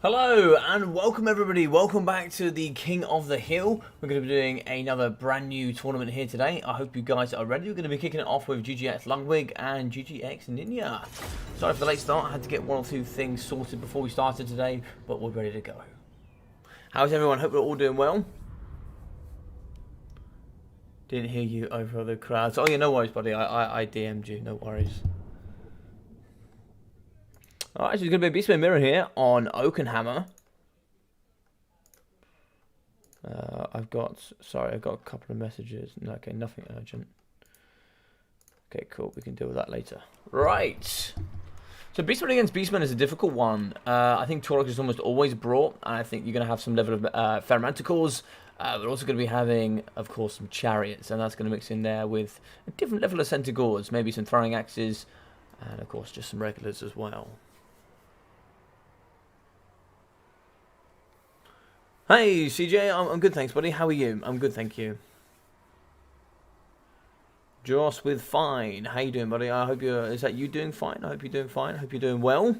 Hello and welcome everybody, welcome back to the King of the Hill. We're going to be doing another brand new tournament here today. I hope you guys are ready. We're going to be kicking it off with GGX Ludwig and GGX Ninja. Sorry for the late start, I had to get one or two things sorted before we started today, but we're ready to go. How's everyone? Hope we're all doing well. Didn't hear you over the crowds. Oh yeah, no worries buddy, I DM'd you, no worries. Alright, so it's going to be a Beastman Mirror here on Warhammer. I've got a couple of messages. No, okay, nothing urgent. Okay, cool, we can deal with that later. Right. So Beastman against Beastman is a difficult one. I think Torok is almost always brought, and I think you're going to have some level of Fermenticles. We're also going to be having, of course, some Chariots, and that's going to mix in there with a different level of Centaurs, maybe some Throwing Axes, and of course just some Regulars as well. Hey CJ, I'm good thanks buddy, how are you? I'm good thank you. Joss with fine, how you doing buddy? I hope you're, is that you doing fine? I hope you're doing fine, I hope you're doing well.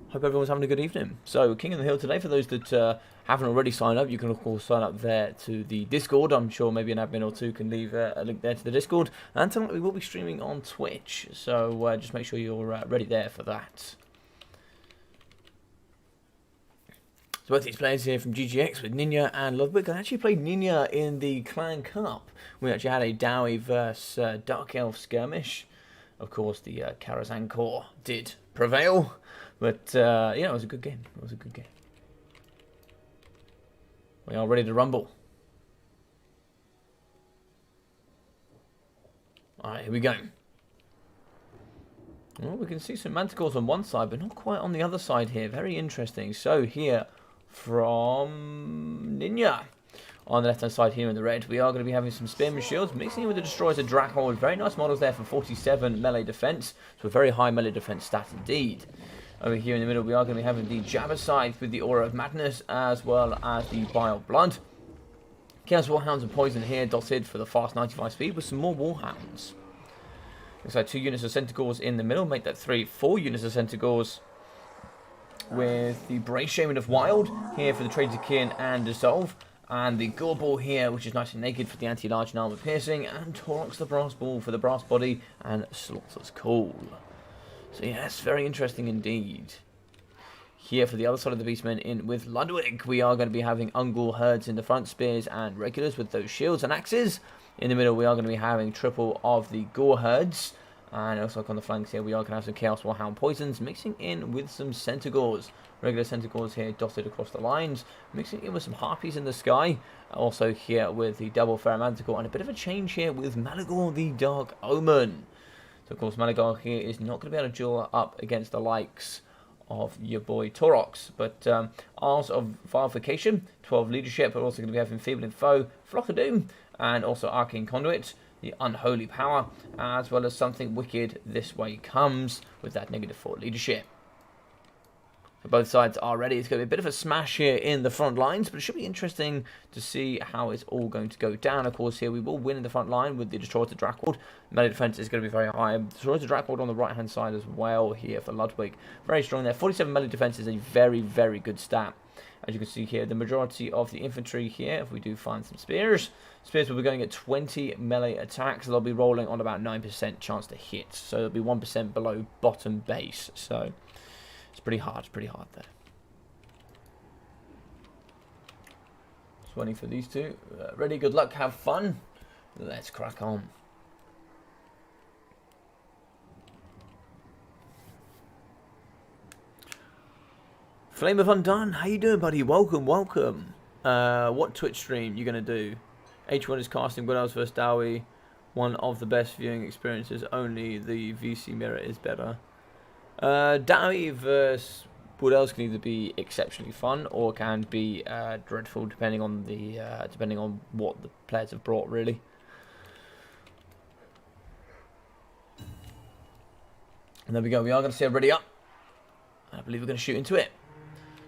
Hope everyone's having a good evening. So King of the Hill today, for those that haven't already signed up, you can of course sign up there to the Discord. I'm sure maybe an admin or two can leave a link there to the Discord. And tonight we will be streaming on Twitch, so just make sure you're ready there for that. So both these players here from GGX with Ninja and Ludwig. I actually played Ninja in the Clan Cup. We actually had a Dowie versus Dark Elf skirmish. Of course, the Karazhan Corps did prevail. But, yeah, it was a good game. It was a good game. We are ready to rumble. Alright, here we go. Well, we can see some Manticores on one side, but not quite on the other side here. Very interesting. So here from Ninja. On the left-hand side here in the red, we are going to be having some Spearman Shields, mixing in with the Destroyers of Drachold. Very nice models there for 47 melee defense. So a very high melee defense stat indeed. Over here in the middle, we are going to be having the Jabbersides with the Aura of Madness, as well as the Bile Blood. Chaos Warhounds and Poison here, dotted for the fast 95 speed with some more Warhounds. Looks like 2 units of Centaurs in the middle, make that 4 units of Centaurs. With the Brave Shaman of Wild here for the Trades of Kin and Dissolve. And the Gore Ball here, which is nice and naked for the anti-large and armor piercing. And Torok's the Brass Ball for the Brass Body and Slaughter's Call. So yes, very interesting indeed. Here for the other side of the Beastmen in with Ludwig, we are going to be having Ungor Herds in the front, Spears and Regulars with those Shields and Axes. In the middle we are going to be having triple of the Gore Herds. And also like on the flanks here, we are going to have some Chaos Warhound Poisons, mixing in with some Centaurs. Regular Centaurs here dotted across the lines, mixing in with some Harpies in the sky. Also here with the double Ferromanticore, and a bit of a change here with Malagor the Dark Omen. So of course Malagor here is not going to be able to duel up against the likes of your boy Torox. But Isles of Vilification, 12 Leadership, but also going to be having Enfeebling Foe, Flock of Doom, and also Arcane Conduit. The Unholy Power, as well as Something Wicked This Way Comes with that -4 leadership. So both sides are ready. It's going to be a bit of a smash here in the front lines, but it should be interesting to see how it's all going to go down. Of course, here we will win in the front line with the Destroyer to Drachold. Melee defense is going to be very high. Destroyer to Drachold on the right-hand side as well here for Ludwig. Very strong there. 47 melee defense is a very, very good stat. As you can see here, the majority of the infantry here, if we do find some spears will be going at 20 melee attacks. They'll be rolling on about 9% chance to hit. So they'll be 1% below bottom base. So it's pretty hard there. Just waiting for these two. Ready, good luck, have fun. Let's crack on. Flame of Undone, how you doing, buddy? Welcome, welcome. What Twitch stream you gonna do? H1 is casting Wood Elves vs Dowie. One of the best viewing experiences. Only the VC mirror is better. Dowie vs Wood Elves can either be exceptionally fun or can be dreadful, depending on the what the players have brought, really. And there we go. We are going to see everybody up. I believe we're going to shoot into it.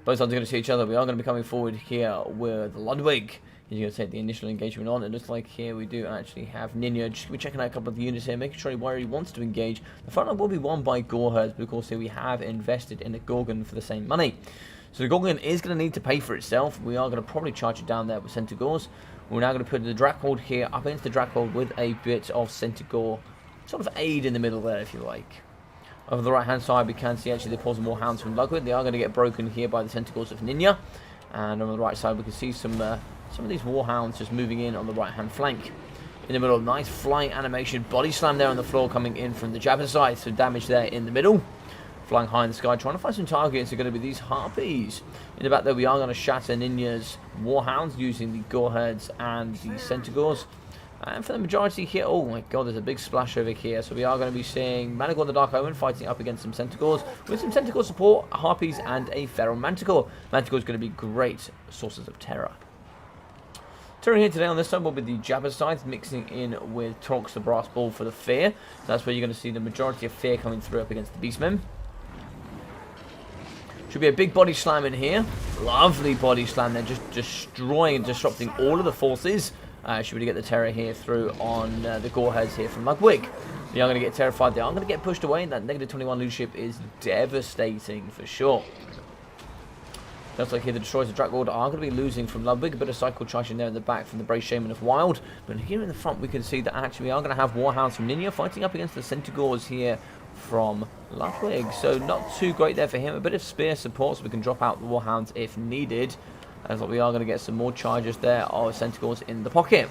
Both sides are going to see each other. We are going to be coming forward here with Ludwig. He's going to take the initial engagement on. It looks like here we do actually have Ninja. Just be checking out a couple of the units here, making sure where he wants to engage. The front line will be won by Goreherds, but of course here we have invested in a Gorgon for the same money. So the Gorgon is going to need to pay for itself. We are going to probably charge it down there with Centaurs. We're now going to put the Drachold here up against the Drachold with a bit of Centaur sort of aid in the middle there, if you like. Over the right hand side we can see actually the Paws of Warhounds from Ludwig. They are going to get broken here by the Tentacles of Ninja. And on the right side we can see some of these Warhounds just moving in on the right hand flank. In the middle, nice flying animation, body slam there on the floor coming in from the Jabba side. So damage there in the middle. Flying high in the sky, trying to find some targets are going to be these Harpies. In the back there we are going to shatter Ninja's Warhounds using the Goreherds and the Centaurs. And for the majority here, oh my god, there's a big splash over here. So we are going to be seeing Manticore the Dark Omen fighting up against some Centaurs. With some Centaur support, Harpies and a Feral Manticore. Manticore is going to be great sources of terror. Terror here today on this side will be the Jabba side, mixing in with Torx the Brass Ball for the Fear. So that's where you're going to see the majority of Fear coming through up against the Beastmen. Should be a big body slam in here. Lovely body slam there, just destroying and disrupting all of the forces. Should we get the terror here through on the Goreheads here from Ludwig. They are going to get terrified. They are going to get pushed away. And that negative 21 leadership is devastating for sure. Looks like here the Destroyers of Drachold are going to be losing from Ludwig. A bit of cycle charging there in the back from the Brave Shaman of Wild. But here in the front we can see that actually we are going to have Warhounds from Ninja fighting up against the Centaurs here from Ludwig. So not too great there for him. A bit of spear support so we can drop out the Warhounds if needed. As we are going to get some more charges there of Centaurs in the pocket.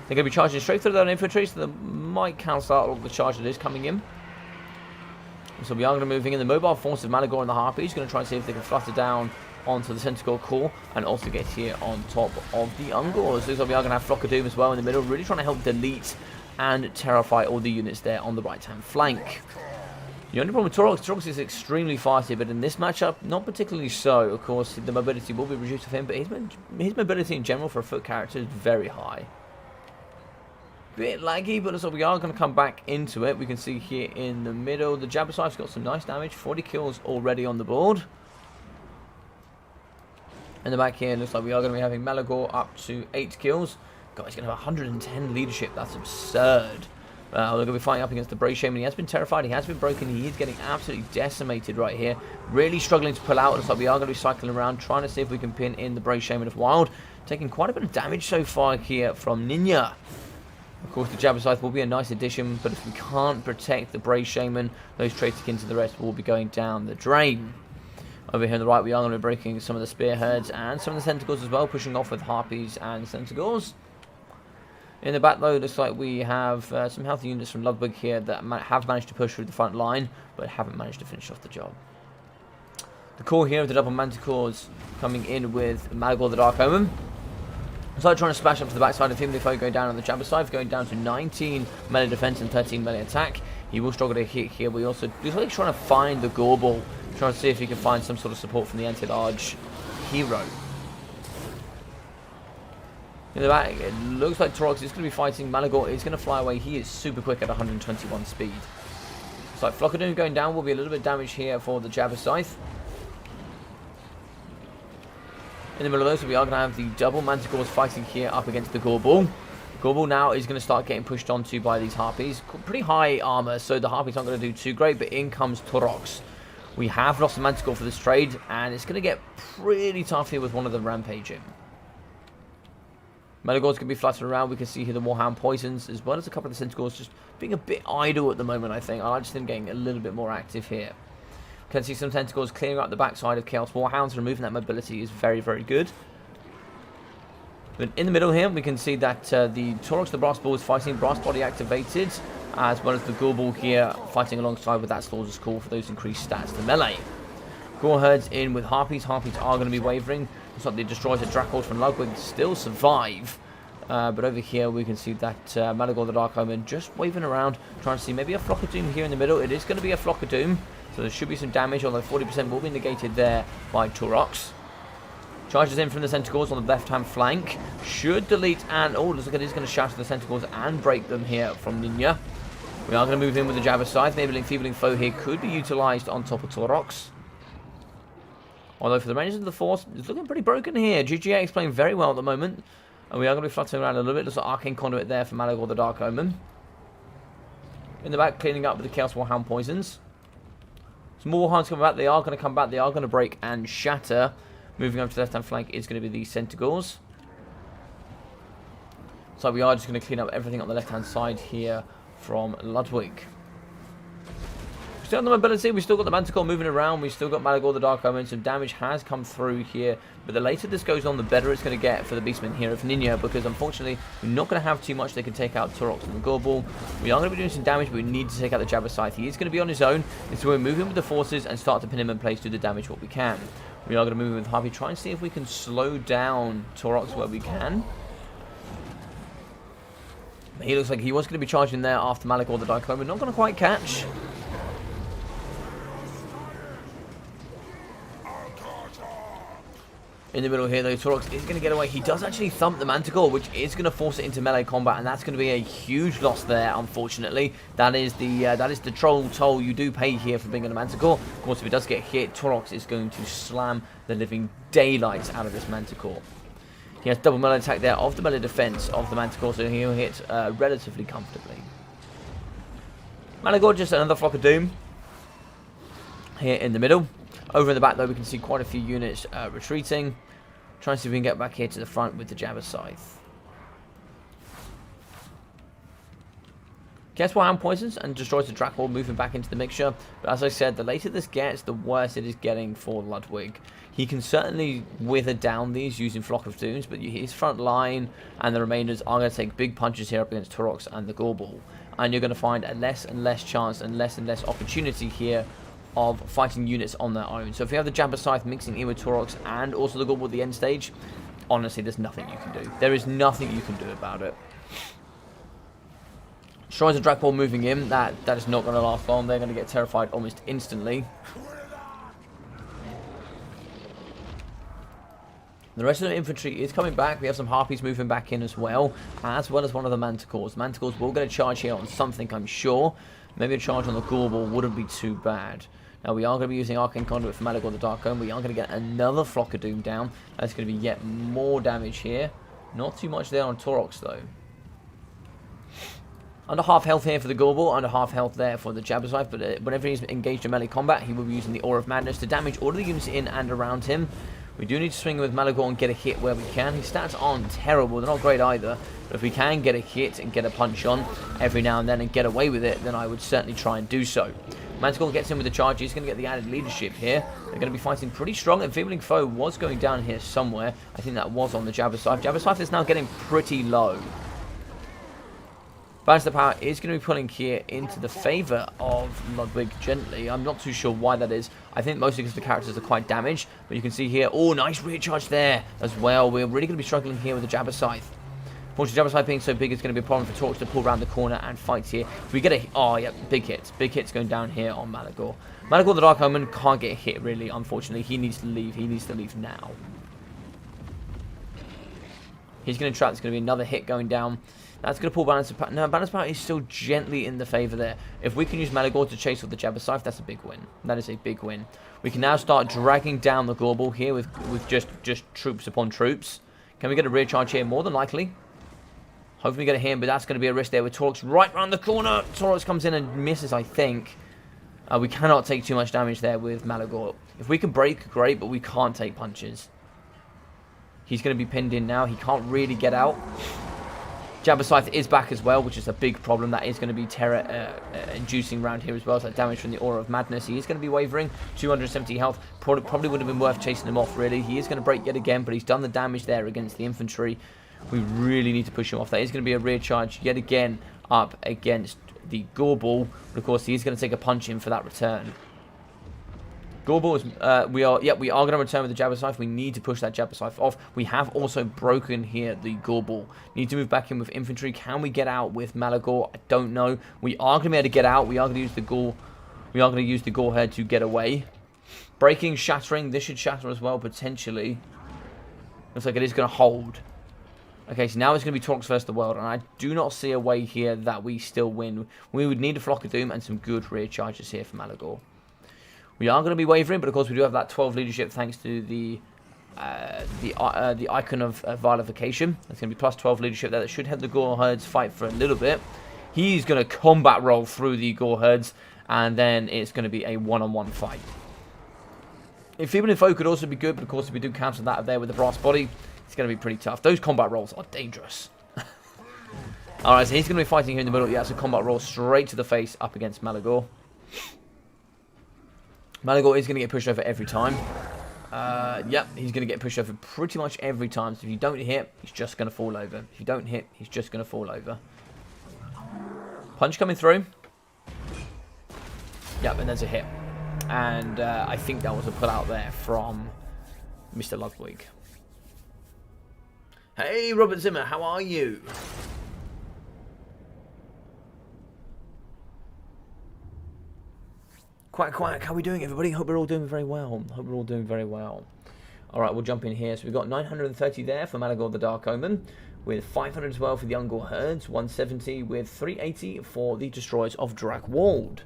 They're going to be charging straight through their infantry, so they might cancel out all the charge that is coming in. So we are going to be moving in the mobile force of Malagor and the Harpies. Going to try and see if they can flutter down onto the Centaur core and also get here on top of the Ungors. Looks like we are going to have Flock of Doom as well in the middle, really trying to help delete and terrify all the units there on the right hand flank. The only problem with Torx is extremely feisty, but in this matchup, not particularly so. Of course, the mobility will be reduced with him, but his mobility in general for a foot character is very high. Bit laggy, but so we are going to come back into it. We can see here in the middle, the Jabba side's got some nice damage. 40 kills already on the board. In the back here, it looks like we are going to be having Malagor up to 8 kills. God, he's going to have 110 leadership. That's absurd. They're going to be fighting up against the Brave Shaman. He has been terrified. He has been broken. He is getting absolutely decimated right here. Really struggling to pull out. Looks like we are going to be cycling around, trying to see if we can pin in the Brave Shaman of Wild. Taking quite a bit of damage so far here from Ninja. Of course, the Jabba Scythe will be a nice addition, but if we can't protect the Brave Shaman, those traitor kin to the rest will be going down the drain. Over here on the right, we are going to be breaking some of the Spearheads and some of the Tentacles as well, pushing off with Harpies and Centaurs. In the back, though, looks like we have some healthy units from Ludwig here that have managed to push through the front line, but haven't managed to finish off the job. The core here of the double Manticores coming in with Malagor the Dark Omen. So trying to splash up to the backside of him. The foe going down on the Jabba side, going down to 19 melee defense and 13 melee attack. He will struggle to hit here. We also he's like trying to find the Gorbel, trying to see if he can find some sort of support from the anti-large hero. In the back, it looks like Torx is going to be fighting. Malagor is going to fly away. He is super quick at 121 speed. So Flock of Doom going down will be a little bit of damage here for the Jabba Scythe. In the middle of those, we are going to have the double Manticores fighting here up against the Gorbel. Gorbel now is going to start getting pushed onto by these Harpies. Pretty high armor, so the Harpies aren't going to do too great, but in comes Torx. We have lost a Manticore for this trade, and it's going to get pretty tough here with one of them rampaging. Malagor's going to be fluttering around. We can see here the Warhound Poisons, as well as a couple of the Centaurs just being a bit idle at the moment, I think. I like to see them getting a little bit more active here. Can see some Tentacles clearing up the backside of Chaos Warhounds. Removing that mobility is very, very good. But in the middle here, we can see that the Torx, the Brass Ball, is fighting Brass Body activated, as well as the Gorbel here fighting alongside with that Slaughter's Call for those increased stats to melee. Goreherds in with Harpies. Harpies are going to be wavering. Looks like the Destroyers of Drachold from Ludwig still survive. But over here we can see that Malagor the Dark Omen just waving around, trying to see maybe a Flock of Doom here in the middle. It is going to be a Flock of Doom, so there should be some damage, although 40% will be negated there by Torx. Charges in from the Centaurs on the left-hand flank. Should delete and... oh, looks like it is going to shatter the Centaurs and break them here from Ninja. We are going to move in with the Jabba Scythe. Maybe Enfeebling Foe here could be utilised on top of Torx. Although for the Rangers of the Force, it's looking pretty broken here. GGA is playing very well at the moment. And we are going to be fluttering around a little bit. Looks like Arcane Conduit there for Malagor the Dark Omen. In the back, cleaning up with the Chaos Warhound poisons. Some more Warhounds coming back. They are going to come back. They are going to break and shatter. Moving over to the left-hand flank is going to be the Centigors. So we are just going to clean up everything on the left-hand side here from Ludwig. Still on the mobility, we've still got the Manticore moving around, we've still got Malagor the Dark Omen, some damage has come through here, but the later this goes on, the better it's going to get for the Beastmen here of Ninja, because unfortunately, we're not going to have too much they can take out Taurox and the Gorbel. We are going to be doing some damage, but we need to take out the Jabberscythe. He is going to be on his own, and so we're moving with the forces and start to pin him in place, do the damage what we can. We are going to move with Harvey, try and see if we can slow down Taurox where we can. He looks like he was going to be charging there after Malagor the Dark Omen, not going to quite catch. In the middle here, though, Taurox is going to get away. He does actually thump the Manticore, which is going to force it into melee combat, and that's going to be a huge loss there, unfortunately. That is the troll toll you do pay here for being in a Manticore. Of course, if it does get hit, Taurox is going to slam the living daylights out of this Manticore. He has double melee attack there of the melee defense of the Manticore, so he'll hit relatively comfortably. Malagor, just another Flock of Doom here in the middle. Over in the back, though, we can see quite a few units retreating. Trying to see if we can get back here to the front with the Jabberscythe. Chaos Warhound poisons and destroys the Dracul, moving back into the mixture. But as I said, the later this gets, the worse it is getting for Ludwig. He can certainly wither down these using Flock of Dooms, but his front line and the remainders are going to take big punches here up against Taurox and the Gorbel. And you're going to find a less and less chance and less opportunity here of fighting units on their own. So if you have the Jabberscythe mixing in with Taurox and also the Gorbel at the end stage, honestly, there's nothing you can do. There is nothing you can do about it. Shrines of Dracul moving in, that is not going to last long. They're going to get terrified almost instantly. The rest of the infantry is coming back. We have some Harpies moving back in as well as one of the Manticores. Manticores will get a charge here on something, I'm sure. Maybe a charge on the Gorbel wouldn't be too bad. Now, we are going to be using Arcane Conduit for Malagor the Dark Omen. We are going to get another Flock of Doom down. That's going to be yet more damage here. Not too much there on Taurox, though. Under half health here for the Gorbel, under half health there for the Jabberscythe, but whenever he's engaged in melee combat, he will be using the Aura of Madness to damage all of the units in and around him. We do need to swing with Malagor and get a hit where we can. His stats aren't terrible, they're not great either, but if we can get a hit and get a punch on every now and then and get away with it, then I would certainly try and do so. Manticore gets in with the charge, he's going to get the added leadership here. They're going to be fighting pretty strong. Enfeebling Foe was going down here somewhere. I think that was on the Jabberscythe. Jabberscythe is now getting pretty low. Balance of Power is going to be pulling here into the favour of Ludwig gently. I'm not too sure why that is. I think mostly because the characters are quite damaged. But you can see here, oh, nice rear charge there as well. We're really going to be struggling here with the Jabberscythe. Unfortunately, Jabberscythe being so big is going to be a problem for Taurox to pull around the corner and fight here. If we get a... Oh, yeah, big hits. Big hits going down here on Malagor. Malagor the Dark Omen can't get hit, really, unfortunately. He needs to leave. He needs to leave now. He's going to trap. There's going to be another hit going down. That's going to pull Balance of Power. No, Balance of Power is still gently in the favour there. If we can use Malagor to chase with the Jabberscythe, that's a big win. That is a big win. We can now start dragging down the Gorbel here with just troops upon troops. Can we get a rear charge here? More than likely. Hopefully we get a hit, but that's going to be a risk there with Taurox right around the corner. Taurox comes in and misses, I think. We cannot take too much damage there with Malagor. If we can break, great, but we can't take punches. He's going to be pinned in now. He can't really get out. Jabberscythe is back as well, which is a big problem. That is going to be terror-inducing around here as well. So that damage from the Aura of Madness. He is going to be wavering. 270 health. Probably would have been worth chasing him off, really. He is going to break yet again, but he's done the damage there against the infantry. We really need to push him off. That is going to be a rear charge yet again up against the Gorbel. But of course, he is going to take a punch in for that return. Gorbel is, we are going to return with the Jabberscythe. We need to push that Jabberscythe off. We have also broken here the Gorbel. Need to move back in with infantry. Can we get out with Malagor? I don't know. We are going to be able to get out. We are going to use the Gore. We are going to use the Gorehead to get away. Breaking, shattering. This should shatter as well potentially. Looks like it is going to hold. Okay, so now it's going to be Taurox versus the world, and I do not see a way here that we still win. We would need a Flock of Doom and some good rear charges here for Malagor. We are going to be wavering, but of course we do have that 12 leadership thanks to the the icon of Vilification. That's going to be plus 12 leadership there. That should help the Gore Herds fight for a little bit. He's going to combat roll through the Gore Herds, and then it's going to be a one-on-one fight. Enfeebling Foe could also be good, but of course if we do cancel that there with the Brass Body, it's going to be pretty tough. Those combat rolls are dangerous. Alright, so he's going to be fighting here in the middle. Yeah, it's a combat roll straight to the face up against Malagor. Malagor is going to get pushed over every time. Yep, he's going to get pushed over pretty much every time. So if you don't hit, he's just going to fall over. If you don't hit, he's just going to fall over. Punch coming through. Yep, and there's a hit. And I think that was a pull out there from Mr. Ludwig. Hey, Robert Zimmer, how are you? Quack, quack, how are we doing, everybody? Hope we're all doing very well. Hope we're all doing very well. Alright, we'll jump in here. So we've got 930 there for Malagor the Dark Omen, with 512 for the Ungor Herds, 170 with 380 for the Destroyers of Drakwold.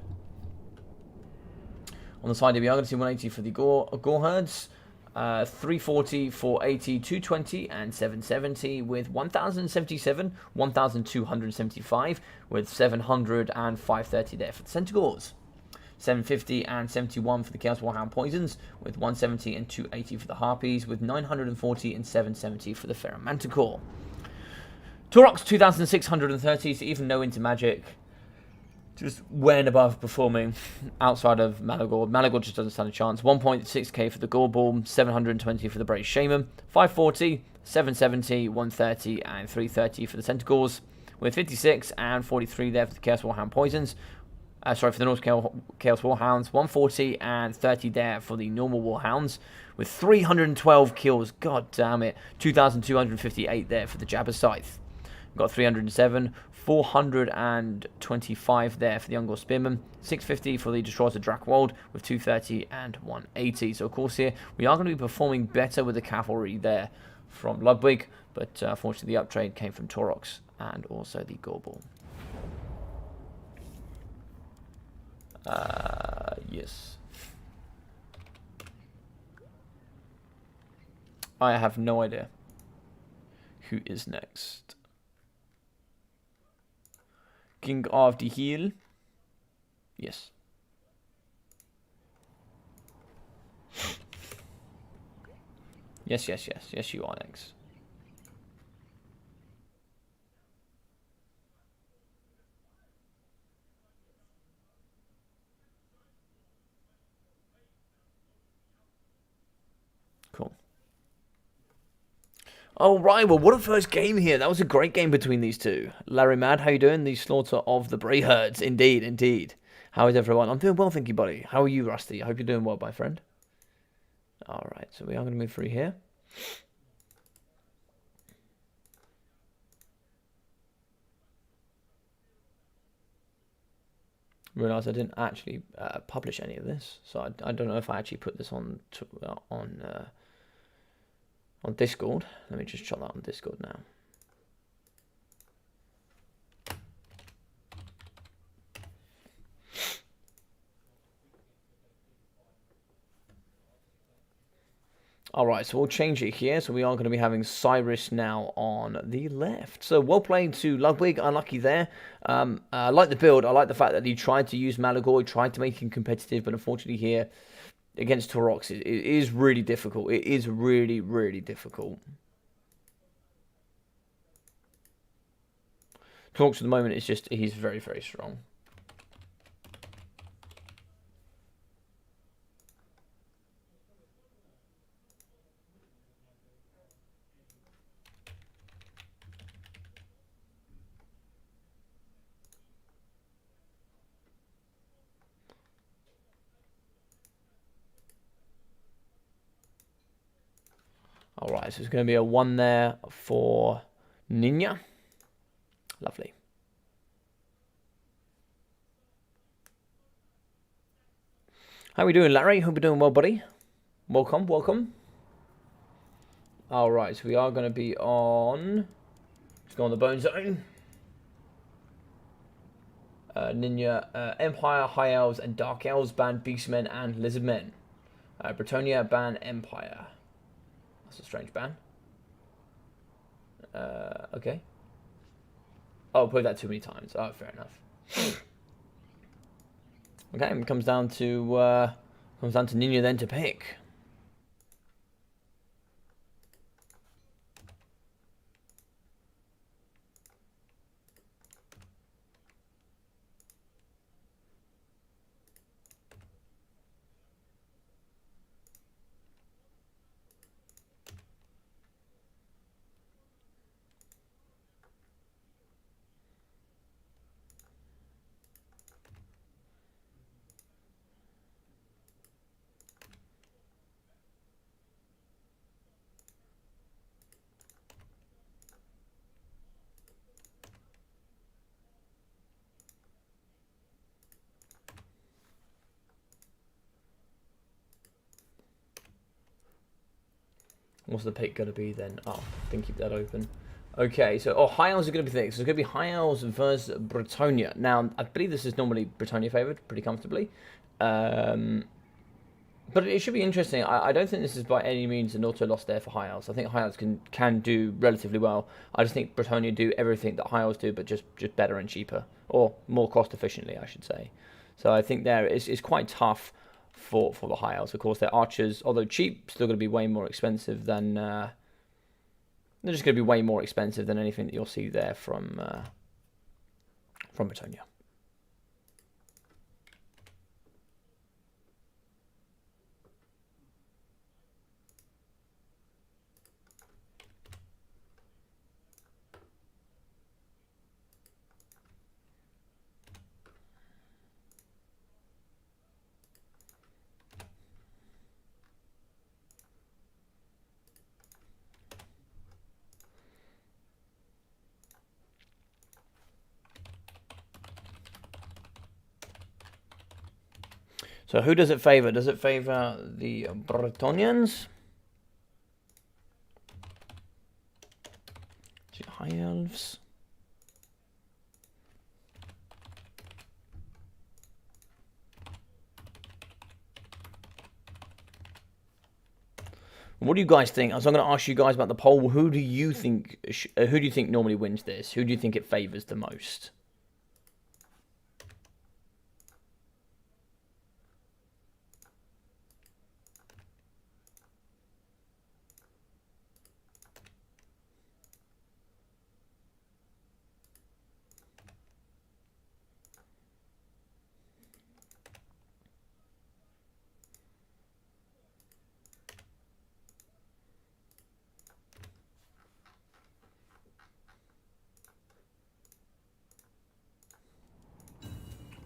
On the side here, we are going to see 180 for the Gore Herds, 340, 480, 220, and 770 with 1,077, 1,275 with 700 and 530 there for the Centaurs. 750 and 71 for the Chaos Warhound Poisons, with 170 and 280 for the Harpies, with 940 and 770 for the Ferromanticore. Taurox 2,630, so even no into magic. Just way and above performing outside of Malagor. Malagor just doesn't stand a chance. 1.6k for the Goreball, 720 for the Brave Shaman, 540, 770, 130, and 330 for the Centaurs, with 56 and 43 there for the Chaos Warhound Poisons. For the Norse Chaos Warhounds, 140 and 30 there for the normal Warhounds, with 312 kills. God damn it. 2,258 there for the Jabber Scythe. We've got 307, 425 there for the Ungor Spearmen, 650 for the Destroyers of Drakwold, with 230 and 180. So, of course, here we are going to be performing better with the cavalry there from Ludwig, but unfortunately the uptrade came from Taurox and also the Gorball. Yes. I have no idea who is next. King of the Hill. Yes. Yes, yes, yes. Yes, you are next. Cool. Oh, right. Well, what a first game here. That was a great game between these two. Larry Mad, how you doing? The slaughter of the Bray Herds. Indeed, indeed. How is everyone? I'm doing well, thank you, buddy. How are you, Rusty? I hope you're doing well, my friend. All right. So we are going to move through here. Realised I didn't actually publish any of this, so I don't know if I actually put this on Discord. Let me just check that on Discord now. Alright, so we'll change it here. So we are going to be having Cyrus now on the left. So well played to Ludwig, unlucky there. I like the build. I like the fact that he tried to use Malagor, he tried to make him competitive, but unfortunately here against Taurox, it is really difficult. It is really, really difficult. Taurox at the moment is just, he's very, very strong. Alright, so it's going to be a 1 there for Ninja. Lovely. How are we doing, Larry? Hope you're doing well, buddy. Welcome, welcome. Alright, so we are going to be on... Let's go on the Bone Zone. Ninja, Empire, High Elves, and Dark Elves ban Beastmen and Lizardmen. Bretonia ban Empire. That's a strange ban. Okay. Oh, put that too many times. Oh, fair enough. Okay, it comes down to Nina then to pick. What's the pick going to be then? Oh, I can keep that open. Okay, so High Elves are going to be thick. So it's going to be High Elves versus Bretonnia. Now, I believe this is normally Bretonnia favoured pretty comfortably. But it should be interesting. I don't think this is by any means an auto loss there for High Elves. I think High Elves can do relatively well. I just think Bretonnia do everything that High Elves do, but just better and cheaper. Or more cost efficiently, I should say. So I think there it's quite tough for the High Elves. Of course, their archers, although cheap, still going to be way more expensive than... they're just going to be way more expensive than anything that you'll see there from Bretonnia. So who does it favour? Does it favour the Bretonians? High Elves. What do you guys think? So I'm going to ask you guys about the poll. Who do you think normally wins this? Who do you think it favours the most?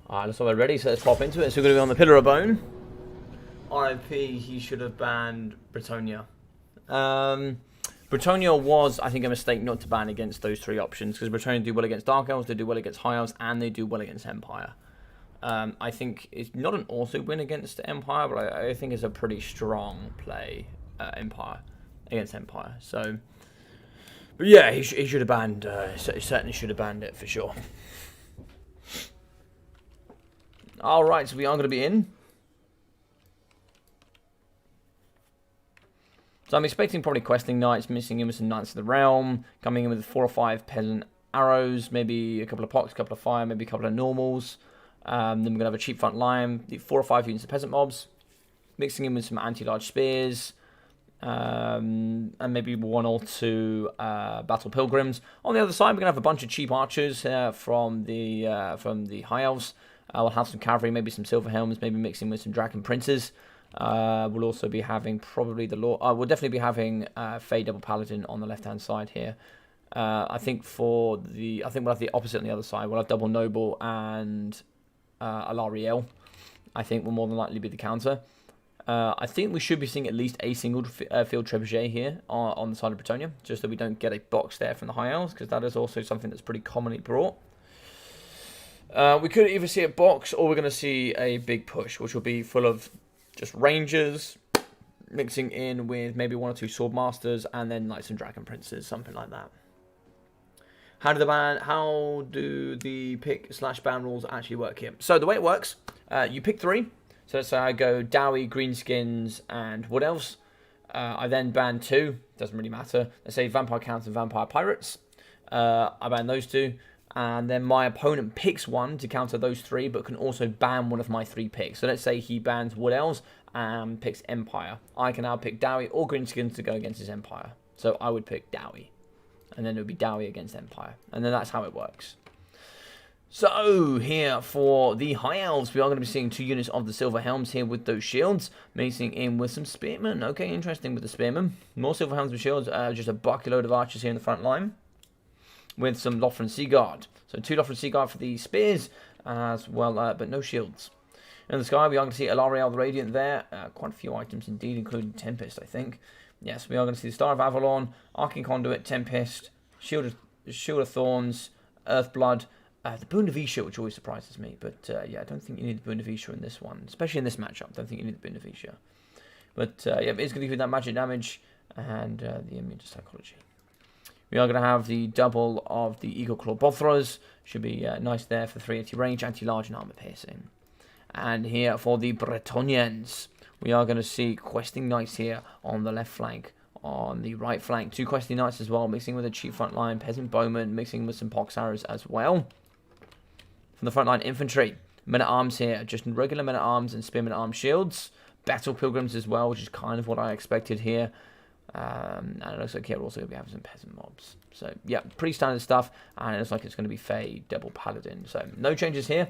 Alright, looks like we're ready, so let's pop into it. So we're going to be on the Pillar of Bone. RIP, he should have banned Bretonnia. Bretonnia was, I think, a mistake not to ban against those three options, because Bretonnia do well against Dark Elves, they do well against High Elves, and they do well against Empire. I think it's not an auto win against Empire, but I think it's a pretty strong play, Empire, against Empire. So, but yeah, he should have banned, he certainly should have banned it for sure. Alright, so we are going to be in. So I'm expecting probably Questing Knights, missing in with some Knights of the Realm, coming in with 4 or 5 Peasant Arrows, maybe a couple of Pox, a couple of Fire, maybe a couple of Normals. Then we're going to have a cheap front line, 4 or 5 units of Peasant Mobs, mixing in with some Anti-Large Spears, and maybe 1 or 2 Battle Pilgrims. On the other side, we're going to have a bunch of cheap Archers from the High Elves. We'll have some cavalry, maybe some silver helms, maybe mixing with some dragon princes. We'll also be having probably the law. We'll definitely be having Fey double paladin on the left hand side here. I think we'll have the opposite on the other side. We'll have double noble and Alariel. I think will more than likely be the counter. I think we should be seeing at least a single field trebuchet here on the side of Bretonnia, just so we don't get a box there from the High Elves, because that is also something that's pretty commonly brought. We could either see a box or we're going to see a big push, which will be full of just rangers, mixing in with maybe 1 or 2 sword masters, and then like some dragon princes, something like that. How do the pick/ban rules actually work here? So the way it works, you pick 3. So let's say I go Dowie, Greenskins, and Wood Elves. I then ban 2. Doesn't really matter. Let's say Vampire Counts and Vampire Pirates. I ban those 2. And then my opponent picks 1 to counter those 3, but can also ban one of my 3 picks. So let's say he bans Wood Elves and picks Empire. I can now pick Dowie or Greenskins to go against his Empire. So I would pick Dowie. And then it would be Dowie against Empire. And then that's how it works. So, here for the High Elves, we are going to be seeing 2 units of the Silver Helms here with those shields, mixing in with some Spearmen. Okay, interesting with the Spearmen. More Silver Helms with shields, just a bucket-load of archers here in the front line, with some Lothran Seaguard. So, 2 Lothran Seaguard for the spears, as well, but no shields. In the sky, we are going to see Alariel the Radiant there. Quite a few items indeed, including Tempest, I think. Yes, we are going to see the Star of Avalon, Arcane Conduit, Tempest, Shield of Thorns, Earthblood, the Boon of Isha, which always surprises me. But yeah, I don't think you need the Boon of Isha in this one, especially in this matchup. I don't think you need the Boon of Isha. But yeah, it's going to give you that magic damage and the immune to psychology. We are going to have the double of the Eagle Claw Bothrahs. Should be nice there for 380 range, anti-large and armor piercing. And here for the Bretonians, we are going to see Questing Knights here on the left flank. On the right flank, 2 Questing Knights as well, mixing with a cheap front line, Peasant Bowman, mixing with some Pox Arrows as well. From the front line infantry, Men-at-Arms here, just regular Men-at-Arms and Spearmen-at-Arms shields. Battle Pilgrims as well, which is kind of what I expected here. And it looks like here we're also going to be having some Peasant mobs. So yeah, pretty standard stuff, and it looks like it's going to be Fey, Double Paladin. So no changes here.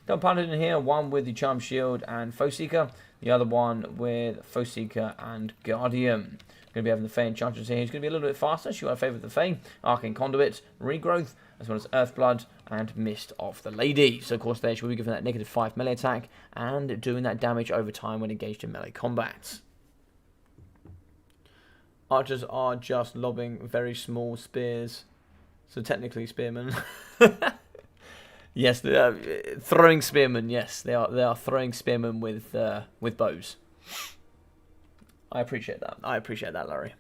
Double Paladin here, one with the Charm Shield and Foe Seeker, the other one with Foe Seeker and Guardian. Going to be having the Fey Enchantress here. He's going to be a little bit faster. She got a favour of the Fey. Arcane Conduit, Regrowth, as well as Earthblood and Mist of the Lady. So, of course, there she will be given that -5 melee attack and doing that damage over time when engaged in melee combat. Archers are just lobbing very small spears. So, technically, spearmen. Yes, they are throwing spearmen. Yes, they are throwing spearmen with bows. I appreciate that. I appreciate that, Larry.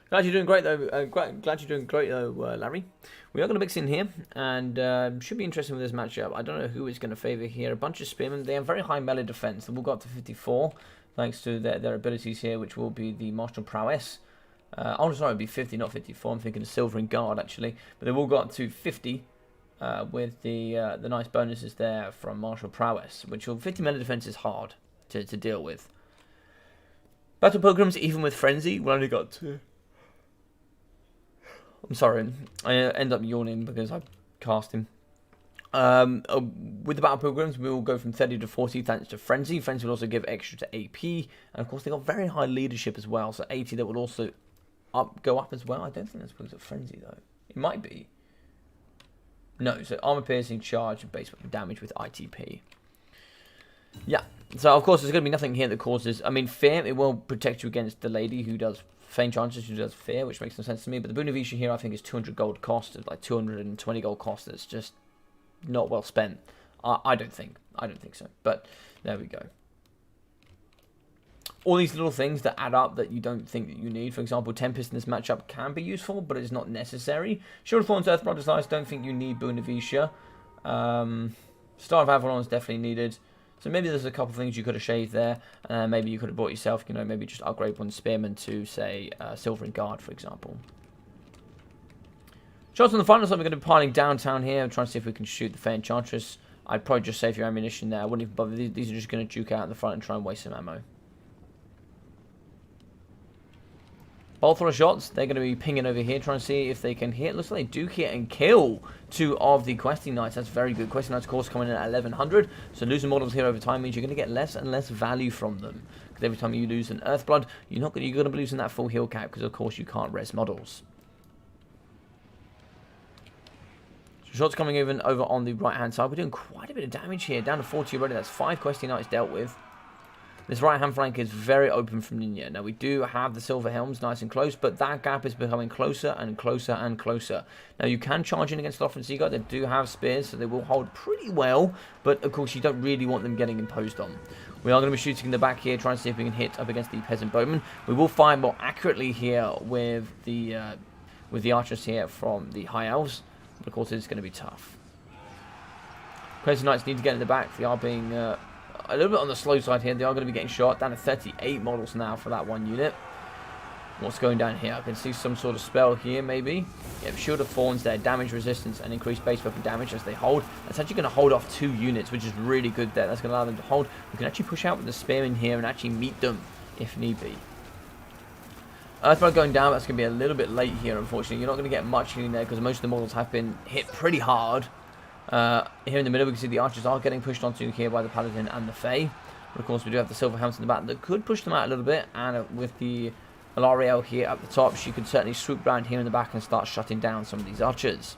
Glad you're doing great though. Glad you're doing great though, Larry. We are going to mix in here, and should be interesting with this matchup. I don't know who is going to favour here. A bunch of spearmen. They have very high melee defense. They will go up to 54, thanks to their abilities here, which will be the martial prowess. Oh, sorry, it'd be 50, not 54. I'm thinking of Silver and Guard actually, but they will go up to 50 with the nice bonuses there from martial prowess, which will 50 melee defense is hard to deal with. Battle Pilgrims, even with Frenzy, we only got 2. I'm sorry, I end up yawning because I cast him. With the Battle Pilgrims, we will go from 30 to 40 thanks to Frenzy. Frenzy will also give extra to AP, and of course they got very high leadership as well, so 80 that will also go up as well. I don't think that's because of Frenzy though. It might be. No, so armor piercing, charge, and base weapon damage with ITP. Yeah, so of course there's going to be nothing here that causes, I mean, fear. It will protect you against the lady who does Feign Chances, who does fear, which makes no sense to me. But the Boon of Isha here I think is 200 gold cost. It's like 220 gold cost. That's just not well spent. I don't think. I don't think so. But there we go. All these little things that add up that you don't think that you need. For example, Tempest in this matchup can be useful, but it's not necessary. Shield of Thorns, Earthblood is nice. Don't think you need Boon of Isha. Star of Avalon is definitely needed. So maybe there's a couple of things you could have shaved there. Maybe you could have bought yourself, you know, maybe just upgrade one Spearman to, say, Silver and Guard, for example. Shots on the final side, we're going to be piling downtown here. I'm trying to see if we can shoot the Fey Enchantress. I'd probably just save your ammunition there. I wouldn't even bother. These are just going to juke out in the front and try and waste some ammo. Both shots, they're going to be pinging over here, trying to see if they can hit. Looks like they do hit and kill 2 of the Questing Knights. That's very good. Questing Knights, of course, coming in at 1100. So losing models here over time means you're going to get less and less value from them. Because every time you lose an Earthblood, you're going to be losing that full heal cap, because of course you can't res models. So shots coming even over on the right-hand side. We're doing quite a bit of damage here. Down to 40 already. That's 5 Questing Knights dealt with. This right-hand flank is very open from Ninja. Now, we do have the Silver Helms nice and close, but that gap is becoming closer and closer and closer. Now, you can charge in against Lothran Seaguard. They do have spears, so they will hold pretty well, but, of course, you don't really want them getting imposed on. We are going to be shooting in the back here, trying to see if we can hit up against the Peasant Bowman. We will fire more accurately here with the with the archers here from the High Elves. But of course, it's going to be tough. Crazy Knights need to get in the back. They are being a little bit on the slow side here. They are going to be getting shot. Down to 38 models now for that one unit. What's going down here? I can see some sort of spell here, maybe. Yeah, Shield of Thorns there. Damage resistance and increased base weapon damage as they hold. That's actually going to hold off 2 units, which is really good there. That's going to allow them to hold. We can actually push out with the Spearmen here and actually meet them if need be. Earthblood going down. That's going to be a little bit late here, unfortunately. You're not going to get much healing there because most of the models have been hit pretty hard. Here in the middle, we can see the archers are getting pushed onto here by the Paladin and the Fae. But of course, we do have the Silver Helms in the back that could push them out a little bit. And with the Alarielle here at the top, she could certainly swoop round here in the back and start shutting down some of these archers.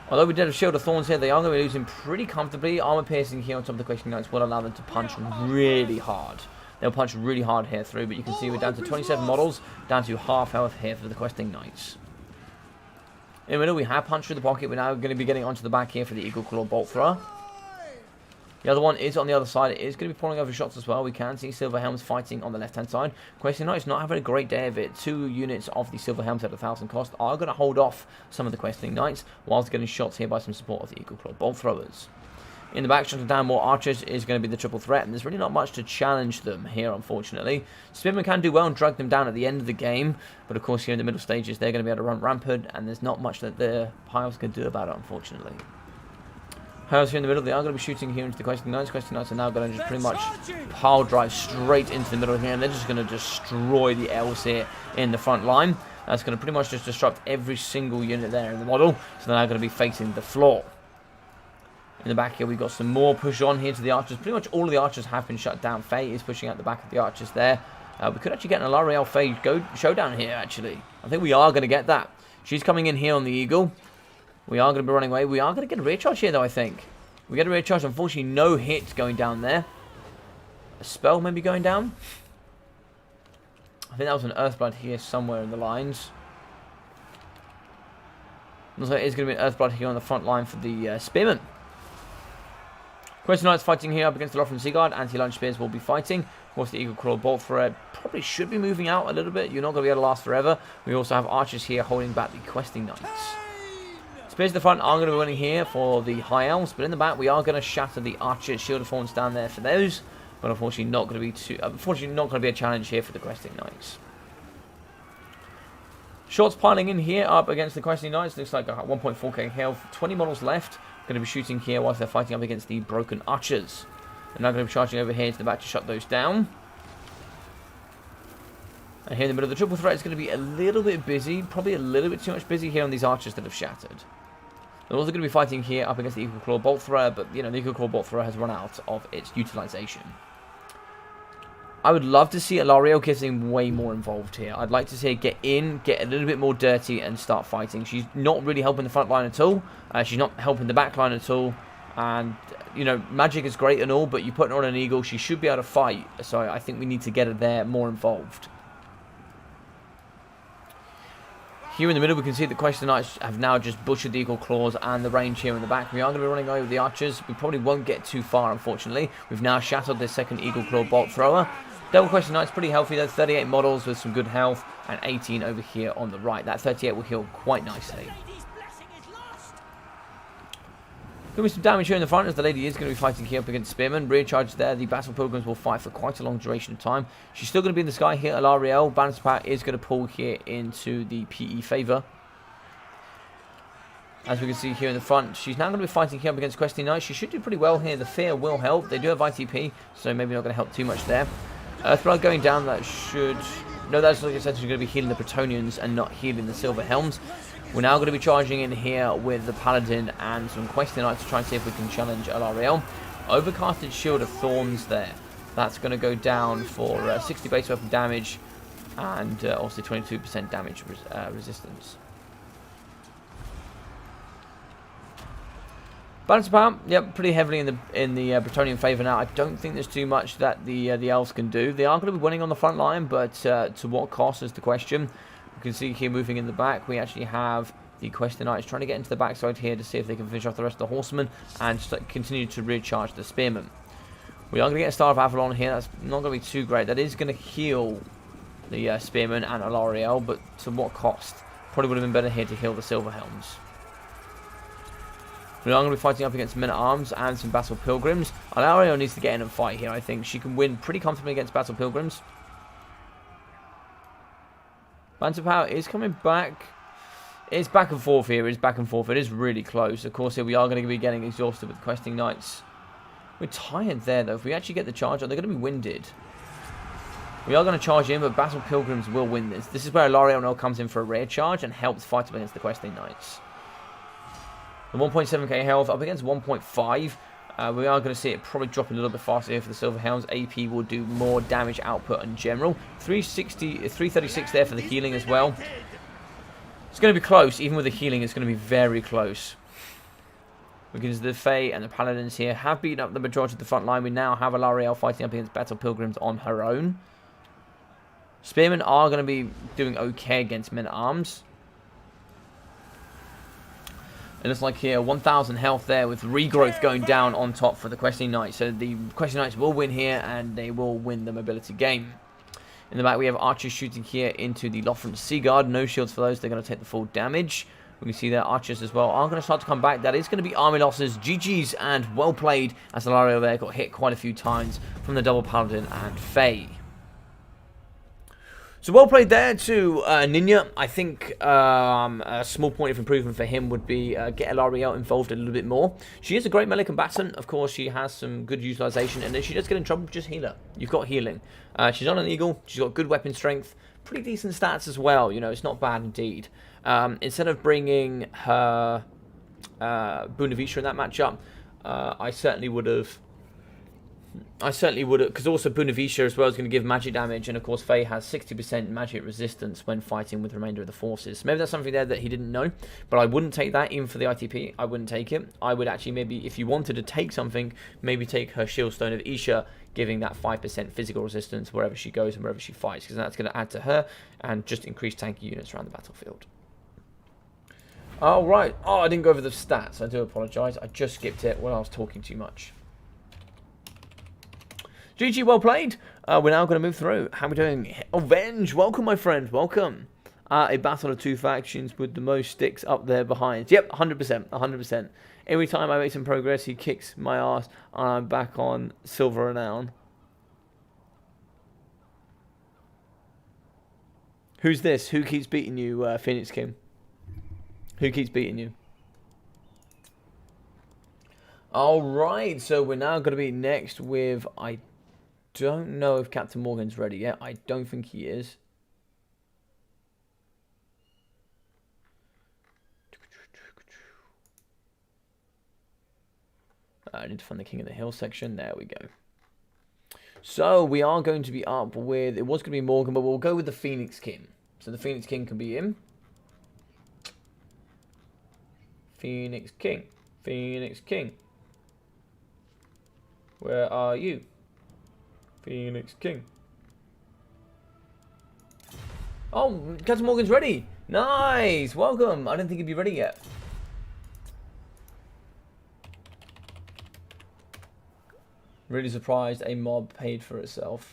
Although we did have Shield of Thorns here, they are going to be losing pretty comfortably. Armor piercing here on top of the Questing Knights will allow them to punch really hard. They'll punch really hard here through, but you can see we're down to 27 models, down to half health here for the Questing Knights. In the middle, we have punched through the pocket. We're now going to be getting onto the back here for the Eagle Claw Bolt Thrower. The other one is on the other side. It is going to be pulling over shots as well. We can see Silver Helms fighting on the left-hand side. Questing Knights not having a great day of it. 2 units of the Silver Helms at 1,000 cost are going to hold off some of the Questing Knights, whilst getting shots here by some support of the Eagle Claw Bolt Throwers. In the back, shutting down more archers is going to be the triple threat, and there's really not much to challenge them here, unfortunately. Spearmen can do well and drag them down at the end of the game, but of course here in the middle stages, they're going to be able to run rampant, and there's not much that the High Elves can do about it, unfortunately. High Elves here in the middle, they are going to be shooting here into the Questing Knights. Questing Knights are now going to just pretty much pile drive straight into the middle here, and they're just going to destroy the Elves here in the front line. That's going to pretty much just disrupt every single unit there in the model, so they're now going to be facing the floor. In the back here, we've got some more push on here to the archers. Pretty much all of the archers have been shut down. Faye is pushing out the back of the archers there. We could actually get an Alarielle Faye showdown here, actually. I think we are going to get that. She's coming in here on the Eagle. We are going to be running away. We are going to get a rear charge here, though, I think. We get a rear charge. Unfortunately, no hit going down there. A spell maybe going down. I think that was an Earthblood here somewhere in the lines. Looks like it is going to be an Earthblood here on the front line for the Spearmen. Questing Knights fighting here up against the Lothran Seaguard. Anti-Lunge Spears will be fighting. Of course, the Eagle Claw Bolt Thrower probably should be moving out a little bit. You're not going to be able to last forever. We also have archers here holding back the Questing Knights. Spears at the front are going to be running here for the High Elves, but in the back we are going to shatter the archers. Shield of Thorns down there for those, but unfortunately not going to be a challenge here for the Questing Knights. Shots piling in here up against the Questing Knights. Looks like 1.4k health. 20 models left. Going to be shooting here whilst they're fighting up against the broken archers. They're now going to be charging over here to the back to shut those down. And here in the middle, the triple threat is going to be a little bit busy. Probably a little bit too much busy here on these archers that have shattered. They're also going to be fighting here up against the Eagle Claw Bolt Thrower, but you know, the Eagle Claw Bolt Thrower has run out of its utilization. I would love to see Alarielle getting way more involved here. I'd like to see her get in, get a little bit more dirty, and start fighting. She's not really helping the front line at all. She's not helping the back line at all. And, you know, magic is great and all, but you put her on an eagle, she should be able to fight. So I think we need to get her there more involved. Here in the middle, we can see the Questing Knights have now just butchered the Eagle Claws and the range here in the back. We are going to be running over the archers. We probably won't get too far, unfortunately. We've now shattered this second Eagle Claw Bolt Thrower. Double Questing Knights pretty healthy though. 38 models with some good health and 18 over here on the right. That 38 will heal quite nicely. Going to be some damage here in the front as the lady is going to be fighting here up against Spearmen. Rear charge there. The Battle Pilgrims will fight for quite a long duration of time. She's still going to be in the sky here. Alarielle. Banister Pack is going to pull here into the PE favour. As we can see here in the front, she's now going to be fighting here up against Questing Knights. She should do pretty well here. The Fear will help. They do have ITP, so maybe not going to help too much there. Earthblood going down, that should... No, that's like essentially going to be healing the Bretonnians and not healing the Silver Helms. We're now going to be charging in here with the Paladin and some Questing Knights to try and see if we can challenge Alarielle. Overcasted Shield of Thorns there. That's going to go down for 60 base weapon damage and also 22% damage resistance. Balance of power, yep, pretty heavily in the Bretonnian favour now. I don't think there's too much that the elves can do. They are going to be winning on the front line, but to what cost is the question. You can see here moving in the back, we actually have the Questing Knights trying to get into the backside here to see if they can finish off the rest of the horsemen and continue to recharge the spearmen. We are going to get a Star of Avalon here. That's not going to be too great. That is going to heal the Spearman and Alariel, but to what cost? Probably would have been better here to heal the Silver Helms. We are going to be fighting up against Men-at-Arms and some Battle Pilgrims. Alariel needs to get in and fight here, I think. She can win pretty comfortably against Battle Pilgrims. Banter Power is coming back. It's back and forth here. It's back and forth. It is really close. Of course, here we are going to be getting exhausted with Questing Knights. We're tired there, though. If we actually get the charge on, they're going to be winded. We are going to charge in, but Battle Pilgrims will win this. This is where Alariel now comes in for a rear charge and helps fight up against the Questing Knights. The 1.7k health up against 1.5. We are going to see it probably drop a little bit faster here for the Silver Helms. AP will do more damage output in general. 336 there for the healing as well. It's going to be close. Even with the healing, it's going to be very close. Because the Fae and the Paladins here have beaten up the majority of the front line. We now have Alariel fighting up against Battle Pilgrims on her own. Spearmen are going to be doing okay against Men-at-Arms. It looks like here, 1,000 health there with regrowth going down on top for the Questing Knights. So the Questing Knights will win here and they will win the mobility game. In the back, we have archers shooting here into the Lothran Seaguard. No shields for those. They're going to take the full damage. We can see their archers as well are going to start to come back. That is going to be army losses. GG's and well played as Alariel there got hit quite a few times from the double Paladin and Fae. So well played there to Ninja. I think a small point of improvement for him would be get Alariel involved a little bit more. She is a great melee combatant. Of course, she has some good utilization. And if she does get in trouble, just heal her. You've got healing. She's on an eagle. She's got good weapon strength. Pretty decent stats as well. You know, it's not bad indeed. Instead of bringing her Bunavisha in that matchup, I certainly would have, because also Bunavisha as well is going to give magic damage, and of course Faye has 60% magic resistance when fighting with the remainder of the forces. So maybe that's something there that he didn't know, but I wouldn't take that even for the ITP. I wouldn't take it. I would actually maybe, if you wanted to take something, maybe take her Shieldstone of Isha, giving that 5% physical resistance wherever she goes and wherever she fights, because that's going to add to her and just increase tanky units around the battlefield. Alright, I didn't go over the stats, I do apologise. I just skipped it when I was talking too much. GG, well played. We're now going to move through. How are we doing? Avenge, welcome my friend, welcome. A battle of two factions with the most sticks up there behind. Yep, 100%, 100%. Every time I make some progress, he kicks my ass and I'm back on silver renown. Who's this? Who keeps beating you, Phoenix King? Who keeps beating you? Alright, so we're now going to be next with... I don't know if Captain Morgan's ready yet. I don't think he is. I need to find the King of the Hill section. There we go. So we are going to be up with... It was going to be Morgan, but we'll go with the Phoenix King. So the Phoenix King can be him. Phoenix King. Phoenix King. Where are you? Phoenix King. Oh, Captain Morgan's ready. Nice. Welcome. I didn't think he'd be ready yet. Really surprised a mob paid for itself.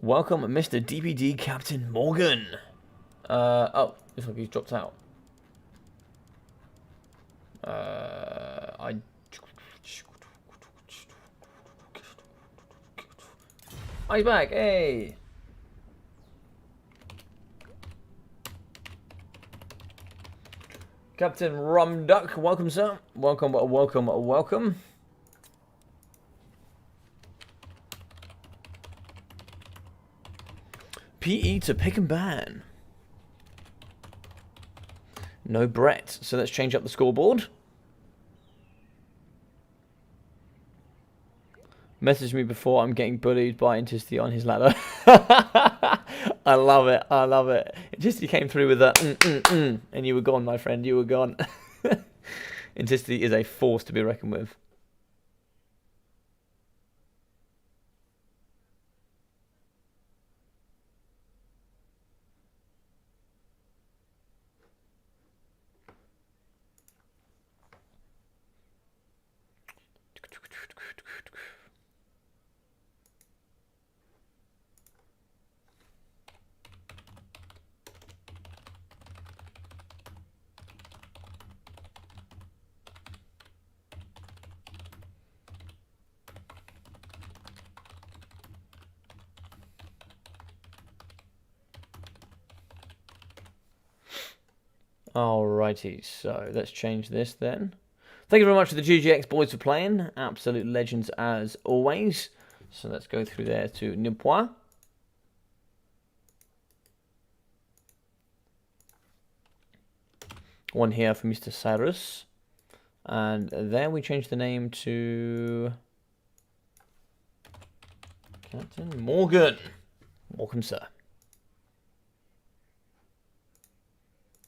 Welcome, Mr. DPD Captain Morgan. Oh, looks like he's dropped out. Oh, he's back. Hey. Captain Rumduck, welcome, sir. Welcome, welcome, welcome. PE to pick and ban. No Brett. So let's change up the scoreboard. Message me before I'm getting bullied by Intisty on his ladder. I love it. I love it. Intisty came through with a and you were gone, my friend. You were gone. Intensity is a force to be reckoned with. Alrighty, so let's change this then. Thank you very much to the GGX boys for playing. Absolute legends as always. So let's go through there to Nipois. One here for Mr. Cyrus. And then we change the name to Captain Morgan. Welcome, sir.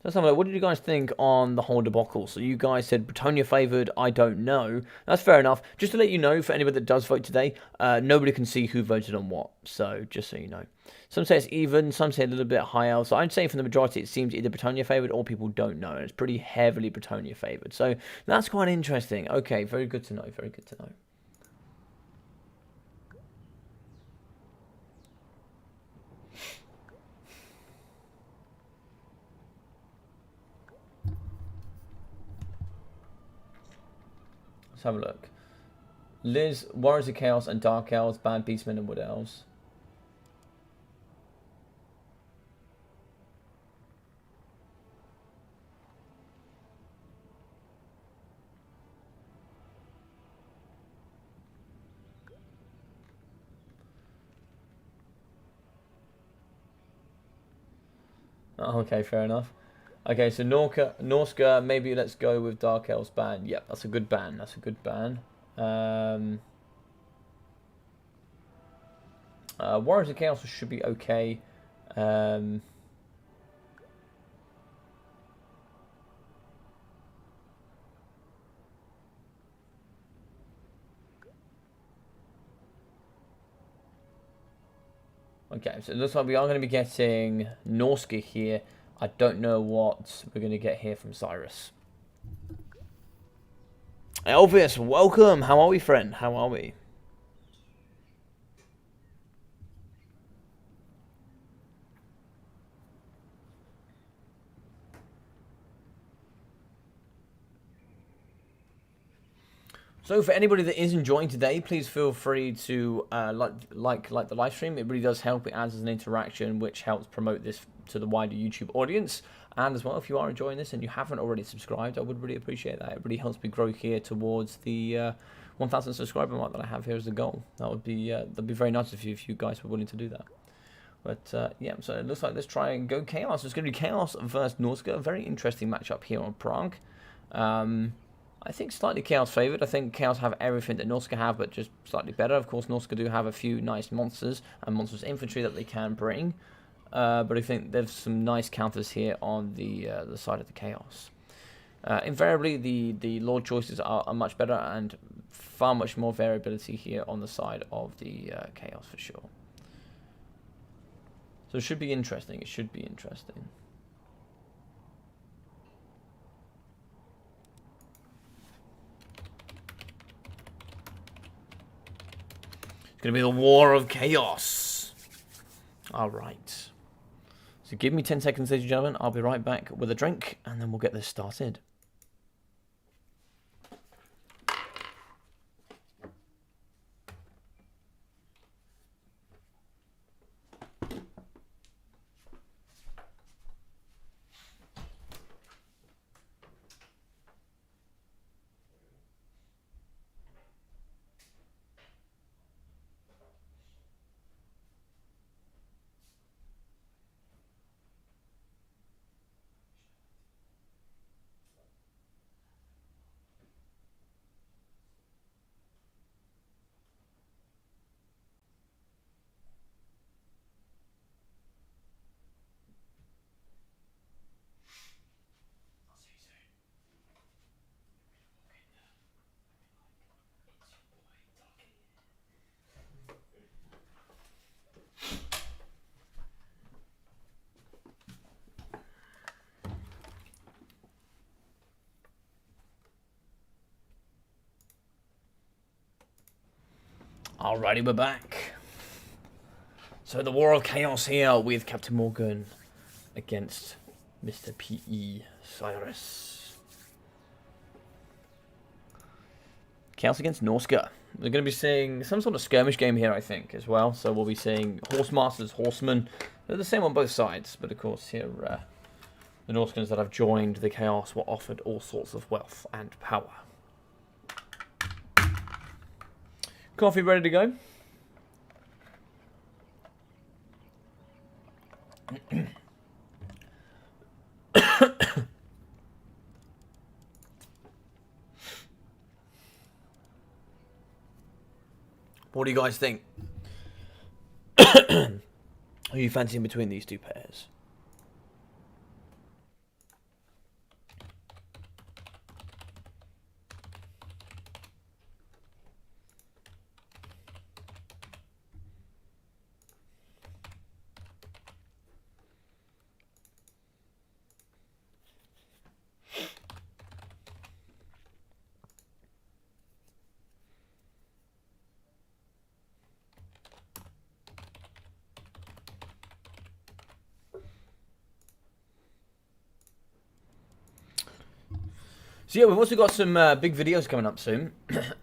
Let's have a look. What did you guys think on the whole debacle? So you guys said Britannia favoured. I don't know. That's fair enough. Just to let you know, for anybody that does vote today, nobody can see who voted on what. So just so you know. Some say it's even. Some say a little bit higher. So I'd say for the majority, it seems either Britannia favoured or people don't know. And it's pretty heavily Britannia favoured. So that's quite interesting. Okay, very good to know. Very good to know. Let's have a look. Liz, Warriors of Chaos and Dark Elves, Bad Beastmen and Wood Elves. Oh, okay, fair enough. Okay, so Norska, maybe let's go with Dark Elves ban. Yep, that's a good ban. That's a good ban. Warriors of Chaos should be okay. Okay, so it looks like we are going to be getting Norska here. I don't know what we're going to get here from Cyrus. Elvis, welcome. How are we, friend? How are we? So for anybody that is enjoying today, please feel free to like the live stream. It really does help. It adds as an interaction, which helps promote this to the wider YouTube audience. And as well, if you are enjoying this and you haven't already subscribed, I would really appreciate that. It really helps me grow here towards the 1,000 subscriber mark that I have here as a goal. That would be that'd be very nice if you guys were willing to do that. But yeah, so it looks like let's try and go Chaos. It's going to be Chaos versus Norska. Very interesting matchup here on Prague. I think slightly Chaos favoured. I think Chaos have everything that Norska have, but just slightly better. Of course, Norska do have a few nice monsters and monsters infantry that they can bring. But I think there's some nice counters here on the side of the Chaos. Invariably, the Lord choices are much better and far much more variability here on the side of the Chaos for sure. So it should be interesting. It should be interesting. It's going to be the War of Chaos. All right. So give me 10 seconds, ladies and gentlemen. I'll be right back with a drink, and then we'll get this started. Alrighty, we're back. So the War of Chaos here with Captain Morgan against Mr. P.E. Cyrus. Chaos against Norska. We're going to be seeing some sort of skirmish game here, I think, as well. So we'll be seeing Horse Masters, Horsemen. They're the same on both sides, but of course here the Norskans that have joined the Chaos were offered all sorts of wealth and power. Coffee ready to go? What do you guys think? Who are you fancying between these two pairs? So yeah, we've also got some big videos coming up soon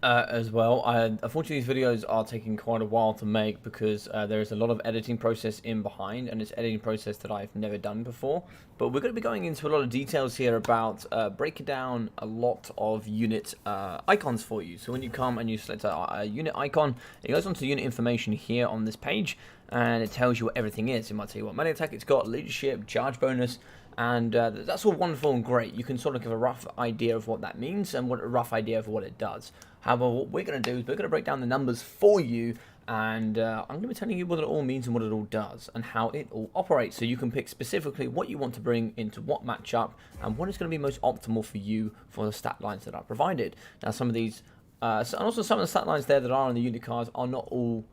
as well. Unfortunately, these videos are taking quite a while to make because there is a lot of editing process in behind, and it's editing process that I've never done before. But we're going to be going into a lot of details here about breaking down a lot of unit icons for you. So when you come and you select a unit icon, it goes onto unit information here on this page, and it tells you what everything is. It might tell you what melee attack it's got, leadership, charge bonus, and that's all wonderful and great. You can sort of give a rough idea of what that means and a rough idea of what it does. However, what we're going to do is we're going to break down the numbers for you, and I'm going to be telling you what it all means and what it all does and how it all operates, so you can pick specifically what you want to bring into what matchup and what is going to be most optimal for you for the stat lines that are provided. Now, some of these, and also some of the stat lines there that are on the unit cards are not all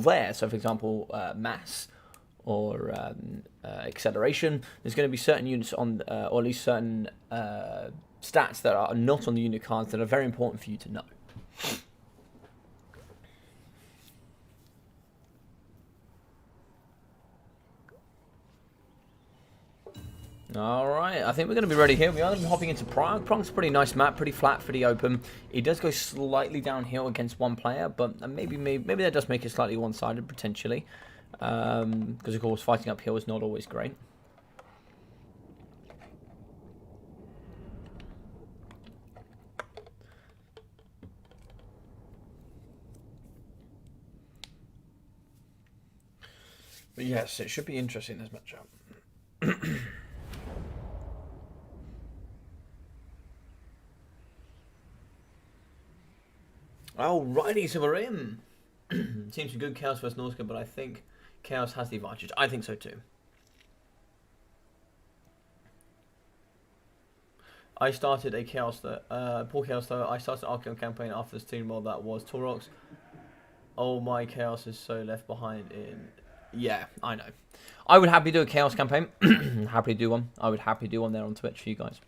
there. So, for example, mass or acceleration, there's going to be certain units on, or at least certain stats that are not on the unit cards that are very important for you to know. Alright, I think we're going to be ready here. We are going to be hopping into Prague. Prague's a pretty nice map, pretty flat, pretty open. It does go slightly downhill against one player, but maybe that does make it slightly one-sided, potentially. Because, of course, fighting uphill is not always great. But yes, it should be interesting, this matchup. Alrighty, so we're in. Seems a good Chaos versus Norska, but I think Chaos has the advantage. I think so too. I started a Chaos, poor Chaos though. I started an Archeon campaign after the Steam mod that was Taurox. Oh, my Chaos is so left behind in... Yeah, I know. I would happily do a Chaos campaign. Happily do one. I would happily do one there on Twitch for you guys.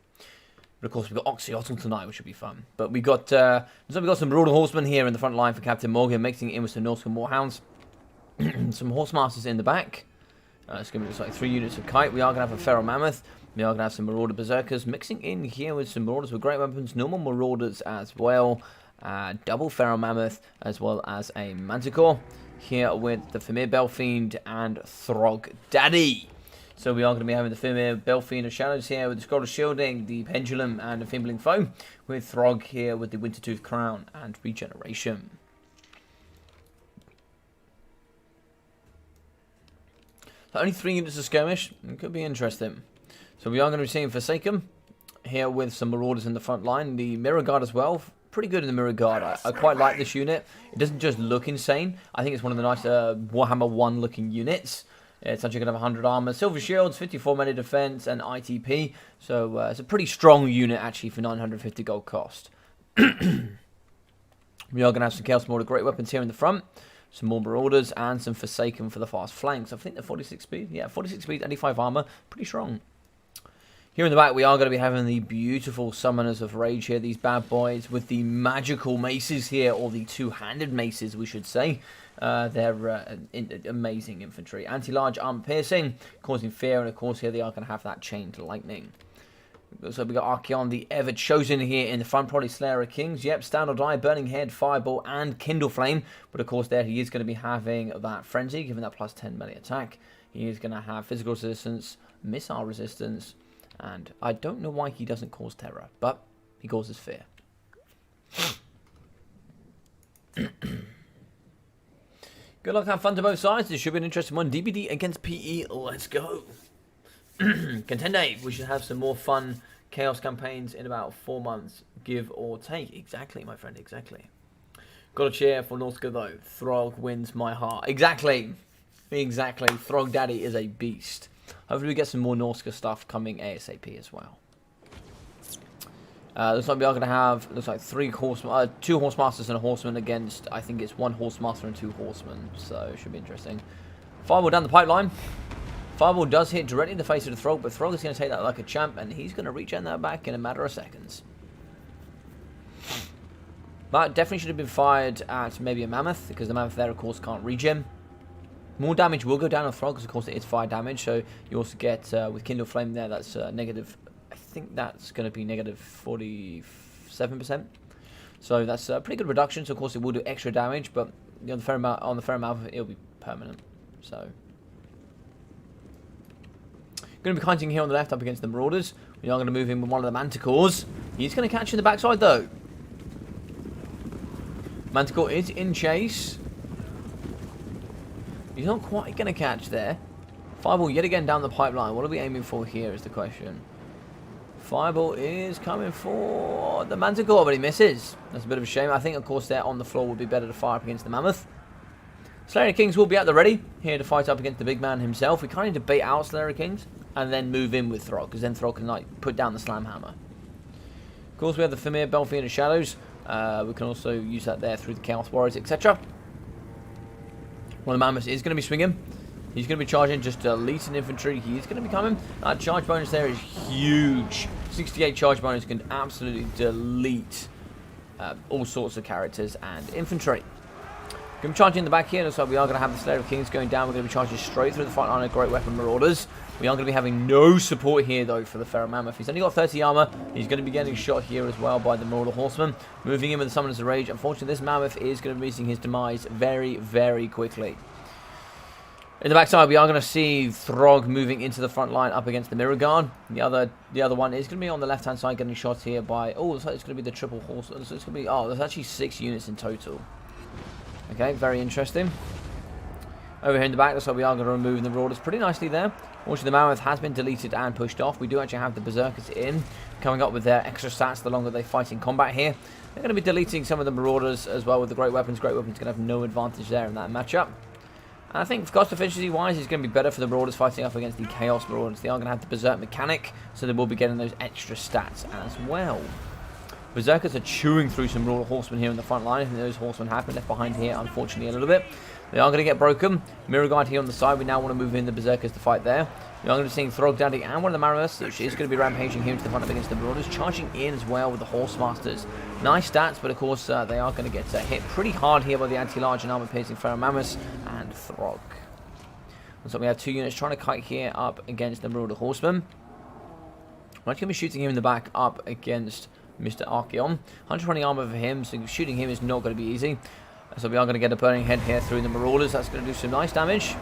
But of course, we've got Oxyotl tonight, which should be fun. But we got some Marauder Horsemen here in the front line for Captain Morgan, mixing it in with some Norska Warhounds. Some Horse Masters in the back. It's going to be like 3 units of Kite. We are going to have a Feral Mammoth. We are going to have some Marauder Berserkers, mixing in here with some Marauders with great weapons, normal Marauders as well. Double Feral Mammoth, as well as a Manticore. Here with the Femir Belfiend and Throg Daddy. So we are going to be having the Femir Belfiend of Shadows here with the Scroll of Shielding, the Pendulum, and the Fimbling Foam. With Throg here with the Wintertooth Crown and Regeneration. So only 3 units of skirmish. It could be interesting. So we are going to be seeing Forsaken here with some Marauders in the front line. The Mirror Guard as well. Pretty good in the Mirror Guard. I quite like this unit. It doesn't just look insane. I think it's one of the nice Warhammer 1 looking units. It's actually going to have 100 armor, silver shields, 54 melee defense, and ITP. So it's a pretty strong unit actually for 950 gold cost. We are going to have some Chaos Marauder great weapons here in the front. Some more Marauders and some Forsaken for the fast flanks. I think they're 46 speed. Yeah, 46 speed, 85 armor. Pretty strong. Here in the back, we are going to be having the beautiful Summoners of Rage here, these bad boys with the magical maces here, or the two-handed maces, we should say. They're amazing infantry. Anti-large armor piercing, causing fear, and of course here they are going to have that chained lightning. So we got Archeon, the ever-chosen here in the front, probably Slayer of Kings. Yep, Stand or Die, Burning Head, Fireball, and Kindle Flame. But of course there he is going to be having that Frenzy, giving that plus 10 melee attack. He is going to have physical resistance, missile resistance, and I don't know why he doesn't cause terror, but he causes fear. Good luck, have fun to both sides. This should be an interesting one. DBD against PE, let's go. Contender, we should have some more fun Chaos campaigns in about 4 months, give or take. Exactly, my friend, exactly. Got a cheer for Norska though. Throg wins my heart. Exactly. Exactly. Throg Daddy is a beast. Hopefully we get some more Norska stuff coming ASAP as well. Looks like we are going to have, looks like 2 Horsemasters and a Horseman against, I think it's 1 Horsemaster and 2 Horsemen. So it should be interesting. Fireball down the pipeline. Fireball does hit directly in the face of the Throg, but Throg is going to take that like a champ, and he's going to regen that back in a matter of seconds. That definitely should have been fired at maybe a Mammoth, because the Mammoth there, of course, can't regen. More damage will go down on Throg, because of course it is fire damage, so you also get, with Kindle Flame there, that's negative, I think that's going to be negative 47%. So that's a pretty good reduction, so of course it will do extra damage, but on the fair amount, it'll be permanent, so... Going to be hunting here on the left up against the Marauders. We are going to move in with one of the Manticores. He's going to catch in the backside though. Manticore is in chase. He's not quite going to catch there. Fireball yet again down the pipeline. What are we aiming for here is the question. Fireball is coming for the Manticore, but he misses. That's a bit of a shame. I think, of course, there on the floor would be better to fire up against the Mammoth. Slayer Kings will be at the ready here to fight up against the big man himself. We kind of need to bait out Slayer Kings and then move in with Throg, because then Throg can like put down the Slam Hammer. Of course, we have the Famir, Belfiend, and Shadows. We can also use that there through the Chaos Warriors, etc. One of the Mammoths is going to be swinging. He's going to be charging just elite and infantry. He is going to be coming. That charge bonus there is huge. 68 charge bonus can absolutely delete all sorts of characters and infantry. Going to be charging in the back here. Looks like we are going to have the Slayer of Kings going down. We're going to be charging straight through the front line of Great Weapon Marauders. We are going to be having no support here, though, for the Pharaoh Mammoth. He's only got 30 armor. He's going to be getting shot here as well by the Marauder Horseman. Moving in with the Summoners of Rage. Unfortunately, this Mammoth is going to be meeting his demise very, very quickly. In the backside, we are going to see Throg moving into the front line up against the Mirror Guard. The other one is going to be on the left-hand side getting shot here by... Oh, looks like it's going to be the triple horse. It's going to be... Oh, there's actually 6 units in total. Okay, very interesting. Over here in the back, looks like we are going to remove the Marauders pretty nicely there. Fortunately, the Mammoth has been deleted and pushed off. We do actually have the Berserkers in, coming up with their extra stats the longer they fight in combat here. They're going to be deleting some of the Marauders as well with the Great Weapons. Great Weapons going to have no advantage there in that matchup. And I think cost efficiency-wise, it's going to be better for the Marauders fighting up against the Chaos Marauders. They are going to have the Berserk mechanic, so they will be getting those extra stats as well. Berserkers are chewing through some Marauder Horsemen here in the front line. I think those Horsemen have been left behind here, unfortunately, a little bit. They are going to get broken. Mirror Guard here on the side. We now want to move in the Berserkers to fight there. We are going to be seeing Throg Daddy and one of the Mariners, which is going to be rampaging here into the front up against the Marauders, charging in as well with the Horsemasters. Nice stats, but of course they are going to get hit pretty hard here by the anti-large and armor-piercing Pharaoh Mammoths and Throg. So we have 2 units trying to kite here up against the Marauder Horsemen. We're actually going to be shooting him in the back up against Mr. Archeon. 120 armor for him, so shooting him is not going to be easy. So we are going to get a Burning Head here through the Marauders. That's going to do some nice damage.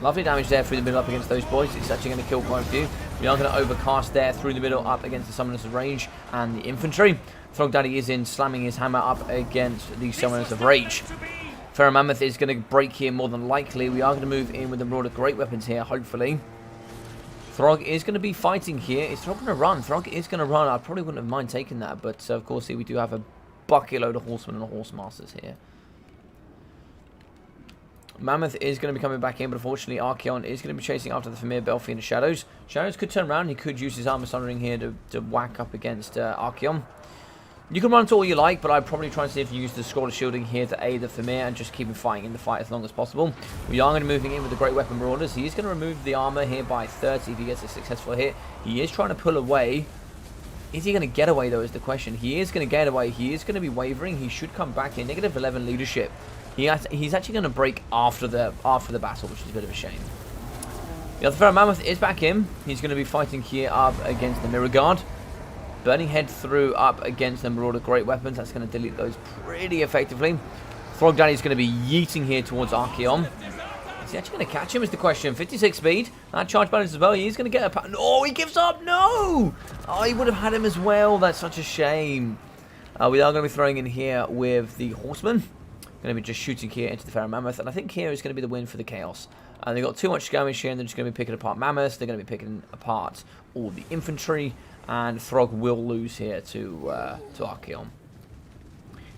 Lovely damage there through the middle up against those boys. It's actually going to kill quite a few. We are going to overcast there through the middle up against the Summoners of Rage and the Infantry. Throg Daddy is in, slamming his hammer up against the Summoners of Rage. Pharaoh Mammoth is going to break here more than likely. We are going to move in with the Marauder Great Weapons here, hopefully. Throg is going to be fighting here. Is Throg going to run? Throg is going to run. I probably wouldn't have mind taking that, but of course here we do have a bucket load of Horsemen and Horsemasters here. Mammoth is going to be coming back in, but unfortunately Archeon is going to be chasing after the Famir, Belfiend, and Shadows. Shadows could turn around. He could use his armor sundering here to whack up against Archeon. You can run to all you like, but I'd probably try and see if you use the scroll of shielding here to aid the Thamir and just keep him fighting in the fight as long as possible. We are going to be moving in with the Great Weapon Marauders. He is going to remove the armor here by 30 if he gets a successful hit. He is trying to pull away. Is he going to get away, though, is the question. He is going to get away. He is going to be wavering. He should come back here. Negative 11 leadership. He's actually going to break after the battle, which is a bit of a shame. The other Pharaoh Mammoth is back in. He's going to be fighting here up against the Mirror Guard. Burning Head through up against the Marauder Great Weapons. That's going to delete those pretty effectively. Throg Daddy's going to be yeeting here towards Archeon. Is he actually going to catch him is the question. 56 speed. That charge balance as well. He's going to get a... No, he gives up. No! Oh, he would have had him as well. That's such a shame. We are going to be throwing in here with the Horseman. Going to be just shooting here into the Pharaoh Mammoth. And I think here is going to be the win for the Chaos. They've got too much skirmish here and they're just going to be picking apart Mammoths. They're going to be picking apart all the infantry. And Throg will lose here to Archeon.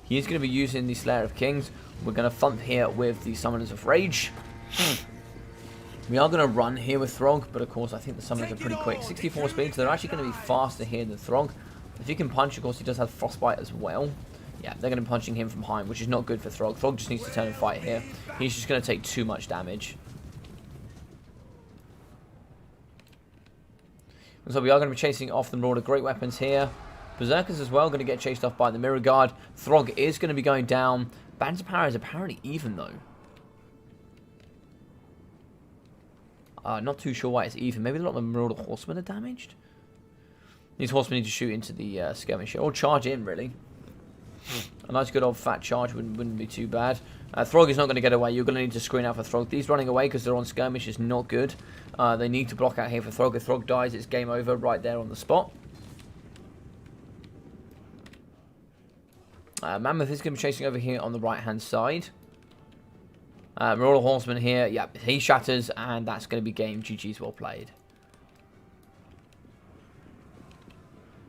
He is going to be using the Slayer of Kings. We're going to thump here with the Summoners of Rage. We are going to run here with Throg, but of course I think the Summoners are pretty quick. 64 speed, so they're actually going to be faster here than Throg. If he can punch, of course he does have Frostbite as well. Yeah, they're going to be punching him from behind, which is not good for Throg. Throg just needs to turn and fight here. He's just going to take too much damage. So we are going to be chasing off the Marauder Great Weapons here. Berserkers as well, going to get chased off by the Mirror Guard. Throg is going to be going down. Bands of Power is apparently even, though. Not too sure why it's even. Maybe a lot of the Marauder Horsemen are damaged. These Horsemen need to shoot into the skirmisher. Or charge in, really. A nice good old fat charge wouldn't be too bad. Throg is not going to get away. You're going to need to screen out for Throg. These running away because they're on skirmish is not good. They need to block out here for Throg. If Throg dies, it's game over right there on the spot. Mammoth is going to be chasing over here on the right-hand side. Marauder Horseman here. Yep, he shatters, and that's going to be game. GG's well played.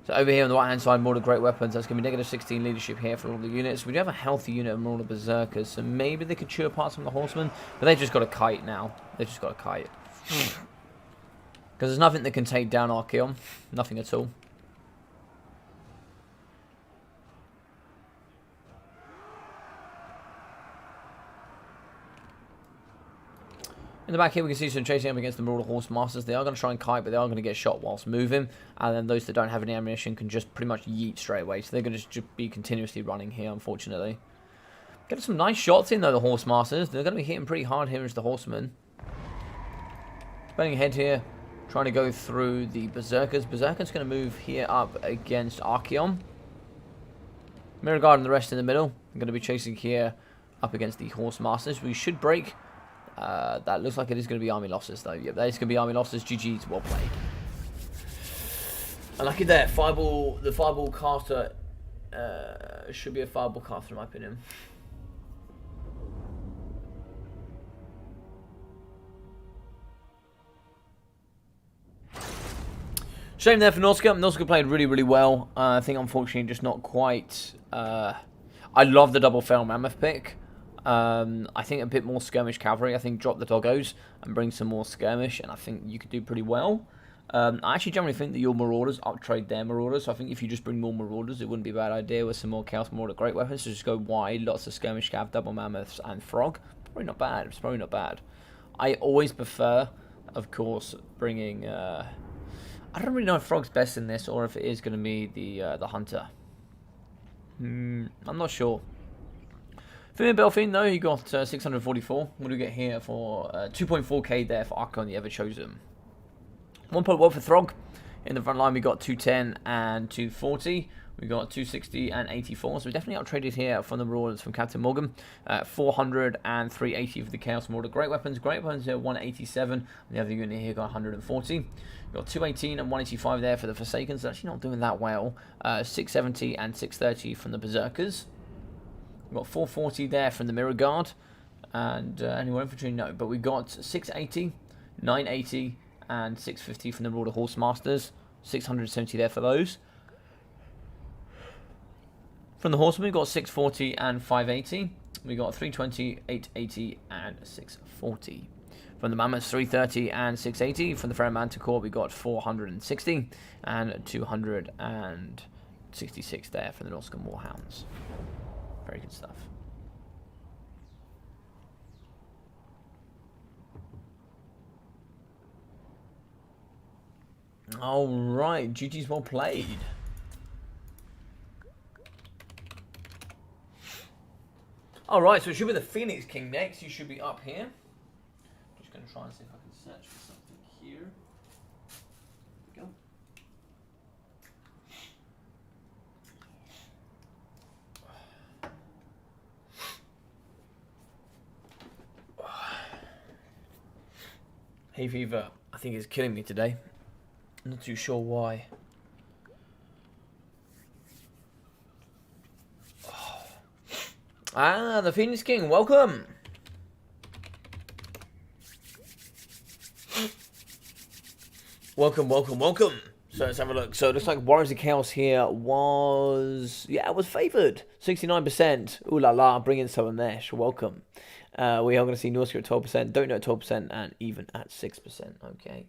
So over here on the right-hand side, Marauder Great Weapons. That's going to be negative 16 leadership here for all the units. We do have a healthy unit of Marauder Berserkers, so maybe they could chew apart some of the Horsemen. But they've just got a kite now. They've just got a kite. Because there's nothing that can take down Archeon. Nothing at all. In the back here, we can see some chasing up against the Marauder Horse Masters. They are going to try and kite, but they are going to get shot whilst moving. And then those that don't have any ammunition can just pretty much yeet straight away. So they're going to just be continuously running here, unfortunately. Getting some nice shots in, though, the Horse Masters. They're going to be hitting pretty hard here as the Horsemen. Burning ahead here, trying to go through the Berserkers. Berserkers going to move here up against Archeon. Mirror Guard and the rest in the middle. They're going to be chasing here up against the Horse Masters. We should break. That looks like it is going to be army losses, though. Yep, that is going to be army losses. GG's, well played. I like it there. Fireball, the Fireball caster should be a Fireball caster, in my opinion. Shame there for Norsca. Norsca played really, really well. I think, unfortunately, just not quite. I love the double Pharaoh Mammoth pick. I think a bit more skirmish cavalry. I think drop the doggos and bring some more skirmish, and I think you could do pretty well. I actually generally think that your Marauders uptrade their Marauders, so I think if you just bring more Marauders, it wouldn't be a bad idea with some more Chaos Marauder Great Weapons. So just go wide, lots of skirmish cav, double Mammoths, and Frog. Probably not bad. It's probably not bad. I always prefer, of course, bringing... I don't really know if Frog's best in this, or if it is going to be the Hunter. I'm not sure. Female Belfiend, though, he got 644. What do we get here for 2.4k there for Archon, the Ever Chosen? 1.1 for Throg. In the front line, we got 210 and 240. We got 260 and 84. So we definitely outtraded here from the Marauders from Captain Morgan. 400 and 380 for the Chaos Marauder Great Weapons. Great Weapons here, 187. And the other unit here got 140. We got 218 and 185 there for the Forsakens. They're actually not doing that well. 670 and 630 from the Berserkers. We've got 440 there from the Mirror Guard. And any more infantry? No. But we got 680, 980, and 650 from the Marauder Horse Masters. 670 there for those. From the Horsemen, we got 640 and 580. We got 320, 880, and 640. From the Mammoths, 330 and 680. From the Pharaoh Manticore, we got 460 and 200 and 66 there for the Norscan Warhounds. Very good stuff. Alright, GG's well played. Alright, so it should be the Phoenix King next. You should be up here. Just going to try and see if I can search for something here. There we go. Hay fever, I think, is killing me today. I'm not too sure why. Ah, the Phoenix King, welcome! Welcome, welcome, welcome! So let's have a look. So it looks like Warriors of Chaos here was... Yeah, it was favoured. 69%. Ooh la la, bring in Southern Mesh. Welcome. We are going to see Norsca at 12%, Don't Know at 12%, and even at 6%. Okay.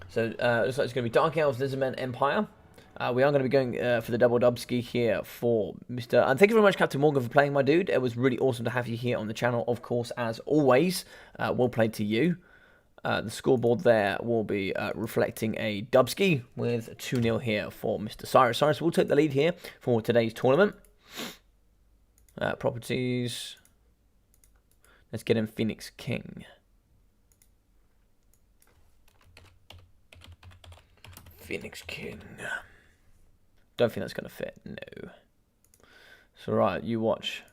So looks like it's going to be Dark Elves, Lizardmen, Empire. We are going to be going for the double dubski here for Mr. And thank you very much, Captain Morgan, for playing, my dude. It was really awesome to have you here on the channel, of course, as always. Well played to you. The scoreboard there will be reflecting a dubski with 2-0 here for Mr. Cyrus. Cyrus will take the lead here for today's tournament. Properties. Let's get in Phoenix King. Phoenix King. Don't think that's going to fit. No. So right, you watch.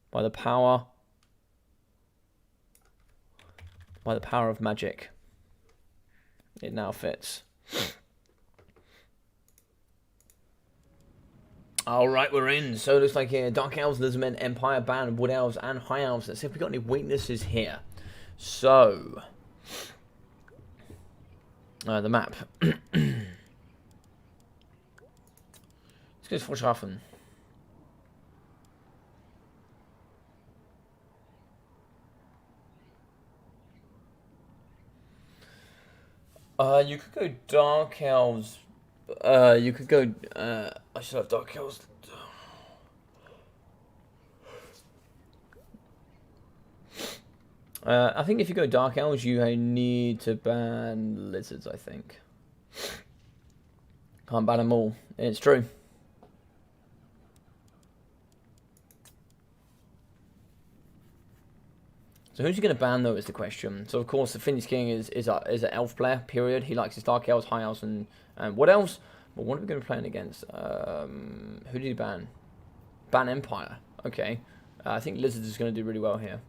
By the power of magic, it now fits. Alright, we're in. So it looks like here, Dark Elves, Lizardmen, Empire, Band, Wood Elves, and High Elves. Let's see if we got any weaknesses here. So, the map. Let's go for Schaffen. You could go Dark Elves. You could go. I should have Dark Elves. I think if you go Dark Elves, you need to ban Lizards, I think. Can't ban them all. It's true. So who's he going to ban, though, is the question. So, of course, the Phoenix King is an elf player, period. He likes his Dark Elves, High Elves, and what else? But what are we going to be playing against? Who did he ban? Ban Empire. Okay. I think Lizards is going to do really well here.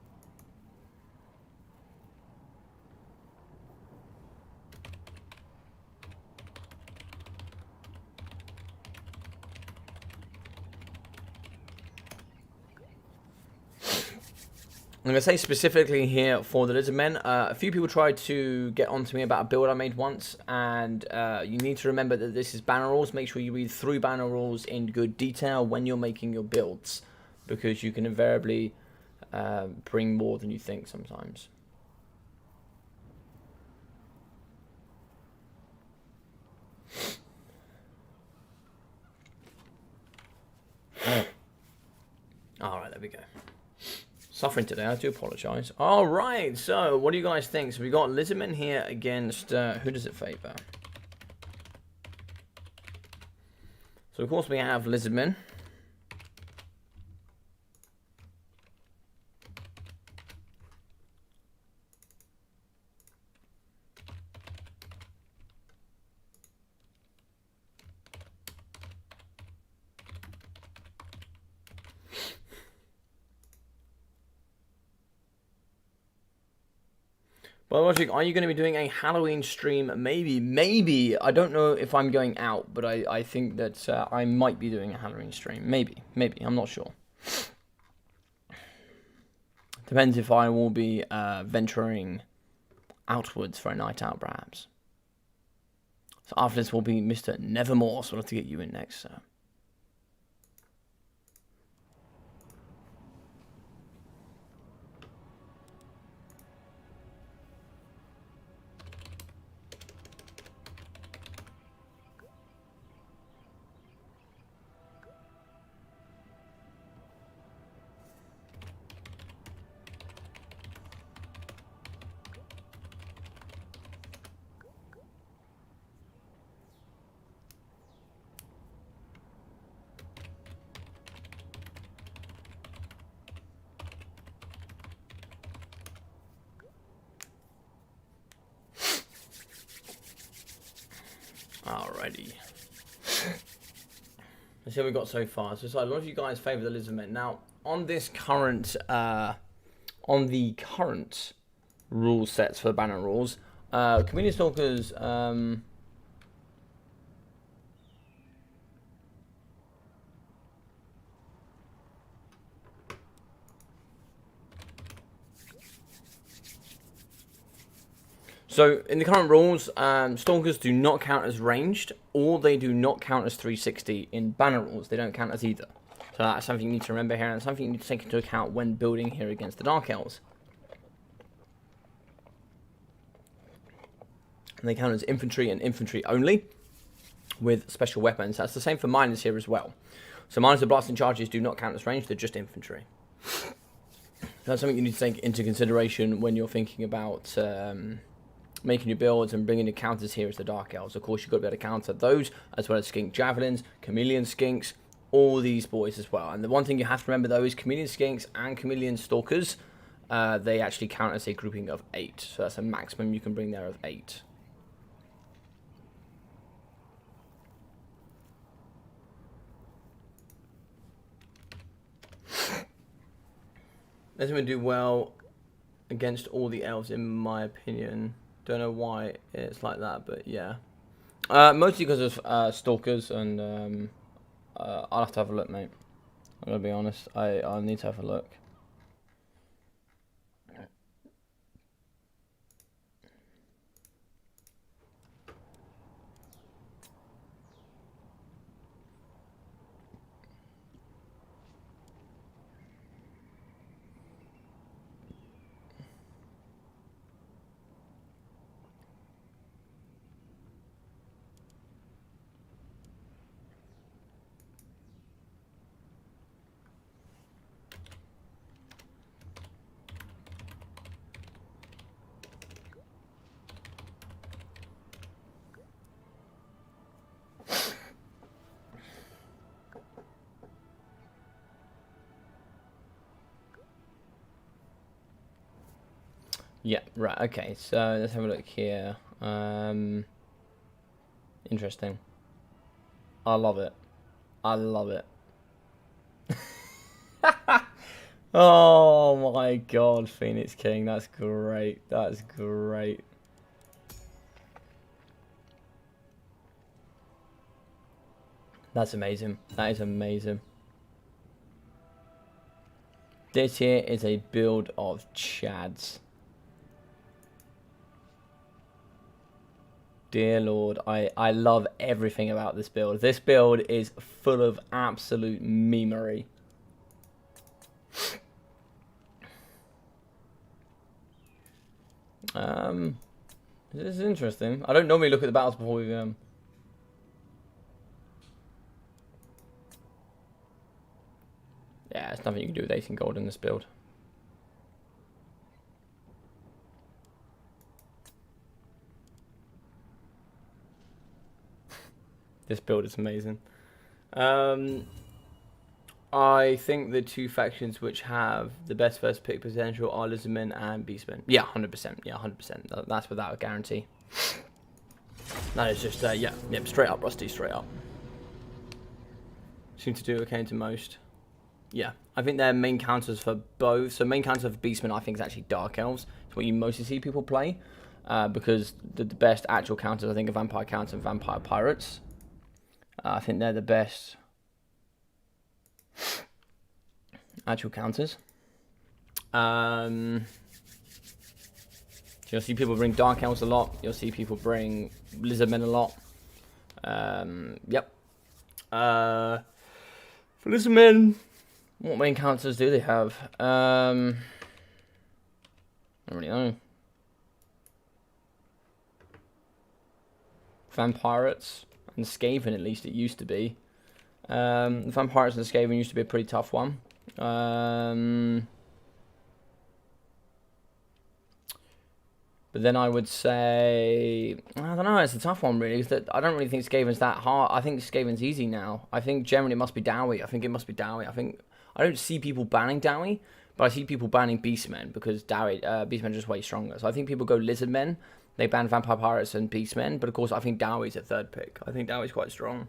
I'm going to say specifically here for the Lizardmen, a few people tried to get onto me about a build I made once, and you need to remember that this is banner rules. Make sure you read through banner rules in good detail when you're making your builds, because you can invariably bring more than you think sometimes. Alright, there we go. Suffering today, I do apologise. Alright, so what do you guys think? So we got Lizardmen here against, who does it favour? So of course we have Lizardmen. Well, Logic, are you going to be doing a Halloween stream? Maybe. I don't know if I'm going out, but I think that I might be doing a Halloween stream. Maybe. I'm not sure. Depends if I will be venturing outwards for a night out, perhaps. So after this will be Mr. Nevermore, so we'll have to get you in next, sir. Alrighty. Let's see what we got so far. So a lot of you guys favour the Lizardmen. Now, on this current, on the current rule sets for the banner rules, Chameleon Stalkers, so in the current rules, Stalkers do not count as ranged, or they do not count as 360 in banner rules. They don't count as either. So that's something you need to remember here, and something you need to take into account when building here against the Dark Elves. And they count as infantry and infantry only, with special weapons. That's the same for miners here as well. So miners and blasting charges do not count as ranged, they're just infantry. That's something you need to take into consideration when you're thinking about making your builds and bringing your counters here as the Dark Elves. Of course, you've got to be able to counter those, as well as Skink Javelins, Chameleon Skinks, all these boys as well. And the one thing you have to remember, though, is Chameleon Skinks and Chameleon Stalkers, they actually count as a grouping of 8. So that's a maximum you can bring there of 8. That's going to do well against all the elves, in my opinion. Don't know why it's like that, but yeah. Mostly because of Stalkers, and I'll have to have a look, mate. I'm going to be honest. I'll need to have a look. Yeah, right, okay, so let's have a look here. Interesting. I love it. I love it. Oh my god, Phoenix King, that's great. That's great. That's amazing. That is amazing. This here is a build of Chads. Dear Lord, I love everything about this build. This build is full of absolute memery. This is interesting. I don't normally look at the battles before we Yeah, there's nothing you can do with 18 gold in this build. This build is amazing. I think the two factions which have the best first pick potential are Lizardmen and Beastmen. Yeah, 100%. Yeah, 100%. That's without a guarantee. That is just, yeah, straight up, Rusty, straight up. Seem to do okay to most. Yeah, I think their main counters for both. So main counter for Beastmen, I think, is actually Dark Elves. It's what you mostly see people play. Because the best actual counters, I think, are Vampire Counter and Vampire Pirates. I think they're the best actual counters. So you'll see people bring Dark Elves a lot. You'll see people bring Lizardmen a lot. Yep. For Lizardmen, what main counters do they have? I don't really know. Vampirates and Skaven, at least it used to be. Vampires and Skaven used to be a pretty tough one. But then I would say, I don't know, it's a tough one really, because I don't really think Skaven's that hard. I think Skaven's easy now. I think generally it must be Dowie. I think it must be Dowie. I don't see people banning Dowie, but I see people banning Beastmen, because Dowie, Beastmen are just way stronger. So I think people go Lizardmen, they banned Vampire Pirates and Beastmen, but of course I think Dowie's a third pick. I think Dowie's quite strong.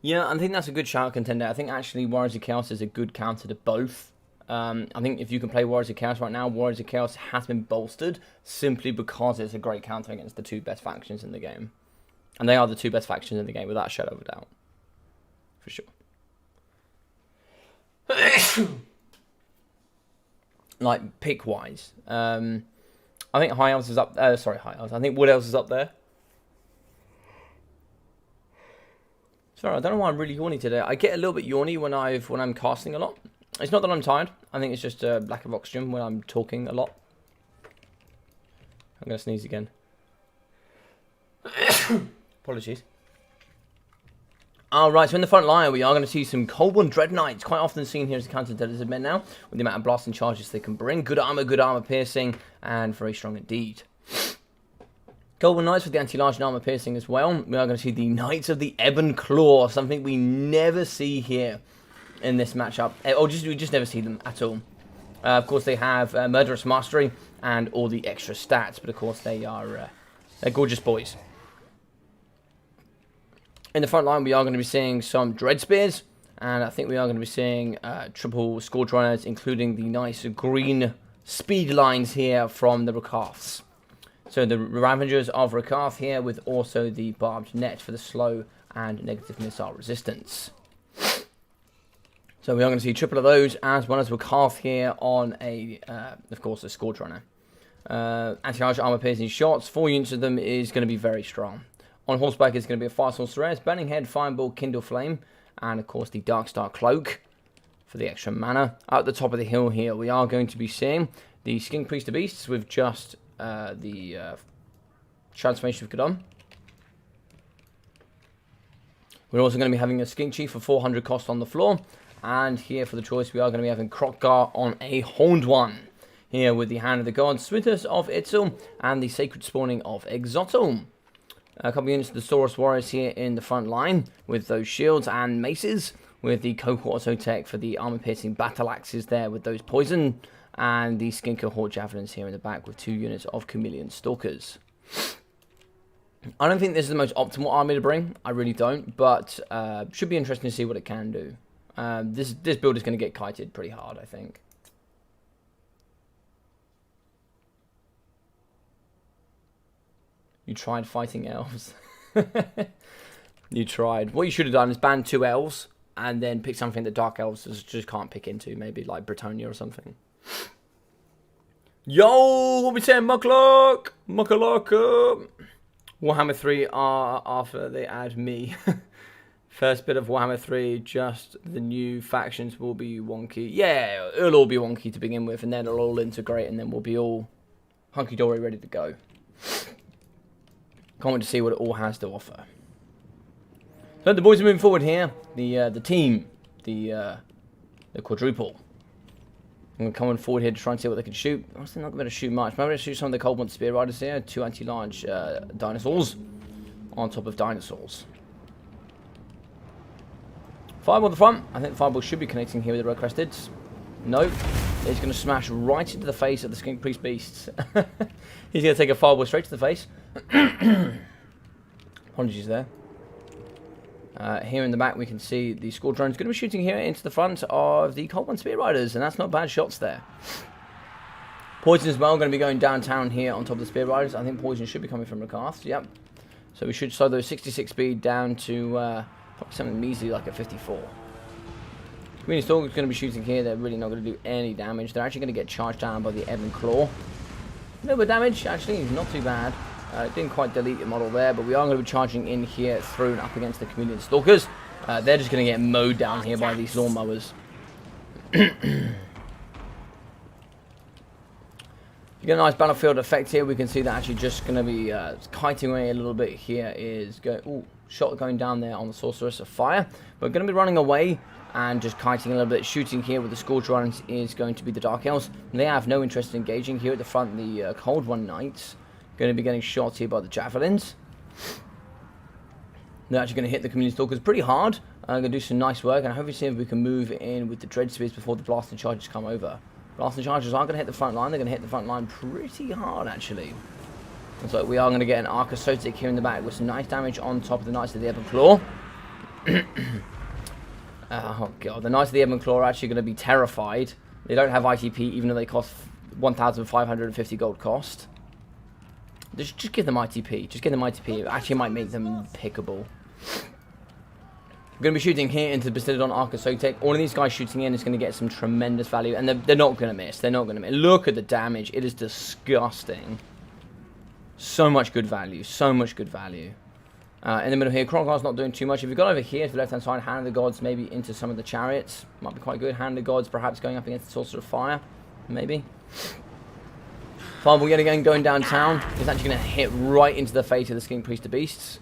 Yeah, I think that's a good shout contender. I think actually Warriors of Chaos is a good counter to both. I think if you can play Warriors of Chaos right now, Warriors of Chaos has been bolstered simply because it's a great counter against the two best factions in the game. And they are the two best factions in the game, without a shadow of a doubt. For sure. Like, pick-wise. I think High Elves is up... sorry, High Elves. I think Wood Elves is up there. Sorry, I don't know why I'm really yawny today. I get a little bit yawny when I'm casting a lot. It's not that I'm tired. I think it's just a lack of oxygen when I'm talking a lot. I'm going to sneeze again. Apologies. Alright, so in the front line, we are going to see some Cold Dread Knights, quite often seen here as a counter to Elizabeth now, with the amount of blasting charges they can bring. Good armor piercing, and very strong indeed. Cold Knights with the anti-large and armor piercing as well. We are going to see the Knights of the Ebon Claw, something we never see here in this matchup. We just never see them at all. Of course, they have Murderous Mastery and all the extra stats, but of course they are they're gorgeous boys. In the front line, we are going to be seeing some Dread Spears, and I think we are going to be seeing triple Scourge Runners, including the nice green speed lines here from the Rakarths. So the Ravengers of Rakarth here, with also the Barbed Net for the slow and negative missile resistance. So we are going to see triple of those, as well as Rakarth here on a, of course, a Scourge Runner. Anti-large armor piercing shots, 4 units of them is going to be very strong. On horseback is going to be a Fire Sorceress, Burning Head, Fireball, Kindle Flame, and of course the Darkstar Cloak for the extra mana. At the top of the hill here, we are going to be seeing the Skink Priest of Beasts with just the transformation of Kadam. We're also going to be having a Skink Chief for 400 cost on the floor. And here for the choice, we are going to be having Krokgar on a Horned One. Here with the Hand of the Gods, Smithers of Itzel, and the Sacred Spawning of Exotul. A couple of units of the Saurus Warriors here in the front line with those shields and maces. With the Cohort Auto Tech for the armor-piercing battle axes there with those poison. And the Skin Cohort Javelins here in the back with 2 units of Chameleon Stalkers. I don't think this is the most optimal army to bring. I really don't. But should be interesting to see what it can do. This build is going to get kited pretty hard, I think. You tried fighting elves. You tried. What you should have done is ban 2 elves and then pick something that dark elves just can't pick into. Maybe like Britonia or something. Yo, what we saying, Mucklock? Mucklock. Warhammer 3 are after they add me. First bit of Warhammer 3, just the new factions will be wonky. Yeah, it'll all be wonky to begin with, and then it'll all integrate, and then we'll be all hunky-dory ready to go. Can't wait to see what it all has to offer. So the boys are moving forward here. The team, the quadruple. I'm going to come on forward here to try and see what they can shoot. Honestly, not going to shoot much. Maybe I'm going to shoot some of the Cold Spear Riders here. 2 anti-large dinosaurs on top of dinosaurs. Fireball at the front. I think the Fireball should be connecting here with the Red Cresteds. Nope. It's going to smash right into the face of the Skink Priest Beasts. He's going to take a Fireball straight to the face. Apologies there. Here in the back we can see the Squadron's going to be shooting here into the front of the Cold Spear Riders, and that's not bad shots there. Poison as well going to be going downtown here on top of the Spear Riders. I think Poison should be coming from Rakarth. Yep. So we should slow those 66 speed down to probably something measly like a 54. Community Stalker's going to be shooting here. They're really not going to do any damage. They're actually going to get charged down by the Ebon Claw. A little bit of damage, actually, not too bad. Didn't quite delete the model there, but we are going to be charging in here through and up against the Chameleon Stalkers. They're just going to get mowed down here by these lawnmowers. You get a nice battlefield effect here. We can see that actually just going to be kiting away a little bit here. Is shot going down there on the Sorceress of Fire. We're going to be running away and just kiting a little bit. Shooting here with the Scourge Runners is going to be the Dark Elves. They have no interest in engaging here at the front. The Cold One Knights going to be getting shot here by the Javelins. They're actually going to hit the Chameleon Stalkers pretty hard. Going to do some nice work, and hopefully see if we can move in with the Dread Spears before the Blasting Charges come over. Blasting Charges aren't going to hit the front line. They're going to hit the front line pretty hard, actually. And so we are going to get an Archosotic here in the back with some nice damage on top of the Knights of the Ebon Claw. Oh god, the Knights of the Ebon Claw are actually going to be terrified. They don't have ITP, even though they cost 1,550 gold cost. Just give them ITP. Just give them ITP. It actually might make them pickable. We're going to be shooting here into the Bastiladon Archosotic. All of these guys shooting in is going to get some tremendous value. And they're not going to miss. They're not going to miss. Look at the damage. It is disgusting. So much good value. So much good value. In the middle here, Crocodile's not doing too much. If you got over here to the left-hand side, Hand of the Gods maybe into some of the chariots. Might be quite good. Hand of the Gods perhaps going up against the Sorcerer of Fire. Maybe. Fireball yet again going downtown. It's actually going to hit right into the face of the Skink Priest of Beasts.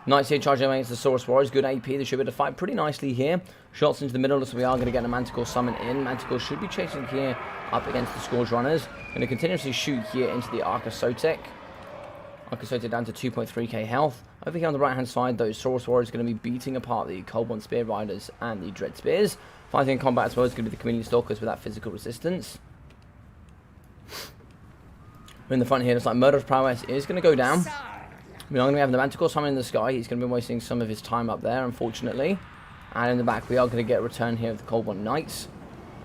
Knights here charging against the Saurus Warriors. Good AP. They should be able to fight pretty nicely here. Shots into the middle, so we are going to get a Manticore summon in. Manticore should be chasing here up against the Scourge Runners. Going to continuously shoot here into the Archosotic. Archosotic down to 2.3k health. Over here on the right-hand side, those Saurus Warriors are going to be beating apart the Cold Spear Riders and the Dread Spears. Fighting in combat as well is going to be the Chameleon Stalkers with that physical resistance. In the front here, looks like Murderous Prowess is going to go down. We are going to have the Manticore summon in the sky. He's going to be wasting some of his time up there, unfortunately. And in the back, we are going to get a return here of the Cold One Knights.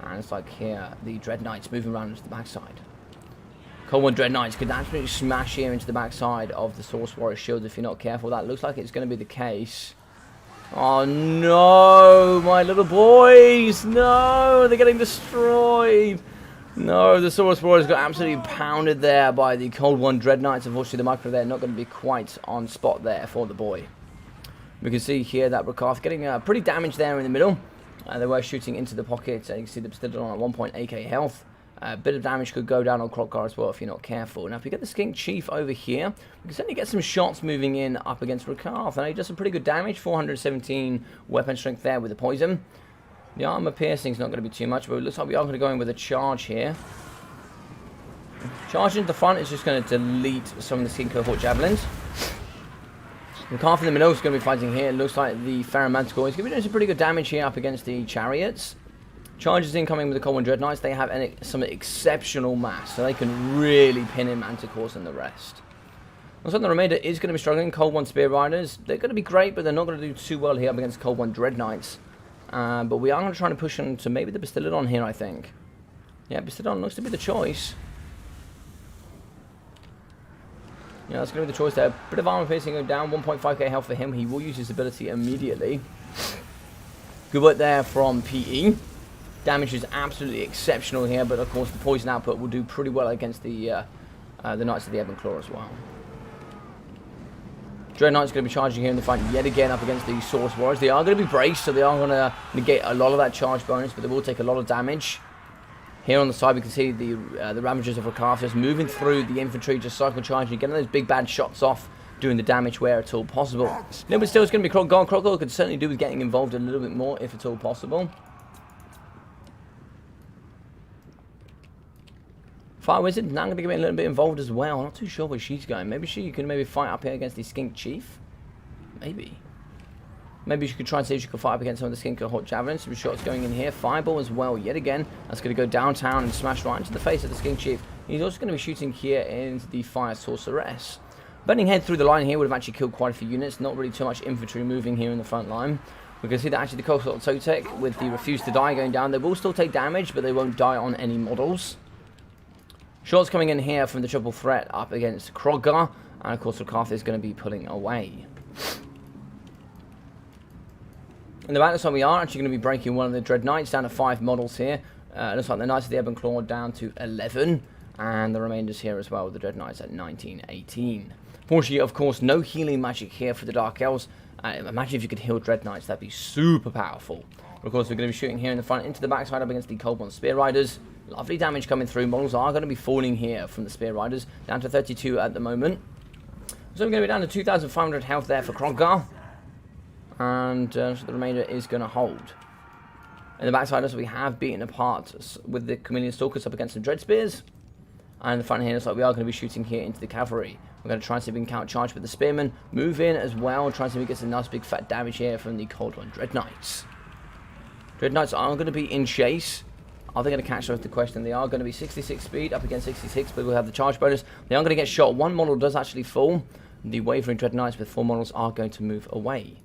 And it's like here, the Dread Knights moving around into the backside. Cold One Dread Knights could absolutely smash here into the backside of the Source Warrior shields if you're not careful. That looks like it's going to be the case. Oh no, my little boys! No, they're getting destroyed! No, the Saurus Warriors got absolutely pounded there by the Cold One Dread Knights. Unfortunately, the micro there not going to be quite on spot there for the boy. We can see here that Rakarth getting pretty damaged there in the middle. They were shooting into the pocket. You can see the Bastiladon at 1.8k health. A bit of damage could go down on Krokgar as well if you're not careful. Now, if you get the Skink Chief over here, we can certainly get some shots moving in up against Rakarth. And he does some pretty good damage. 417 weapon strength there with the poison. The armor piercing is not going to be too much, but it looks like we are going to go in with a charge here. Charge into the front is just going to delete some of the Skink Cohort Javelins. The calf in the middle is going to be fighting here. It looks like the Manticore is going to be doing some pretty good damage here up against the Chariots. Charges incoming with the Cold One Dread Knights. They have some exceptional mass, so they can really pin in Manticores and the rest. Also, the remainder is going to be struggling. Cold One Spear Riders, they're going to be great, but they're not going to do too well here up against Cold One Dread Knights. But we are going to try to push into maybe the Bastiladon here, I think. Yeah, Bastiladon looks to be the choice. Yeah, that's going to be the choice there. Bit of armor piercing going down, 1.5k health for him. He will use his ability immediately. Good work there from PE. Damage is absolutely exceptional here, but of course the poison output will do pretty well against the Knights of the Ebon Claw as well. Dread Knight's going to be charging here in the fight yet again up against the Source Warriors. They are going to be braced, so they are going to negate a lot of that charge bonus, but they will take a lot of damage. Here on the side, we can see the Ravagers of Rakarth just moving through the infantry, just cycle charging, getting those big bad shots off, doing the damage where at all possible. No, but still, it's going to be Krokgar. Krokgar could certainly do with getting involved a little bit more, if at all possible. Fire Wizard now going to get a little bit involved as well. I'm not too sure where she's going. Maybe she can maybe fight up here against the Skink Chief. Maybe. Maybe she could try and see if she could fight up against some of the Skink Cohort Javelins. Some shots going in here. Fireball as well, yet again. That's going to go downtown and smash right into the face of the Skink Chief. He's also going to be shooting here into the Fire Sorceress. Bending head through the line here would have actually killed quite a few units. Not really too much infantry moving here in the front line. We can see that actually the Cohort Totec with the Refuse to Die going down. They will still take damage, but they won't die on any models. Shots coming in here from the triple threat up against Krokgar. And of course, Rakarth is going to be pulling away. In the back side, we are actually going to be breaking one of the Dread Knights down to 5 models here. Looks like the Knights of the Ebon Claw down to 11. And the remainders here as well with the Dread Knights at 19, 18. Fortunately, of course, no healing magic here for the Dark Elves. Imagine if you could heal Dread Knights. That'd be super powerful. Of course, we're going to be shooting here in the front into the backside up against the Cold One Spear Riders. Lovely damage coming through. Models are going to be falling here from the Spear Riders. Down to 32 at the moment. So we're going to be down to 2,500 health there for Krokgar. And so the remainder is going to hold. In the backside, so we have beaten apart with the Chameleon Stalkers up against some Dread Spears. And in the front here, looks like we are going to be shooting here into the cavalry We're going to try and see if we can counter-charge with the Spearmen. Move in as well. Try and see if we get some nice big fat damage here from the Cold One Dread Knights. Dread Knights are going to be in chase. Are they going to catch us? The question. They are going to be 66 speed up against 66, but we'll have the charge bonus. They are going to get shot. One model does actually fall. The Wavering Dread Knights with 4 models are going to move away.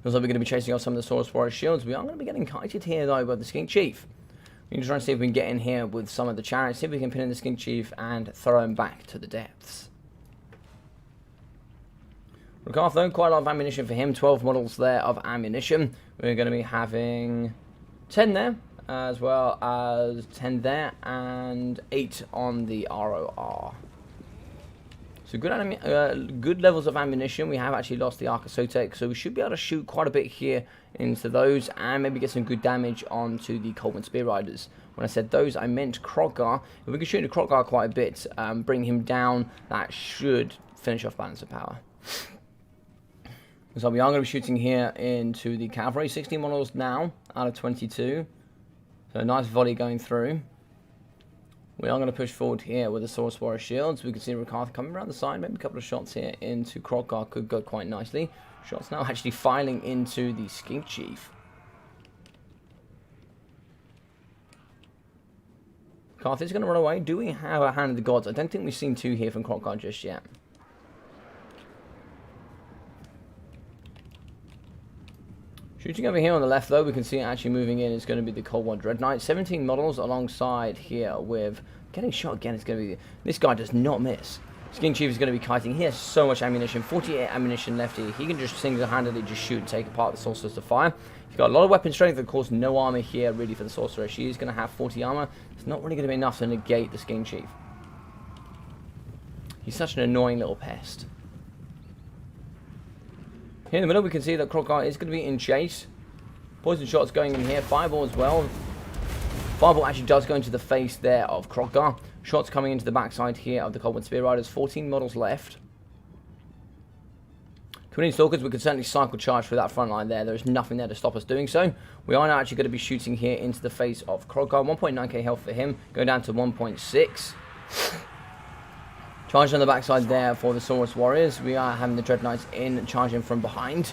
Looks like we're going to be chasing off some of the Saurus Warrior shields. We are going to be getting kited here, though, by the Skink Chief. We need to try and see if we can get in here with some of the chariots, see if we can pin in the Skink Chief and throw him back to the depths. Rakarth, though, quite a lot of ammunition for him. 12 models there of ammunition. We're going to be having 10 there, as well as 10 there, and 8 on the ROR. So good levels of ammunition. We have actually lost the Arca Sotek, so we should be able to shoot quite a bit here into those, and maybe get some good damage onto the Coldman Spear Riders. When I said those, I meant Krogar. If we can shoot into Krogar quite a bit, bring him down, that should finish off Balance of Power. So we are going to be shooting here into the cavalry. 16 models now out of 22. So a nice volley going through. We are going to push forward here with the Saurus Warrior shields. We can see Rakarth coming around the side. Maybe a couple of shots here into Krogar could go quite nicely. Shots now actually filing into the Skink Chief. Rakarth is going to run away. Do we have a Hand of the Gods? I don't think we've seen 2 here from Krogar just yet. Shooting over here on the left, though, we can see it actually moving in. It's going to be the Cold One Dread Knight. 17 models alongside here with... Getting shot again, it's going to be... This guy does not miss. Skink Chief is going to be kiting. He has so much ammunition. 48 ammunition left here. He can just single-handedly just shoot and take apart the Sorceress of Fire. He's got a lot of weapon strength. Of course, no armor here, really, for the Sorcerer. She is going to have 40 armor. It's not really going to be enough to negate the Skink Chief. He's such an annoying little pest. Here in the middle, we can see that Krogar is going to be in chase. Poison shots going in here. Fireball as well. Fireball actually does go into the face there of Krogar. Shots coming into the backside here of the Cold One Spear Riders. 14 models left. 20 Stalkers, we could certainly cycle charge through that front line there. There's nothing there to stop us doing so. We are now actually going to be shooting here into the face of Krogar. 1.9k health for him. Going down to 1.6. Charge on the backside there for the Saurus Warriors. We are having the Dread Knights in, charging from behind.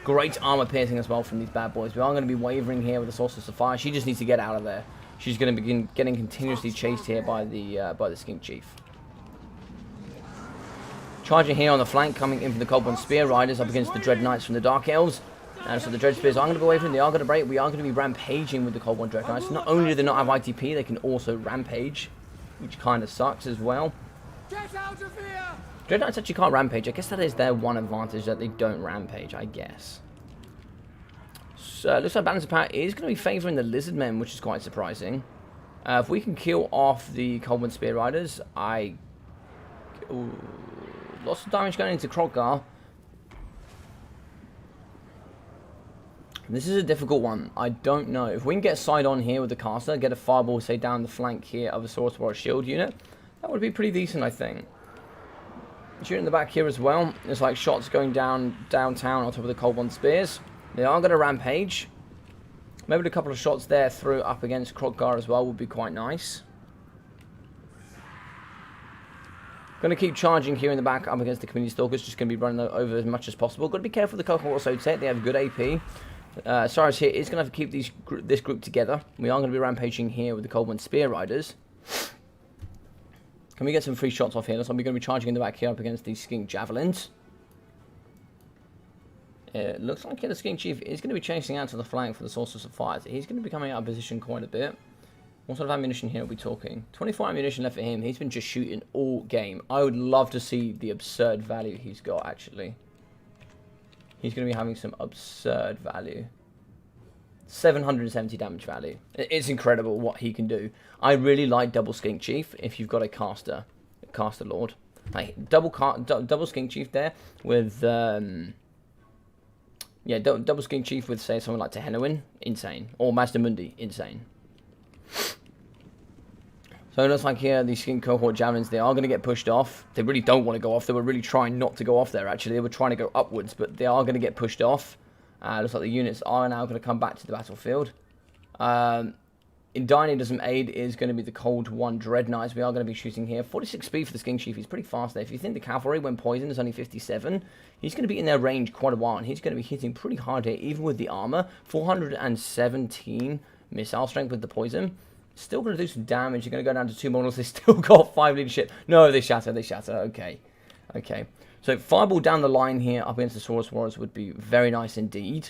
Great armor piercing as well from these bad boys. We are going to be wavering here with the Sorceress of Fire. She just needs to get out of there. She's going to begin getting continuously chased here by the Skink Chief. Charging here on the flank, coming in from the Cold One Spear Riders up against the Dread Knights from the Dark Elves. And so the Dread Spears are going to be wavering. They are going to break. We are going to be rampaging with the Cold One Dread Knights. Not only do they not have ITP, they can also rampage, which kind of sucks as well. Get out of here! Dread Knights actually can't rampage. I guess that is their one advantage, that they don't rampage, I guess. So, looks like Balance of Power is going to be favouring the Lizard Men, which is quite surprising. If we can kill off the Cold One Spear Riders, Ooh, lots of damage going into Krogar. This is a difficult one. I don't know. If we can get side on here with the caster, get a fireball, say, down the flank here of a Saurus Warrior shield unit, that would be pretty decent, I think. Shooting in the back here as well. There's like shots going downtown on top of the Cold One Spears. They are going to rampage. Maybe a couple of shots there through up against Krogar as well would be quite nice. Going to keep charging here in the back up against the Community Stalkers. Just going to be running over as much as possible. Got to be careful with the Cohort Sotek. They have good AP. Cyrus here is going to have to keep this group together. We are going to be rampaging here with the Cold One Spear Riders. Can we get some free shots off here? Looks like we're going to be charging in the back here up against these Skink Javelins. It looks like the Skink Chief is going to be chasing out to the flank for the Sorceress of Fire. He's going to be coming out of position quite a bit. What sort of ammunition here are we talking? 24 ammunition left for him. He's been just shooting all game. I would love to see the absurd value he's got, actually. He's going to be having some absurd value. 770 damage value. It's incredible what he can do. I really like double Skink Chief if you've got a caster lord. Like double Skink Chief there with double Skink Chief with, say, someone like Tehenowin, insane, or Master Mundi, insane. So it looks like here the Skink Cohort Javelins, they are going to get pushed off. They really don't want to go off. They were really trying not to go off there, actually. They were trying to go upwards, but they are going to get pushed off. Looks like the units are now going to come back to the battlefield. in Dynamism aid is going to be the Cold One Dread Knights. We are going to be shooting here. 46 speed for the Skink Chief. He's pretty fast there. If you think the Cavalry, when poisoned, is only 57, he's going to be in their range quite a while, and he's going to be hitting pretty hard here, even with the armor. 417 missile strength with the poison. Still going to do some damage. You're going to go down to 2 models. They still got 5 leadership. No, they shatter. They shatter. Okay. Okay. So Fireball down the line here up against the Saurus Warriors would be very nice indeed.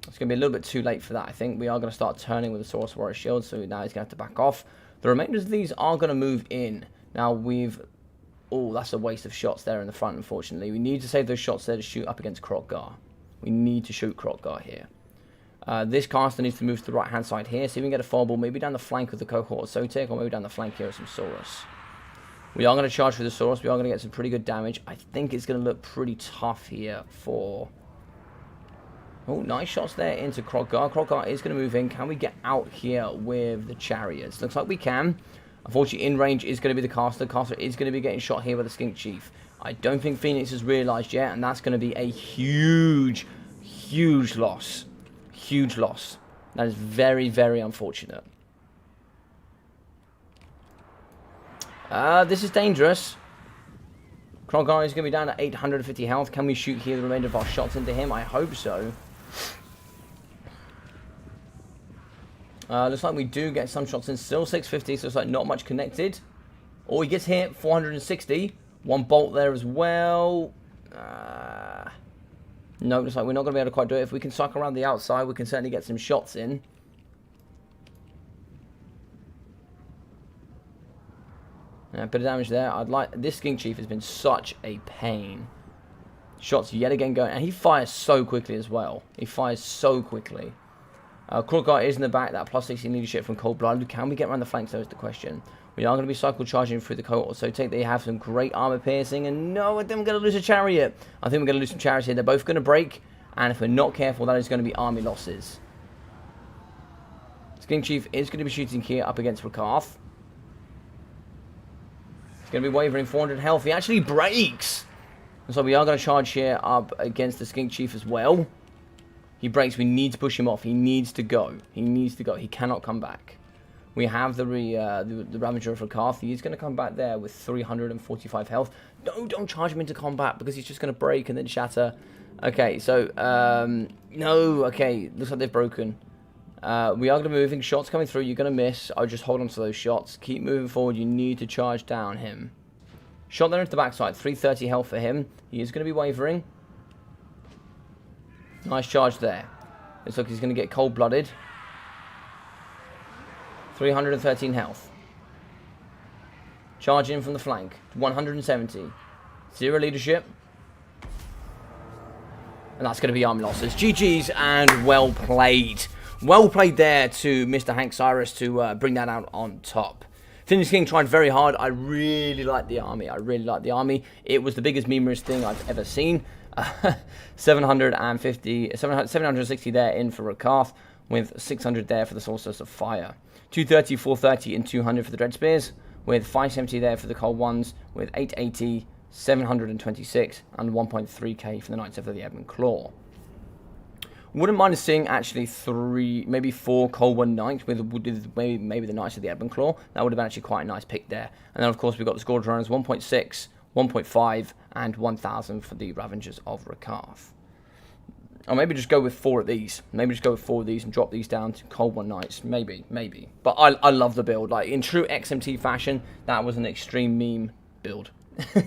It's going to be a little bit too late for that, I think. We are going to start turning with the Saurus Warrior shield, so now he's going to have to back off. The remainders of these are going to move in. Now we've... Oh, that's a waste of shots there in the front, unfortunately. We need to save those shots there to shoot up against Krotgar. We need to shoot Krotgar here. This caster needs to move to the right-hand side here, so we can get a fireball maybe down the flank with the Cohort of Sotek, or maybe down the flank here with some Saurus. We are going to charge through the Saurus. We are going to get some pretty good damage. I think it's going to look pretty tough here for... Oh, nice shots there into Krotgar. Krotgar is going to move in. Can we get out here with the chariots? Looks like we can. Unfortunately, in range is going to be the caster. Caster is going to be getting shot here by the Skink Chief. I don't think Phoenix has realised yet, and that's going to be a huge, huge loss. Huge loss. That is very, very unfortunate. This is dangerous. Krotgar is going to be down to 850 health. Can we shoot here the remainder of our shots into him? I hope so. Looks like we do get some shots in. Still 650, so it's like not much connected. Oh, he gets hit. 460. One bolt there as well. No, looks like we're not going to be able to quite do it. If we can suck around the outside, we can certainly get some shots in. A bit of damage there. This Skink Chief has been such a pain. Shots yet again going, and he fires so quickly as well. He fires so quickly. Krotgar is in the back. That plus 16 leadership from Cold Blood. Can we get around the flanks? Though is the question. We are going to be cycle charging through the Cohort. So they have some great armor piercing, and no, I think we're going to lose a chariot. I think we're going to lose some chariots here. They're both going to break, and if we're not careful, that is going to be army losses. Skink Chief is going to be shooting here up against Rakarth. He's going to be wavering 400 health. He actually breaks. And so we are going to charge here up against the Skink Chief as well. He breaks. We need to push him off. He needs to go. He needs to go. He cannot come back. We have the Ravager of Rakarth. He's going to come back there with 345 health. No, don't charge him into combat because he's just going to break and then shatter. Okay, so, no, okay, looks like they've broken. We are going to be moving. Shots coming through. You're going to miss. I'll just hold on to those shots. Keep moving forward. You need to charge down him. Shot there into the backside. 330 health for him. He is going to be wavering. Nice charge there. Looks like he's going to get cold-blooded. 313 health. Charge in from the flank. 170. 0 leadership. And that's going to be army losses. GG's and well played. Well played there to Mr. Hank Cyrus to bring that out on top. Phoenix King tried very hard. I really like the army. I really like the army. It was the biggest memerist thing I've ever seen. 760 there in for Rakarth, with 600 there for the Sorceress of Fire. 230, 430, and 200 for the Dread Spears, with 570 there for the Cold Ones, with 880, 726, and 1.3k for the Knights of the Ebon Claw. Wouldn't mind seeing actually 3, maybe 4 Cold One Knights with maybe the Knights of the Ebon Claw. That would have been actually quite a nice pick there. And then of course we've got the Scourge Runners 1.6, 1.5, and 1,000 for the Ravengers of Rakarth. Or maybe just go with 4 of these. Maybe just go with 4 of these and drop these down to Cold One Knights. Maybe. But I love the build. Like in true XMT fashion, that was an extreme meme build. So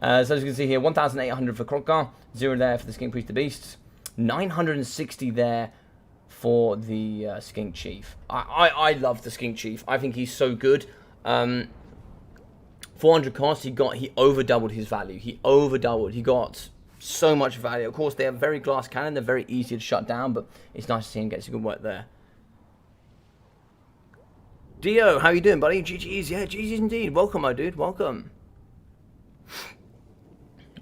as you can see here, 1,800 for Krotgar, 0 there for the Skink Priest of Beasts, 960 there for the Skink Chief. I love the Skink Chief. I think he's so good. 400 cost, he over doubled his value. He got so much value. Of course, they have very glass cannon. They're very easy to shut down, but it's nice to see him get some good work there. Dio, how you doing, buddy? GG's, yeah, GG's indeed. Welcome, my dude, welcome.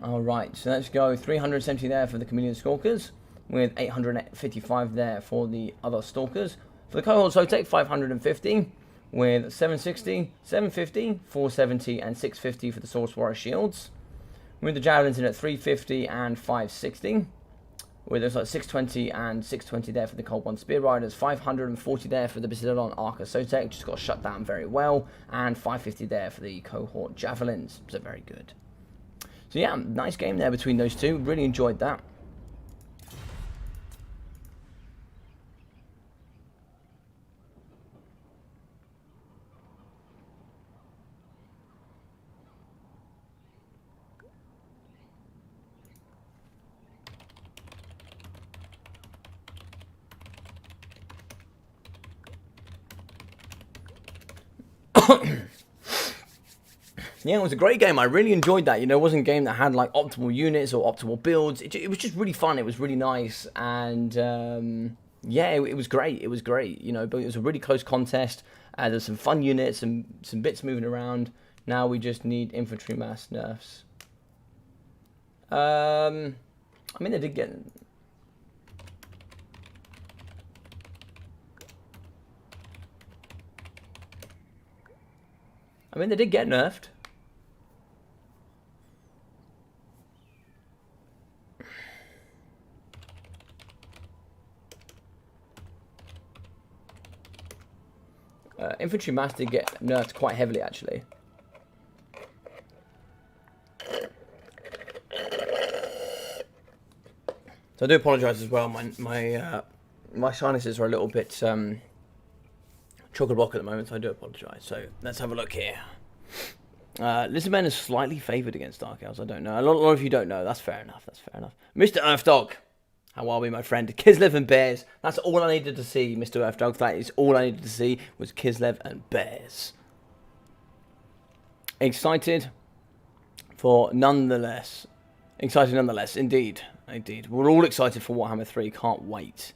Alright, so let's go 370 there for the Chameleon Stalkers, with 855 there for the other Stalkers. For the Cohort Sotek, 550, with 760, 750, 470, and 650 for the Source Warrior Shields. With the Javelins in at 350 and 560. Where there's like 620 and 620 there for the Cold One Spear Riders, 540 there for the Basilodon Arca Sotek, just got shut down very well, and 550 there for the Cohort Javelins, so very good. So yeah, nice game there between those two, really enjoyed that. Yeah, it was a great game. I really enjoyed that. You know, it wasn't a game that had like optimal units or optimal builds. It was just really fun. It was really nice, and yeah, it was great. It was great. You know, but it was a really close contest. There's some fun units and some bits moving around. Now we just need infantry mass nerfs. I mean, they did get. I mean, they did get nerfed. Infantry mass did get nerfed quite heavily, actually. So I do apologise as well. My sinuses are a little bit chock-a-block at the moment, so I do apologise. So let's have a look here. Lizardmen is slightly favoured against Dark Elves. I don't know. A lot of you don't know. That's fair enough. That's fair enough. Mr. Earthdog. How are we, my friend? Kislev and Bears. That's all I needed to see, Mr. Earthdog. That is all I needed to see was Kislev and Bears. Excited for nonetheless. Excited nonetheless, indeed. Indeed. We're all excited for Warhammer 3. Can't wait.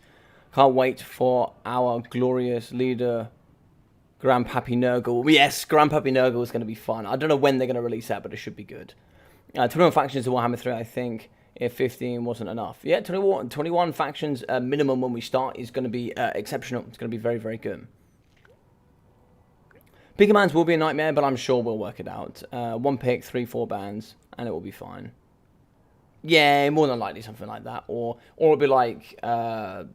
Can't wait for our glorious leader, Grandpappy Nurgle. Yes, Grandpappy Nurgle is going to be fun. I don't know when they're going to release that, but it should be good. 21 factions of Warhammer 3, I think. If 15 wasn't enough. Yeah, 21 factions minimum when we start is going to be exceptional. It's going to be very, very good. Big commands will be a nightmare, but I'm sure we'll work it out. 1 pick, 3-4 bands, and it will be fine. Yeah, more than likely something like that. Or it'll be like 5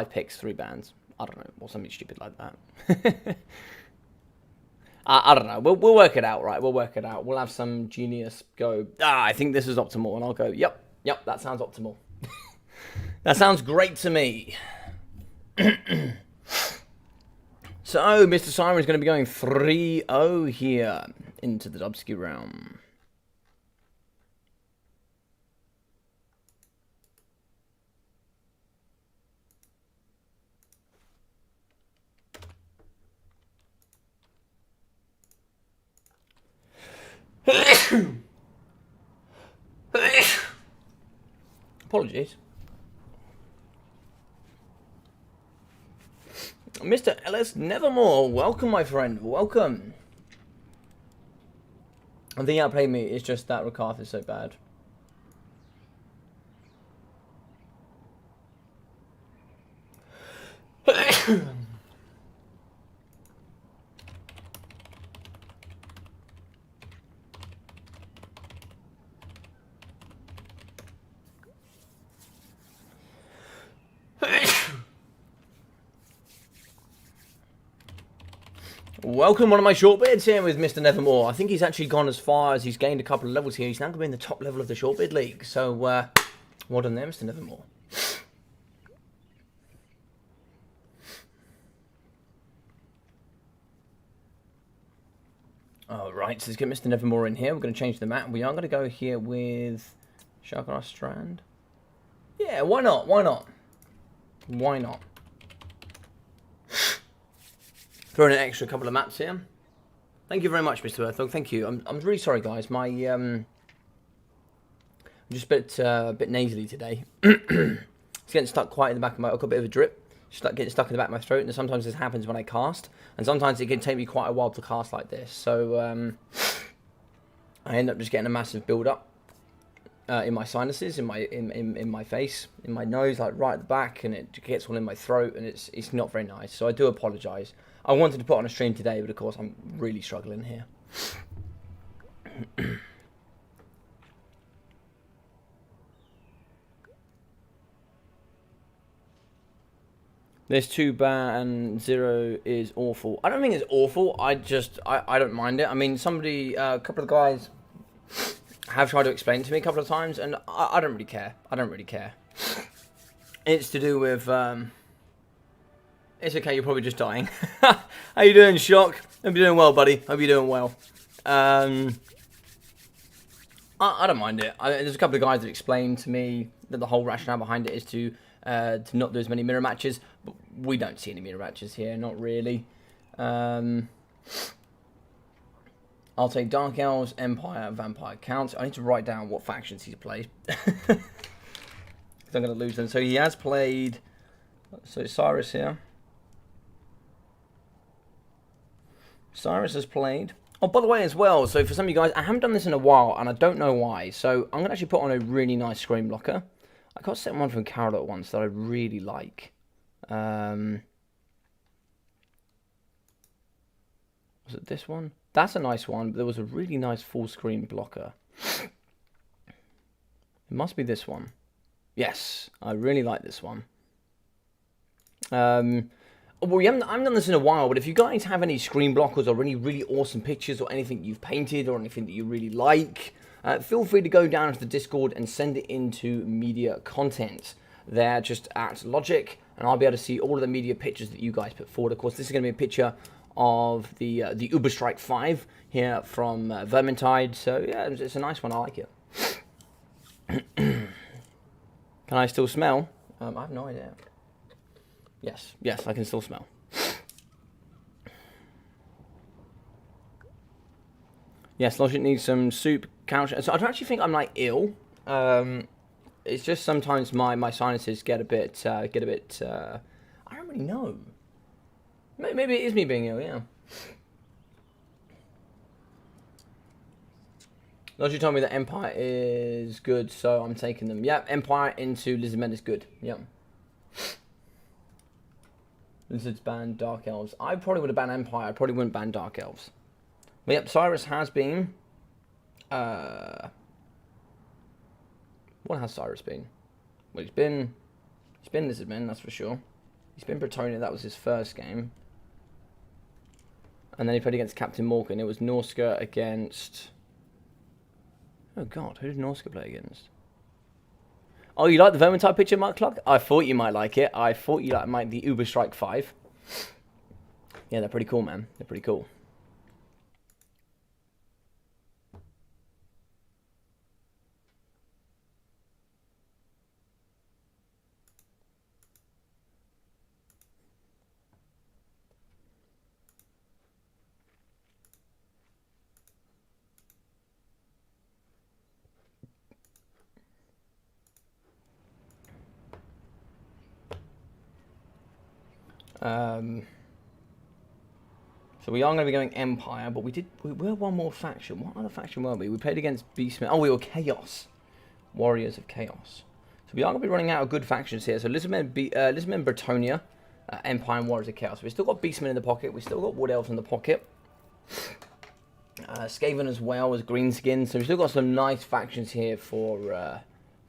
picks, 3 bands. I don't know, or something stupid like that. I don't know. We'll work it out, right? We'll work it out. We'll have some genius go, I think this is optimal. And I'll go, yep, that sounds optimal. That sounds great to me. So, Mr. Siren is going to be going 3-0 here into the Dubsky realm. Apologies. Mr. Ellis Nevermore, welcome, my friend, welcome. I think you outplayed me, it's just that Rakarth is so bad. Welcome, one of my shortbeards here with Mr. Nevermore. I think he's actually gone as far as he's gained a couple of levels here. He's now going to be in the top level of the shortbeard league. So, well done there, Mr. Nevermore. Alright, so let's get Mr. Nevermore in here. We're going to change the map. We are going to go here with Sharkar Strand. Yeah, why not? Why not? Why not? Throwing an extra couple of maps here. Thank you very much, Mr. Earthdog. Thank you. I'm really sorry, guys. My I'm just a bit nasally today. It's getting stuck quite in the back of my. I've got a bit of a drip. Just like getting stuck in the back of my throat, and sometimes this happens when I cast, and sometimes it can take me quite a while to cast like this. So I end up just getting a massive build up in my sinuses, in my face, in my nose, like right at the back, and it gets all in my throat, and it's not very nice. So I do apologise. I wanted to put on a stream today, but of course I'm really struggling here. There's 2 bad and 0 is awful. I don't think it's awful. I don't mind it. I mean, a couple of guys have tried to explain it to me a couple of times, and I don't really care. I don't really care. It's to do with, it's okay, you're probably just dying. How you doing, Shock? Hope you're doing well, buddy. Hope you're doing well. I don't mind it. There's a couple of guys that explained to me that the whole rationale behind it is to not do as many mirror matches, but we don't see any mirror matches here, not really. I'll take Dark Elves, Empire, Vampire counts. I need to write down what factions he's played. Because I'm going to lose them. So he has played... So Cyrus here. Cyrus has played... Oh, by the way, as well, so for some of you guys, I haven't done this in a while, and I don't know why. So I'm going to actually put on a really nice screen blocker. I got set one from Carol at once that I really like. Was it this one? That's a nice one, but there was a really nice full screen blocker. It must be this one. Yes, I really like this one. Well, I haven't done this in a while, but if you guys have any screen blockers or any really awesome pictures or anything you've painted or anything that you really like, feel free to go down to the Discord and send it into media content. There, just at Logic, and I'll be able to see all of the media pictures that you guys put forward. Of course, this is going to be a picture of the Uberstrike 5 here from Vermintide. So yeah, it's a nice one. I like it. Can I still smell? I have no idea. Yes, I can still smell. Yes, Logic needs some soup, couch. So I don't actually think I'm like ill. It's just sometimes my sinuses get a bit. I don't really know. Maybe it is me being ill. Yeah. Logic told me that Empire is good, so I'm taking them. Yep, Empire into Lizardmen is good. Yep. Lizards ban Dark Elves. I probably would have banned Empire. I probably wouldn't ban Dark Elves. But yep, Cyrus has been... What has Cyrus been? Well, he's been Lizardmen, that's for sure. He's been Bretonia, that was his first game. And then he played against Captain Morgan. It was Norska against... Oh god, who did Norska play against? Oh, you like the Vermintide picture, Mark Clark? I thought you might like it. I thought you might the Uberstrike 5. Yeah, they're pretty cool, man. They're pretty cool. So we are going to be going Empire, but we were one more faction. What other faction were we? We played against Beastmen. Oh, we were Chaos. Warriors of Chaos. So we are going to be running out of good factions here. So Lizardmen, Bretonia, Empire and Warriors of Chaos. We've still got Beastmen in the pocket. We've still got Wood Elves in the pocket. Skaven as well as Greenskin. So we've still got some nice factions here for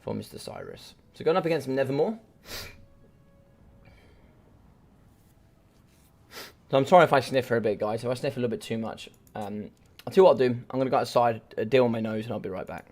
Mr. Cyrus. So going up against Nevermore. So I'm sorry if I sniff for a bit, guys. If I sniff a little bit too much, I'll tell you what I'll do. I'm going to go outside, deal with my nose, and I'll be right back.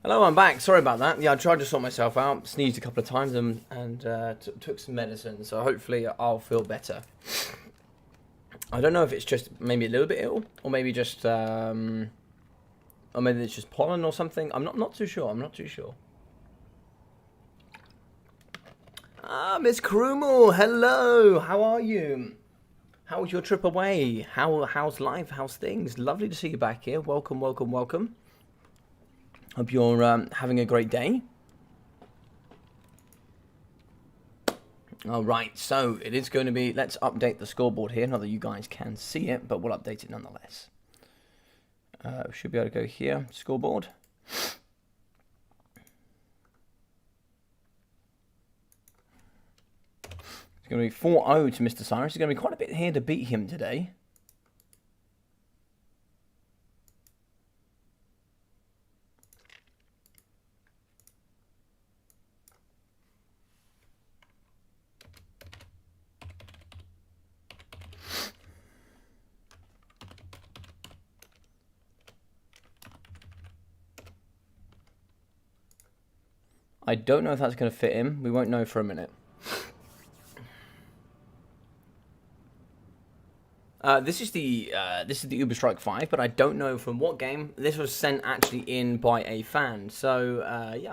Hello, I'm back. Sorry about that. Yeah, I tried to sort myself out, sneezed a couple of times, and took some medicine. So hopefully I'll feel better. I don't know if it's just maybe a little bit ill, or maybe just, or maybe it's just pollen or something. I'm not too sure. I'm not too sure. Ah, Miss Krumel, hello. How are you? How was your trip away? How's life? How's things? Lovely to see you back here. Welcome, welcome, welcome. Hope you're having a great day. All right, so it is going to be, let's update the scoreboard here. Not that you guys can see it, but we'll update it nonetheless. Should be able to go here, scoreboard. It's going to be 4-0 to Mr. Cyrus. It's going to be quite a bit here to beat him today. I don't know if that's going to fit him. We won't know for a minute. This is the Uber Strike 5, but I don't know from what game. This was sent actually in by a fan, so yeah.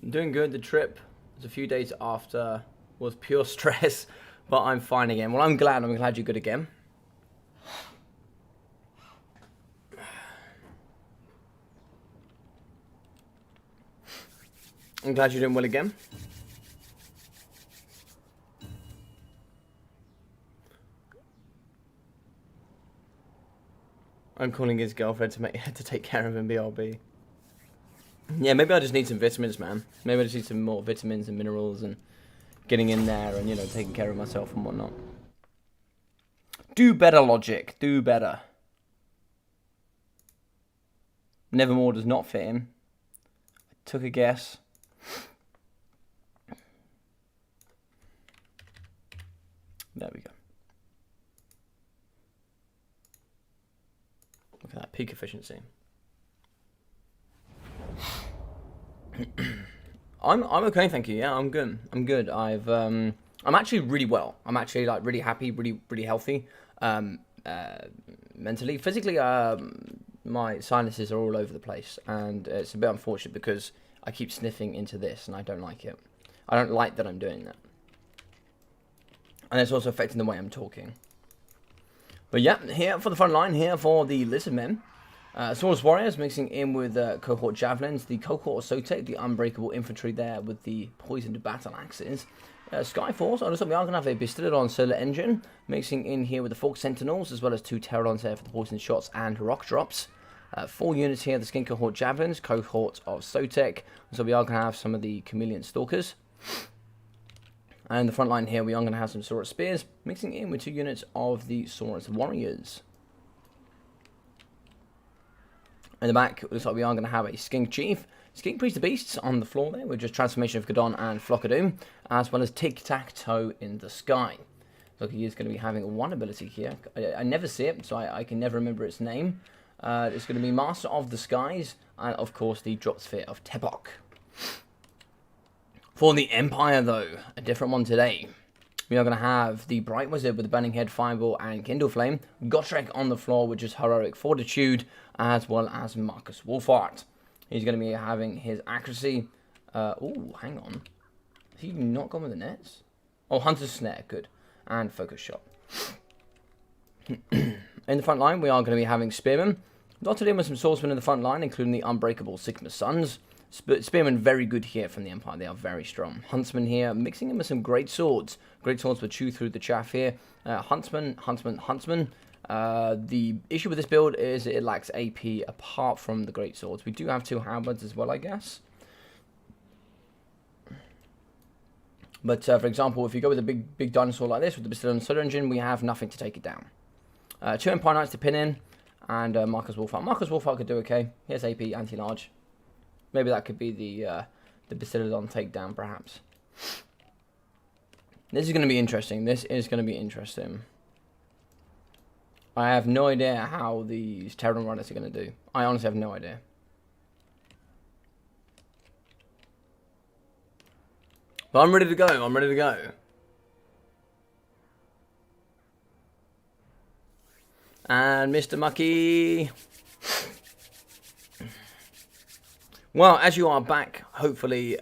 I'm doing good. The trip was a few days after, was pure stress, but I'm fine again. Well, I'm glad you're good again. I'm glad you're doing well again. I'm calling his girlfriend to take care of him, BRB. Yeah, maybe I just need some vitamins, man. Maybe I just need some more vitamins and minerals and getting in there and, you know, taking care of myself and whatnot. Do better, Logic. Do better. Nevermore does not fit him. I took a guess. There we go. Look at that peak efficiency. I'm okay, thank you. Yeah, I'm good. I'm good. I'm actually really well. I'm actually like really happy, really healthy. Mentally, physically, my sinuses are all over the place, and it's a bit unfortunate because I keep sniffing into this, and I don't like it. I don't like that I'm doing that, and it's also affecting the way I'm talking. But yeah, here for the front line, here for the Lizard Men. Swordless Warriors mixing in with Cohort Javelins, the Cohort Sotek, the Unbreakable Infantry there with the Poisoned Battle Axes. Skyforce, on the we are going to have a Bastillodon Solar Engine, mixing in here with the Fork Sentinels, as well as 2 Pterodons there for the Poisoned Shots and Rock Drops. 4 units here, the Skin Cohort Javelins, Cohort of Sotek, so we are going to have some of the Chameleon Stalkers. And in the front line here, we are going to have some Saurus Spears, mixing in with 2 units of the Saurus Warriors. In the back, it looks like we are going to have a Skink Chief, Skink Priest of Beasts on the floor there, with just Transformation of Gadon and Flockadoon, as well as Tic-Tac-Toe in the sky. So he is going to be having one ability here. I never see it, so I can never remember its name. It's going to be Master of the Skies, and of course the Drop Sphere of Tebok. For the Empire, though, a different one today. We are going to have the Bright Wizard with the Burning Head, Fireball, and Kindle Flame. Gotrek on the floor with just Heroic Fortitude, as well as Marcus Wolfhart. He's going to be having his accuracy. Oh, hang on. Has he not gone with the nets? Oh, Hunter's Snare, good. And Focus Shot. In the front line, we are going to be having Spearmen. Dotted in with some Swordsmen in the front line, including the Unbreakable Sigma Suns. Spearmen very good here from the Empire. They are very strong. Huntsman here, mixing in with some Great Swords. Great Swords will chew through the chaff here. Huntsman. The issue with this build is it lacks AP apart from the Great Swords. We do have 2 halberds as well, I guess. But for example, if you go with a big dinosaur like this with the Bastillodon Solar Engine, we have nothing to take it down. 2 Empire Knights to pin in, and Marcus Wolfhart. Marcus Wolfhart could do okay. He has AP anti-large. Maybe that could be the Bastillodon takedown, perhaps. This is going to be interesting. This is going to be interesting. I have no idea how these Terran Riders are going to do. I honestly have no idea. But I'm ready to go. I'm ready to go. And Mr. Mucky. Well, as you are back, hopefully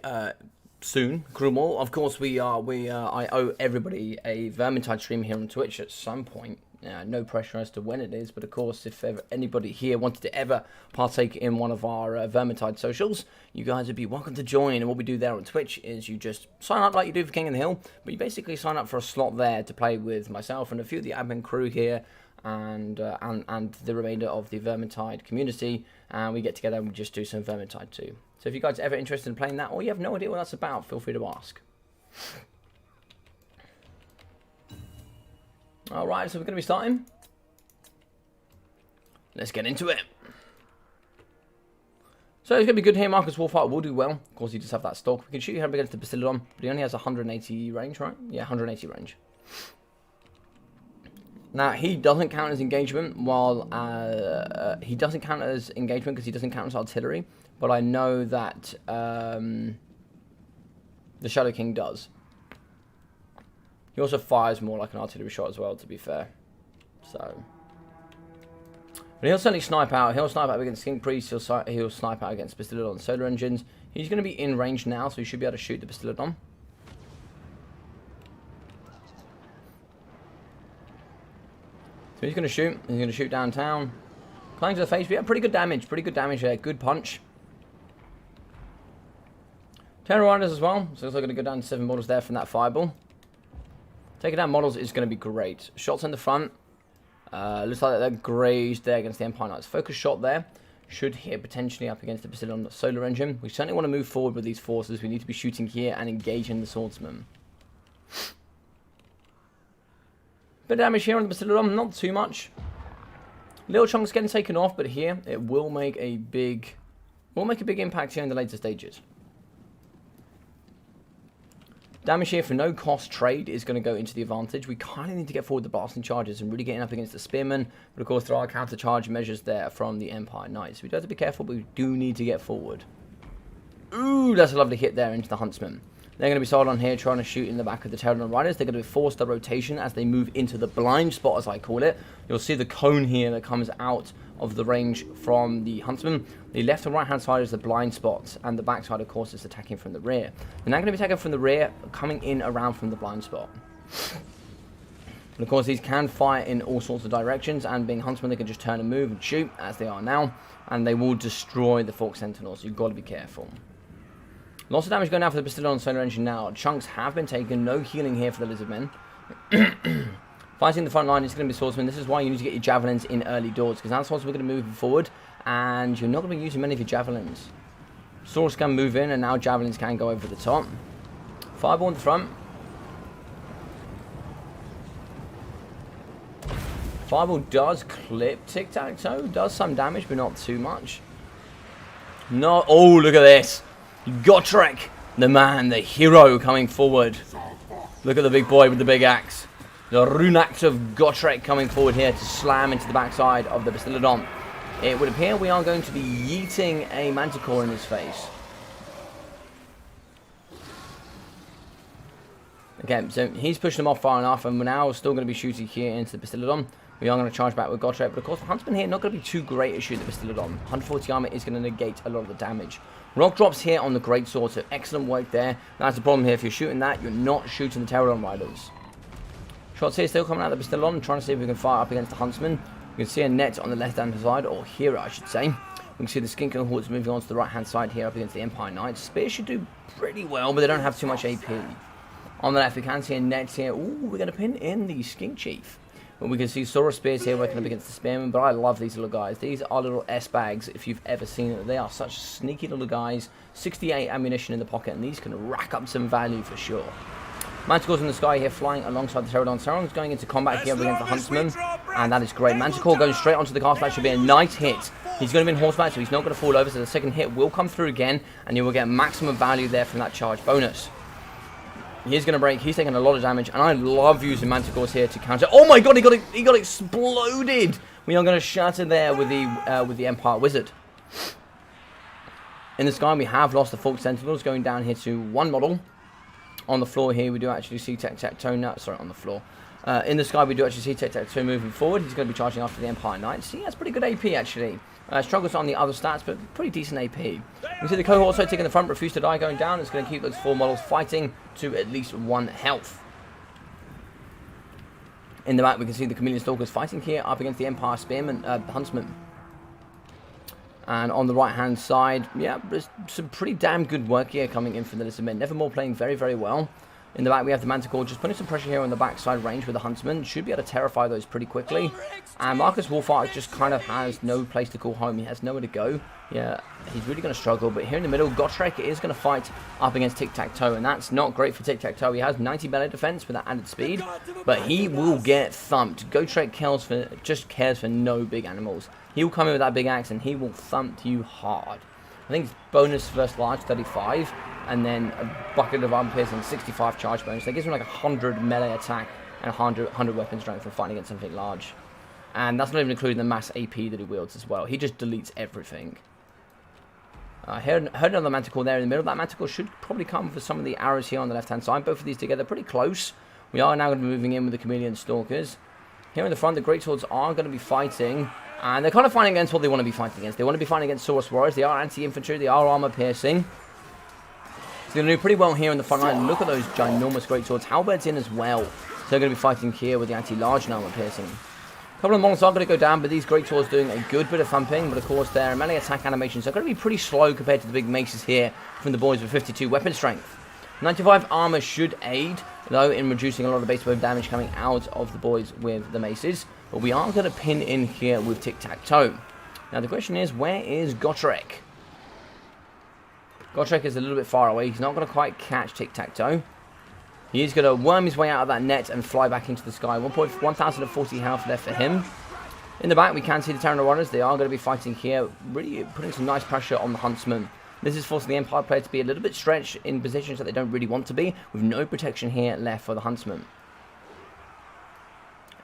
soon, Grumall. Of course, I owe everybody a Vermintide stream here on Twitch at some point. No pressure as to when it is, but of course, if ever anybody here wanted to ever partake in one of our Vermintide socials, you guys would be welcome to join. And what we do there on Twitch is you just sign up like you do for King of the Hill, but you basically sign up for a slot there to play with myself and a few of the admin crew here, and the remainder of the Vermintide community, and we get together and we just do some Vermintide too. So if you guys are ever interested in playing that, or you have no idea what that's about, feel free to ask. Alright, so we're going to be starting. Let's get into it. So it's going to be good here. Marcus Warfighter will do well. Of course, he does have that stock. We can shoot him up against the Basiladon, but he only has 180 range, right? Yeah, 180 range. Now, he doesn't count as engagement, while he doesn't count as engagement because he doesn't count as artillery, but I know that the Shadow King does. He also fires more like an artillery shot as well, to be fair. So, but he'll certainly snipe out. He'll snipe out against King Priest. He'll snipe out against Basiladon solar engines. He's going to be in range now, so he should be able to shoot the Basiladon. So he's going to shoot. He's going to shoot downtown. Clang to the face. We have pretty good damage. Pretty good damage there. Good punch. Terror Riders as well. So it's going to go down to 7 models there from that fireball. Taking down models is going to be great. Shots in the front. Looks like they're grazed there against the Empire Knights. Focus shot there. Should hit potentially up against the Basiladon solar engine. We certainly want to move forward with these forces. We need to be shooting here and engaging the swordsman. Bit of damage here on the Basiladon. Not too much. Little chunks getting taken off, but here it will make a big impact here in the later stages. Damage here for no cost trade is going to go into the advantage. We kind of need to get forward the blasting charges and really getting up against the spearmen. But of course there are counter charge measures there from the Empire Knights. We do have to be careful, but we do need to get forward. Ooh, that's a lovely hit there into the Huntsman. They're going to be solid on here trying to shoot in the back of the Terran Riders. They're going to force the rotation as they move into the blind spot, as I call it. You'll see the cone here that comes out of the range from the Huntsman. The left and right hand side is the blind spot, and the back side, of course, is attacking from the rear. They're now going to be attacking from the rear, coming in around from the blind spot. And of course, these can fire in all sorts of directions, and being Huntsmen, they can just turn and move and shoot, as they are now, and they will destroy the Fork Sentinels, so you've got to be careful. Lots of damage going out for the Basiladon solar engine now. Chunks have been taken, no healing here for the Lizardmen. Fighting the front line is going to be swordsmen. This is why you need to get your javelins in early doors, because that's what we're going to move forward, and you're not going to be using many of your javelins. Swords can move in, and now javelins can go over the top. Fireball in the front. Fireball does clip tic-tac-toe, does some damage, but not too much. No, oh, look at this. Gotrek, the man, the hero coming forward. Look at the big boy with the big axe. The rune axe of Gotrek coming forward here to slam into the backside of the Basiladon. It would appear we are going to be yeeting a Manticore in his face. Okay, so he's pushed them off far enough, and we're now still going to be shooting here into the Basiladon. We are going to charge back with Gotrek, but of course the Huntsman here not going to be too great at shooting the Basiladon. 140 armor is going to negate a lot of the damage. Rock drops here on the Greatsword, so excellent work there. That's the problem here. If you're shooting that, you're not shooting the Terran Riders. Shots here still coming out of the Basiladon, trying to see if we can fire up against the Huntsman. You can see a net on the left-hand side, or here I should say. We can see the Skink Cohorts moving on to the right-hand side here up against the Empire Knights. Spears should do pretty well, but they don't have too much AP. On the left, we can see a net here. Ooh, we're going to pin in the Skink Chief. But we can see Sora Spears here working up against the Spearmen, but I love these little guys. These are little S-bags, if you've ever seen it. They are such sneaky little guys. 68 ammunition in the pocket, and these can rack up some value for sure. Manticore's in the sky here, flying alongside the Pterodon. Pterodon's going into combat here against the Huntsman, and that is great. Manticore goes straight onto the castle. That should be a nice hit. He's going to be in horseback, so he's not going to fall over, so the second hit will come through again, and you will get maximum value there from that charge bonus. He's going to break. He's taking a lot of damage, and I love using Manticores here to counter. Oh my god, he got exploded. We are going to shatter there with the Empire Wizard. In the sky, we have lost the Fork Sentinels, going down here to one model. On the floor here, we do actually see Tic-Tac-Toe now. Sorry, on the floor. In the sky, we do actually see Tic-Tac-Toe moving forward. He's going to be charging after the Empire Knights. See, that's pretty good AP, actually. Struggles on the other stats, but pretty decent AP. You see the cohort also taking the front, refuse to die, going down. It's going to keep those 4 models fighting to at least 1 health. In the back, we can see the Chameleon Stalkers fighting here up against the Empire Spearmen, Huntsman. And on the right-hand side, yeah, there's some pretty damn good work here coming in from the Listen Men. Nevermore playing very, very well. In the back, we have the Manticore just putting some pressure here on the backside range with the Huntsman. Should be able to terrify those pretty quickly. And Marcus Wolfart just kind of has no place to call home. He has nowhere to go. Yeah, he's really going to struggle. But here in the middle, Gotrek is going to fight up against Tic-Tac-Toe. And that's not great for Tic-Tac-Toe. He has 90 melee defense with that added speed. But he will get thumped. Gotrek just cares for no big animals. He will come in with that big axe and he will thump you hard. I think it's bonus versus large 35. And then a bucket of arm piercing, 65 charge bonus. That gives him like 100 melee attack and 100 weapon strength for fighting against something large. And that's not even including the mass AP that he wields as well. He just deletes everything. Heard another Manticore there in the middle. That Manticore should probably come for some of the arrows here on the left-hand side. Both of these together pretty close. We are now going to be moving in with the Chameleon Stalkers. Here in the front, the Greatswords are going to be fighting. And they're kind of fighting against what they want to be fighting against. They want to be fighting against Saurus Warriors. They are anti-infantry. They are armor-piercing. So they're going to do pretty well here in the front line. Look at those ginormous Greatswords. Halberds in as well. So they're going to be fighting here with the anti-large and armor-piercing. A couple of models are going to go down, but these Greatswords doing a good bit of thumping. But of course, their melee attack animations are going to be pretty slow compared to the big maces here from the boys with 52 weapon strength. 95 armor should aid, though, in reducing a lot of base wave damage coming out of the boys with the maces. But we are going to pin in here with Tic-Tac-Toe. Now the question is, where is Gotrek? Gotrek is a little bit far away. He's not going to quite catch Tic-Tac-Toe. He is going to worm his way out of that net and fly back into the sky. 1,040 health left for him. In the back, we can see the Terran Runners. They are going to be fighting here, really putting some nice pressure on the Huntsman. This is forcing the Empire player to be a little bit stretched in positions that they don't really want to be, with no protection here left for the Huntsman.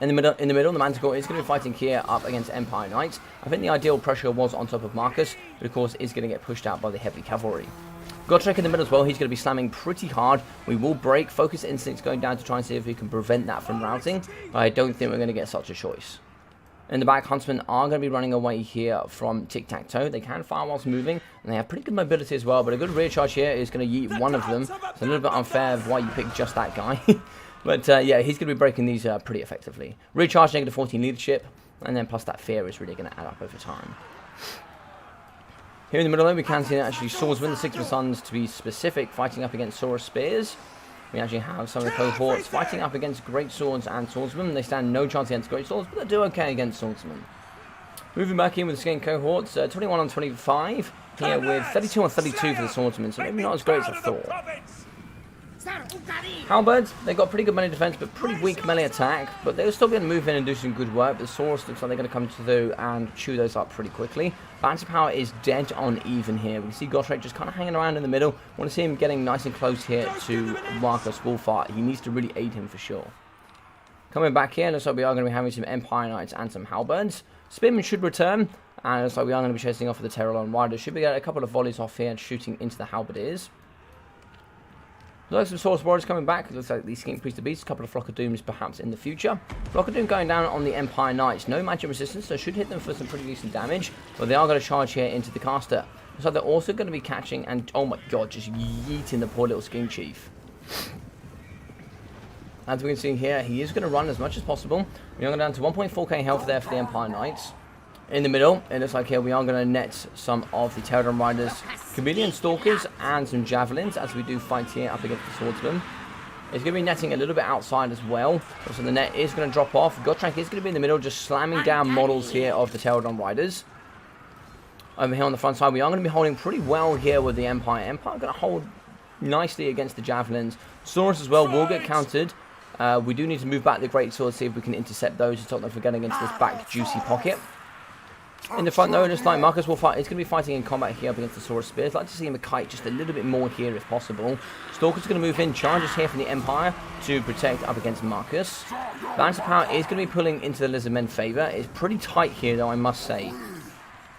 In the middle, the Manticore is going to be fighting here up against Empire Knights. I think the ideal pressure was on top of Marcus, but of course is going to get pushed out by the heavy cavalry. Gotrek in the middle as well. He's going to be slamming pretty hard. We will break. Focus Instinct's going down to try and see if we can prevent that from routing. But I don't think we're going to get such a choice. In the back, Huntsmen are going to be running away here from Tic-Tac-Toe. They can fire whilst moving, and they have pretty good mobility as well. But a good rear charge here is going to yeet one of them. It's a little bit unfair of why you picked just that guy. But yeah, he's going to be breaking these pretty effectively. Recharge negative 14 leadership, and then plus that fear is really going to add up over time. Here in the middle, we can see actually Swordsman, the Six Sons to be specific, fighting up against Saurus Spears. We actually have some of the cohorts fighting up against Great Swords and Swordsmen. They stand no chance against Great Swords, but they do okay against Swordsmen. Moving back in with the skin cohorts, 21 on 25, here with 32 on 32 for the Swordsmen, so maybe not as great as I thought. Halberds, they've got pretty good melee defense, but pretty weak melee attack. But they'll still be able to move in and do some good work. The Saurus looks like they're going to come through and chew those up pretty quickly. Bounty power is dead on even here. We can see Gotrek just kind of hanging around in the middle. Want to see him getting nice and close here to Marcus Wolfart. He needs to really aid him for sure. Coming back here, looks like we are going to be having some Empire Knights and some Halberds. Spearmen should return. And it looks like we are going to be chasing off with the Terralon Riders. Should be getting a couple of volleys off here and shooting into the Halberdiers. Looks like some Saurus Warriors coming back. It looks like the Skink Priest of Beasts, a couple of Flock of Dooms perhaps in the future. Flock of Doom going down on the Empire Knights. No magic resistance, so should hit them for some pretty decent damage. But they are going to charge here into the caster. Looks like they're also going to be catching and, oh my god, just yeeting the poor little Skink Chief. As we can see here, he is going to run as much as possible. We are going down to 1.4k health there for the Empire Knights. In the middle, it looks like here we are going to net some of the Terran Riders, Chameleon Stalkers, and some Javelins as we do fight here up against the Swordsman. It's going to be netting a little bit outside as well. So the net is going to drop off. Gotrek is going to be in the middle, just slamming down models here of the Terran Riders. Over here on the front side, we are going to be holding pretty well here with the Empire. Empire going to hold nicely against the Javelins. Saurus as well will get countered. We do need to move back the Great Sword, see if we can intercept those to stop them from getting into this back juicy pocket. In the front, though, it looks like Marcus will fight. He's going to be fighting in combat here up against the Saurus Spears. I'd like to see him kite just a little bit more here if possible. Stalker's going to move in, charges here from the Empire to protect up against Marcus. Balance of power is going to be pulling into the Lizardmen's favour. It's pretty tight here, though, I must say.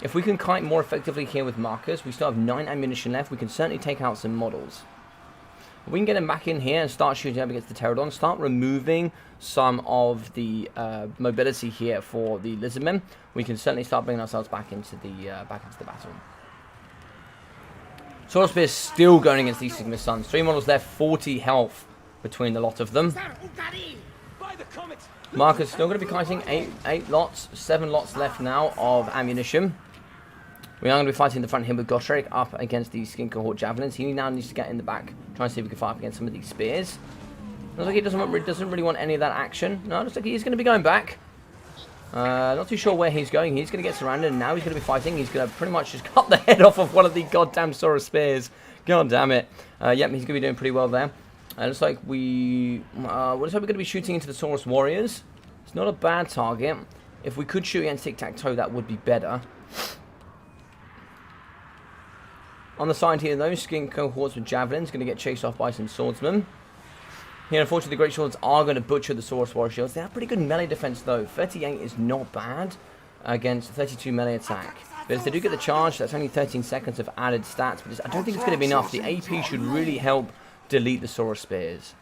If we can kite more effectively here with Marcus, we still have 9 ammunition left. We can certainly take out some models. We can get him back in here and start shooting up against the Pterodon. Start removing some of the mobility here for the Lizardmen. We can certainly start bringing ourselves back into the battle. Saurus Spear is still going against these Sigma Suns. 3 models left, 40 health between the lot of them. Marcus still going to be kiting 8 lots, 7 lots left now of ammunition. We are going to be fighting in the front here with Gotrek up against these Skin Cohort Javelins. He now needs to get in the back, try and see if we can fight up against some of these spears. Looks like he doesn't really want any of that action. No, looks like he's going to be going back. Not too sure where he's going. He's going to get surrounded, and now he's going to be fighting. He's going to pretty much just cut the head off of one of the goddamn Saurus Spears. God damn it. Yep, he's going to be doing pretty well there. Looks like we're going to be shooting into the Saurus Warriors. It's not a bad target. If we could shoot against Tic-Tac-Toe, that would be better. On the side here, those Skin Cohorts with Javelins going to get chased off by some Swordsmen. Here, unfortunately, the Great Swords are going to butcher the Saurus Warrior Shields. They have pretty good melee defense, though. 38 is not bad against 32 melee attack. But if they do get the charge, that's only 13 seconds of added stats. But I don't think it's going to be enough. The AP should really help delete the Saurus Spears.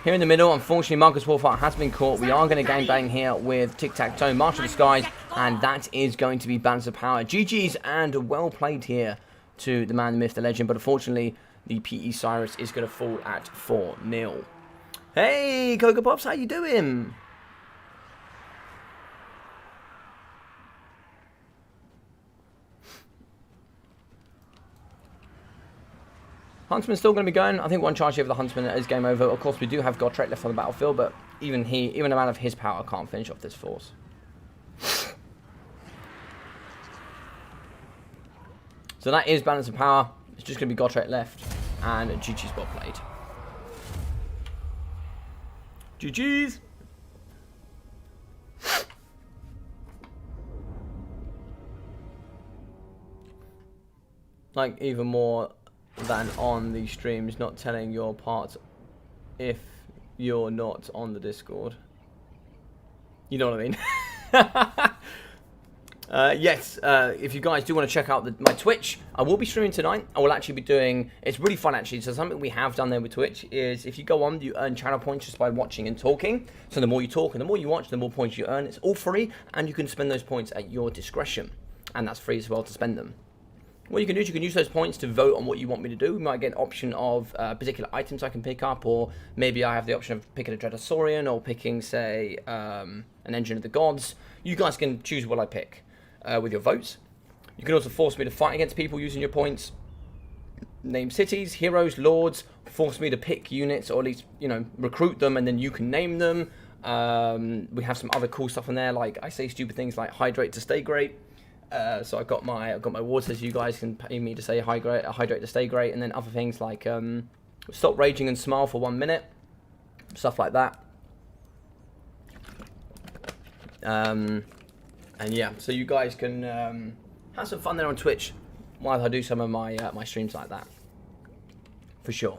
Here in the middle, unfortunately, Marcus Wolfhart has been caught. We are going to gangbang here with Tic-Tac-Toe, March of the Skies, and that is going to be Balance of Power. GG's and well played here to the man, the myth, the legend, but unfortunately, the PE Cyrus is going to fall at 4-0. Hey, Cocoa Pops, how you doing? Huntsman's still going to be going. I think one charge here for the Huntsman is game over. Of course, we do have Gotrek left on the battlefield, but even a man of his power can't finish off this force. So that is Balance of Power. It's just going to be Gotrek left. And GG's well played. GG's! Like, even more than on the streams, not telling your part if you're not on the Discord. You know what I mean? Yes, if you guys do want to check out my Twitch, I will be streaming tonight. I will actually be doing, it's really fun actually, so something we have done there with Twitch is if you go on, you earn channel points just by watching and talking. So the more you talk and the more you watch, the more points you earn. It's all free, and you can spend those points at your discretion. And that's free as well to spend them. What you can do is you can use those points to vote on what you want me to do. We might get an option of particular items I can pick up, or maybe I have the option of picking a Dreadosaurian, or picking, say, an Engine of the Gods. You guys can choose what I pick. With your votes. You can also force me to fight against people using your points. Name cities, heroes, lords. Force me to pick units, or at least, you know, recruit them, and then you can name them. We have some other cool stuff in there, like I say stupid things like hydrate to stay great. So I've got my waters. You guys can pay me to say hydrate to stay great, and then other things like stop raging and smile for 1 minute, stuff like that. And yeah, so you guys can have some fun there on Twitch while I do some of my my streams like that, for sure.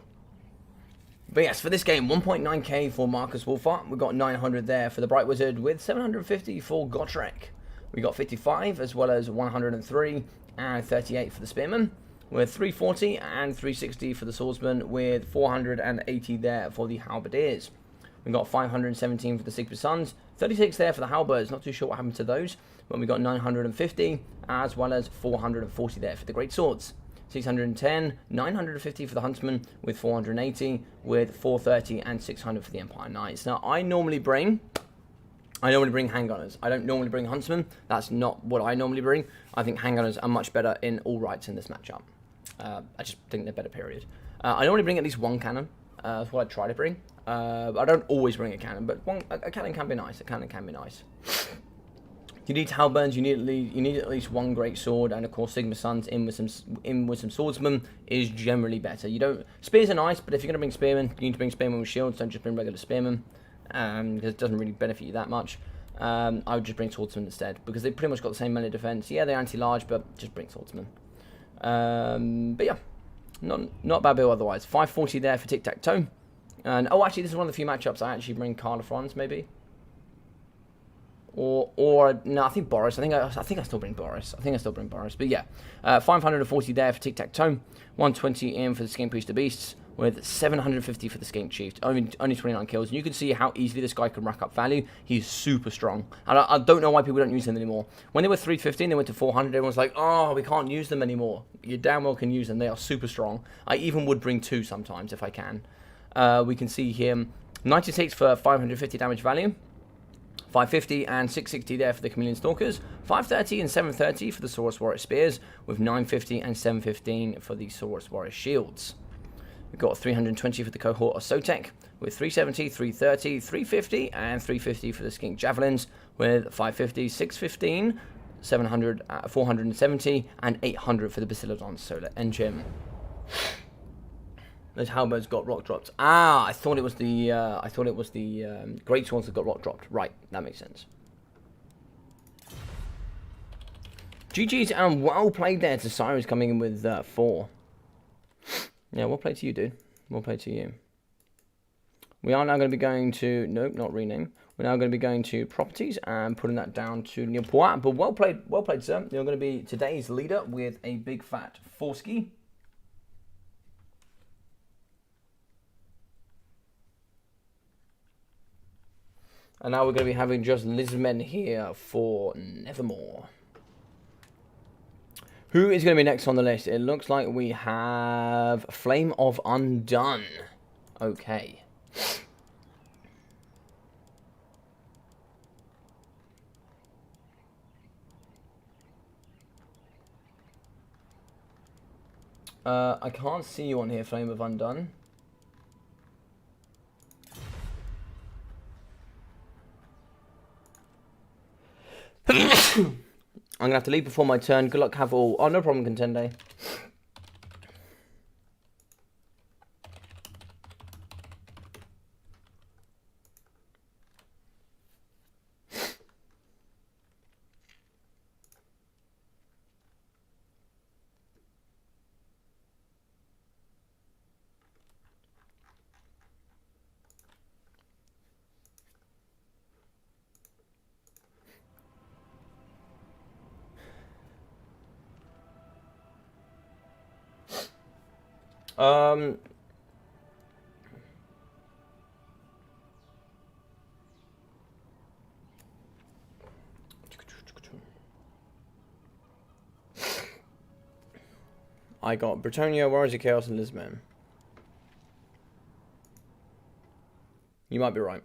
But yes, for this game, 1.9k for Marcus Wolfhart. We got 900 there for the Bright Wizard, with 750 for Gotrek. We got 55 as well as 103 and 38 for the Spearman, with 340 and 360 for the Swordsman, with 480 there for the Halberdiers. We got 517 for the Sigma Suns, 36 there for the Halberds. Not too sure what happened to those, but we got 950 as well as 440 there for the Great Swords. 610, 950 for the Huntsman, with 480, with 430 and 600 for the Empire Knights. Now, I normally bring handgunners. I don't normally bring Huntsmen. That's not what I normally bring. I think handgunners are much better in all rights in this matchup. I just think they're better, period. I normally bring at least one cannon. That's what I try to bring. I don't always bring a cannon, but a cannon can be nice. A cannon can be nice. You need halberds. You need at least one great sword, and of course Sigma Suns in with some swordsmen is generally better. Spears are nice, but if you're gonna bring spearmen, you need to bring spearmen with shields. Don't just bring regular spearmen, because it doesn't really benefit you that much. I would just bring swordsman instead, because they pretty much got the same melee defense. Yeah, they're anti-large, but just bring swordsman. But yeah, not a bad build otherwise. 540 there for tic-tac-toe. And oh, actually, this is one of the few matchups I actually bring Carla Franz, maybe. Or no, I think Boris. I think I still bring Boris. But yeah, 540 there for tic-tac-toe. 120 in for the Skink Priest of Beasts, with 750 for the Skink Chief. Only 29 kills. And you can see how easily this guy can rack up value. He's super strong. And I don't know why people don't use him anymore. When they were 315, they went to 400. Everyone's like, oh, we can't use them anymore. You damn well can use them. They are super strong. I even would bring 2 sometimes if I can. We can see him 96 for 550 damage value. 550 and 660 there for the Chameleon Stalkers. 530 and 730 for the Saurus Warrior Spears, with 950 and 715 for the Saurus Warrior Shields. We've got 320 for the Cohort of Sotek, with 370, 330, 350, and 350 for the Skink Javelins, with 550, 615, 700, 470, and 800 for the Basilodon Solar Engine. Those halberds got rock dropped. Ah, I thought it was the great swords that got rock dropped. Right, that makes sense. GG's and well played there to Cyrus coming in with 4. Yeah, well played to you, dude. Well played to you. We are now going to be going to... Nope, not rename. We're now going to be going to properties and putting that down to Neil Poit. But well played, sir. You're going to be today's leader with a big fat 4-ski. And now we're going to be having just Lizmen here for Nevermore. Who is going to be next on the list? It looks like we have Flame of Undone. Okay. I can't see you on here, Flame of Undone. I'm going to have to leave before my turn. Good luck, have all. Oh, no problem, Contende. I got Bretonnia, Warriors of Chaos, and Lizman. You might be right.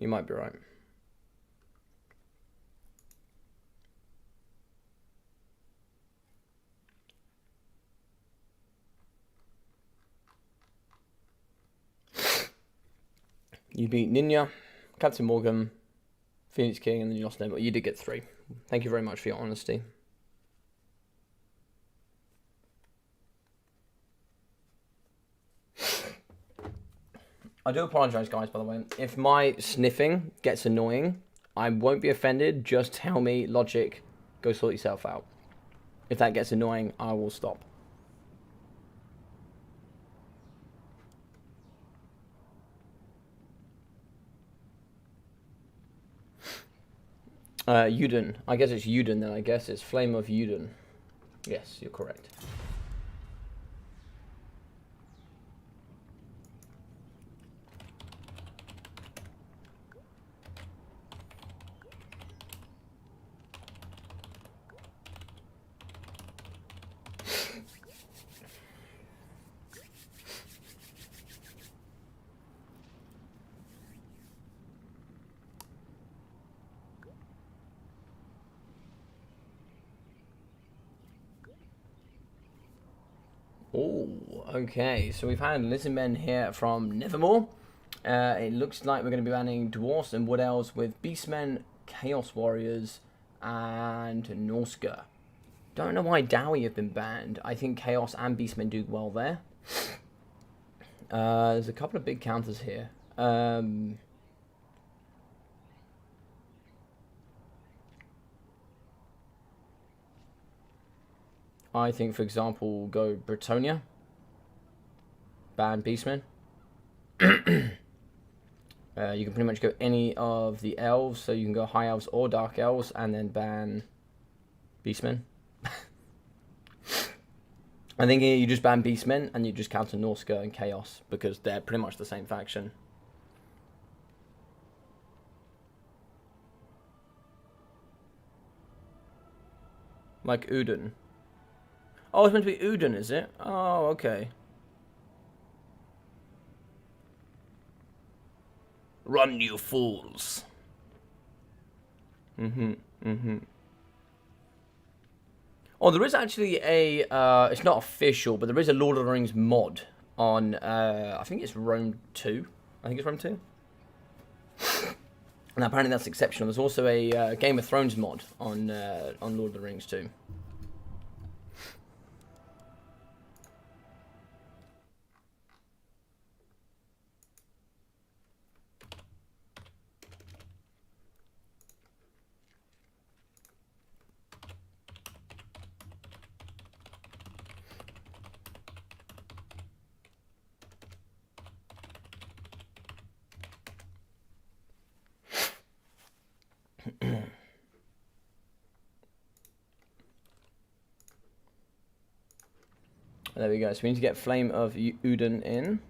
You might be right. You beat Ninja, Captain Morgan, Phoenix King, and then you lost them. But you did get 3. Thank you very much for your honesty. I do apologise, guys, by the way. If my sniffing gets annoying, I won't be offended. Just tell me, logic, go sort yourself out. If that gets annoying, I will stop. Uden. I guess it's Uden then. I guess it's Flame of Uden. Yes, you're correct. Oh, okay. So we've had Lizardmen here from Nevermore. It looks like we're going to be banning Dwarfs and Wood Elves with Beastmen, Chaos Warriors, and Norska. Don't know why Dowie have been banned. I think Chaos and Beastmen do well there. There's a couple of big counters here. I think, for example, go Bretonia. Ban Beastmen. You can pretty much go any of the elves, so you can go High Elves or Dark Elves, and then ban Beastmen. I think here you just ban Beastmen, and you just counter Norska and Chaos, because they're pretty much the same faction. Like Uden. Oh, it's meant to be Uden, is it? Oh, okay. Run, you fools. Oh, there is actually a, it's not official, but there is a Lord of the Rings mod on, I think it's Rome 2. I think it's Rome 2. And apparently that's exceptional. There's also a Game of Thrones mod on Lord of the Rings 2. There we go. So we need to get Flame of Uden in.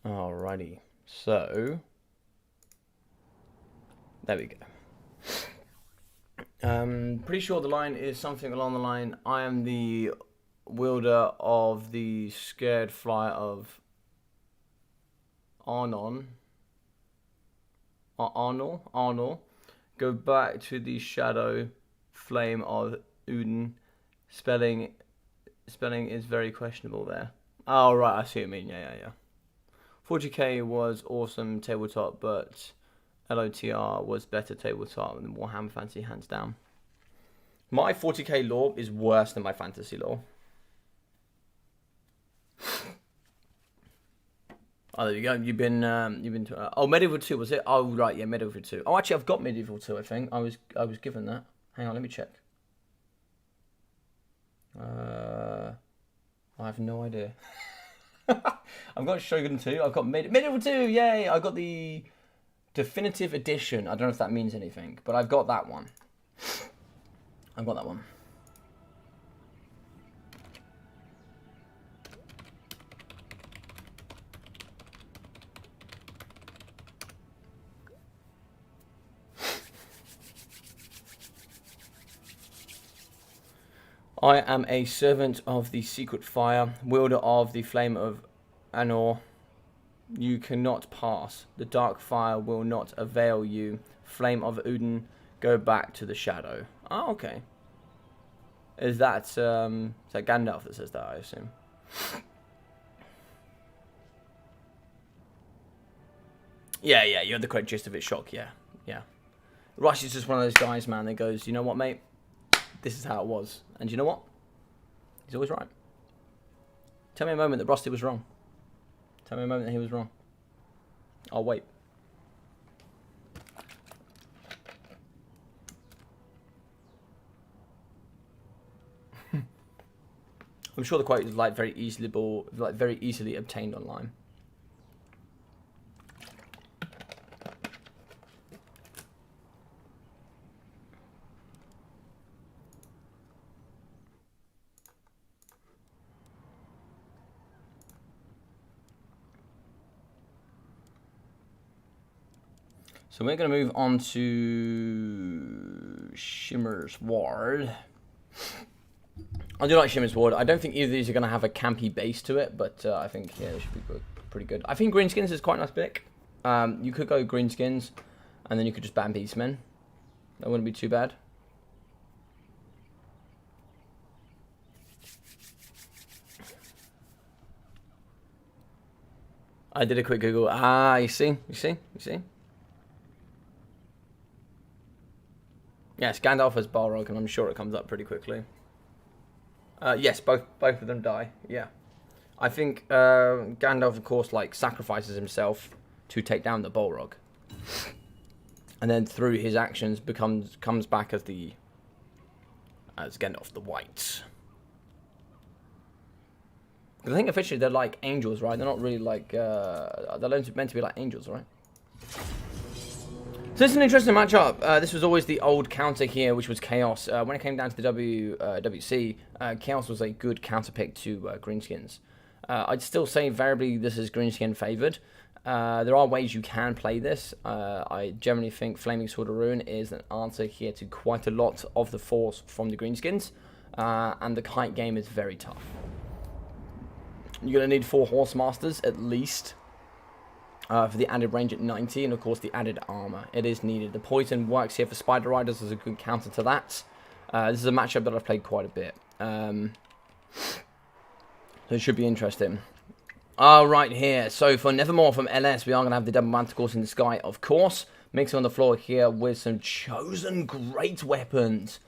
Alrighty. So there we go. Pretty sure the line is something along the line, I am the wielder of the scared fly of Arnor. Go back to the shadow flame of Uden. Spelling is very questionable there. Oh, right, I see what you mean. Yeah. 40k was awesome tabletop, but LOTR was better tabletop than Warhammer Fantasy, hands down. My 40k lore is worse than my fantasy lore. Oh, there you go. You've been to, oh, Medieval 2 was it? Oh, right, yeah, Medieval 2. Oh, actually, I've got Medieval 2. I think I was given that. Hang on, let me check. I have no idea. I've got Shogun 2. I've got Medieval 2. Yay! I got the definitive edition. I don't know if that means anything, but I've got that one. I am a servant of the secret fire, wielder of the flame of Anor. You cannot pass. The dark fire will not avail you. Flame of Uden, go back to the shadow. Oh, okay. Is that Gandalf that says that, I assume? Yeah, you had the correct gist of it, Shock, yeah. Rush is just one of those guys, man, that goes, you know what, mate? This is how it was. And you know what? He's always right. Tell me a moment that Rusty was wrong. Tell me a moment that he was wrong. I'll wait. I'm sure the quote is very easily obtained online. So we're going to move on to Shimmer's Ward. I do like Shimmer's Ward. I don't think either of these are going to have a campy base to it, but I think, yeah, it should be pretty good. I think Greenskins is quite a nice pick. You could go Greenskins, and then you could just ban Beastmen. That wouldn't be too bad. I did a quick Google. Ah, you see? Yes, Gandalf as Balrog, and I'm sure it comes up pretty quickly. Yes, both of them die. Yeah, I think Gandalf, of course, like sacrifices himself to take down the Balrog, and then through his actions comes back as Gandalf the White. I think officially they're like angels, right? They're not really like they're meant to be like angels, right? So this is an interesting matchup. This was always the old counter here, which was Chaos. When it came down to the WC, Chaos was a good counter pick to Greenskins. I'd still say variably this is Greenskin favoured. There are ways you can play this. I generally think Flaming Sword of Ruin is an answer here to quite a lot of the force from the Greenskins. And the kite game is very tough. You're going to need 4 Horse Masters at least. For the added range at 90, and of course the added armor. It is needed. The poison works here for Spider Riders as a good counter to that. This is a matchup that I've played quite a bit. So it should be interesting. Right here. So for Nevermore from LS, we are going to have the Double Manticores in the sky, of course. Mixing on the floor here with some chosen great weapons.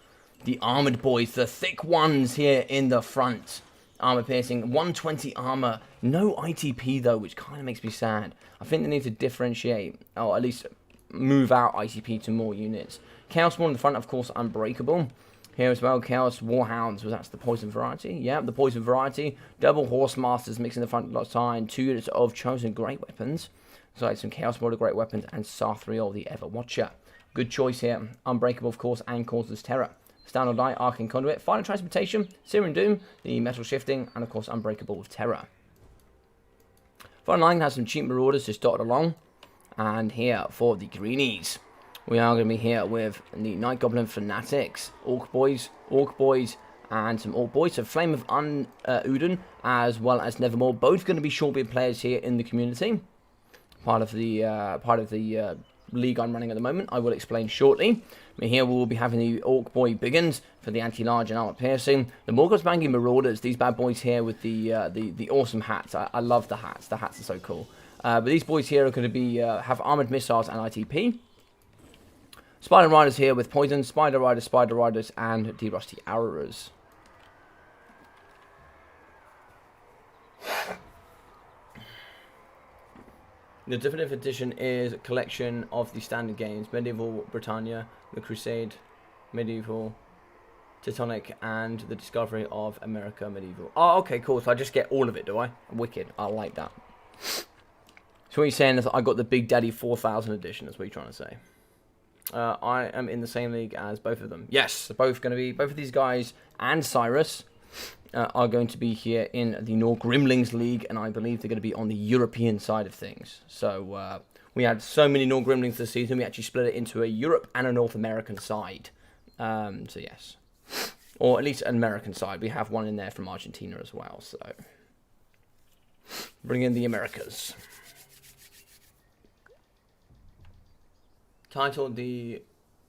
The armored boys, the thick ones here in the front. Armor piercing, 120 armor, no ITP though, which kind of makes me sad. I think they need to differentiate, or at least move out ITP to more units. Chaos War in the front, of course, Unbreakable. Here as well, Chaos Warhounds, that's the poison variety. Yeah, the poison variety. Double Horse Masters mixing the front lot time, 2 units of chosen great weapons. So like some Chaos Border great weapons and Sarthriel the Ever Watcher. Good choice here. Unbreakable, of course, and Causes Terror. Stand or Die, Arcane Conduit, Final Transportation, Searing Doom, the Metal Shifting, and of course Unbreakable with Terror. Front line has some cheap Marauders just dotted along. And here for the Greenies, we are going to be here with the Night Goblin Fanatics, Orc Boys, and some Orc Boys. So Flame of Udun, as well as Nevermore, both going to be short-beard players here in the community. Part of the league I'm running at the moment. I will explain shortly. But here we will be having the Orc Boy Biggins for the anti-large and armor piercing. The Morgoth's Bangy Marauders, these bad boys here with the awesome hats. I love the hats. The hats are so cool. But these boys here are going to be have armored missiles and ITP. Spider Riders here with poison, Spider Riders, and the Rusty Arrowers. The definitive edition is a collection of the standard games: Medieval Britannia, The Crusade, Medieval, Teutonic, and the Discovery of America Medieval. Oh, okay, cool. So I just get all of it, do I? Wicked. I like that. So what you're saying is I got the Big Daddy 4000 edition. That's what you're trying to say. I am in the same league as both of them. Yes, they're both going to be, both of these guys and Cyrus are going to be here in the Nor Grimlings League, and I believe they're going to be on the European side of things. So we had so many Nor Grimlings this season, we actually split it into a Europe and a North American side. So yes, or at least an American side. We have one in there from Argentina as well. So bring in the Americas. Titled the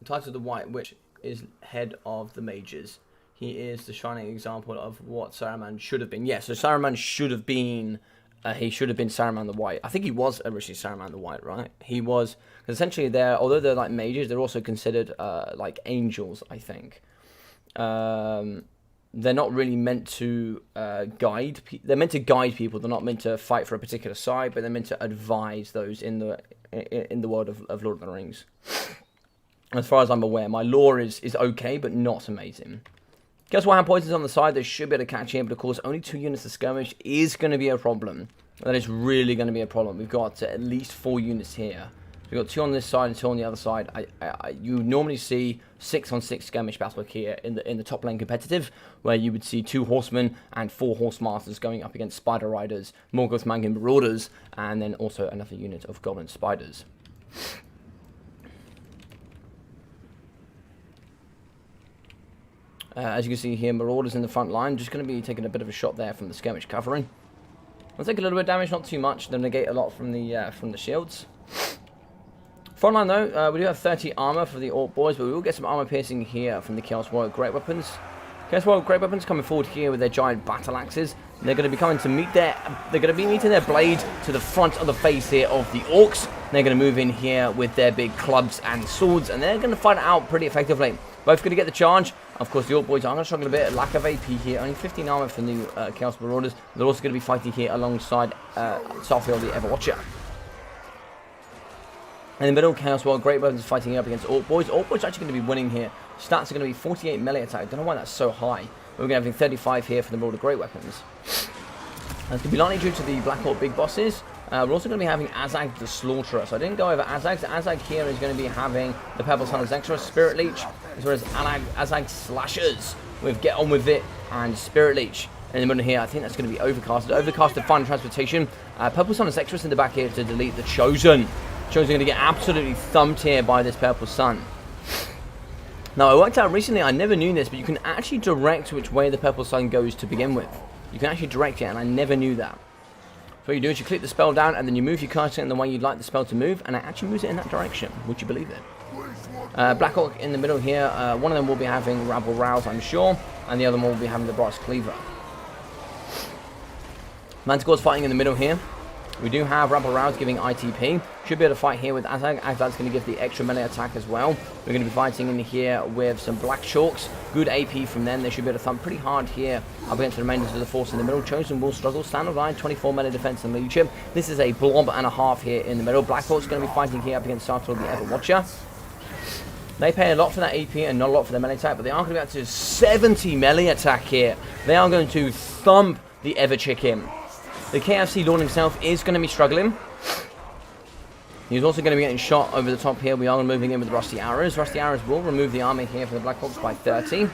White Witch is head of the mages. He is the shining example of what Saruman should have been. Yes, so Saruman should have been, he should have been Saruman the White. I think he was originally Saruman the White, right? He was, because essentially although they're like mages, they're also considered like angels, I think. They're not really meant to guide, they're meant to guide people, they're not meant to fight for a particular side, but they're meant to advise those in the world of Lord of the Rings. As far as I'm aware, my lore is okay, but not amazing. Guess what? Hand poisons on the side. They should be able to catch him, but of course, only 2 units of skirmish is going to be a problem. That is really going to be a problem. We've got at least 4 units here. We've got 2 on this side and 2 on the other side. You normally see 6-on-6 skirmish battle here in the top lane competitive, where you would see 2 horsemen and 4 horse masters going up against spider riders, Morgoth Mangin Marauders, and then also another unit of goblin spiders. As you can see here, Marauders in the front line. Just going to be taking a bit of a shot there from the skirmish covering. I'll take a little bit of damage, not too much. They'll negate a lot from the shields. Front line though, we do have 30 armor for the Orc boys, but we will get some armor piercing here from the Chaos Warrior Great Weapons. Chaos Warrior Great Weapons coming forward here with their giant battle axes. They're going to be coming to meet they're going to be meeting their blade to the front of the face here of the Orcs. They're going to move in here with their big clubs and swords, and they're going to fight it out pretty effectively. Both going to get the charge. Of course, the Orc boys are going to struggle a bit. Lack of AP here. Only 15 armor from the Chaos Marauders. They're also going to be fighting here alongside Starfield the Everwatcher. In the middle, Chaos Warrior Great Weapons fighting up against Orc boys. Orc boys are actually going to be winning here. Stats are going to be 48 melee attack. I don't know why that's so high. We're going to have 35 here for the Marauder Great Weapons. It's going to be largely due to the Black Orc big bosses. We're also going to be having Azag the Slaughterer. So I didn't go over Azag. So Azag here is going to be having the Purple Sun of Zextra, Spirit Leech, as well as Azag Slashers with Get On With It and Spirit Leech. In the middle here, I think that's going to be Overcasted. Overcasted Final Transportation. Purple Sun of Zextra in the back here to delete the Chosen. Chosen going to get absolutely thumped here by this Purple Sun. Now, I worked out recently, I never knew this, but you can actually direct which way the Purple Sun goes to begin with. You can actually direct it, and I never knew that. So what you do is you click the spell down, and then you move your cursor in the way you'd like the spell to move, and it actually moves it in that direction. Would you believe it? Black Orc in the middle here, one of them will be having Rabble Rouse, I'm sure, and the other one will be having the Brass Cleaver. Manticore's fighting in the middle here. We do have Rabble Rouse giving ITP. Should be able to fight here with Azag. Azag's going to give the extra melee attack as well. We're going to be fighting in here with some Black Sharks. Good AP from them. They should be able to thump pretty hard here up against the remainders of the force in the middle. Chosen will struggle. Standard line, 24 melee defense and leadership. This is a blob and a half here in the middle. Black Hawk's going to be fighting here up against Starfield the Everwatcher. They pay a lot for that AP and not a lot for their melee attack, but they are going to be up to 70 melee attack here. They are going to thump the Ever Chicken. The KFC Lord himself is going to be struggling. He's also going to be getting shot over the top here. We are moving in with Rusty Arrows. Rusty Arrows will remove the army here for the Black Hawks by 30. Going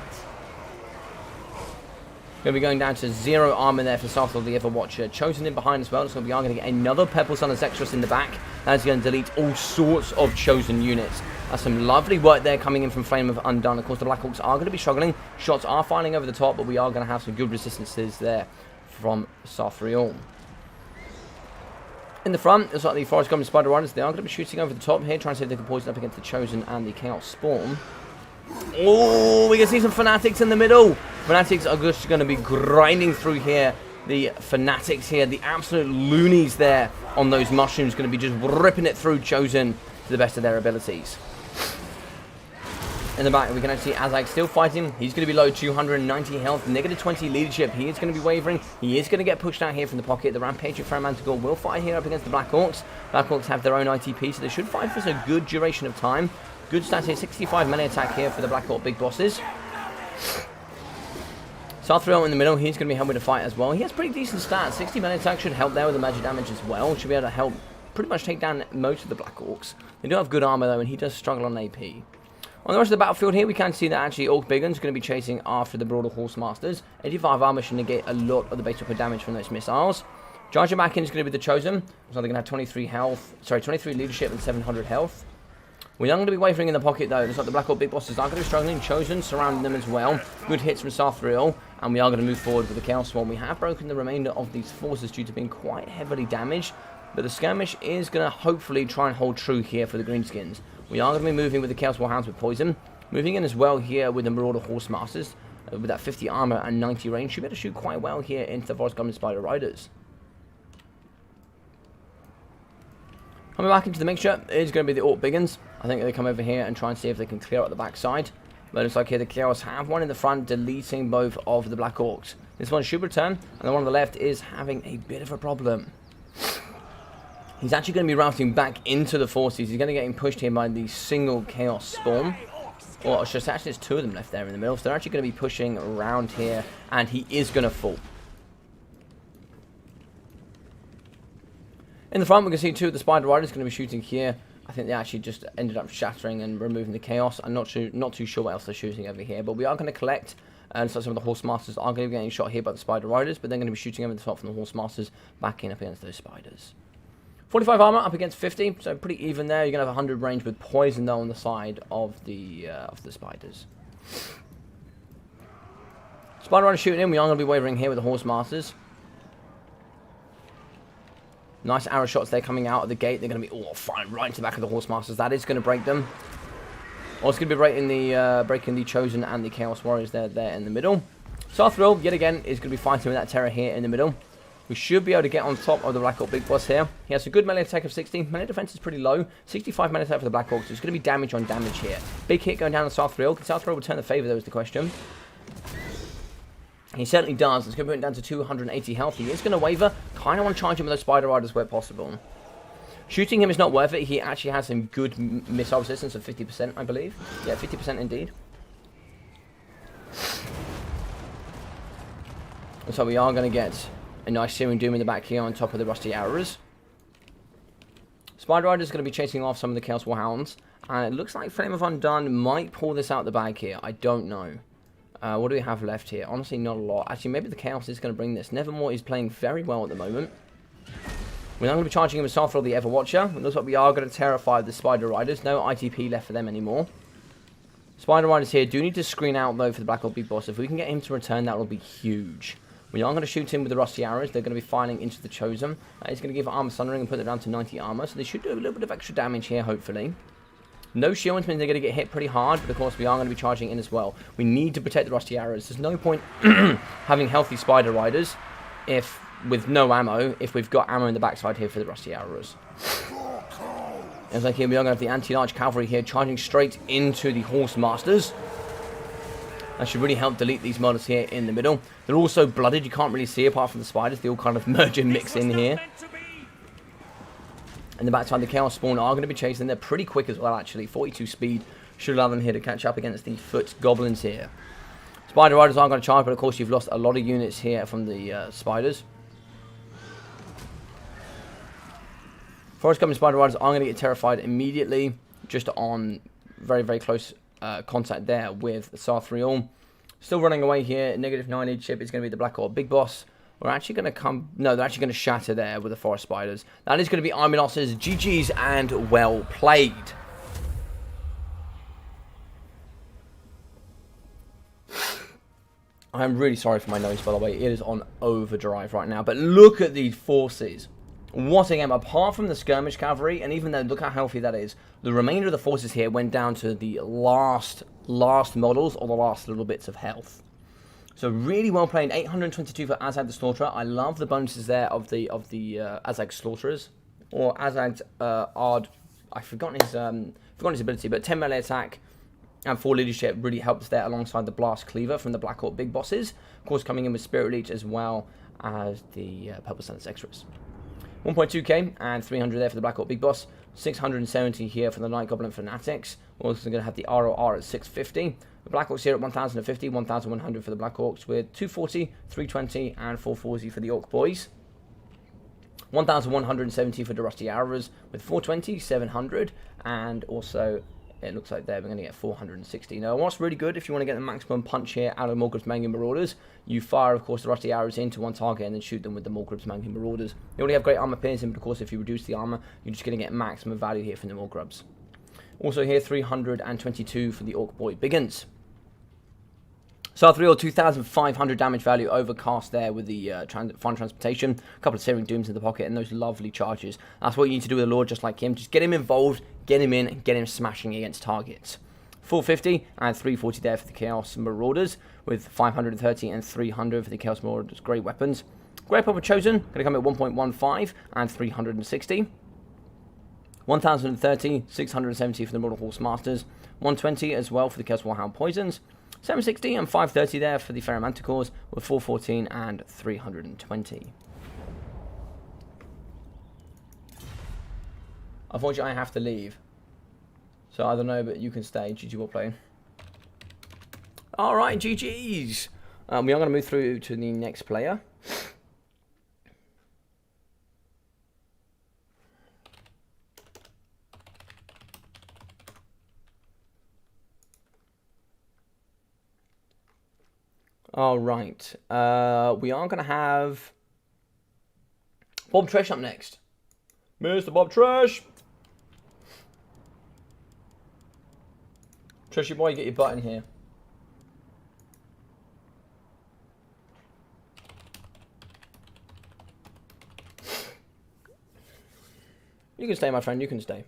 to be going down to 0 armor there for Starfield the Everwatcher. Chosen in behind as well. So we are going to get another Purple Sun of Zextrus in the back. That's going to delete all sorts of Chosen units. That's some lovely work there coming in from Flame of Undone. Of course, the Black Hawks are going to be struggling. Shots are firing over the top, but we are going to have some good resistances there from Sarthriel. In the front, it's like the Forest Goblin Spider Riders. They are going to be shooting over the top here, trying to see if they can poison up against the Chosen and the Chaos Spawn. Oh, we can see some Fanatics in the middle. Fanatics are just going to be grinding through here. The Fanatics here, the absolute loonies there on those mushrooms, going to be just ripping it through Chosen to the best of their abilities. In the back, we can actually see Azag still fighting. He's going to be low, 290 health, negative 20 leadership. He is going to be wavering. He is going to get pushed out here from the pocket. The Rampaging Manticore will fight here up against the Black Orcs. Black Orcs have their own ITP, so they should fight for a good duration of time. Good stats here, 65 melee attack here for the Black Orc big bosses. Sarthriel in the middle, he's going to be helping to fight as well. He has pretty decent stats. 60 melee attack should help there with the magic damage as well. Should be able to help pretty much take down most of the Black Orcs. They do have good armor though, and he does struggle on AP. On the rest of the battlefield here, we can see that actually Orc Biggins going to be chasing after the Broader Horse Masters. 85 armor should negate a lot of the base weapon damage from those missiles. Charging back in is going to be the Chosen. So they're going to have 23 leadership and 700 health. We are going to be wavering in the pocket though. Looks like the Black Orc big bosses are going to be struggling. Chosen surrounding them as well. Good hits from Sarthriel. And we are going to move forward with the Chaos Swarm. We have broken the remainder of these forces due to being quite heavily damaged. But the skirmish is going to hopefully try and hold true here for the Greenskins. We are going to be moving with the Chaos Warhounds with poison. Moving in as well here with the Marauder Horse Masters. With that 50 armor and 90 range. Should be able to shoot quite well here into the Forest Goblin Spider Riders. Coming back into the mixture is going to be the Orc Biggins. I think they come over here and try and see if they can clear out the backside. But it looks like here the Chaos have one in the front, deleting both of the Black Orcs. This one should return, and the one on the left is having a bit of a problem. He's actually going to be routing back into the forces. He's going to get pushed here by the single Chaos Spawn. Or actually, there's 2 of them left there in the middle. So they're actually going to be pushing around here, and he is going to fall. In the front, we can see 2 of the Spider Riders going to be shooting here. I think they actually just ended up shattering and removing the Chaos. I'm not too sure what else they're shooting over here. But we are going to collect. And so some of the Horse Masters are going to be getting shot here by the Spider Riders. But they're going to be shooting over the top from the Horse Masters, backing up against those Spiders. 45 armor up against 50, so pretty even there. You're going to have 100 range with poison though on the side of the Spiders. Spider Rider shooting in. We are going to be wavering here with the Horse Masters. Nice arrow shots there coming out of the gate. They're going to be firing right into the back of the Horse Masters. That is going to break them. Also going to be breaking the Chosen and the Chaos Warriors there in the middle. Sarthrill, yet again, is going to be fighting with that Terror here in the middle. We should be able to get on top of the Black Orc Big Boss here. He has a good melee attack of 60. Melee defense is pretty low. 65 melee attack for the Black Orc, so it's going to be damage on damage here. Big hit going down on Sarthrill. Can Sarthrill return the favour, though, is the question. He certainly does. It's going to bring it down to 280 health. He is going to waver. Kind of want to charge him with those Spider Riders where possible. Shooting him is not worth it. He actually has some good missile resistance of 50%, I believe. Yeah, 50% indeed. So we are going to get a nice Searing Doom in the back here on top of the Rusty Arrows. Spider Rider is going to be chasing off some of the Chaos Warhounds. And it looks like Flame of Undone might pull this out the bag here. I don't know. What do we have left here? Honestly, not a lot. Actually, maybe the Chaos is going to bring this. Nevermore is playing very well at the moment. We're not going to be charging him with Sarthrill the Everwatcher. It looks like we are going to terrify the Spider Riders. No ITP left for them anymore. Spider Riders here do need to screen out, though, for the Black Orc Big Boss. If we can get him to return, that will be huge. We are going to shoot him with the Rusty Arrows. They're going to be firing into the Chosen. He's going to give Armor Sundering and put it down to 90 armor. So they should do a little bit of extra damage here, hopefully. No shields means they're going to get hit pretty hard, but of course we are going to be charging in as well. We need to protect the Rusty Arrows. There's no point having healthy Spider Riders with no ammo if we've got ammo in the backside here for the Rusty Arrows. As like here we are going to have the Anti-Large Cavalry here charging straight into the Horse Masters. That should really help delete these models here in the middle. They're all so blooded you can't really see apart from the spiders. They all kind of merge and mix in here. And the backside, the Chaos Spawn are going to be chasing. They're pretty quick as well, actually. 42 speed should allow them here to catch up against the Foot Goblins here. Spider Riders aren't going to charge, but of course you've lost a lot of units here from the Spiders. Forest Goblin Spider Riders are going to get terrified immediately, just on very, very close contact there with Sarthrill. Still running away here. -9 leadership is going to be the Black Orc Big Boss. We're actually going to come... No, they're actually going to shatter there with the Forest Spiders. That is going to be Army losses. GG's and well played. I'm really sorry for my nose, by the way. It is on overdrive right now. But look at these forces. What a game. Apart from the Skirmish Cavalry, and even though, look how healthy that is, the remainder of the forces here went down to the last models, or the last little bits of health. So really well played. 822 for Azag the Slaughterer. I love the bonuses there of the Azag Slaughterers, or Azag Ard. I've forgotten his ability, but 10 melee attack and 4 leadership really helped us there alongside the Blast Cleaver from the Black Orc Big Bosses. Of course, coming in with Spirit Leech as well as the Purple Sense Extras. 1.2k and 300 there for the Black Orc Big Boss. 670 here for the Night Goblin Fanatics. We're also going to have the ROR at 650. The Black Orcs here at 1050, 1100 for the Black Orcs, with 240, 320, and 440 for the Orc Boys. 1170 for the Rusty Arrows, with 420, 700, and also it looks like there we're going to get 460. Now, what's really good, if you want to get the maximum punch here out of Morgrim's Mangum Marauders, you fire, of course, the Rusty Arrows into one target and then shoot them with the Morgrim's Mangum Marauders. They already have great armor piercing, but of course, if you reduce the armor, you're just going to get maximum value here from the Morgrubs. Also here, 322 for the Orc Boy Biggins. Sarthrill, 2,500 damage value overcast there with the Fine Transportation. A couple of Searing Dooms in the pocket and those lovely charges. That's what you need to do with a Lord just like him. Just get him involved, get him in, and get him smashing against targets. 450 and 340 there for the Chaos Marauders, with 530 and 300 for the Chaos Marauders. Great weapons. Great Purple Chosen, going to come at 1.15 and 360. 1,030, 670 for the Mortal Horse Masters. 120 as well for the Chaos Warhound Poisons. 760 and 530 there for the Ferromanticores, with 414 and 320. Unfortunately, I have to leave. So I don't know, but you can stay. GG, well played. Alright, GG's. We are going to move through to the next player. Alright, we are going to have Bob Tresh up next. Mr. Bob Tresh! Treshy boy, get your butt in here. You can stay, my friend. You can stay.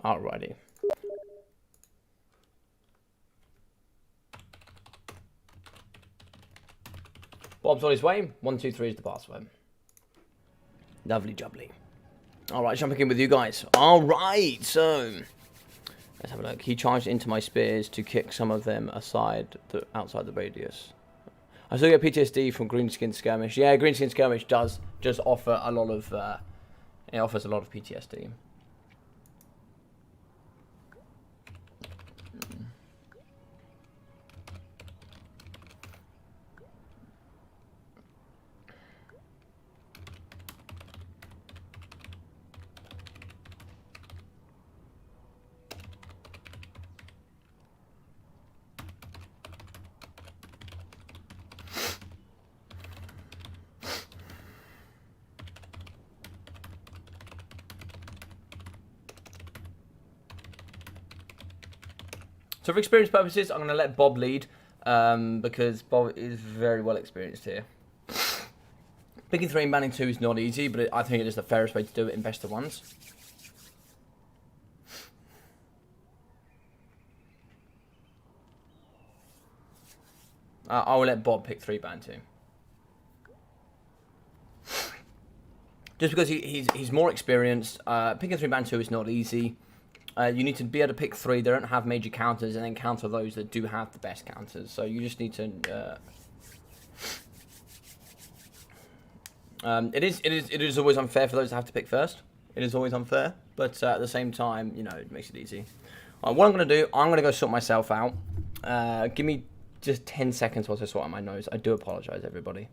Alrighty. Bob's on his way. 1, 2, 3 is the password. Lovely jubbly. Alright, jumping in with you guys. Alright, so let's have a look. He charged into my spears to kick some of them outside the radius. I still get PTSD from Greenskin Skirmish. Yeah, Greenskin Skirmish does just offer a lot of it offers a lot of PTSD. So for experience purposes, I'm going to let Bob lead, because Bob is very well experienced here. Picking 3 and banning 2 is not easy, but I think it is the fairest way to do it in best of ones. I will let Bob pick 3, ban 2. Just because he's more experienced. Picking 3, ban 2 is not easy. You need to be able to pick 3 that don't have major counters and then counter those that do have the best counters. So you just need to... It is always unfair for those that have to pick first. It is always unfair, but at the same time, you know, it makes it easy. What I'm going to do, I'm going to go sort myself out. Give me just 10 seconds whilst I sort out my nose. I do apologise, everybody.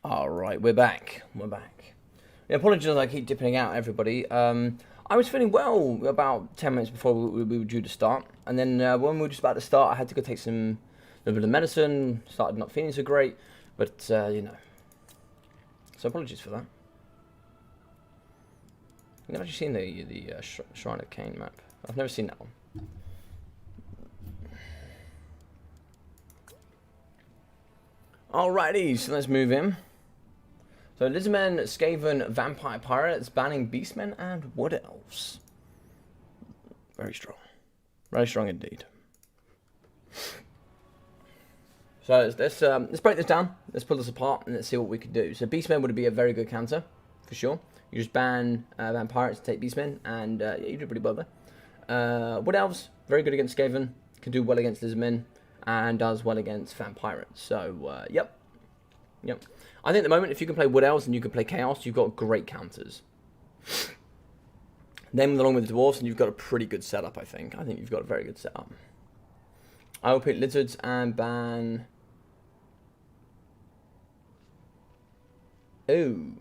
Alright, we're back. We're back. Yeah, apologies I keep dipping out, everybody. I was feeling well about 10 minutes before we were due to start. And then when we were just about to start, I had to go take a little bit of medicine. Started not feeling so great. But, you know. So apologies for that. I've never actually seen the Shrine of Cain map. I've never seen that one. Alrighty, so let's move in. So Lizardmen, Skaven, Vampire Pirates, banning Beastmen and Wood Elves. Very strong. Very strong indeed. So let's break this down. Let's pull this apart and let's see what we can do. So Beastmen would be a very good counter, for sure. You just ban Vampires to take Beastmen, and yeah, you do pretty well there. Wood Elves, very good against Skaven, can do well against Lizardmen, and does well against Vampirates. So, yep. Yep. I think at the moment, if you can play Wood Elves and you can play Chaos, you've got great counters. Then, along with the Dwarves, and you've got a pretty good setup, I think. I think you've got a very good setup. I will pick Lizards and ban... Ooh.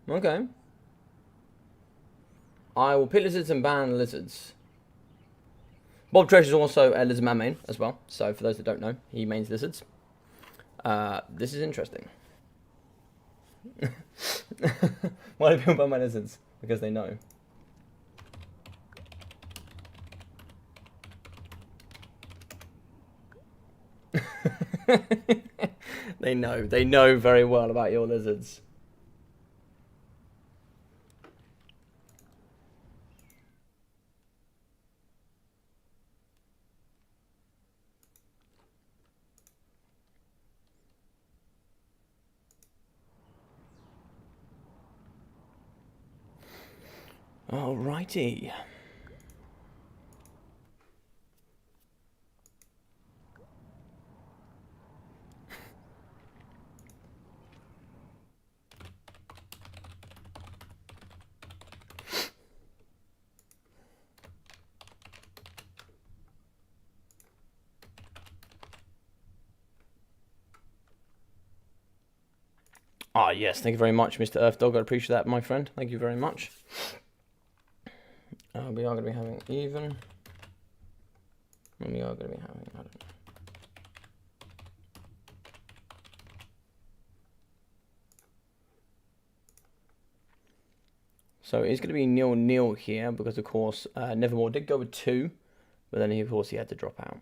Okay. I will pick Lizards and ban Lizards. Bob Treasure is also a Lizardman main as well. So for those that don't know, he mains Lizards. This is interesting. Why do people buy my lizards? Because they know. They know. They know very well about your lizards. Alrighty. Ah, yes, thank you very much, Mr. Earth Dog. I appreciate that, my friend. Thank you very much. We are going to be having even. And we are going to be having, I don't know. So it's going to be 0-0 here because, of course, Nevermore did go with 2, but then, of course, he had to drop out.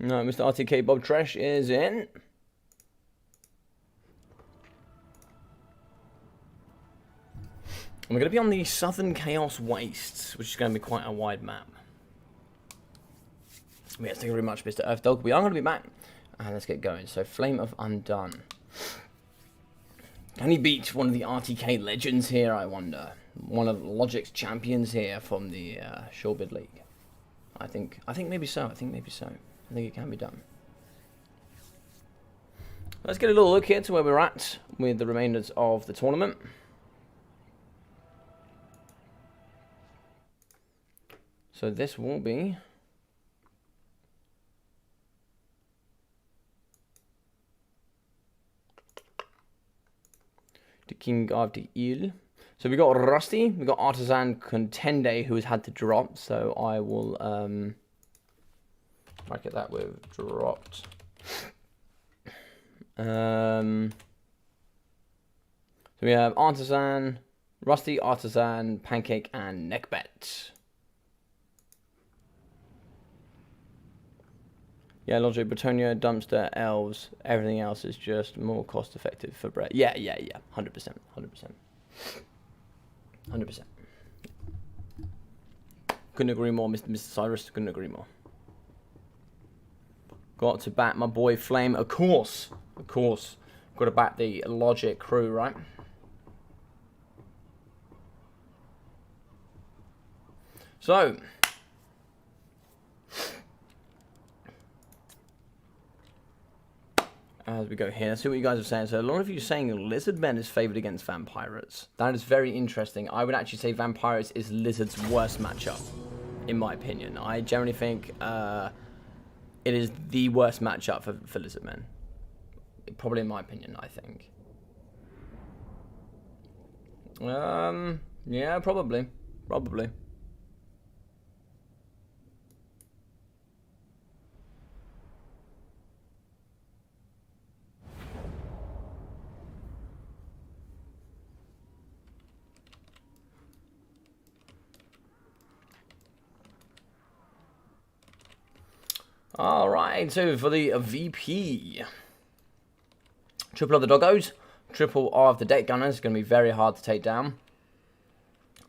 No, Mr. RTK Bob Tresh is in. And we're going to be on the Southern Chaos Wastes, which is going to be quite a wide map. Yes, thank you very much, Mr. Earth Dog. We are going to be back. And let's get going. So, Flame of Undone. Can he beat one of the RTK legends here, I wonder? One of Logic's champions here from the Shorebid League. I think maybe so. I think it can be done. Let's get a little look here to where we're at with the remainders of the tournament. So this will be the King of the Eel. So we got Rusty, we got Artisan Contende, who has had to drop. So I will bracket that with dropped. So we have Artisan, Rusty, Artisan, Pancake, and Neckbet. Yeah, Logic, Bretonia, Dumpster, Elves, everything else is just more cost effective for bread. Yeah, 100%. 100%. Couldn't agree more, Mr. Cyrus, couldn't agree more. Got to bat my boy Flame, of course. Got to bat the Logic crew, right? So, as we go here, let's see what you guys are saying. So a lot of you are saying Lizardmen is favoured against Vampirates. That is very interesting. I would actually say Vampirates is Lizard's worst matchup, in my opinion. I generally think it is the worst matchup for Lizardmen. Probably in my opinion, I think. Yeah, probably. Alright, so for the VP, triple of the Doggos, triple of the Deck Gunners, is going to be very hard to take down.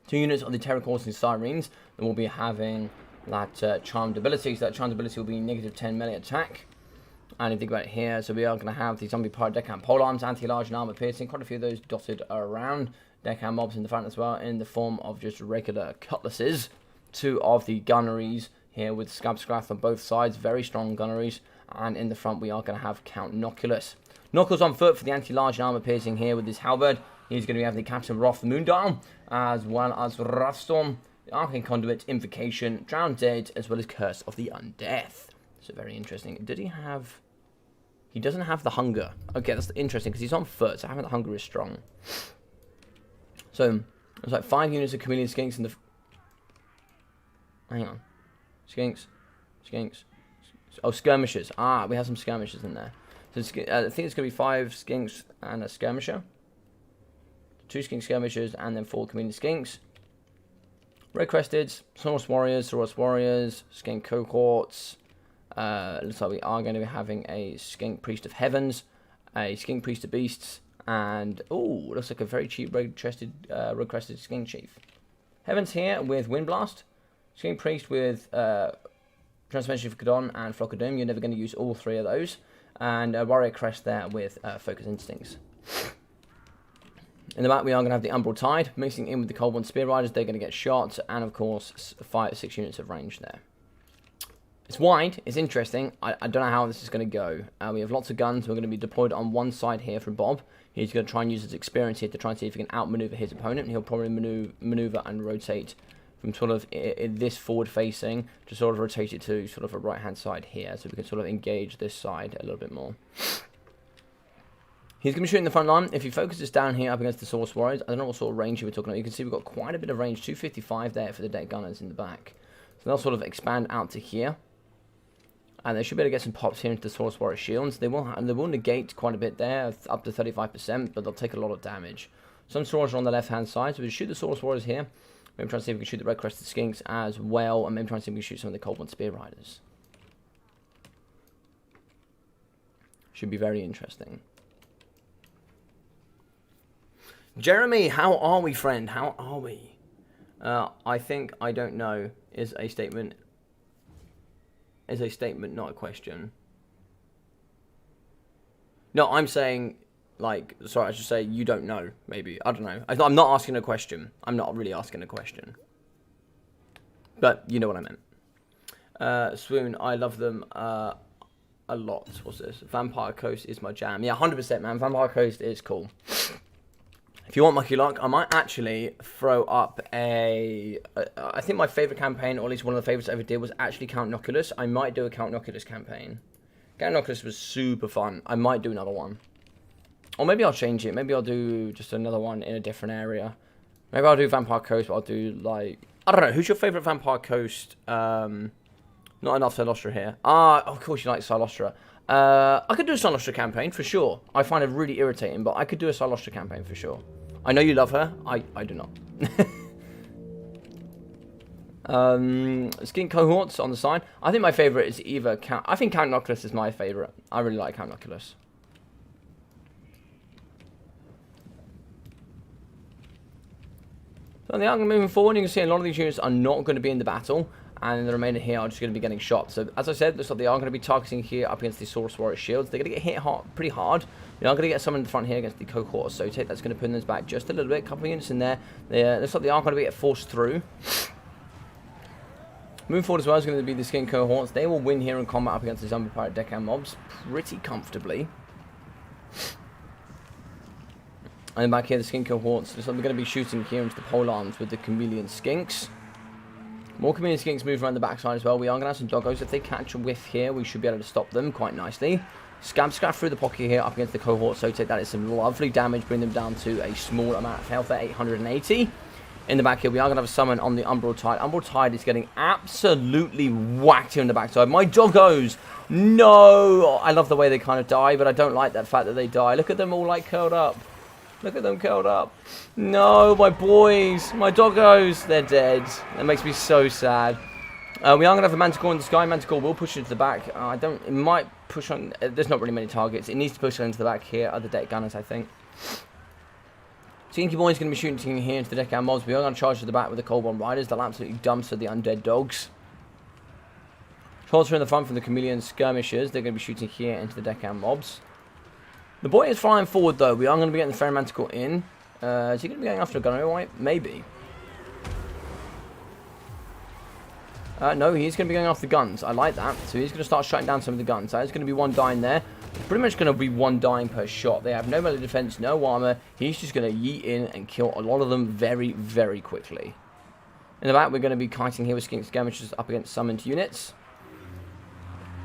2 units of the Terracoursing Sirens, then we'll be having that Charmed ability, so that Charmed ability will be negative 10 melee attack. And if you think about it here, so we are going to have the Zombie Pirate Deckhand Polearms, Anti-Large and Armor Piercing, quite a few of those dotted around. Deckhand mobs in the front as well, in the form of just regular cutlasses. 2 of the gunneries here with Scab Scrath on both sides, very strong gunneries. And in the front we are going to have Count Noculus. Knuckles on foot for the Anti-Large and Armor Piercing here with his Halberd. He's going to be having the Captain Wrath Moondial, as well as Wrathstorm, the Arcane Conduit, Invocation, Drowned Dead, as well as Curse of the Undeath. So very interesting. Did he have... He doesn't have the Hunger. Okay, that's interesting, because he's on foot, so having the Hunger is strong. So, there's like 5 units of Chameleon Skinks in the... Hang on. Skinks. Oh, Skirmishers. Ah, we have some Skirmishers in there. So I think it's going to be 5 Skinks and a Skirmisher. 2 Skink Skirmishers and then 4 Chameleon Skinks. Red Cresteds, Soros Warriors, Skink Cohorts. Looks like we are going to be having a Skink Priest of Heavens, a Skink Priest of Beasts, and ooh, looks like a very cheap Red Crested Skink Chief. Heavens here with Windblast, Skink Priest with Transformation for Kadon and Flock of Doom. You're never going to use all 3 of those, and a Warrior Crest there with Focus Instincts. In the back, we are going to have the Umbral Tide, mixing in with the Cold One Spear Riders. They're going to get shot, and of course, 6 units of range there. It's wide, it's interesting. I don't know how this is going to go. We have lots of guns. We're going to be deployed on one side here from Bob. He's going to try and use his experience here to try and see if he can outmaneuver his opponent. He'll probably maneuver and rotate from sort of this forward facing to sort of rotate it to sort of a right-hand side here, so we can sort of engage this side a little bit more. He's going to be shooting the front line. If he focuses down here up against the Source Warriors, I don't know what sort of range we're talking about. You can see we've got quite a bit of range, 255 there for the deck gunners in the back. So they'll sort of expand out to here. And they should be able to get some pops here into the Source Warrior shields. They will negate quite a bit there, up to 35%, but they'll take a lot of damage. Some Swords are on the left-hand side, so we shoot the Source Warriors here. Maybe try and see if we can shoot the Red Crested Skinks as well, and maybe try and see if we can shoot some of the Cold One Spear Riders. Should be very interesting. Jeremy, how are we, friend? How are we? I think I don't know is a statement. Is a statement, not a question. No, I'm saying, like, sorry, I should say you don't know, maybe. I don't know. I'm not asking a question. I'm not really asking a question. But you know what I meant. Swoon, I love them a lot. What's this? Vampire Coast is my jam. Yeah, 100%, man. Vampire Coast is cool. If you want mucky luck, I might actually throw up a... I think my favourite campaign, or at least one of the favourites I ever did, was actually Count Noculus. I might do a Count Noculus campaign. Count Noculus was super fun. I might do another one. Or maybe I'll change it. Maybe I'll do just another one in a different area. Maybe I'll do Vampire Coast, but I'll do, like... I don't know. Who's your favourite Vampire Coast? Not enough Silostra here. Ah, of course you like Silostra. I could do a Silostra campaign, for sure. I find it really irritating, but I could do a Silostra campaign, for sure. I know you love her. I do not. Skin Cohorts on the side. I think my favourite is either Count... I think Count Noculus is my favourite. I really like Count Noculus. So the angle moving forward, you can see a lot of these units are not going to be in the battle. And the remainder here are just going to be getting shot. So, as I said, looks like they are going to be targeting here up against the Source Warrior shields. They're going to get hit pretty hard. They are going to get someone in the front here against the Cohort Sotate. That's going to put them back just a little bit. A couple of units in there. Looks like they are going to get forced through. Moving forward as well is going to be the Skin Cohorts. They will win here in combat up against the Zombie Pirate Deckhand mobs pretty comfortably. And back here, the Skin Cohorts. Looks like we're going to be shooting here into the pole arms with the Chameleon Skinks. More Chameleon Skinks move around the backside as well. We are going to have some doggos. If they catch a whiff here, we should be able to stop them quite nicely. Scab through the pocket here up against the Cohort Sotate. That is some lovely damage. Bring them down to a small amount of health at 880. In the back here, we are going to have a summon on the Umbral Tide. Umbral Tide is getting absolutely whacked here in the backside. My doggos! No! I love the way they kind of die, but I don't like that fact that they die. Look at them all like curled up. Look at them curled up. No, my boys. My doggos. They're dead. That makes me so sad. We are going to have a Manticore in the sky. Manticore will push into the back. It might push on... there's not really many targets. It needs to push into the back here. Other deck gunners, I think. Tinky Boy is going to be shooting here into the deckhand mobs. We are going to charge to the back with the Cold One Riders. They'll absolutely dumpster the undead dogs. Shots are in the front from the Chameleon Skirmishers. They're going to be shooting here into the deckhand mobs. The boy is flying forward, though. We are going to be getting the Fairy Manticore in. Is he going to be going after a gunner? Maybe. No, he's going to be going off the guns. I like that. So he's going to start shutting down some of the guns. There's going to be one dying there. Pretty much going to be one dying per shot. They have no melee defense, no armor. He's just going to yeet in and kill a lot of them very, very quickly. In the back, we're going to be kiting here with skink skirmishers up against summoned units.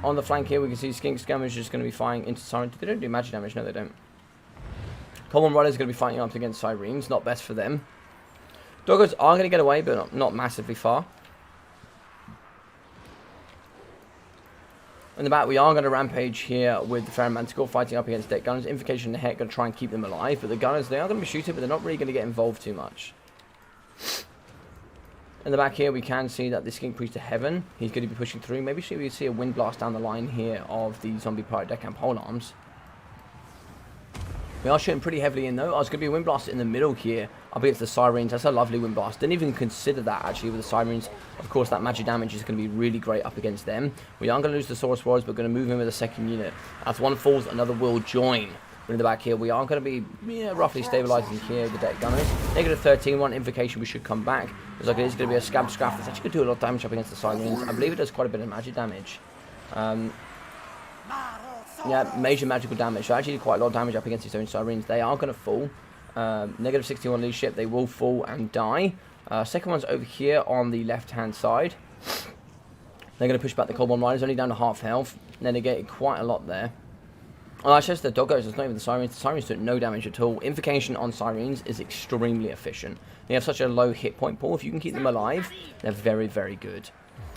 On the flank here, we can see skink skirmishers going to be firing into sirens. They don't do magic damage. No, they don't. Common Riders are going to be fighting up against sirens. Not best for them. Doggos are going to get away, but not massively far. In the back, we are going to rampage here with the Fair Manticore fighting up against deck gunners. Invocation and the Heck going to try and keep them alive, but the gunners, they are going to be shooting, but they're not really going to get involved too much. In the back here, we can see that the Skink Priest of Heaven, he's going to be pushing through. Maybe we see a wind blast down the line here of the zombie pirate deck and pole arms. We are shooting pretty heavily in though. Oh, it's going to be a wind blast in the middle here up against the sirens. That's a lovely wind blast. Didn't even consider that actually with the sirens. Of course, that magic damage is going to be really great up against them. We are going to lose the Saurus Warriors, but going to move in with a second unit. As one falls, another will join. But in the back here, we are going to be roughly stabilizing here with the deck gunners. Negative 13, one invocation, we should come back. Looks like it is going to be a scab scraff. That's actually going to do a lot of damage up against the sirens. I believe it does quite a bit of magic damage. Yeah, major magical damage. So actually quite a lot of damage up against these own sirens. They are going to fall. Negative 61 leadership. They will fall and die. Second one's over here on the left-hand side. They're going to push back the Cold Riders, only down to half health. And then they get quite a lot there. Oh, that's just the Doggos. It's not even the sirens. The sirens do no damage at all. Invocation on sirens is extremely efficient. They have such a low hit point pool. If you can keep them alive, they're very, very good.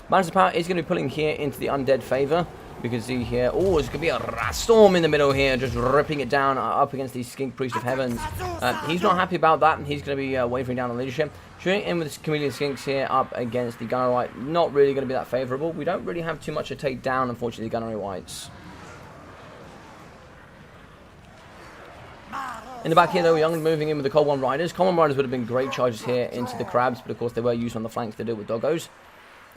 Balance of Power is going to be pulling here into the undead favor. We can see here, oh, there's going to be a storm in the middle here, just ripping it down up against the Skink Priest of Heavens. He's not happy about that. He's going to be wavering down on leadership. Shooting in with the Chameleon Skinks here up against the Gunnery White, not really going to be that favourable. We don't really have too much to take down, unfortunately, the Gunnery Whites. In the back here, though, we're moving in with the Cold Riders. Common Riders would have been great charges here into the Crabs, but of course they were used on the flanks to deal with Doggos.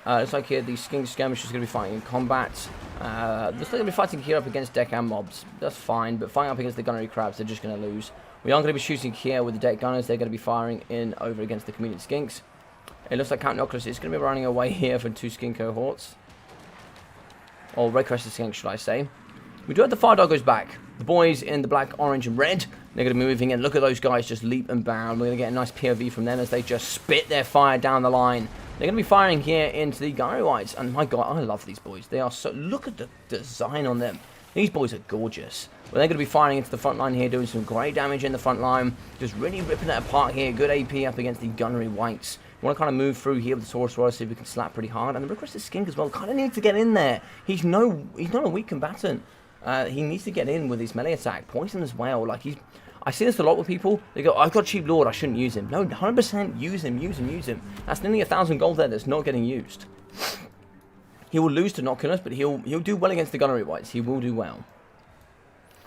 Looks like here the Skink Skirmishers is going to be fighting in combat. They're still going to be fighting here up against deck and mobs. That's fine, but fighting up against the Gunnery Crabs, they're just going to lose. We aren't going to be shooting here with the deck gunners. They're going to be firing in over against the Chameleon Skinks. It looks like Count Noctis is going to be running away here from two Skink cohorts. Or Red Crested Skink, should I say. We do have the Fire Doggos back. The boys in the black, orange, and red. They're going to be moving in. Look at those guys just leap and bound. We're going to get a nice POV from them as they just spit their fire down the line. They're going to be firing here into the Gunnery Whites. And my god, I love these boys. They are so... Look at the design on them. These boys are gorgeous. Well, they're going to be firing into the front line here, doing some great damage in the front line. Just really ripping it apart here. Good AP up against the Gunnery Whites. We want to kind of move through here with the Saurus Warriors, see if we can slap pretty hard. And the Requested Skink as well kind of needs to get in there. He's not a weak combatant. He needs to get in with his melee attack. Poison as well. Like I see this a lot with people. They go, I've got Cheap Lord, I shouldn't use him. No, 100% use him, use him, use him. That's nearly 1,000 gold there that's not getting used. He will lose to Noculus, but he'll do well against the Gunnery Whites. He will do well.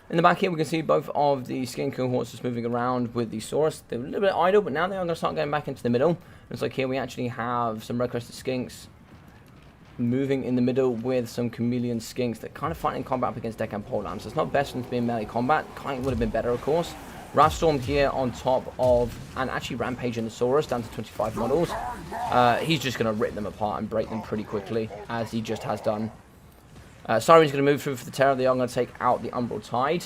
In the back here, we can see both of the Skink cohorts just moving around with the Saurus. They're a little bit idle, but now they are going to start going back into the middle. Looks like here we actually have some Red-Crested Skinks moving in the middle with some Chameleon Skinks that kind of fight in combat up against deck and pole arms. So it's not best for them to be in melee combat. Kind of would have been better, of course. Wrathstorm here on top of, and actually Rampage and the Saurus down to 25 models. He's just going to rip them apart and break them pretty quickly, as he just has done. Siren's going to move through for the Terror. They are going to take out the Umbral Tide.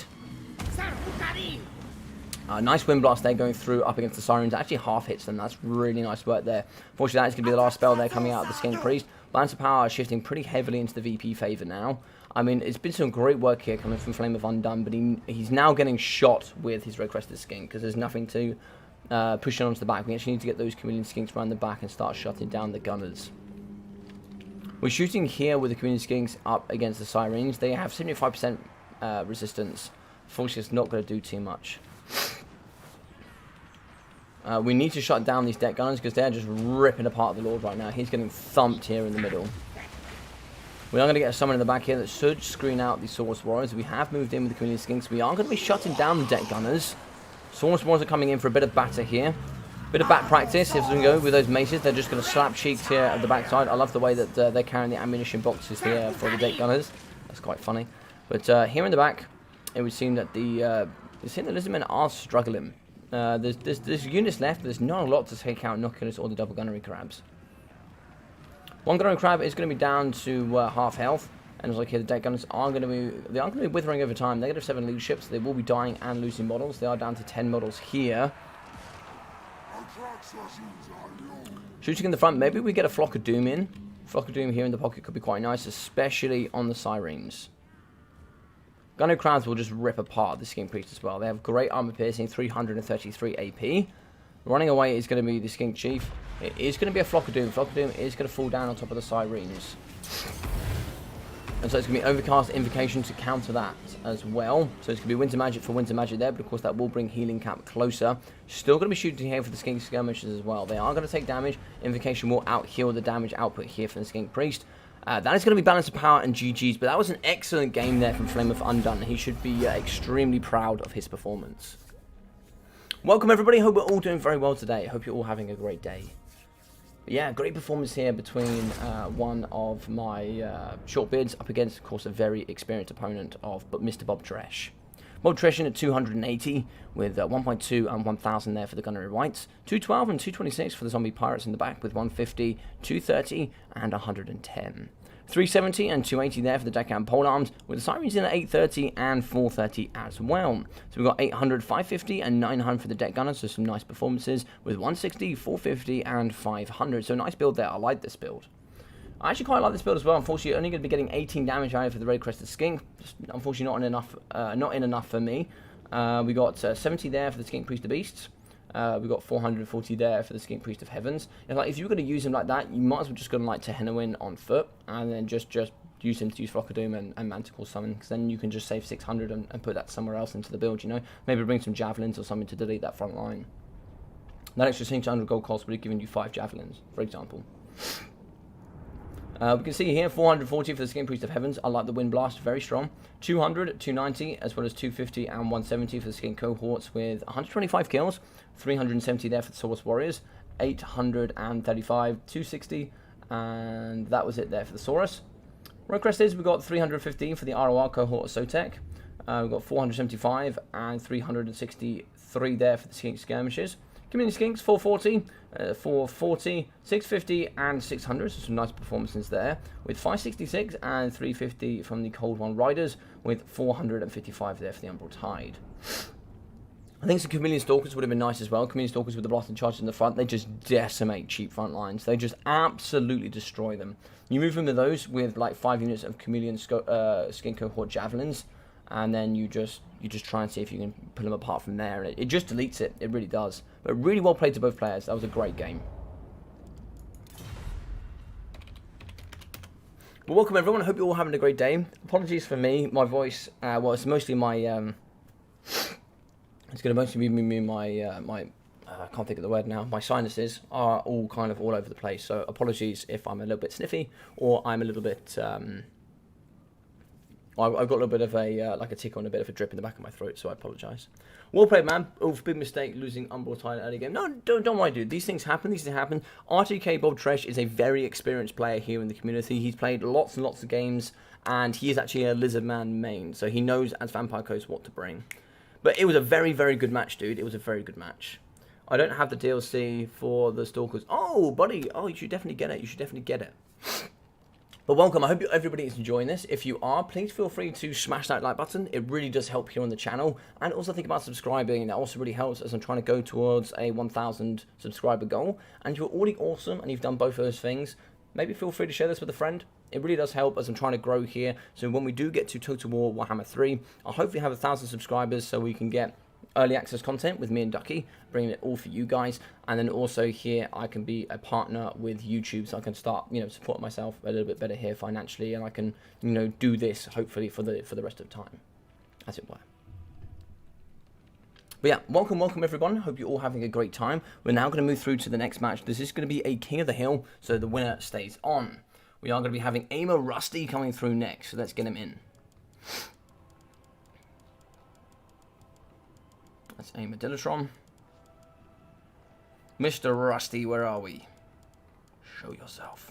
Nice Wind Blast there going through up against the Sirens. Actually half hits them. That's really nice work there. Fortunately, that is going to be the last spell there coming out of the Skink Priest. Balance of Power shifting pretty heavily into the VP favour now. I mean, it's been some great work here coming from Flame of Undone, but he's now getting shot with his Red-Crested Skink because there's nothing to push on to the back. We actually need to get those Chameleon Skinks around the back and start shutting down the Gunners. We're shooting here with the Chameleon Skinks up against the Sirens. They have 75% resistance. Fortunately, it's not going to do too much. We need to shut down these deck gunners because they're just ripping apart the Lord right now. He's getting thumped here in the middle. We are going to get a summon in the back here that should screen out the Saurus Warriors. We have moved in with the Chameleon Skinks. We are going to be shutting down the deck gunners. Saurus Warriors are coming in for a bit of batter here. Bit of bat practice. If we can go with those maces, they're just going to slap cheeks here at the backside. I love the way that they're carrying the ammunition boxes here for the deck gunners. That's quite funny. But here in the back, it would seem that the Lizardmen are struggling. There's units left, but there's not a lot to take out Noculus or the double gunnery crabs. One Gunner Crab is going to be down to half health. And it's like here, the deck gunners are going to be withering over time. -7 leadership, so they will be dying and losing models. They are down to 10 models here. Shooting in the front, maybe we get a Flock of Doom in. Flock of Doom here in the pocket could be quite nice, especially on the Sirens. Gunner Crabs will just rip apart the Skink Priest as well. They have great armor piercing, 333 AP. Running away is going to be the Skink Chief. It is going to be a Flock of Doom. Flock of Doom is going to fall down on top of the Sirens. And so it's going to be Overcast Invocation to counter that as well. So it's going to be Winter Magic for Winter Magic there, but of course that will bring Healing Cap closer. Still going to be shooting here for the Skink Skirmishers as well. They are going to take damage. Invocation will out-heal the damage output here for the Skink Priest. That is going to be Balance of Power and GG's, but that was an excellent game there from Flame of Undone. He should be extremely proud of his performance. Welcome everybody, hope we're all doing very well today. Hope you're all having a great day. Yeah, great performance here between one of my shortbeards up against, of course, a very experienced opponent of Mr. Bob Tresh. Bob Tresh in at 280 with 1.2 and 1,000 there for the Gunnery Whites. 212 and 226 for the Zombie Pirates in the back with 150, 230 and 110. 370 and 280 there for the Deckhand Polearms, with the Sirens in at 830 and 430 as well. So we've got 800, 550 and 900 for the Deck Gunners, so some nice performances with 160, 450 and 500. So nice build there, I like this build. I actually quite like this build as well. Unfortunately, only going to be getting 18 damage out for the Red Crested Skink. Just unfortunately not enough for me. We got 70 there for the Skink Priest of Beasts. We've got 440 there for the Skink Priest of Heavens. And like, if you're going to use him like that, you might as well just go like Tehenowin on foot, and then just use him to use Flock of Doom and Manticore Summon, because then you can just save 600 and put that somewhere else into the build, you know? Maybe bring some Javelins or something to delete that front line. That extra 600 gold cost would have given you 5 Javelins, for example. We can see here 440 for the Skink Priest of Heavens. I like the Wind Blast, very strong. 200, 290, as well as 250 and 170 for the Skink Cohorts with 125 kills. 370 there for the Source Warriors. 835, 260, and that was it there for the Saurus. Red Cresteds, we got 315 for the ROR Cohort of Sotek. We've got 475 and 363 there for the Skink Skirmishes. Community Skinks, 440, 440, 650 and 600, so some nice performances there, with 566 and 350 from the Cold One Riders, with 455 there for the Umbral Tide. I think some Chameleon Stalkers would have been nice as well. Chameleon Stalkers with the Blasting Charges in the front, they just decimate cheap front lines. They just absolutely destroy them. You move into those with like 5 units of Chameleon Skink Cohort Javelins, and then you just try and see if you can pull them apart from there, and it just deletes it. It really does. But really well played to both players. That was a great game. Well, welcome everyone. I hope you're all having a great day. Apologies for me. My voice, well, it's mostly my, it's going to mostly be my, I can't think of the word now. My sinuses are all kind of all over the place. So apologies if I'm a little bit sniffy or I'm a little bit, I've got a little bit of a, like a tickle and a bit of a drip in the back of my throat, so I apologise. Well played, man. Oh, big mistake, losing Umbral Tide early game. No, don't worry, dude. These things happen. These things happen. RTK Bob Tresh is a very experienced player here in the community. He's played lots and lots of games, and he is actually a Lizardman main, so he knows as Vampire Coast what to bring. But it was a very, very good match, dude. It was a very good match. I don't have the DLC for the Stalkers. Oh, buddy. Oh, you should definitely get it. You should definitely get it. But welcome, I hope everybody is enjoying this. If you are, please feel free to smash that like button. It really does help here on the channel. And also think about subscribing. That also really helps as I'm trying to go towards a 1,000 subscriber goal. And you're already awesome and you've done both of those things. Maybe feel free to share this with a friend. It really does help as I'm trying to grow here. So when we do get to Total War Warhammer 3, I'll hopefully have 1,000 subscribers so we can get early access content with me and Ducky, bringing it all for you guys. And then also here I can be a partner with YouTube, so I can start, you know, support myself a little bit better here financially, and I can, you know, do this hopefully for the rest of the time, as it were. But yeah, welcome everyone. Hope you're all having a great time. We're now going to move through to the next match. This is going to be a King of the Hill, so the winner stays on. We are going to be having Aimer Rusty coming through next, so let's get him in. Let's aim at Dillatron. Mr. Rusty, where are we? Show yourself.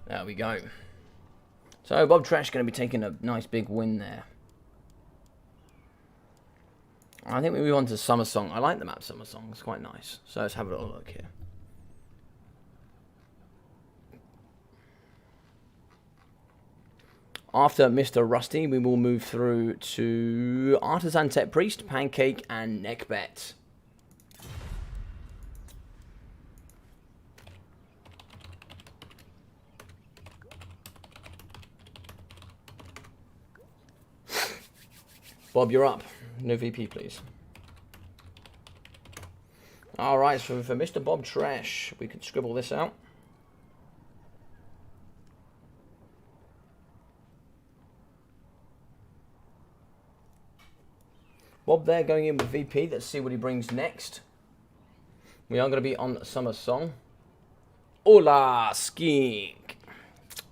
There we go. So Bob Tresh going to be taking a nice big win there. I think we move on to Summer Song. I like the map Summer Song. It's quite nice. So let's have a little look here. After Mr. Rusty, we will move through to Artisan Tech Priest, Pancake, and Neckbet. Bob, you're up. No VP, please. Alright, so for Mr. Bob Trash, we can scribble this out. Bob there going in with VP. Let's see what he brings next. We are going to be on Summer Song. Hola, skink.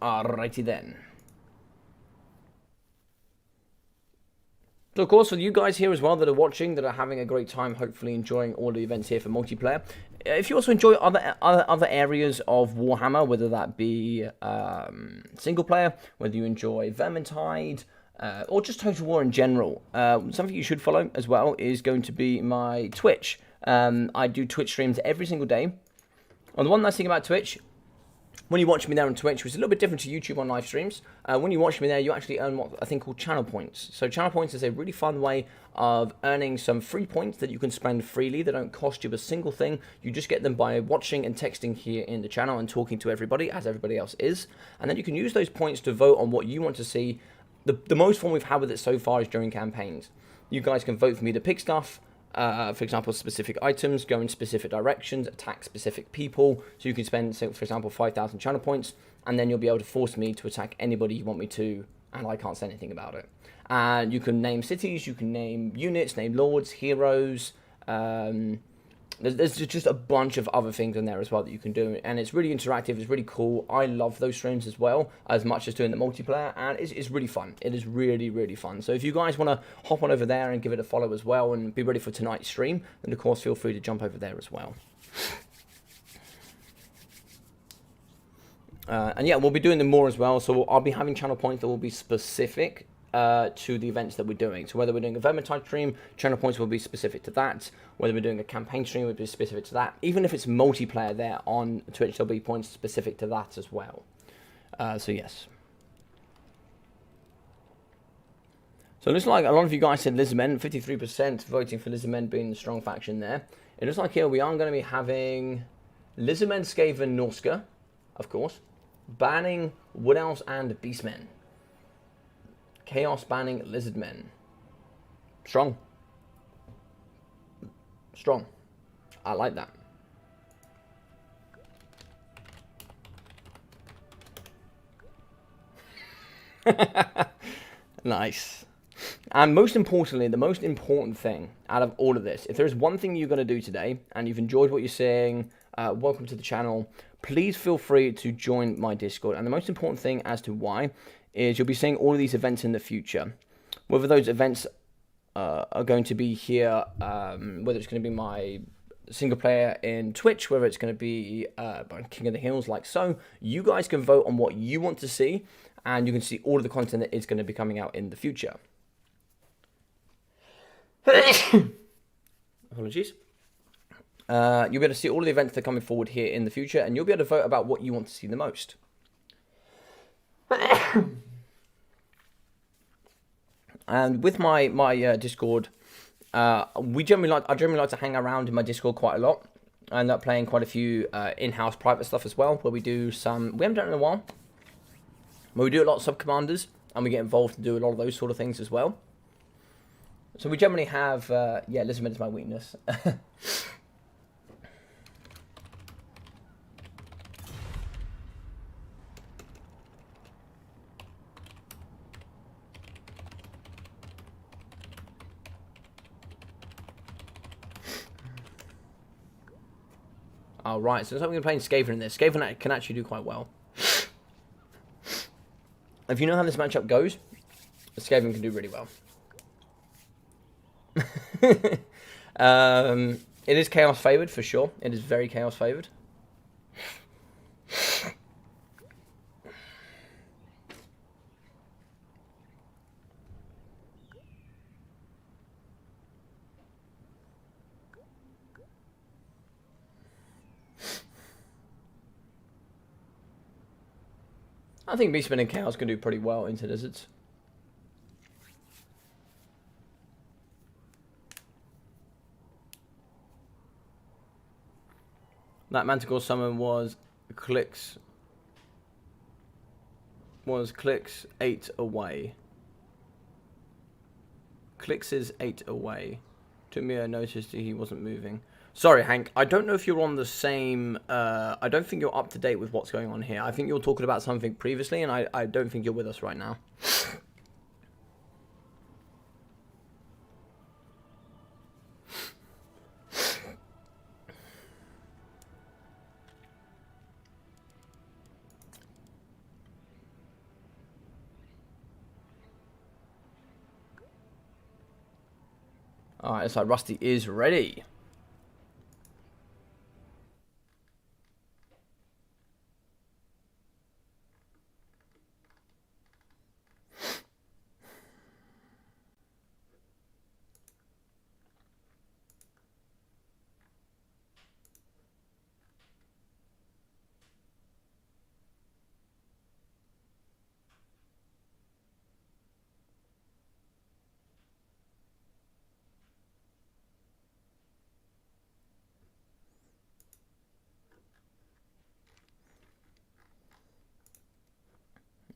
Alrighty then. So, of course, for you guys here as well that are watching, that are having a great time, hopefully enjoying all the events here for multiplayer. If you also enjoy other areas of Warhammer, whether that be single player, whether you enjoy Vermintide, or just Total War in general, something you should follow as well is going to be my Twitch. I do Twitch streams every single day. And the one nice thing about Twitch, when you watch me there on Twitch, which is a little bit different to YouTube on live streams, when you watch me there, you actually earn what I think called channel points. So channel points is a really fun way of earning some free points that you can spend freely. They don't cost you a single thing. You just get them by watching and texting here in the channel and talking to everybody, as everybody else is. And then you can use those points to vote on what you want to see. The most fun we've had with it so far is during campaigns. You guys can vote for me to pick stuff. For example, specific items, go in specific directions, attack specific people. So you can spend, say, for example, 5,000 channel points, and then you'll be able to force me to attack anybody you want me to, and I can't say anything about it. And you can name cities, you can name units, name lords, heroes. There's just a bunch of other things in there as well that you can do, and it's really interactive. It's really cool. I love those streams as well, as much as doing the multiplayer, and it's really fun. It is really, really fun. So if you guys want to hop on over there and give it a follow as well, and be ready for tonight's stream, then of course feel free to jump over there as well. And yeah, we'll be doing them more as well. So I'll be having channel points that will be specific to the events that we're doing. So whether we're doing a Vermintide stream, channel points will be specific to that. Whether we're doing a campaign stream, will be specific to that. Even if it's multiplayer there on Twitch, there'll be points specific to that as well. So yes. So it looks like a lot of you guys said Lizardmen, 53% voting for Lizardmen being the strong faction there. It looks like here we are going to be having Lizardmen, Skaven, Norska, of course, banning Wood Elves and Beastmen. Chaos banning Lizardmen. Strong. Strong. I like that. Nice. And most importantly, the most important thing out of all of this, if there's one thing you're going to do today, and you've enjoyed what you're seeing, welcome to the channel, please feel free to join my Discord. And the most important thing as to why is you'll be seeing all of these events in the future. Whether those events are going to be here, whether it's going to be my single player in Twitch, whether it's going to be King of the Hills like so, you guys can vote on what you want to see, and you can see all of the content that is going to be coming out in the future. Apologies. You'll be able to see all of the events that are coming forward here in the future, and you'll be able to vote about what you want to see the most. And with my Discord, I generally like to hang around in my Discord quite a lot. I end up playing quite a few in-house private stuff as well, where we do some. We haven't done it in a while. Where we do a lot of sub-commanders, and we get involved and do a lot of those sort of things as well. So we generally have, yeah, Lizardmen is my weakness. Alright, so it's like we're playing Skaven in this. Skaven can actually do quite well. If you know how this matchup goes, Skaven can do really well. It is chaos favoured for sure. It is very chaos favoured. I think Beastmen and Chaos can do pretty well into Lizards. That Manticore summon was clicks 8 away. Clicks is 8 away. Took me a notice that he wasn't moving. Sorry, Hank. I don't know if you're on the same... I don't think you're up to date with what's going on here. I think you're talking about something previously, and I don't think you're with us right now. Alright, it's like Rusty is ready.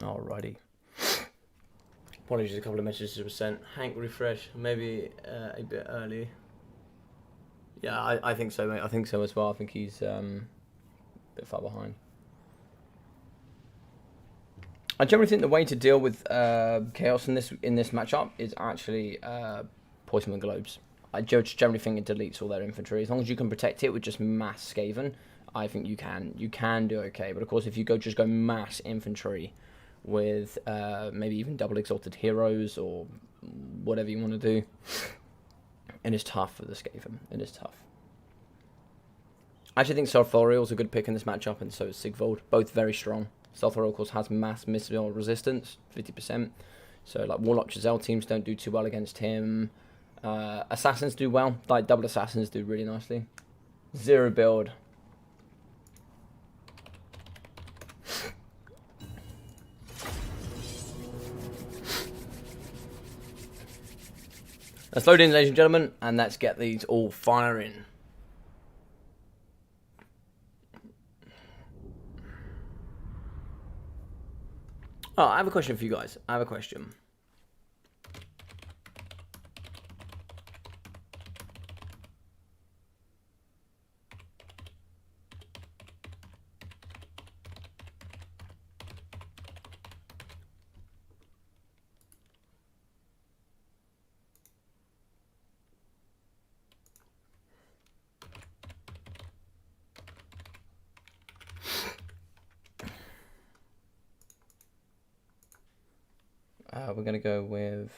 Alrighty. Apologies, a couple of messages were sent. Hank, refresh. Maybe a bit early. Yeah, I think so, mate. I think so as well. I think he's a bit far behind. I generally think the way to deal with Chaos in this matchup is actually Poisonman Globes. I generally think it deletes all their infantry. As long as you can protect it with just mass Skaven, I think you can do okay. But of course, if you just go mass infantry with maybe even double exalted heroes or whatever you want to do, it is tough for the Skaven. It is tough. I actually think Sarthoriel's a good pick in this matchup, and so is Sigvald. Both very strong. Sarthoriel, of course, has mass missile resistance, 50%. So, like, Warlock Giselle teams don't do too well against him. Assassins do well. Like, double Assassins do really nicely. Zero build. Let's load in, ladies and gentlemen, and let's get these all firing. Oh, I have a question for you guys. I have a question. We're going to go with...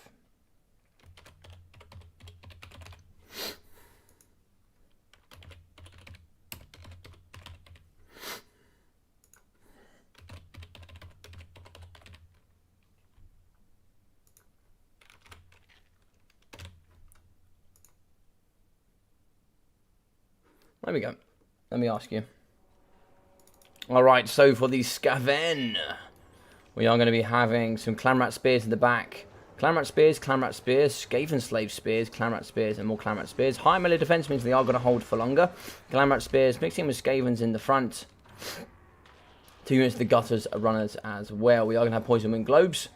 There we go. Let me ask you. Alright, so for the Skaven, we are going to be having some Clanrat Spears in the back. Clanrat Spears, Skaven Slave Spears, Clanrat Spears, and more Clanrat Spears. High melee defense means they are going to hold for longer. Clanrat Spears mixing with Skavens in the front. 2 units of the Gutters runners as well. We are going to have Poison Wind Globes.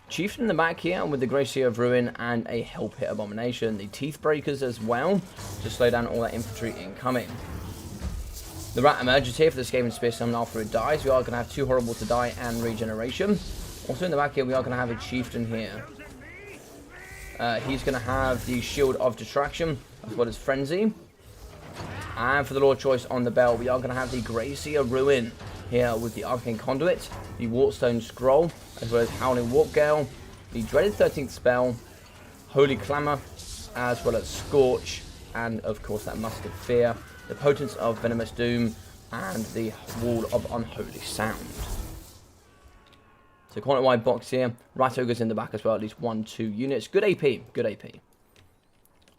Chieftain in the back here with the Gracia of Ruin and a Hell Pit Abomination. The Teeth Breakers as well to slow down all that infantry incoming. The Rat emerges here for the Skaven Spear summon after it dies. We are going to have 2 Horrible to Die and Regeneration. Also in the back here, we are going to have a Chieftain here. He's going to have the Shield of Distraction as well as Frenzy. And for the Lord Choice on the bell, we are going to have the Gracia Ruin here with the Arcane Conduit, the Wartstone Scroll, as well as Howling Warp Gale, the dreaded 13th spell, Holy Clamour, as well as Scorch, and of course that Must of Fear, the Potence of Venomous Doom, and the Wall of Unholy Sound. So quite a wide box here. Rat Ogre's in the back as well, at least 1-2 units. Good AP, good AP.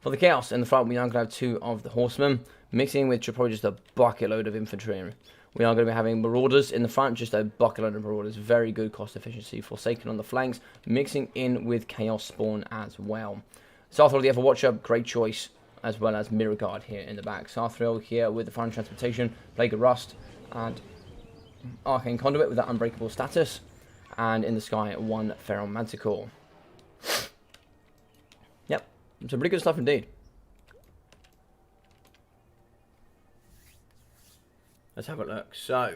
For the Chaos in the front, we are going to have 2 of the Horsemen, mixing with probably just a bucket load of infantry. We are going to be having Marauders in the front, just a bucketload of Marauders. Very good cost efficiency. Forsaken on the flanks, mixing in with Chaos Spawn as well. Sarthriel, the Everwatcher, great choice, as well as Mirror Guard here in the back. Sarthriel here with the Final Transportation, Plague of Rust, and Arcane Conduit with that unbreakable status. And in the sky, 1 Feral Manticore. Yep, some pretty good stuff indeed. Let's have a look. So,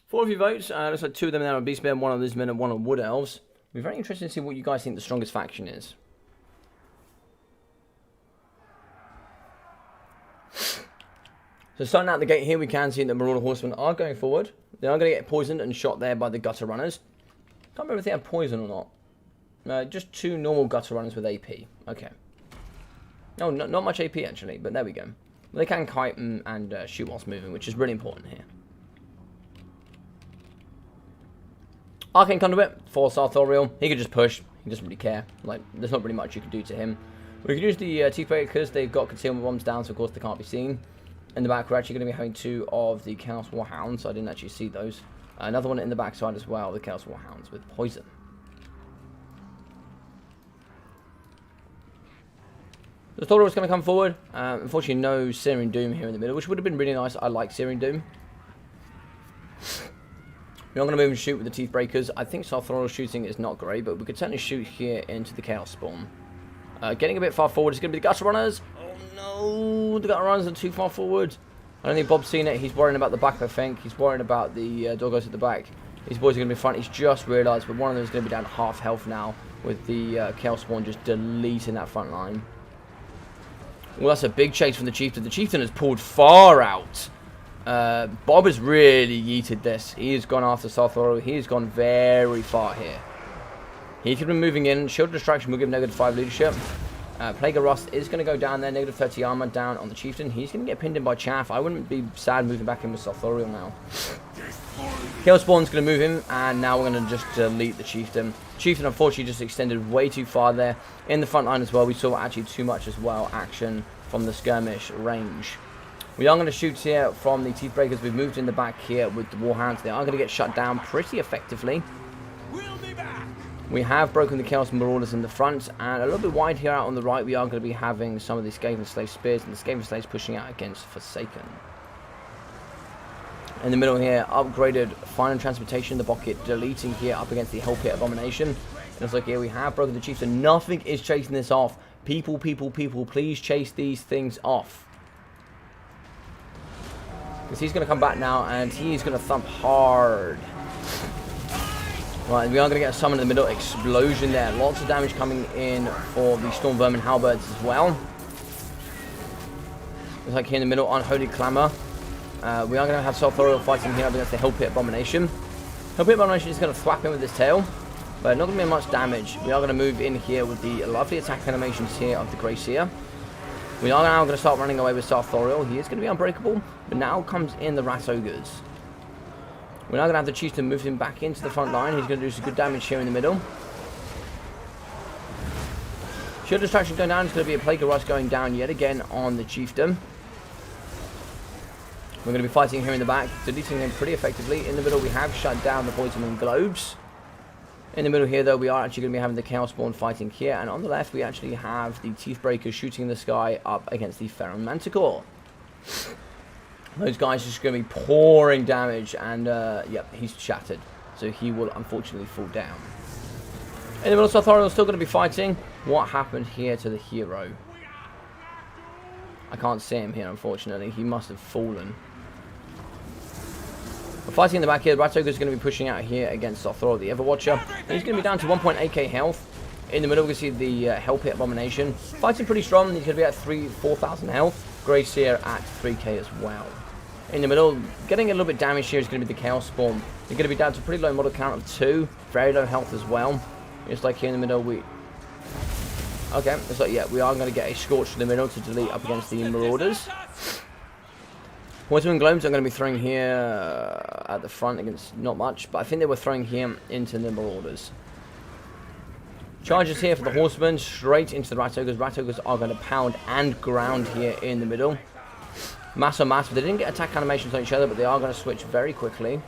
4 of your votes. Looks like 2 of them there on Beastmen, 1 on Lizmen, and 1 on Wood Elves. It'll be very interesting to see what you guys think the strongest faction is. So starting out the gate here, we can see that the Marauder Horsemen are going forward. They are going to get poisoned and shot there by the Gutter Runners. Can't remember if they have poison or not. Just 2 normal Gutter Runners with AP. Okay. No, not much AP actually, but there we go. They can kite and shoot whilst moving, which is really important here. Arcane Conduit for Sarthriel. He could just push. He doesn't really care. Like, there's not really much you can do to him. We can use the Teeth Breakers. They've got concealment bombs down, so of course they can't be seen. In the back, we're actually going to be having 2 of the Chaos Warhounds. I didn't actually see those. Another one in the backside as well, the Chaos Warhounds with poison. The Thor was going to come forward. Unfortunately, no Searing Doom here in the middle, which would have been really nice. I like Searing Doom. We're not going to move and shoot with the Teeth Breakers. I think Sarthriel shooting is not great, but we could certainly shoot here into the Chaos Spawn. Getting a bit far forward is going to be the Gutter Runners. Oh no, the Gutter Runners are too far forward. I don't think Bob's seen it. He's worrying about the back, I think. He's worrying about the doggos at the back. His boys are going to be front. He's just realised, but one of them is going to be down half health now with the Chaos Spawn just deleting that front line. Well, that's a big chase from the Chieftain. The Chieftain has pulled far out. Bob has really yeeted this. He has gone after Sarthriel. He has gone very far here. He could be moving in. Shield Distraction will give -5 leadership. Plague of Rust is going to go down there. -30 armor down on the Chieftain. He's going to get pinned in by Chaff. I wouldn't be sad moving back in with Sarthriel now. Chaos Spawn's going to move him, and now we're going to just delete the Chieftain. Chieftain unfortunately just extended way too far there. In the front line as well, we saw actually too much as well action from the skirmish range. We are going to shoot here from the Teeth Breakers. We've moved in the back here with the Warhounds. They are going to get shut down pretty effectively. We'll be back. We have broken the Chaos Marauders in the front, and a little bit wide here out on the right, we are going to be having some of the Skaven Slave Spears, and the Skaven Slaves pushing out against Forsaken. In the middle here, upgraded Final Transportation, the Bucket, deleting here up against the Hell Pit Abomination. And it's like here we have broken the Chieftain. Nothing is chasing this off. People, please chase these things off. Because he's going to come back now, and he's going to thump hard. Right, we are going to get a summon in the middle. Explosion there. Lots of damage coming in for the Storm Vermin Halberds as well. Looks like here in the middle, Unholy Clamour. We are going to have Sarthriel fighting here against the Hell Pit Abomination. Hell Pit Abomination is going to thwap him with his tail, but not going to be much damage. We are going to move in here with the lovely attack animations here of the Grey Seer. We are now going to start running away with Sarthriel. He is going to be unbreakable, but now comes in the Rat Ogres. We're now going to have the Chieftain move him back into the front line. He's going to do some good damage here in the middle. Shield Distraction going down. It's going to be a Plague of Rust going down yet again on the Chieftain. We're going to be fighting here in the back, deleting him pretty effectively. In the middle, we have shut down the Poison Globes. In the middle here, though, we are actually going to be having the Chaos Spawn fighting here. And on the left, we actually have the Teeth Breakers shooting in the sky up against the Feral Manticore. Those guys are just going to be pouring damage. And, yep, he's shattered. So he will unfortunately fall down. In the middle, Sarthriel is still going to be fighting. What happened here to the hero? I can't see him here, unfortunately. He must have fallen. We're fighting in the back here. Rat Ogre is going to be pushing out here against Sarthriel, the Everwatcher. He's going to be down to 1.8k health. In the middle, we can see the Hell Pit Abomination. Fighting pretty strong. He's going to be at 4,000 health. Grey Seer at 3k as well. In the middle, getting a little bit damaged here is going to be the Chaos Spawn. They're going to be down to a pretty low model count of 2. Very low health as well. Just like here in the middle, okay, it's like, yeah, we are going to get a Scorch in the middle to delete up against the Marauders. Poison Globes I'm going to be throwing here at the front against not much, but I think they were throwing here into the Marauders. Charges here for the Horsemen, straight into the Rat Ogres. Rat Ogres are going to pound and ground here in the middle. mass on mass. But they didn't get attack animations on each other, but they are going to switch very quickly.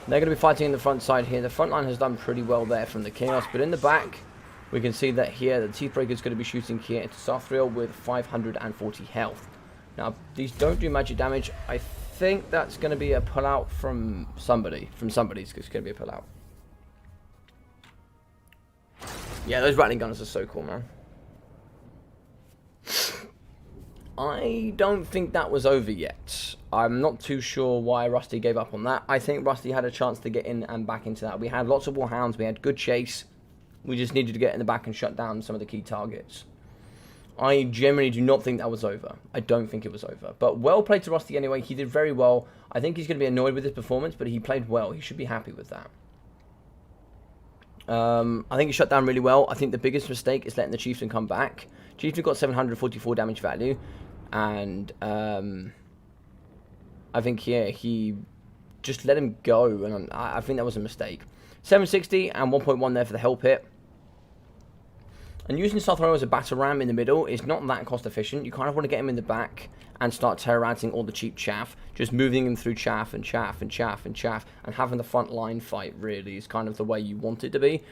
They're going to be fighting in the front side here. The front line has done pretty well there from the Chaos, but in the back, we can see that here, the Teethbreaker is going to be shooting here into Sothril with 540 health. Now, these don't do magic damage. I think that's going to be a pullout from somebody. It's going to be a pullout. Yeah, those rattling gunners are so cool, man. I don't think that was over yet. I'm not too sure why Rusty gave up on that. I think Rusty had a chance to get in and back into that. We had lots of Warhounds. We had good chase. We just needed to get in the back and shut down some of the key targets. I generally do not think that was over. I don't think it was over. But well played to Rusty anyway. He did very well. I think he's going to be annoyed with his performance, but he played well. He should be happy with that. I think he shut down really well. I think the biggest mistake is letting the Chieftain come back. Chieftain got 744 damage value. And I think here he just let him go. And I think that was a mistake. 760 and 1.1 there for the help hit. And using Sothril as a batter ram in the middle is not that cost efficient. You kind of want to get him in the back and start terrorizing all the cheap chaff. Just moving him through chaff and chaff and chaff and chaff. And having the front line fight really is kind of the way you want it to be.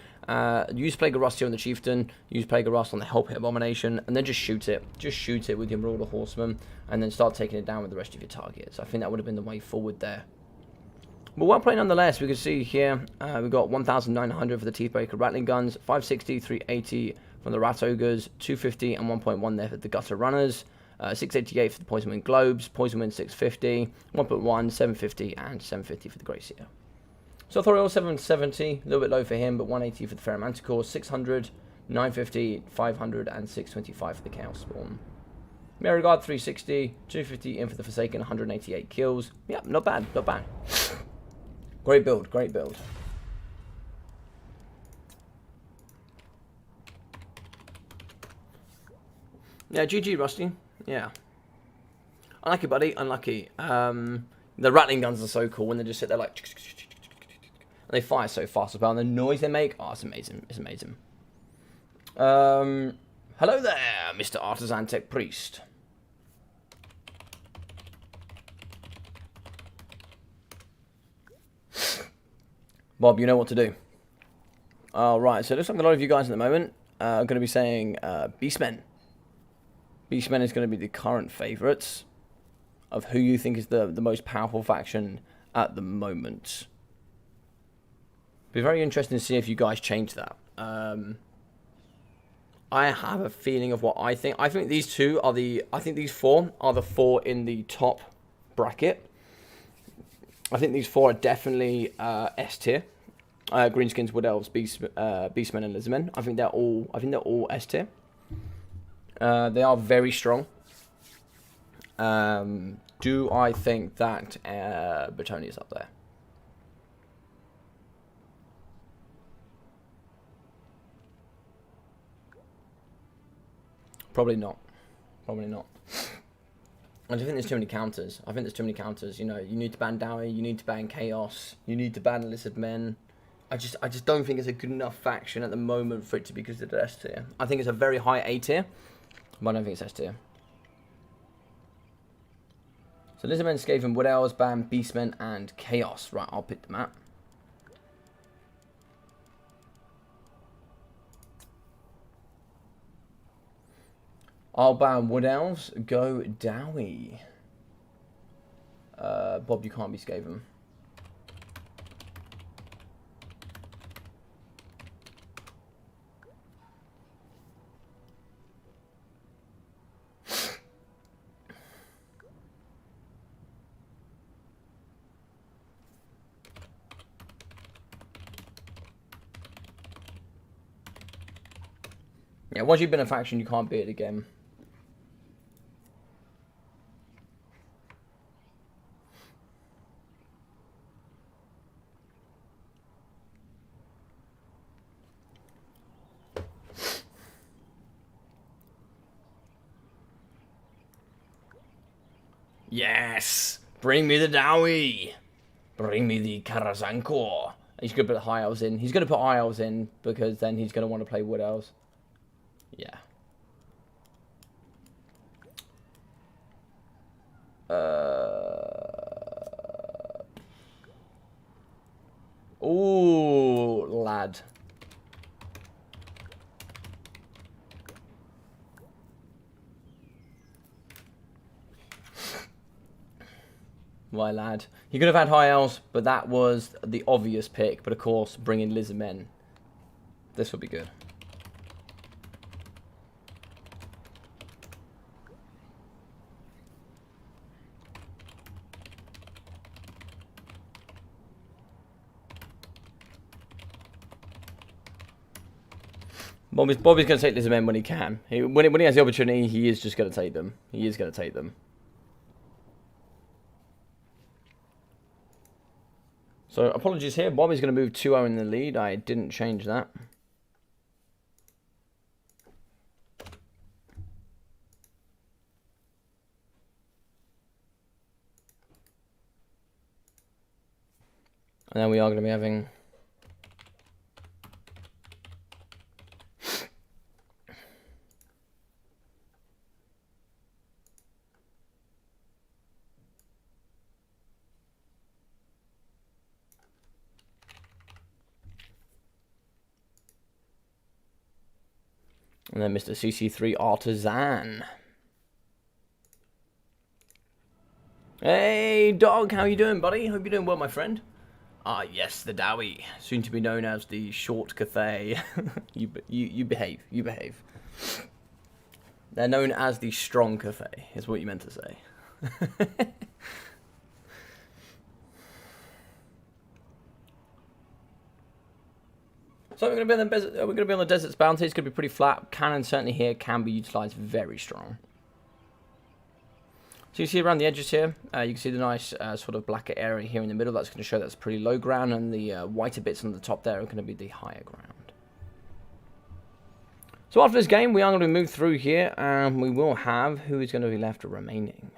Use Plague of Rust here on the Chieftain. Use Plague of Rust on the Help Hit Abomination. And then just shoot it. Just shoot it with your Marauder Horseman. And then start taking it down with the rest of your targets. I think that would have been the way forward there. But well played nonetheless. We can see here we've got 1,900 for the Teethbreaker Rattling Guns. 560, 380 from the Rat Ogres. 250 and 1.1 there for the Gutter Runners. 688 for the Poison Wind Globes. Poison Wind 650. 1.1, 750 and 750 for the Grey Seer. So Thoriel 770. A little bit low for him, but 180 for the Fair Manticore. 600, 950, 500 and 625 for the Chaos Spawn. Merigard 360. 250 in for the Forsaken. 188 kills. Yep, not bad, not bad. Great build, great build. Yeah, GG, Rusty. Yeah. Unlucky, buddy, unlucky. The rattling guns are so cool when they just sit there like... And they fire so fast as well. And the noise they make, oh, it's amazing. It's amazing. Hello there, Mr. Artisan Tech Priest. Bob, you know what to do. Alright, so it looks like a lot of you guys at the moment are going to be saying Beastmen. Beastmen is going to be the current favourites of who you think is the most powerful faction at the moment. Be very interesting to see if you guys change that. I have a feeling of what I think. I think these two are I think these four are the four in the top bracket. I think these four are definitely S tier. Greenskins, Wood Elves, Beastmen, and Lizardmen. I think they're all S tier. They are very strong. Do I think that Bretonnia is up there? Probably not. Probably not. I just think there's too many counters. I think there's too many counters. You know, you need to ban Dowie, you need to ban Chaos, you need to ban Lizardmen. I just don't think it's a good enough faction at the moment for it to be considered S tier. I think it's a very high A tier, but I don't think it's S tier. So Lizardmen, Skaven, Wood Elves, ban Beastmen, and Chaos. Right, I'll pick them out. I'll ban Wood Elves, go Dowie. Bob, you can't be Skaven. Yeah, once you've been a faction, you can't be it again. Yes! Bring me the Dowie! Bring me the Karazanko! He's going to put High Elves in. He's going to put High Elves in because then he's going to want to play Wood Elves. Yeah. my lad. He could have had high elves, but that was the obvious pick. But of course, bringing lizard men. This would be good. Bobby's going to take lizard men when he can. When he has the opportunity, he is just going to take them. He is going to take them. So, apologies here. Bobby's going to move 2-0 in the lead. I didn't change that. And then we are going to be having... And then Mr. CC3 Artisan. Hey, dog, how you doing, buddy? Hope you're doing well, my friend. Ah, yes, the Dowie, soon to be known as the Short Cathay. you behave, you behave. They're known as the Strong Cathay, is what you meant to say. So we're going to be on the Desert's Bounty. It's going to be pretty flat. Cannon certainly here can be utilised very strong. So you see around the edges here, you can see the nice sort of blacker area here in the middle. That's going to show that's pretty low ground, and the whiter bits on the top there are going to be the higher ground. So after this game, we are going to move through here, and we will have who is going to be left remaining.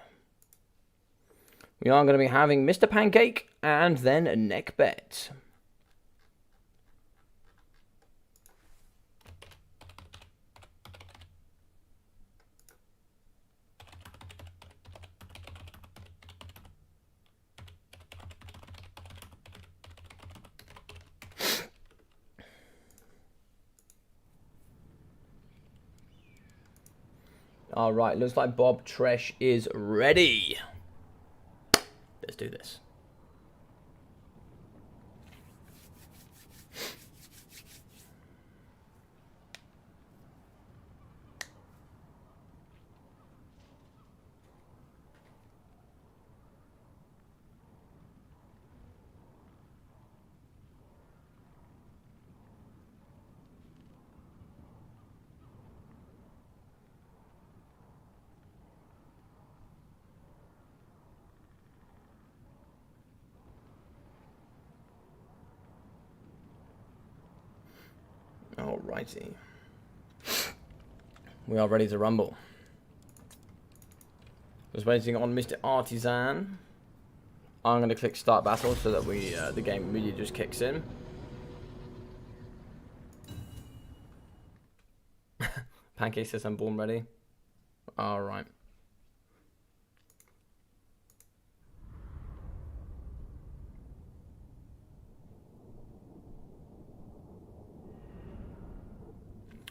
We are going to be having Mr. Pancake and then Neckbet. Alright, looks like Bob Tresh is ready. Let's do this. Alrighty. We are ready to rumble. Just waiting on Mr. Artisan. I'm going to click start battle so that the game immediately just kicks in. Pancake says I'm born ready. Alright.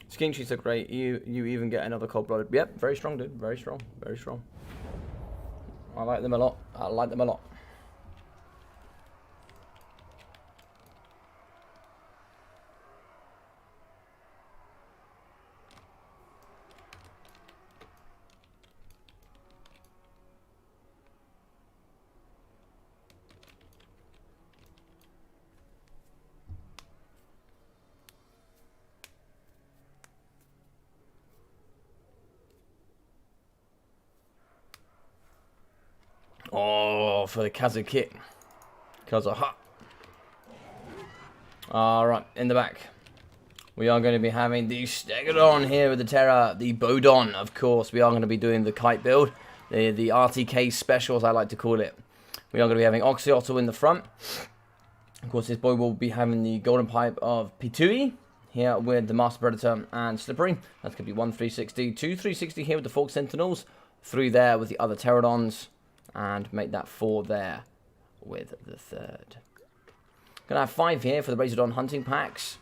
Skin sheets are great. You even get another cold-blooded. Yep, very strong, dude. Very strong. Very strong. I like them a lot. I like them a lot. Oh, for the Kazakit. Kazaha. Alright, in the back. We are going to be having the Stegodon here with the Terra. The Bodon, of course. We are going to be doing the kite build. The RTK special, as I like to call it. We are going to be having Oxyotl in the front. Of course, this boy will be having the Golden Pipe of Pitui. Here with the Master Predator and Slippery. That's going to be 1 360. 2 360 here with the Fork Sentinels. 3 there with the other Pterodons. And make that 4 there with the third. Gonna have 5 here for the Razordon hunting packs.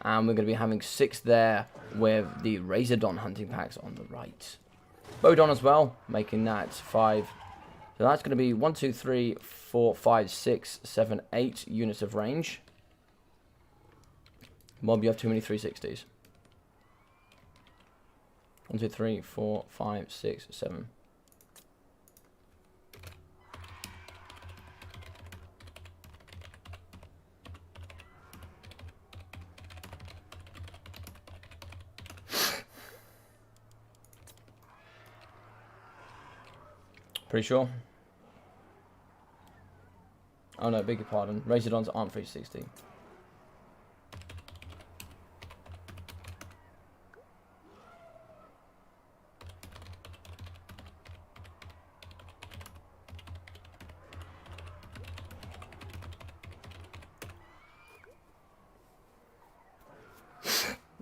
And we're gonna be having 6 there with the Razordon hunting packs on the right. Bodon as well, making that 5 So that's going to be 1, 2, 3, 4, 5, 6, 7, 8 units of range. Mob, you have too many 360s. 1, 2, 3, 4, 5, 6, 7. Pretty sure. Oh no, beg your pardon. Razordons aren't 360.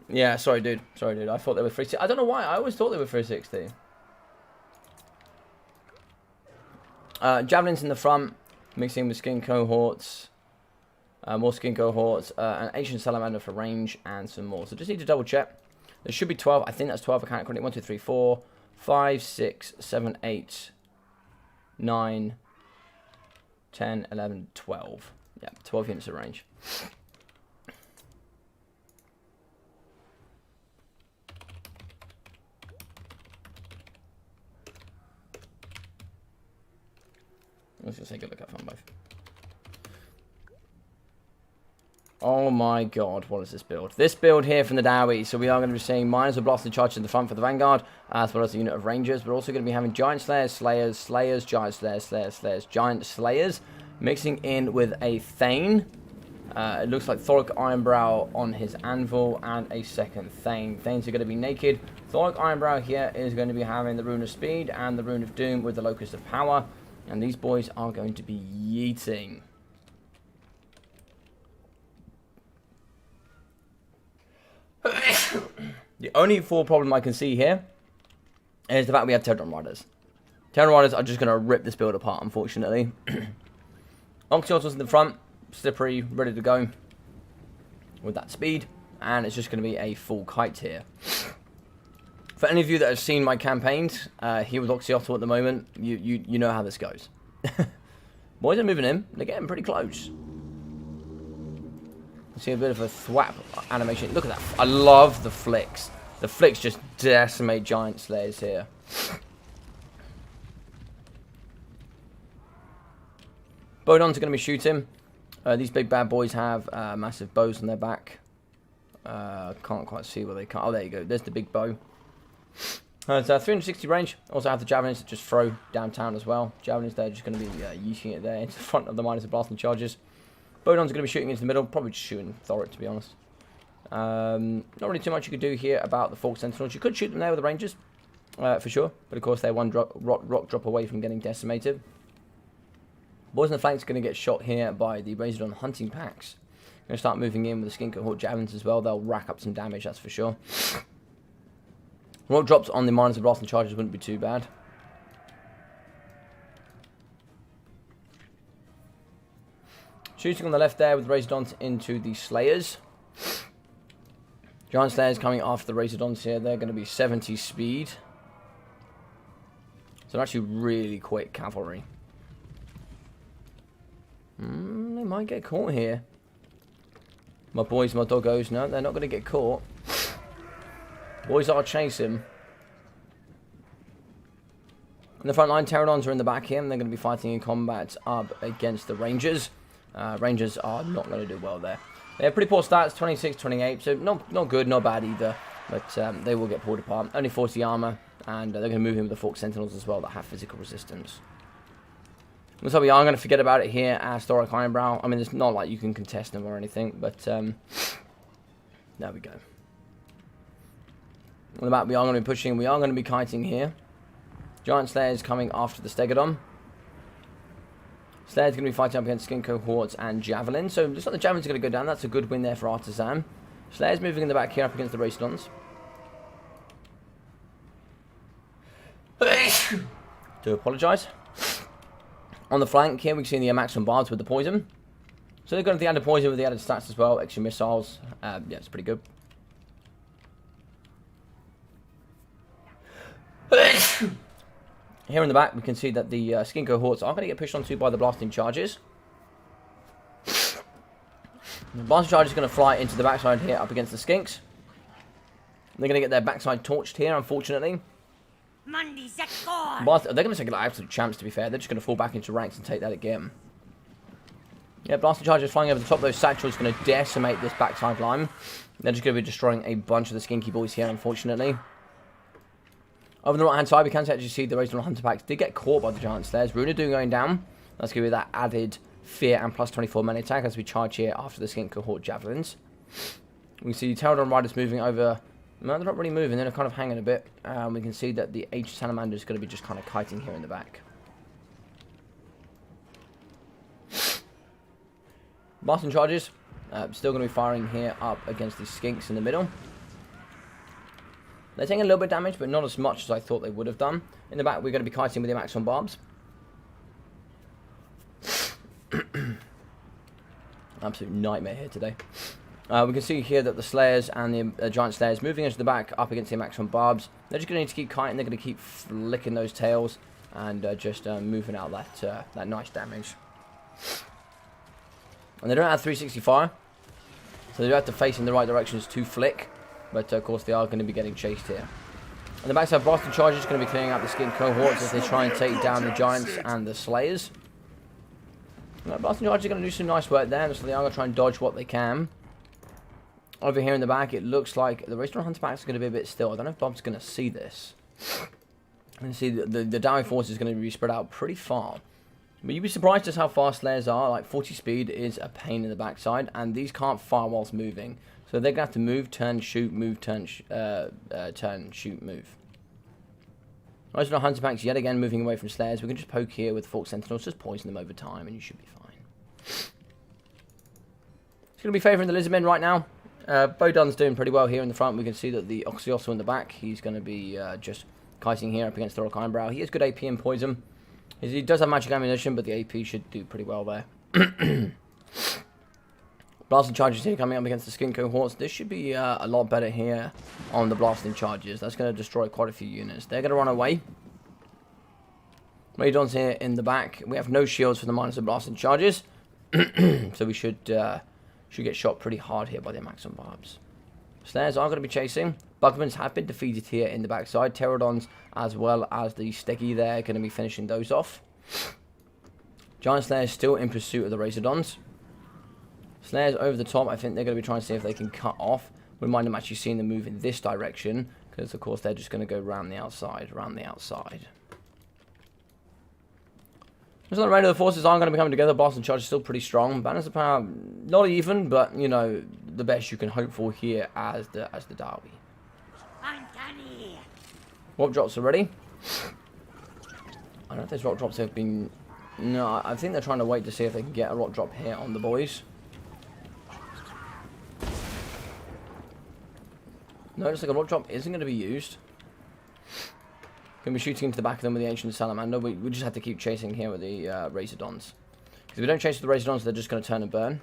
Yeah, sorry dude. Sorry dude. I thought they were 360. I don't know why. I always thought they were 360. Javelins in the front, mixing with skin cohorts, more skin cohorts, an ancient salamander for range, and some more. So just need to double check. There should be 12. I think that's 12. I can't count it. 1, 2, 3, 4, 5, 6, 7, 8, 9, 10, 11, 12. Yeah, 12 units of range. Let's just take a look at them both. Oh my god, what is this build? This build here from the Dowie. So we are going to be seeing miners with blasted charges in the front for the Vanguard, as well as a unit of Rangers. We're also going to be having Giant Slayers, Slayers, Slayers, Giant Slayers, Slayers, Slayers, Giant Slayers, mixing in with a Thane. It looks like Thoric Ironbrow on his anvil and a second Thane. Thanes are going to be naked. Thoric Ironbrow here is going to be having the Rune of Speed and the Rune of Doom with the Locust of Power. And these boys are going to be yeeting. The only full problem I can see here is the fact we have Terran Riders. Terran Riders are just going to rip this build apart, unfortunately. Oxyotls in the front, slippery, ready to go with that speed. And it's just going to be a full kite here. For any of you that have seen my campaigns here with Oxyotl at the moment, you know how this goes. Boys are moving in. They're getting pretty close. You see a bit of a thwap animation. Look at that. I love the flicks. The flicks just decimate Giant Slayers here. Bodons are going to be shooting. These big bad boys have massive bows on their back. Can't quite see where they come. Oh, there you go. There's the big bow. It's 360 range. Also have the javelins that just throw downtown as well. Javelins there just going to be yeeting it there into the front of the miners and blasting charges. Bodons are going to be shooting into the middle. Probably just shooting Thoric, to be honest. Not really too much you could do here about the Fork Sentinels. You could shoot them there with the Rangers, for sure. But of course they're one rock drop away from getting decimated. Boys in the flanks are going to get shot here by the Razordon hunting packs. Going to start moving in with the Skin Cohort javelins as well. They'll rack up some damage, that's for sure. Rock drops on the miners and blasting charges wouldn't be too bad. Shooting on the left there with Razordons into the Slayers. Giant Slayers coming after the Razordons here. They're going to be 70 speed. So they're actually really quick cavalry. They might get caught here. My boys, my doggos, no, they're not going to get caught. Boys are chasing. In the front line, Pterodons are in the back here, and they're going to be fighting in combat up against the Rangers. Rangers are not going to do well there. They have pretty poor stats, 26, 28, so not good, not bad either. But they will get pulled apart. Only 40 armor, and they're going to move in with the Fork Sentinels as well that have physical resistance. So we are going to forget about it here as Thoric Ironbrow. I mean, it's not like you can contest them or anything, but there we go. On the map, we are going to be pushing. We are going to be kiting here. Giant Slayers coming after the Stegodon. Slayers going to be fighting up against Skin Cohorts and Javelin. So, looks like the Javelins are going to go down. That's a good win there for Artisan. Slayers moving in the back here up against the Razordons. Do apologise. On the flank here, we've seen the maximum barbs with the poison. So, they've got the added poison with the added stats as well. Extra missiles. Yeah, it's pretty good. Here in the back, we can see that the skin cohorts are going to get pushed onto by the blasting charges. The blasting charge is going to fly into the backside here up against the skinks. They're going to get their backside torched here, unfortunately. But they're going to take it like absolute champs, to be fair. They're just going to fall back into ranks and take that again. Yeah, blasting charges flying over the top of those satchels, going to decimate this backside line. They're just going to be destroying a bunch of the skinky boys here, unfortunately. Over the right-hand side, we can actually see the Razor Hunter Packs did get caught by the Giant Slayers. Runadoo going down. That's going to be that added fear and plus 24 melee attack as we charge here after the Skink Cohort Javelins. We see Pterodon Riders moving over. No, they're not really moving. They're kind of hanging a bit. We can see that the H Salamander is going to be just kind of kiting here in the back. Blasting charges. Still going to be firing here up against these skinks in the middle. They're taking a little bit of damage, but not as much as I thought they would have done. In the back, we're going to be kiting with the Maxon Barbs. Absolute nightmare here today. We can see here that the Slayers and the Giant Slayers moving into the back up against the Maxon Barbs. They're just going to need to keep kiting. They're going to keep flicking those tails and just moving out that nice damage. And they don't have 360 fire, so they do have to face in the right directions to flick. But of course they are going to be getting chased here. On the backside, Blasting Charge is going to be clearing out the skin cohorts as they try and take down the Giants and the Slayers. Blasting Charge is going to do some nice work there, so they are going to try and dodge what they can. Over here in the back, it looks like the Razor Hunter Packs are going to be a bit still. I don't know if Bob's going to see this. You can see the Dowie force is going to be spread out pretty far. But you'd be surprised just how fast Slayers are. Like 40 speed is a pain in the backside, and these can't fire whilst moving. So they're going to have to move, turn, shoot, move, turn, turn, shoot, move. Razor Hunter Packs yet again moving away from Slayers. We can just poke here with Fork Sentinels, just poison them over time, and you should be fine. It's going to be favouring the Lizardmen right now. Bodun's doing pretty well here in the front. We can see that the Oxyosso in the back, he's going to be just kiting here up against the Rock Ironbrow. He has good AP and poison. He does have magic ammunition, but the AP should do pretty well there. Blasting charges here coming up against the skin cohorts. This should be a lot better here on the blasting charges. That's going to destroy quite a few units. They're going to run away. Radon's here in the back. We have no shields for the minus of blasting charges. So we should get shot pretty hard here by the Maxon Barbs. Slayers are going to be chasing. Bugmans have been defeated here in the backside. Pterodons as well as the Steggy there going to be finishing those off. Giant Slayers still in pursuit of the Razordons. Slayers over the top. I think they're going to be trying to see if they can cut off. Wouldn't mind them actually seeing them move in this direction, because of course they're just going to go around the outside, Just on the radar, the forces aren't going to be coming together. Blasting Charge is still pretty strong. Banners of Power, not even, but you know, the best you can hope for here as the Dowie. Rock drops already. I don't know if those rock drops have been. No, I think they're trying to wait to see if they can get a rock drop here on the boys. No, it's like a rock drop isn't going to be used. Going to be shooting into the back of them with the Ancient Salamander. We just have to keep chasing here with the Razordons. Because if we don't chase with the Razordons, they're just going to turn and burn.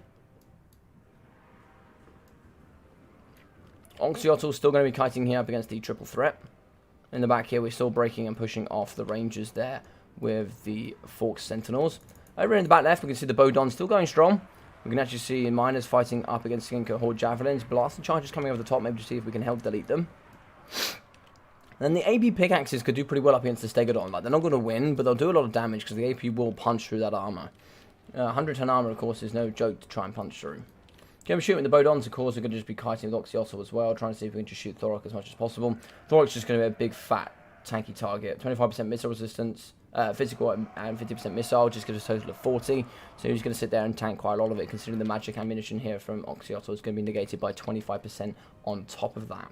Oxyotl still going to be kiting here up against the triple threat. In the back here, we're still breaking and pushing off the Rangers there with the Fork Sentinels. Over in the back left, we can see the Bodons still going strong. We can actually see Miners fighting up against Skin Cohort Javelins. Blasting Charges coming over the top, maybe to see if we can help delete them. And the AP pickaxes could do pretty well up against the Stegodon. Like, they're not going to win, but they'll do a lot of damage because the AP will punch through that armor. 110 armor, of course, is no joke to try and punch through. Going to be shooting the Bodons, of course. We're going to just be kiting with Oxyosso as well, trying to see if we can just shoot Thorok as much as possible. Thorok's just going to be a big, fat, tanky target. 25% missile resistance, physical, and 50% missile, just gives us a total of 40. So he's going to sit there and tank quite a lot of it, considering the magic ammunition here from Oxyosso is going to be negated by 25% on top of that.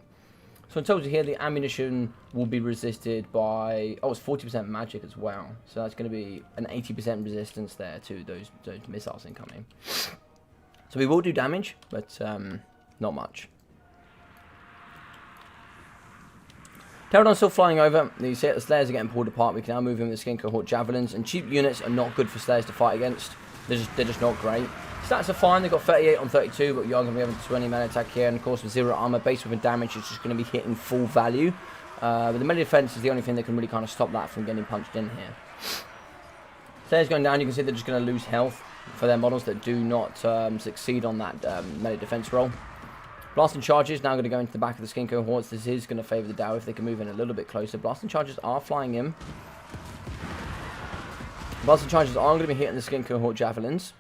So in total here, the ammunition will be resisted by, oh, it's 40% magic as well. So that's going to be an 80% resistance there to those missiles incoming. So we will do damage, but not much. Pterodon's still flying over. The Slayers are getting pulled apart. We can now move in with the Skin Cohort Javelins. And cheap units are not good for Slayers to fight against. They're just not great. Stats are fine. They've got 38 on 32, but you're going to be having 20 melee attack here. And of course, with 0 armor, base weapon damage is just going to be hitting full value. But the melee defense is the only thing that can really kind of stop that from getting punched in here. Slayers going down, you can see they're just going to lose health for their models that do not succeed on that melee defense roll. Blasting charges now going to go into the back of the skin cohorts. This is going to favour the Dow if they can move in a little bit closer. Blasting charges are flying in. Blasting charges are going to be hitting the skin cohort javelins.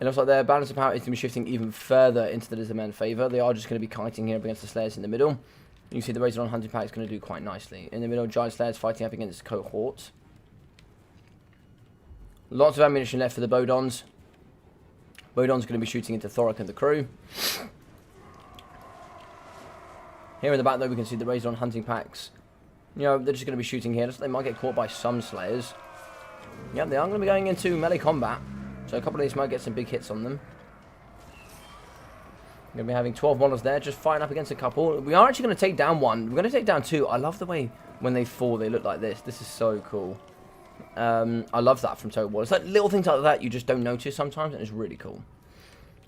It looks like their balance of power is going to be shifting even further into the Lizardmen favour. They are just going to be kiting here up against the Slayers in the middle. You can see the Razor on Hunting Pack is going to do quite nicely. In the middle, Giant Slayers fighting up against cohorts. Lots of ammunition left for the Bodons. Bodon's going to be shooting into Thoric and the crew. Here in the back, though, we can see the Razor on Hunting Packs. You know, they're just going to be shooting here. They might get caught by some Slayers. Yep, they are going to be going into melee combat. So a couple of these might get some big hits on them. We're going to be having 12 models there, just fighting up against a couple. We are actually going to take down one. We're going to take down two. I love the way when they fall, they look like this. This is so cool. I love that from Total War. It's like little things like that you just don't notice sometimes, and it's really cool.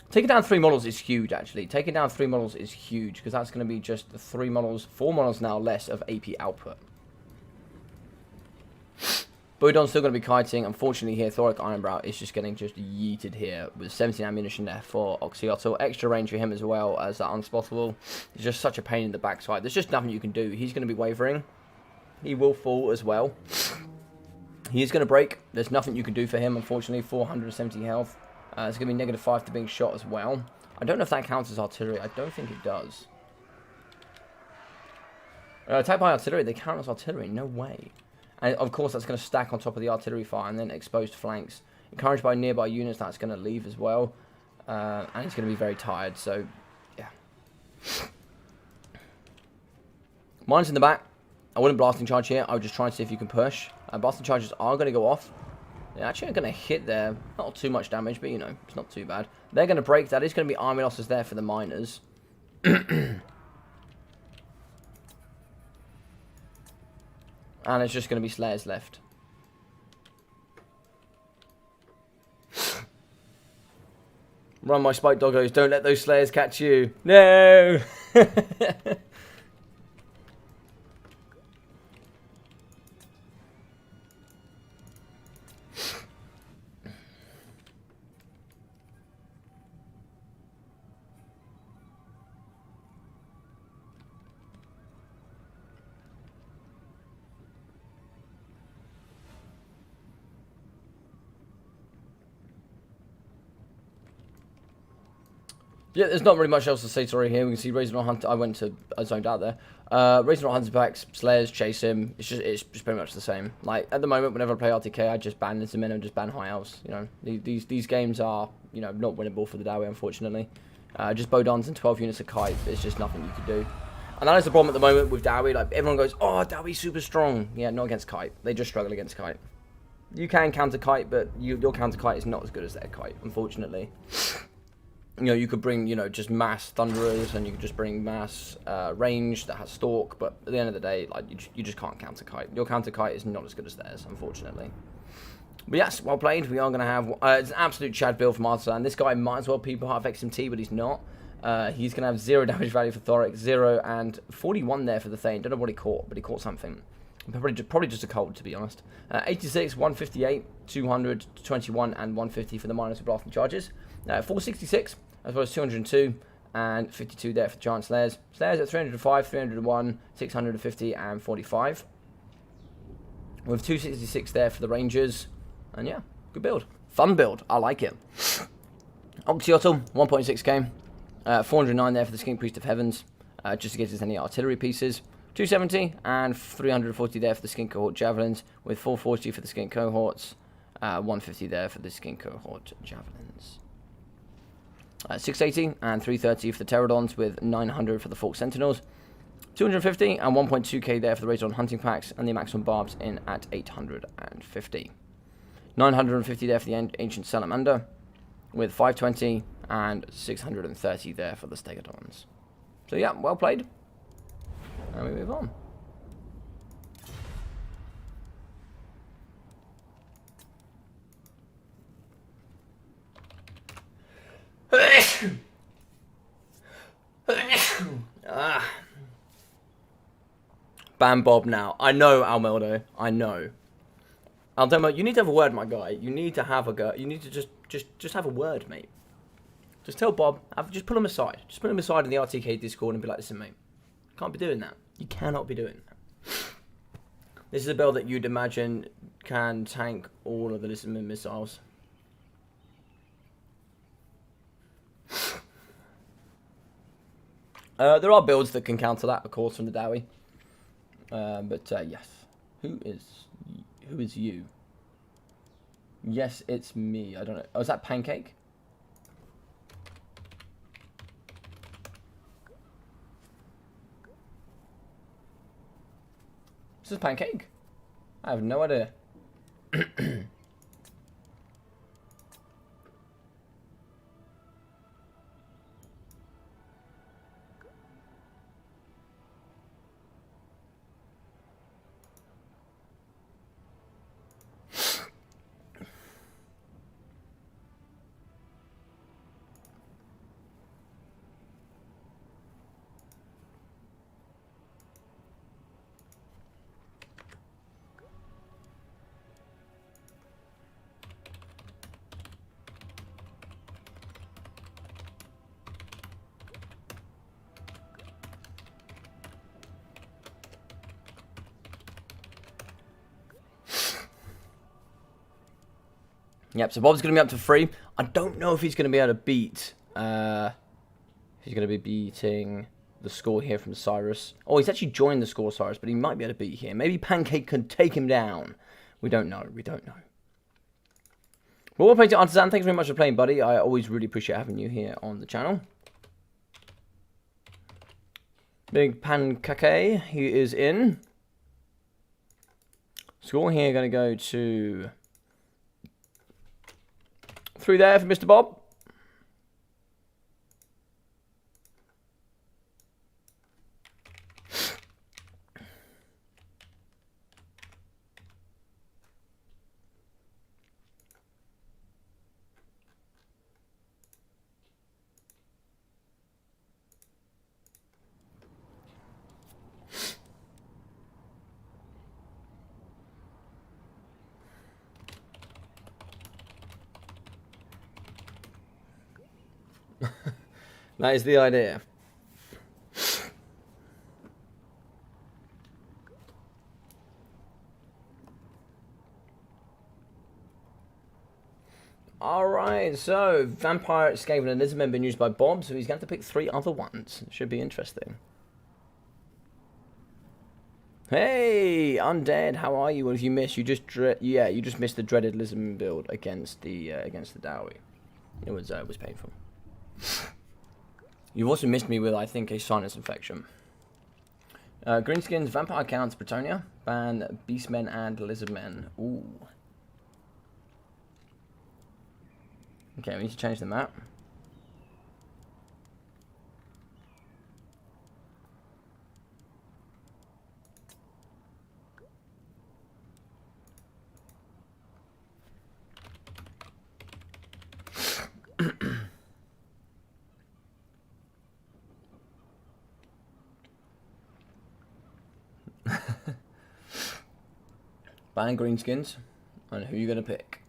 Taking down 3 models is huge, actually. Taking down 3 models is huge, because that's going to be just the 4 models now less of AP output. Bodon's still going to be kiting. Unfortunately here, Thoric Ironbrow is just getting yeeted here with 17 ammunition there for Oxyotl. Extra range for him as well as that Unspottable. He's just such a pain in the backside. There's just nothing you can do. He's going to be wavering. He will fall as well. He is going to break. There's nothing you can do for him, unfortunately. 470 health. It's going to be -5 to being shot as well. I don't know if that counts as artillery. I don't think it does. Attacked by artillery, they count as artillery. No way. And of course, that's going to stack on top of the artillery fire and then exposed flanks. Encouraged by nearby units, that's going to leave as well. And he's going to be very tired, so yeah. Mine's in the back. I wouldn't blasting charge here. I would just try and see if you can push. Blasting charges are going to go off. They're actually going to hit there. Not too much damage, but you know, it's not too bad. They're going to break. That is going to be army losses there for the miners. And it's just going to be Slayers left. Run, my spike doggos. Don't let those Slayers catch you. No! Yeah, there's not really much else to say, sorry, here. We can see Razor on Hunter. I zoned out there. Razor on Hunter Packs, Slayers, chase him. It's just pretty much the same. Like, at the moment, whenever I play RTK, I just ban Lizardmen and just ban High Elves. You know, these games are, you know, not winnable for the Dawi, unfortunately. Just Bodons and 12 units of Kite. There's just nothing you can do. And that is the problem at the moment with Dawi. Like, everyone goes, oh, Dawi's super strong. Yeah, not against Kite. They just struggle against Kite. You can counter Kite, but your counter Kite is not as good as their Kite, unfortunately. You know, you could bring, you know, just mass Thunderers, and you could just bring mass range that has Stalk, but at the end of the day, like, you just can't counter Kite. Your counter Kite is not as good as theirs, unfortunately. But yes, well played. We are going to have... it's an absolute Chad build from Artisan. This guy might as well people half XMT, but he's not. He's going to have 0 damage value for Thoric, 0, and 41 there for the Thane. Don't know what he caught, but he caught something. Probably just a cold, to be honest. 86, 158, 200, 21, and 150 for the minus of blasting charges. 466, as well as 202, and 52 there for the Giant Slayers. Slayers at 305, 301, 650, and 45. With 266 there for the Rangers. And yeah, good build. Fun build. I like it. Oxyotl, 1.6k. 409 there for the Skink Priest of Heavens. Just in case there's any artillery pieces. 270 and 340 there for the Skink Cohort Javelins, with 440 for the Skink Cohorts, 150 there for the Skink Cohort Javelins. 680 and 330 for the Pterodons, with 900 for the Fork Sentinels. 250 and 1.2k there for the Razor Hunting Packs, and the maximum Barbs in at 850. 950 there for the Ancient Salamander, with 520 and 630 there for the Stegodons. So yeah, well played. And we move on. Ban Bob now. I know, Almeldo. I know. Aldomo, you need to have a word, my guy. You need to have a go. You need to just have a word, mate. Just tell Bob. Just pull him aside. Just put him aside in the RTK Discord and be like, listen, mate. Can't be doing that. You cannot be doing that. This is a build that you'd imagine can tank all of the Lizardman missiles. There are builds that can counter that, of course, from the Dowie. Yes. Who is you? Yes, it's me. I don't know. Oh, is that Pancake? This is Pancake? I have no idea. Yep, so Bob's going to be up to 3. I don't know if he's going to be able to beat... he's going to be beating the score here from Cyrus. Oh, he's actually joined the score, Cyrus, but he might be able to beat here. Maybe Pancake can take him down. We don't know. We don't know. Well, we'll play to Artisan. Thanks very much for playing, buddy. I always really appreciate having you here on the channel. Big Pancake, he is in. Score here going to go to... 3 there for Mr. Bob. That is the idea. Alright, so Vampire Escape and Lizardman been used by Bob, so he's going to have to pick 3 other ones. Should be interesting. Hey, Undead, how are you? What have you missed? You just you just missed the dreaded Lizardman build against the Dowie. It was painful. You've also missed me with, I think, a sinus infection. Greenskins, Vampire Counts, Bretonia, ban Beastmen and Lizardmen. Ooh. Okay, we need to change the map. Ban Greenskins. And who are you going to pick?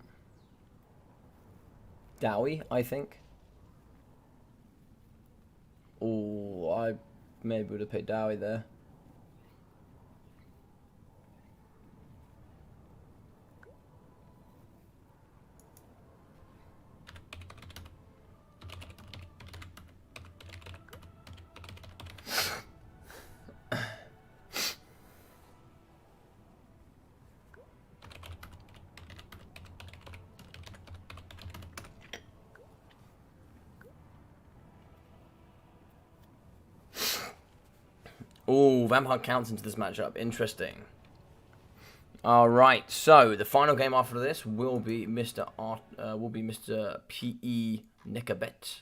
Dowie, I think. Oh, I maybe would have picked Dowie there. Oh, Vampire counts into this matchup. Interesting. Alright, so the final game after this will be Mr. P.E. Nickabet.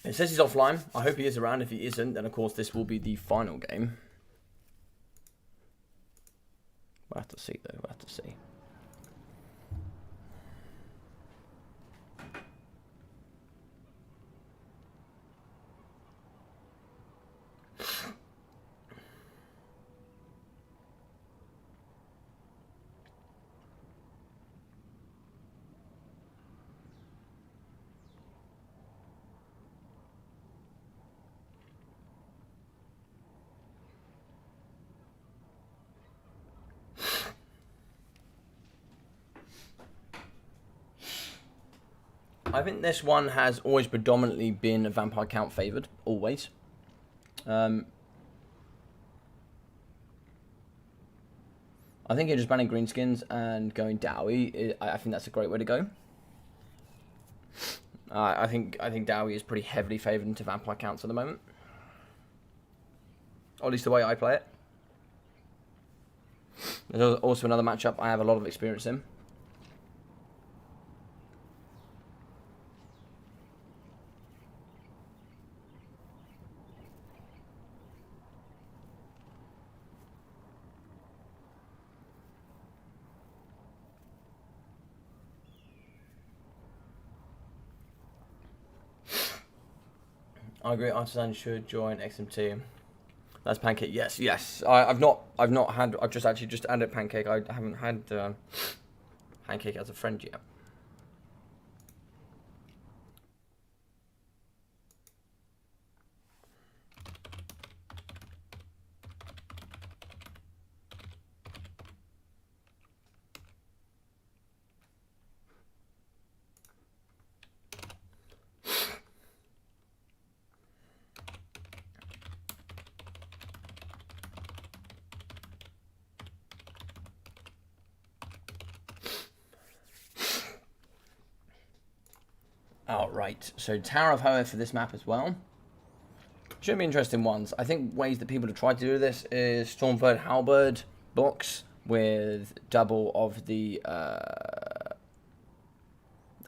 It says he's offline. I hope he is around. If he isn't, then of course this will be the final game. We'll have to see, though. We'll have to see. I think this one has always predominantly been a vampire count favoured, always. I think you're just banning greenskins and going Dowie. I think that's a great way to go. I think Dowie is pretty heavily favoured into vampire counts at the moment. Or at least the way I play it. There's also another matchup I have a lot of experience in. I agree. Artisan should join XMT. That's Pancake. Yes, yes. I've just added Pancake. I haven't had Pancake as a friend yet. Alright, so Tower of Hoa for this map as well. Should be interesting ones. I think ways that people have tried to do this is Stormbird Halberd box with double of the... I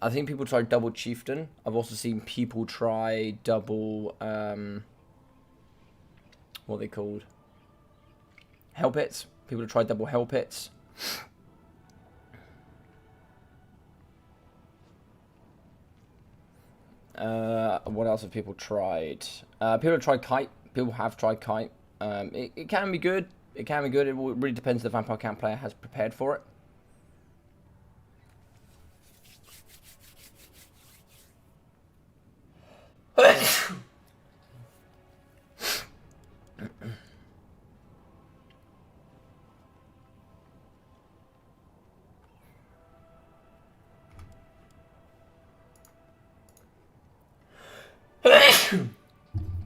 think people try double Chieftain. I've also seen people try double... what are they called? Hell Pits. People have tried double Hell Pits. What else have people tried? People have tried Kite. People have tried Kite. It can be good. It can be good. It really depends if the Vampire Camp player has prepared for it.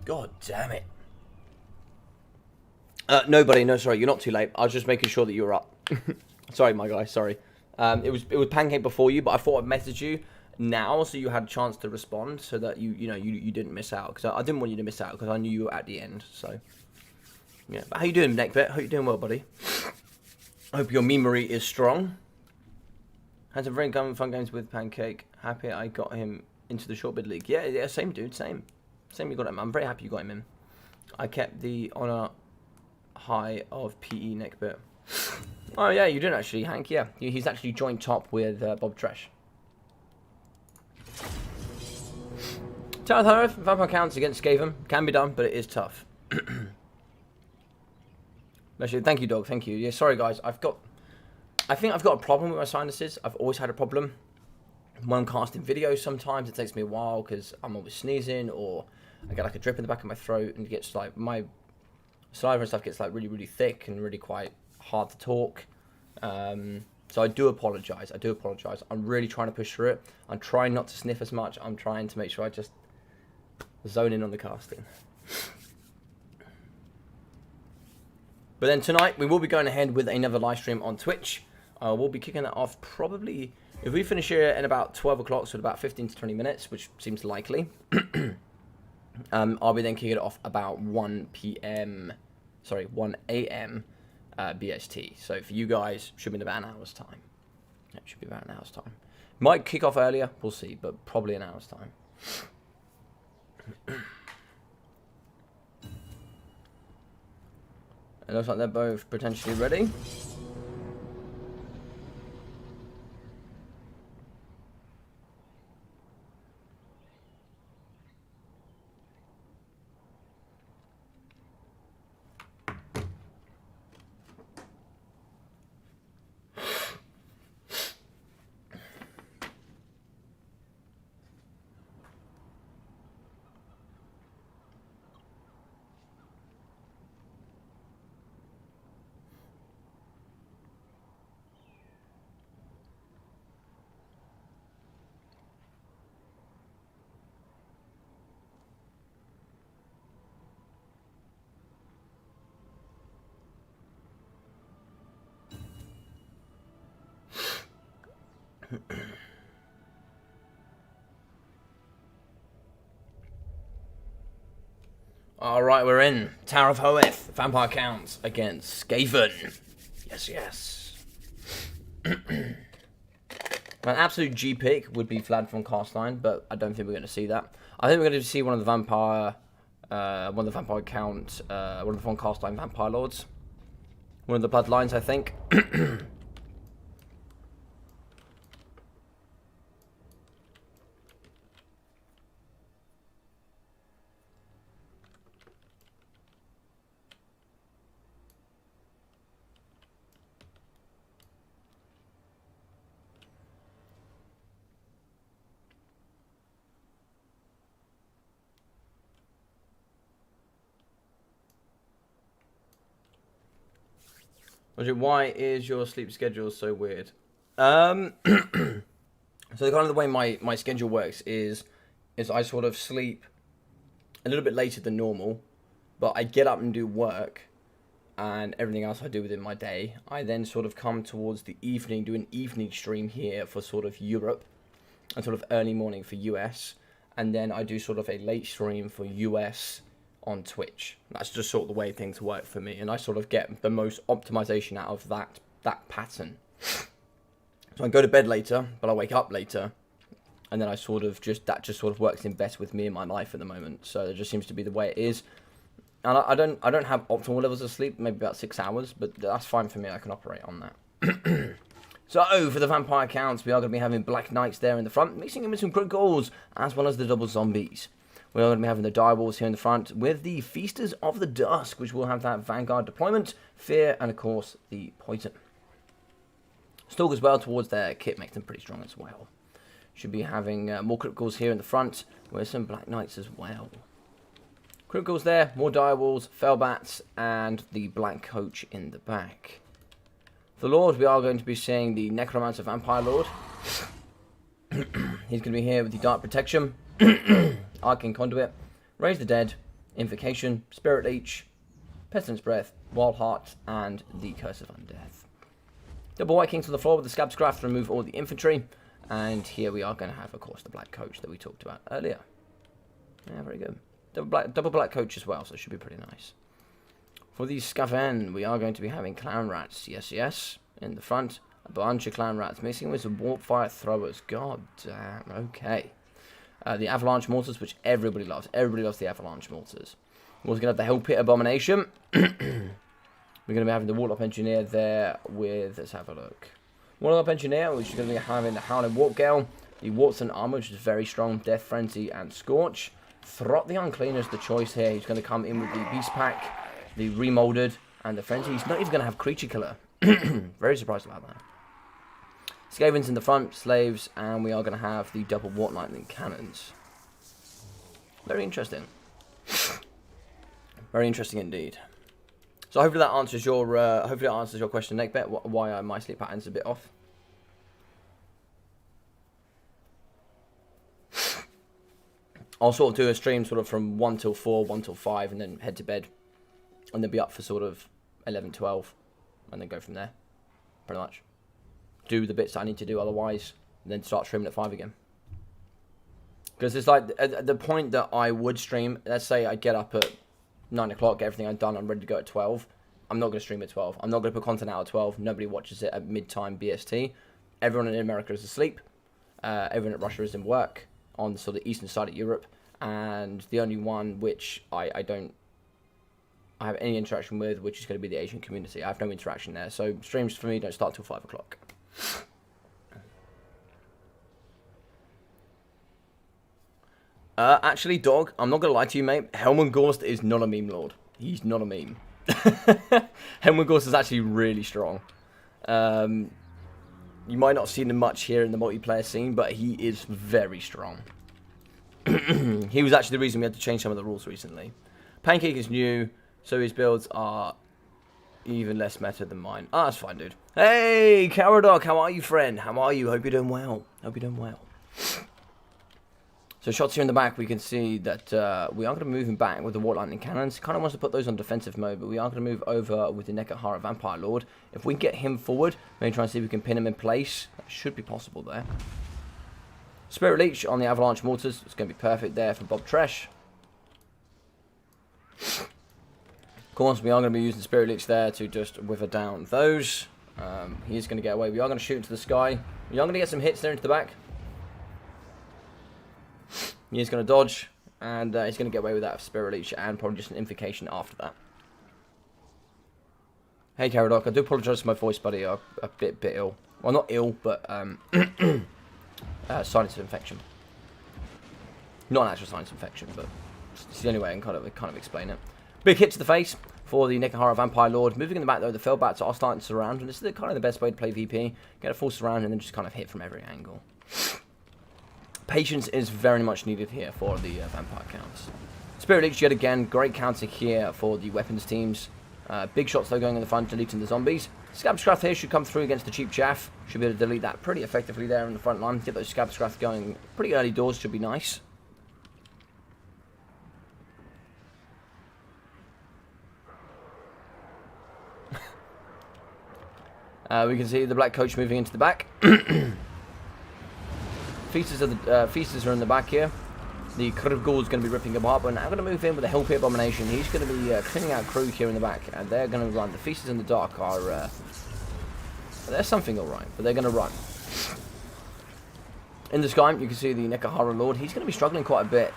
God damn it. Nobody, no, sorry, you're not too late. I was just making sure that you were up. Sorry, my guy, sorry. It was Pancake before you, but I thought I'd message you now so you had a chance to respond so that you didn't miss out. Because I didn't want you to miss out because I knew you were at the end, so. Yeah, but how you doing, Neckbit? Hope you're doing well, buddy. Hope your memory is strong. Had some very fun games with Pancake. Happy I got him into the short bid league. Yeah, same dude, same. Same, you got him. I'm very happy you got him in. I kept the honor high of PE Neckbit. Oh yeah, you did actually, Hank. Yeah, he's actually joint top with Bob Tresh. Tower of Vampire counts against Skaven can be done, but it is tough. Actually, thank you, dog. Thank you. Yeah, sorry guys. I think I've got a problem with my sinuses. I've always had a problem. When I'm casting videos, sometimes it takes me a while because I'm always sneezing or I get like a drip in the back of my throat and it gets like my saliva and stuff gets like really, really thick and really quite hard to talk. So I do apologize. I do apologize. I'm really trying to push through it. I'm trying not to sniff as much. I'm trying to make sure I just zone in on the casting. But then tonight we will be going ahead with another live stream on Twitch. We'll be kicking that off probably if we finish here at about 12 o'clock, so about 15 to 20 minutes, which seems likely. I'll be then kicking it off about 1 a.m. BST. So for you guys, should be in about an hour's time. Yeah, it should be about an hour's time. Might kick off earlier, we'll see, but probably an hour's time. It looks like they're both potentially ready. Alright, we're in. Tower of Hoeth, Vampire Count against Skaven. Yes, yes. An absolute G pick would be Vlad von Carstein, but I don't think we're going to see that. I think we're going to see one of the Vampire Count, one of the von Carstein Vampire Lords. One of the Bloodlines, I think. Why is your sleep schedule so weird? So the kind of the way my schedule works is I sort of sleep a little bit later than normal, but I get up and do work and everything else I do within my day. I then sort of come towards the evening, do an evening stream here for sort of Europe and sort of early morning for US, and then I do sort of a late stream for US on Twitch. That's just sort of the way things work for me, and I sort of get the most optimization out of that pattern. So I go to bed later, but I wake up later, and then I sort of that just sort of works in best with me and my life at the moment. So it just seems to be the way it is. And I don't have optimal levels of sleep, maybe about 6 hours, but that's fine for me. I can operate on that. So for the Vampire Counts, we are going to be having Black Knights there in the front, mixing in with some criticals, as well as the double zombies. We're going to be having the Direwolves here in the front with the Feasters of the Dusk, which will have that Vanguard deployment, Fear, and of course the Poison. Stalkers well towards their kit makes them pretty strong as well. Should be having more criticals here in the front with some Black Knights as well. Criticals there, more Direwolves, Fellbats, and the Black Coach in the back. For the Lord, we are going to be seeing the Necromancer Vampire Lord. He's going to be here with the Dark Protection. Arcane Conduit, Raise the Dead, Invocation, Spirit Leech, Pestilence Breath, Wild Heart, and the Curse of Undeath. Double White Kings on the floor with the Scab Scraft to remove all the infantry. And here we are going to have, of course, the Black Coach that we talked about earlier. Yeah, very good. Double Black Coach as well, so it should be pretty nice. For the Skaven, we are going to be having Clan Rats, yes, in the front. A bunch of Clan Rats mixing with some Warp Fire Throwers. God damn, okay. The Avalanche Mortars, which everybody loves. Everybody loves the Avalanche Mortars. We're also going to have the Hell Pit Abomination. We're going to be having the Warlock Engineer there with, let's have a look. Warlock Engineer, which is going to be having the Howling Warp Gale, the Wartson Armor, which is very strong, Death Frenzy, and Scorch. Throt the Unclean is the choice here. He's going to come in with the Beast Pack, the Remolded, and the Frenzy. He's not even going to have Creature Killer. Very surprised about that. Skavens in the front, Slaves, and we are going to have the double Watt Lightning Cannons. Very interesting. Very interesting indeed. So hopefully that answers your question, Neckbet, why my sleep pattern's a bit off. I'll sort of do a stream sort of from 1 till 4, 1 till 5, and then head to bed. And then be up for sort of 11, 12, and then go from there, pretty much. Do the bits that I need to do otherwise, and then start streaming at 5 again. Because it's like, at the point that I would stream, let's say I get up at 9 o'clock, get everything I've done, I'm ready to go at 12. I'm not going to stream at 12. I'm not going to put content out at 12. Nobody watches it at mid-time BST. Everyone in America is asleep. Everyone at Russia is in work on the sort of eastern side of Europe. And the only one which I have any interaction with, which is going to be the Asian community. I have no interaction there. So streams for me don't start till 5 o'clock. Actually, Dog, I'm not going to lie to you, mate. Helmengorst is not a meme lord. He's not a meme. Helmengorst is actually really strong. You might not have seen him much here in the multiplayer scene, but he is very strong. He was actually the reason we had to change some of the rules recently. Pancake is new, so his builds are even less meta than mine. Ah, that's fine, dude. Hey, Caradoc, how are you, friend? How are you? Hope you're doing well. Hope you're doing well. So shots here in the back, we can see that we are going to be moving back with the War Lightning Cannons. Kind of wants to put those on defensive mode, but we are going to move over with the Nekahara Vampire Lord. If we can get him forward, maybe try and see if we can pin him in place. That should be possible there. Spirit Leech on the Avalanche Mortars. It's going to be perfect there for Bob Tresh. Of course, we are going to be using Spirit Leech there to just wither down those. He's going to get away. We are going to shoot into the sky. We are going to get some hits there into the back. He's going to dodge, and he's going to get away with that Spirit Leech, and probably just an Invocation after that. Hey, Caradoc, I do apologise for my voice, buddy. I'm a bit ill. Well, not ill, but sinus infection. Not an actual sinus infection, but it's the only way I can kind of explain it. Big hit to the face for the Nekahara Vampire Lord. Moving in the back, though, the Fellbats are starting to surround, and this is kind of the best way to play VP. Get a full surround, and then just kind of hit from every angle. Patience is very much needed here for the Vampire counts. Spirit Leech, yet again, great counter here for the weapons teams. Big shots, though, going in the front, deleting the zombies. Scab Scrath here should come through against the Cheap Chaff. Should be able to delete that pretty effectively there in the front line. Get those Scab Scrath going pretty early doors, should be nice. We can see the Black Coach moving into the back. Feasters are in the back here. The Krivgul is going to be ripping him up, and I'm going to move in with the Hellpit Abomination. He's going to be cleaning out crew here in the back, and they're going to run. The Feasters in the dark are... there's something alright, but they're going to run. In the sky, you can see the Nekahara Lord. He's going to be struggling quite a bit.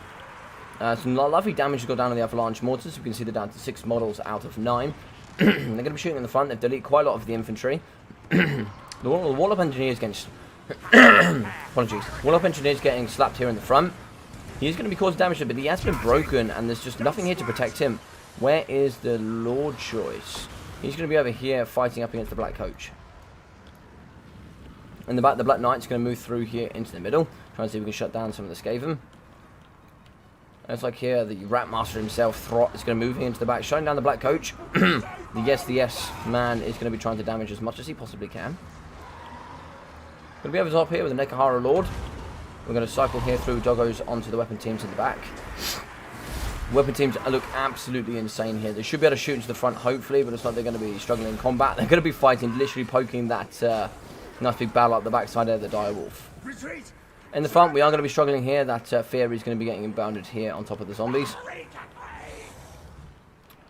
Some lovely damage has got down on the Avalanche Mortars. You can see they're down to 6 models out of 9. They're going to be shooting in the front. They've deleted quite a lot of the infantry. The Wall-Up Engineers getting... apologies. Wall-Up Engineers getting slapped here in the front. He's going to be causing damage, but he has been broken, and there's just nothing here to protect him. Where is the Lord choice? He's going to be over here fighting up against the Black Coach. In the back, the Black Knight's going to move through here into the middle. Trying to see if we can shut down some of the Skaven. It's like here, the Rat Master himself, Throt, is going to move into the back, shutting down the Black Coach. The Yes man is going to be trying to damage as much as he possibly can. Going to be over the top here with the Nekahara Lord. We're going to cycle here through Doggos onto the weapon teams in the back. Weapon teams look absolutely insane here. They should be able to shoot into the front, hopefully, but it's like they're going to be struggling in combat. They're going to be fighting, literally poking that nice big barrel up the backside of the Direwolf. Retreat! In the front, we are going to be struggling here. That Fury is going to be getting inbounded here on top of the zombies.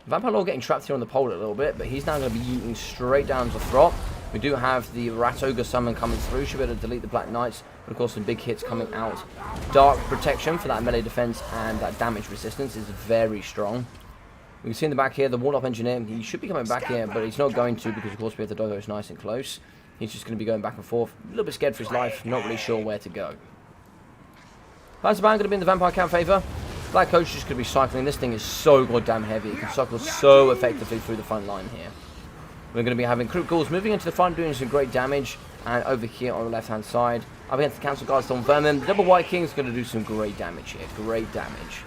Vampire Lord getting trapped here on the pole a little bit, but he's now going to be yeeting straight down to Throt. We do have the Rat Ogre summon coming through. Should be able to delete the Black Knights. But of course, some big hits coming out. Dark protection for that melee defense, and that damage resistance is very strong. We can see in the back here, the Warlock Engineer. He should be coming back here, but he's not going to, because of course we have the Doggos nice and close. He's just going to be going back and forth. A little bit scared for his life. Not really sure where to go. Panzer Band going to be in the Vampire Camp favor. Black Coach just going to be cycling. This thing is so goddamn heavy. It can cycle so effectively through the front line here. We're going to be having Krivguls moving into the front, doing some great damage. And over here on the left-hand side, up against the Council Guard Storm Vermin, the Double White King is going to do some great damage here. Great damage.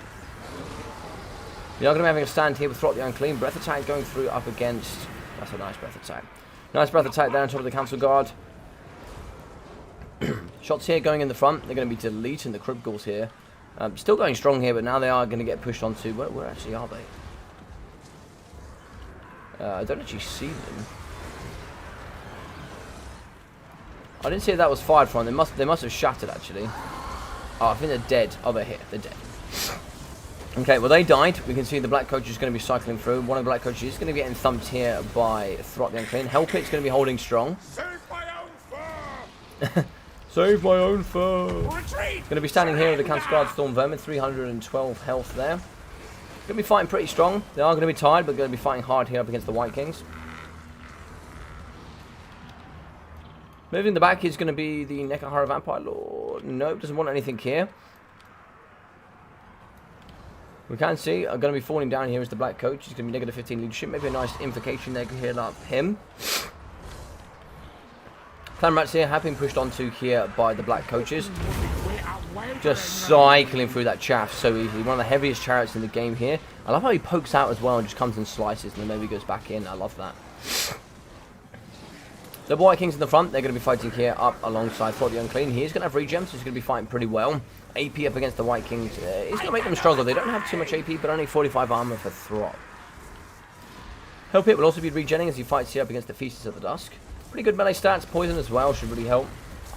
We are going to be having a stand here with Throt the Unclean. Breath Attack going through up against... That's a nice Breath Attack. Nice Breath Attack there on top of the Council Guard. Shots here going in the front. They're going to be deleting the Krivguls here. Still going strong here, but now they are going to get pushed onto... Where actually are they? I don't actually see them. I didn't see that was fired from. They must have shattered, actually. Oh, I think they're dead. Oh, they're here. They're dead. Okay, well, they died. We can see the Black Coach is going to be cycling through. One of the Black Coaches is going to be getting thumped here by Throt the Unclean. Hellpit's going to be holding strong. Save my own fur! Save my own fur! Retreat! Going to be standing here with the Council Guard Storm Vermin. 312 health there. Going to be fighting pretty strong. They are going to be tired, but going to be fighting hard here up against the White Kings. Moving the back is going to be the Nekahara Vampire Lord. Nope, doesn't want anything here. We can see, going to be falling down here is the Black Coach. He's going to be negative 15 leadership. Maybe a nice invocation there can heal up him. Clan Rats here have been pushed onto here by the Black Coaches. Just cycling through that chaff so easily. One of the heaviest chariots in the game here. I love how he pokes out as well and just comes and slices and then maybe goes back in. I love that. The White Kings in the front, they're going to be fighting here up alongside Thought the Unclean. He is going to have regen, so he's going to be fighting pretty well. AP up against the White Kings is going to make them struggle. They don't have too much AP, but only 45 armor for Throp. Help Hit will also be regenning as he fights here up against the Feasters of the Dusk. Pretty good melee stats. Poison as well should really help.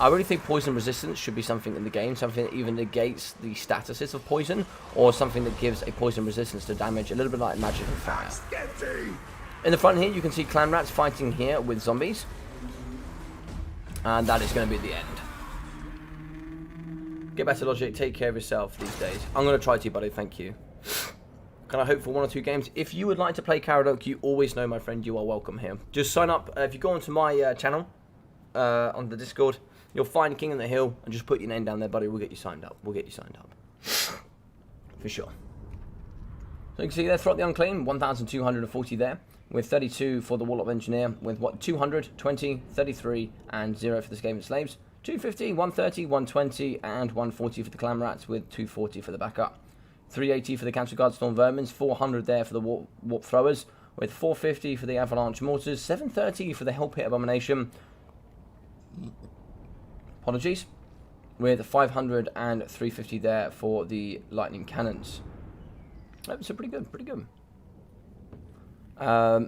I really think poison resistance should be something in the game, something that even negates the statuses of poison, or something that gives a poison resistance to damage, a little bit like magic and fire. In the front here, you can see clan rats fighting here with zombies. And that is going to be the end. Get better, Logic. Take care of yourself these days. I'm going to try to, buddy. Thank you. Can I hope for 1 or 2 games? If you would like to play Caradoc, you always know, my friend, you are welcome here. Just sign up. If you go onto my channel on the Discord, you'll find King on the Hill and just put your name down there, buddy. We'll get you signed up. We'll get you signed up. For sure. So you can see there, Throt the Unclean, 1,240 there. With 32 for the Warlock Engineer, with what, 200, 20, 33, and 0 for the Skaven Slaves. 250, 130, 120, and 140 for the Clan Rats, with 240 for the backup. 380 for the Council Guard Storm Vermins, 400 there for the Warp Throwers, with 450 for the Avalanche Mortars, 730 for the Hell Pit Abomination. Apologies. With 500 and 350 there for the Lightning Cannons. So pretty good, pretty good.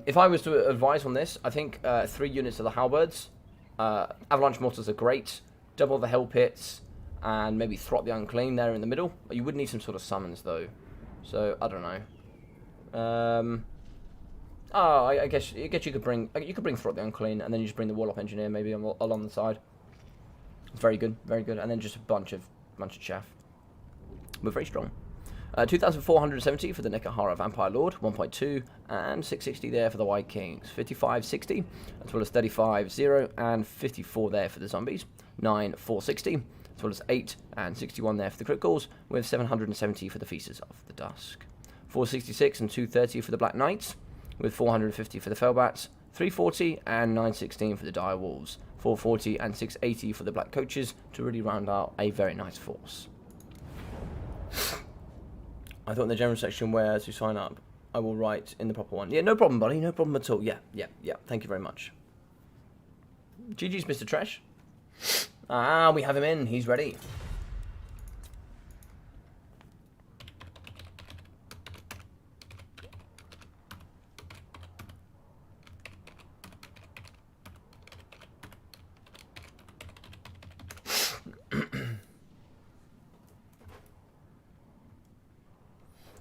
If I was to advise on this, I think 3 units of the Halberds. Avalanche Mortars are great. Double the Hell Pits. And maybe Throt the Unclean there in the middle. You would need some sort of summons though. So, I don't know. I guess you could bring Throt the Unclean, and then you just bring the Warlock Engineer maybe along the side. Very good, very good. And then just a bunch of chaff. We're very strong. 2,470 for the Nekahara Vampire Lord, 1.2, and 660 there for the White Kings. 5560, as well as 35-0, and 54 there for the Zombies. 9,460, as well as 8 and 61 there for the Criticals, with 770 for the Feasters of the Dusk. 466 and 230 for the Black Knights, with 450 for the Fellbats. 340 and 916 for the Dire Wolves. 440 and 680 for the Black Coaches, to really round out a very nice force. I thought in the general section where to sign up, I will write in the proper one. Yeah, no problem, buddy. No problem at all. Yeah. Thank you very much. GG's, Mr. Trash. Ah, we have him in. He's ready.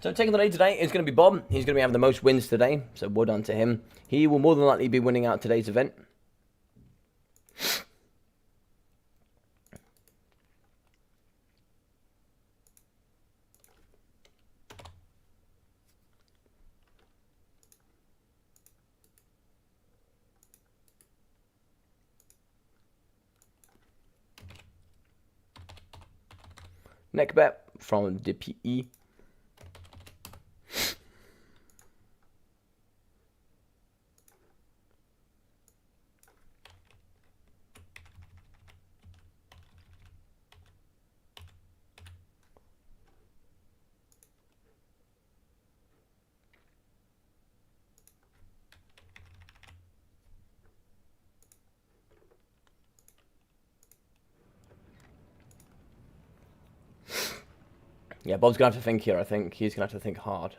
So taking the lead today is going to be Bob. He's going to be having the most wins today, so well done to him. He will more than likely be winning out today's event. Neck bet from the PE. Yeah, Bob's going to have to think here, I think. He's going to have to think hard.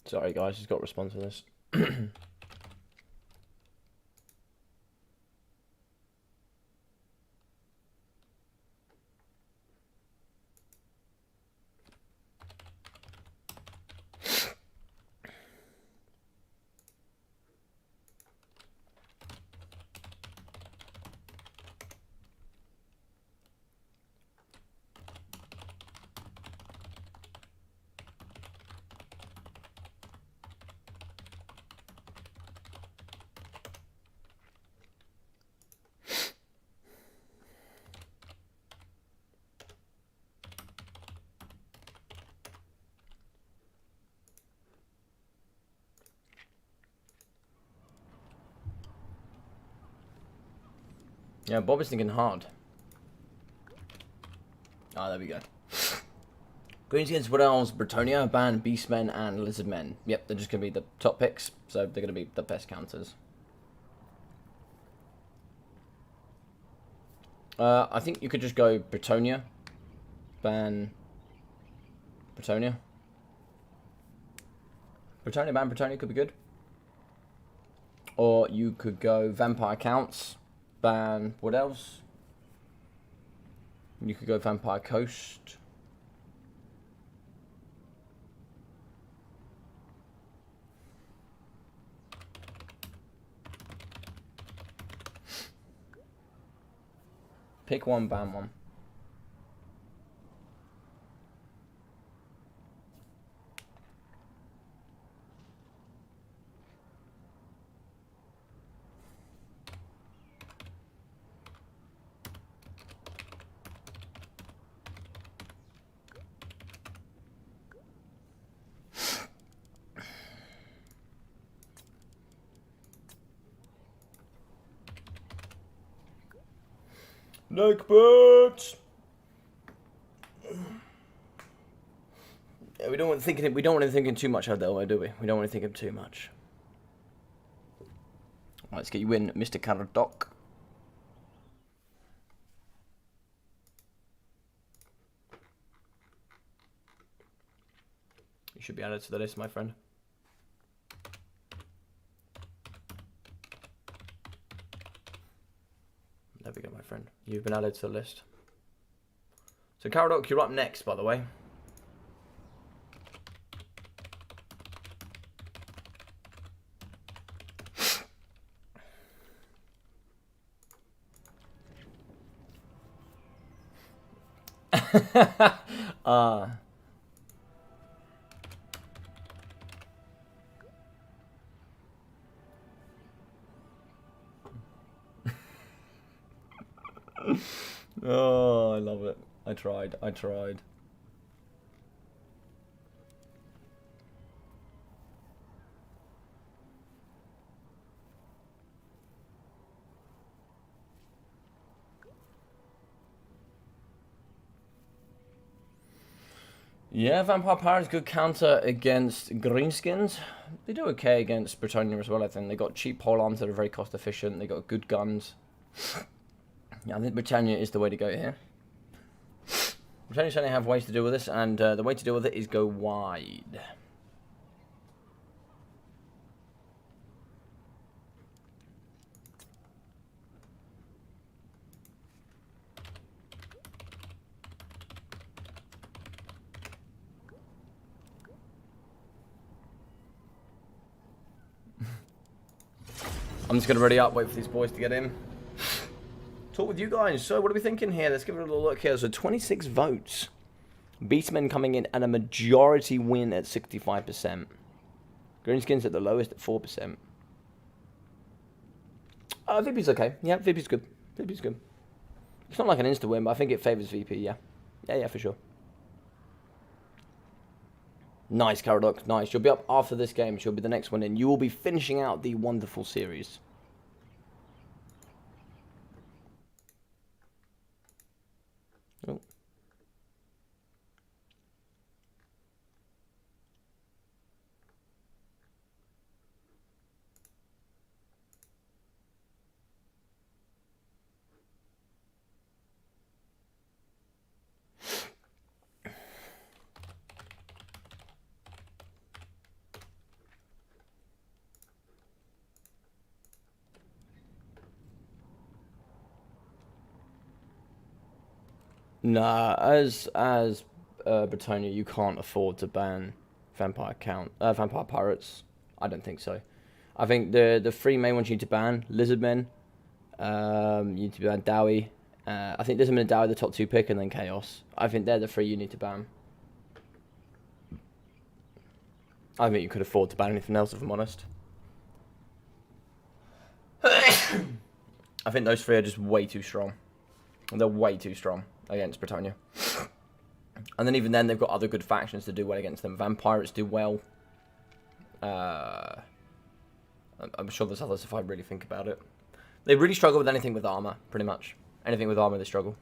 Sorry guys, he's got to respond to this. Yeah, Bob is thinking hard. Ah, there we go. Greenskins, Wood Elves, Bretonia, Ban, Beastmen, and Lizardmen. Yep, they're just going to be the top picks, so they're going to be the best counters. I think you could just go Bretonia, Ban, Bretonia. Bretonia, Ban, Bretonia could be good. Or you could go Vampire Counts, Ban, what else? You could go Vampire Coast. Pick one, ban one. Neck birds. Yeah, we don't want to thinking too much out there, do we? We don't want to think of too much. Right, let's get you in, Mr. Caradoc. You should be added to the list, my friend. There we go, my friend. You've been added to the list. So, Caradoc, you're up next, by the way. Oh, I love it. I tried. Yeah, Vampire Pirates, good counter against Greenskins. They do okay against Bretonia as well, I think. They got cheap polearms that are very cost efficient. They got good guns. Yeah, I think Britannia is the way to go here. Britannia certainly have ways to deal with this, and the way to deal with it is go wide. I'm just going to ready up, wait for these boys to get in. Talk with you guys. So what are we thinking here? Let's give it a little look here. So 26 votes. Beastmen coming in and a majority win at 65%. Greenskins at the lowest at 4%. VP's okay. Yeah, VP's good. VP's good. It's not like an insta win, but I think it favours VP, yeah. Yeah, for sure. Nice, Caradoc. Nice. You'll be up after this game. She'll be the next one in. You will be finishing out the wonderful series. Oh. Nah, as Bretonia, you can't afford to ban Vampire Pirates. I don't think so. I think the three main ones you need to ban: Lizardmen, you need to ban Dowie. I think Lizardmen and Dowie are the top two pick, and then Chaos. I think they're the three you need to ban. I think you could afford to ban anything else, if I'm honest. I think those three are just way too strong. They're way too strong against Bretonia. And then even then, they've got other good factions to do well against them. Vampires do well. I'm sure there's others if I really think about it. They really struggle with anything with armor, pretty much. Anything with armor, they struggle.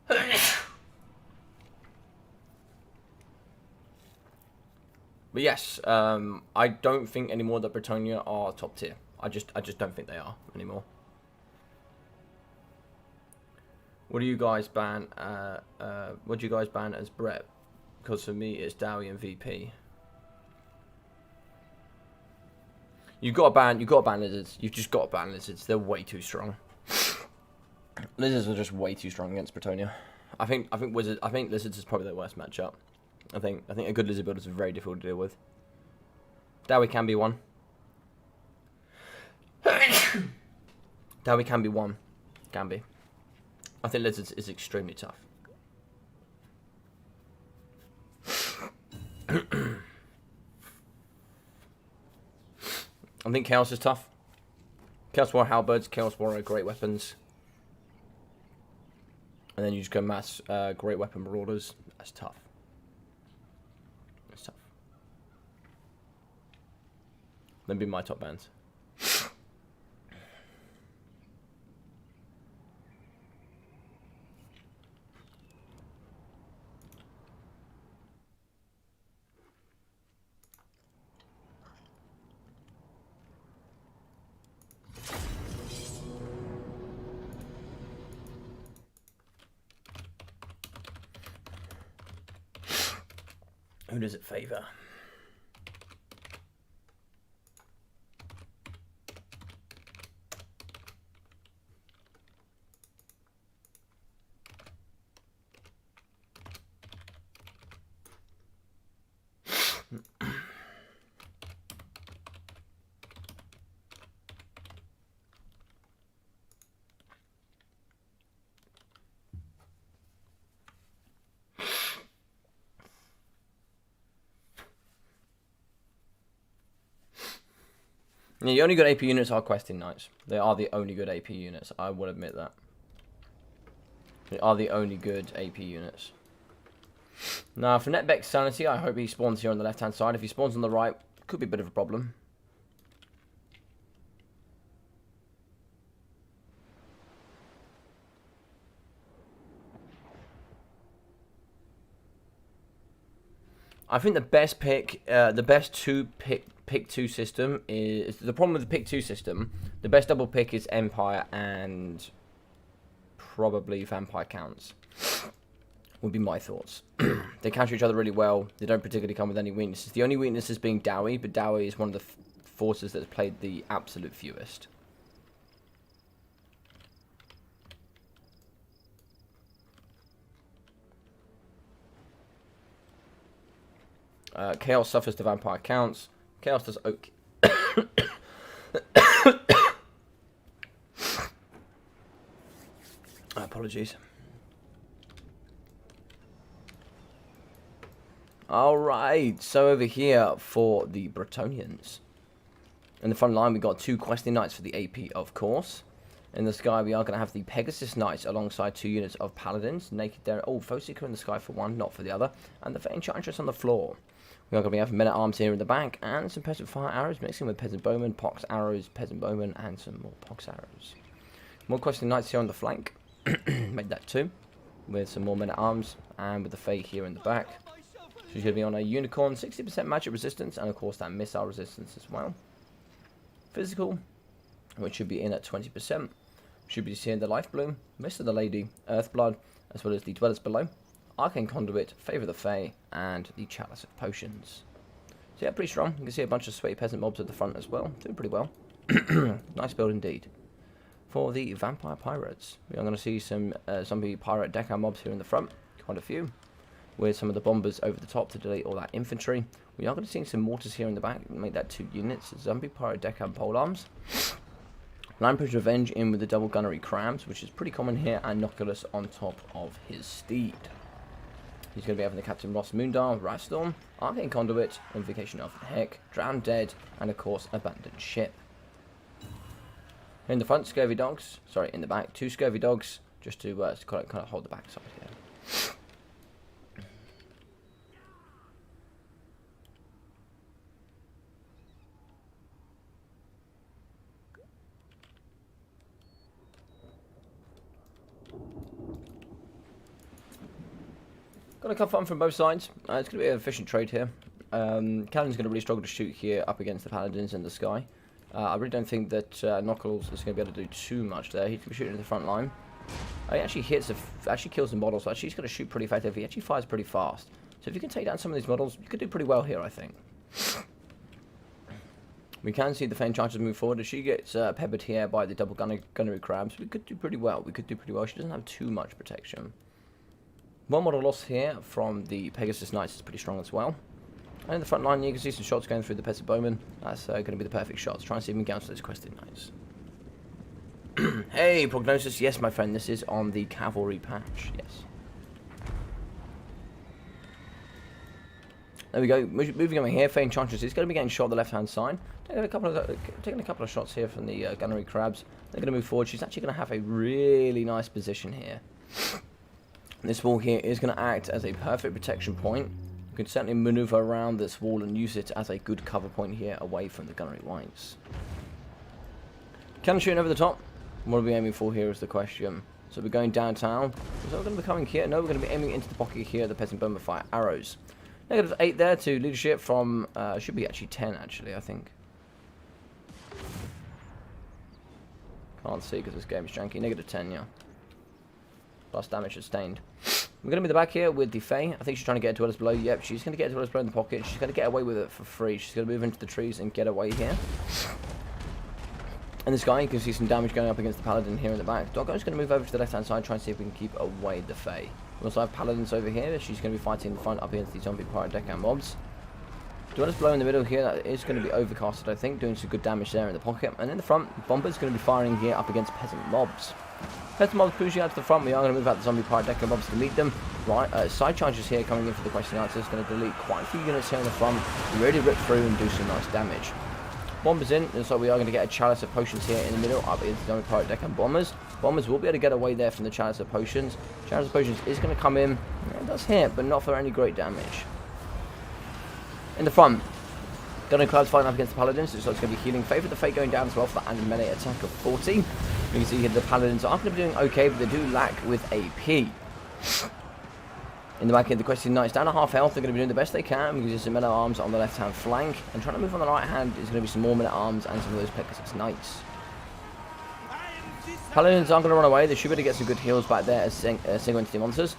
But yes, I don't think anymore that Bretonnia are top tier. I just don't think they are anymore. What do you guys ban? What do you guys ban as Brett? Because for me, it's Dowie and VP. You've got to ban lizards. You've just got to ban lizards. They're way too strong. Lizards are just way too strong against Bretonnia. I think lizards is probably their worst matchup. I think a good lizard build is very difficult to deal with. Dowie can be one. Dowie can be one. Can be. I think lizards is extremely tough. I think Chaos is tough. Chaos Warrior Halberds, Chaos Warrior Great Weapons. And then you just go mass Great Weapon Marauders. That's tough. That's tough. That'd be my top bands. Who does it favour? Yeah, the only good AP units are questing knights. They are the only good AP units. I will admit that. They are the only good AP units. Now, for Netbeck's sanity, I hope he spawns here on the left-hand side. If he spawns on the right, could be a bit of a problem. I think the best pick, the best pick two system is the problem with the pick two system. The best double pick is Empire and probably Vampire Counts. Would be my thoughts. They counter each other really well. They don't particularly come with any weaknesses. The only weakness is being Dowie, but Dowie is one of the forces that's played the absolute fewest. Chaos suffers to Vampire Counts. Chaos does okay. Apologies. Alright, so over here for the Bretonnians. In the front line, we got two Questing Knights for the AP, of course. In the sky, we are going to have the Pegasus Knights alongside two units of Paladins. Naked there. Oh, Foeseeker in the sky for one, not for the other. And the Fey Enchantress on the floor. We are going to be having men-at-arms here in the back, and some Peasant Fire Arrows, mixing with Peasant Bowmen, Pox Arrows, Peasant Bowmen, and some more Pox Arrows. More Questing Knights here on the flank. Made that two. With some more men-at-arms, and with the Fey here in the back. She's going to be on a Unicorn, 60% magic resistance, and of course that missile resistance as well. Physical, which should be in at 20%. Should be seeing the Life Bloom, Mist of the Lady, Earthblood, as well as the Dwellers Below, Arcane Conduit, Favour of the Fae, and the Chalice of Potions. So yeah, pretty strong. You can see a bunch of sweaty peasant mobs at the front as well. Doing pretty well. Nice build indeed. For the Vampire Pirates, we are going to see some zombie pirate decker mobs here in the front. Quite a few. With some of the bombers over the top to delete all that infantry. We are going to see some mortars here in the back. Make that two units. Zombie pirate decker and polearms. Lamprey's Revenge in with the double gunnery crabs, which is pretty common here, and Noculus on top of his steed. He's going to be having the Captain Ross Moondar, Ratstorm, Arcane Conduit, Invocation of the Heck, Drowned Dead, and of course Abandoned Ship. In the front, Scurvy Dogs. Sorry, in the back, two Scurvy Dogs, just to kind of hold the back side here. Got a couple fun from both sides. It's going to be an efficient trade here. Cannon's going to really struggle to shoot here up against the Paladins in the sky. I really don't think that Knuckles is going to be able to do too much there. He's going to be shooting in the front line. He actually kills some models, so actually he's going to shoot pretty effectively. He actually fires pretty fast. So if you can take down some of these models, you could do pretty well here, I think. We can see the Fane Chargers move forward. If she gets peppered here by the double gunnery crabs, we could do pretty well. She doesn't have too much protection. One model loss here from the Pegasus Knights is pretty strong as well. And in the front line, you can see some shots going through the Peasant Bowmen. That's going to be the perfect shots. Try and see if we can get onto those quested knights. Hey, Prognosis. Yes, my friend. This is on the cavalry patch. Yes. There we go. Moving over here, Fane Chargers is going to be getting shot on the left-hand side. Taking a couple of shots here from the gunnery crabs. They're going to move forward. She's actually going to have a really nice position here. This wall here is going to act as a perfect protection point. You can certainly maneuver around this wall and use it as a good cover point here away from the gunnery whites. Cannon shooting over the top. What are we aiming for here is the question. So we're going downtown. So we're going to be coming here. No, we're going to be aiming into the pocket here. The Peasant Bowmen fire arrows. -8 there to leadership from, should be actually 10 actually, I think. Can't see because this game is janky. -10, yeah. Plus damage sustained. We're going to be in the back here with the Fae. I think she's trying to get into Dwellers Below. Yep, she's going to get into Dwellers Below in the pocket. She's going to get away with it for free. She's going to move into the trees and get away here. And this guy, you can see some damage going up against the Paladin here in the back. Doggo's going to move over to the left-hand side, try and see if we can keep away the Fae. We also have Paladins over here. She's going to be fighting in the front up against the zombie pirate deck and mobs. Dwellers Below in the middle here, that is going to be overcasted, I think, doing some good damage there in the pocket. And in the front, Bomber's going to be firing here up against peasant mobs. Peasant mobs pushing out to the front. We are going to move out the zombie pirate deck and mobs to meet them. Right, side charges here coming in for the question answer. It's going to delete quite a few units here in the front. Really rip through and do some nice damage. Bombers in, and so we are going to get a chalice of potions here in the middle up against the zombie pirate deck and bombers. Bombers will be able to get away there from the chalice of potions. Chalice of potions is going to come in. It does hit, but not for any great damage. In the front, Gunnery Crabs fighting up against the Paladins, so it's going to be healing. Favour the Fate going down as well for that melee attack of 40. You can see here the Paladins are going to be doing okay, but they do lack with AP. In the back here, the Questing Knights down to half health. They're going to be doing the best they can because there's some men at arms on the left hand flank. And trying to move on the right hand is going to be some more men at arms and some of those Pegasus Knights. Paladins aren't going to run away. They should be able to get some good heals back there as single entity monsters.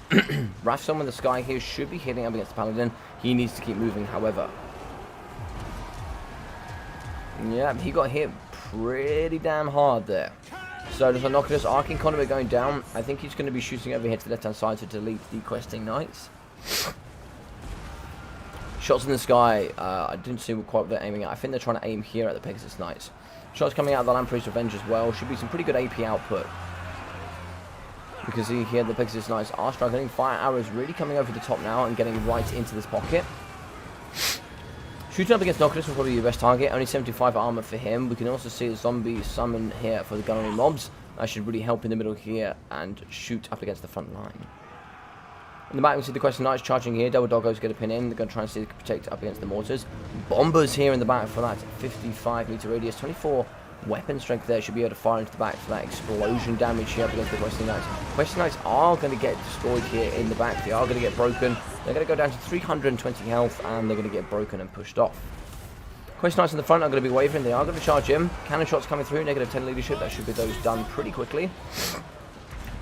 Wrathstone in the sky here should be hitting up against the Paladin. He needs to keep moving, however. Yeah, he got hit pretty damn hard there. So there's a Noculus Arcing Conduit going down. I think he's going to be shooting over here to the left hand side to delete the Questing Knights. Shots in the sky. I didn't see quite what they're aiming at. I think they're trying to aim here at the Pegasus Knights. Shots coming out of the Lamprey's Revenge as well. Should be some pretty good AP output. You can see here the Pegasus Knights are struggling. Fire arrows really coming over the top now and getting right into this pocket. Shooting up against Noculus will probably be the best target. Only 75 armor for him. We can also see a zombie summon here for the gunnery mobs. That should really help in the middle here and shoot up against the front line. In the back, we see the Questing Knights charging here. Double Doggo's going to pin in. They're going to try and see if they can protect up against the mortars. Bombers here in the back for that 55 meter radius. 24 weapon strength there. Should be able to fire into the back for that explosion damage here up against the Questing Knights. Questing Knights are going to get destroyed here in the back. They are going to get broken. They're going to go down to 320 health and they're going to get broken and pushed off. Questing Knights in the front are going to be wavering. They are going to charge in. Cannon shots coming through. -10 leadership. That should be those done pretty quickly.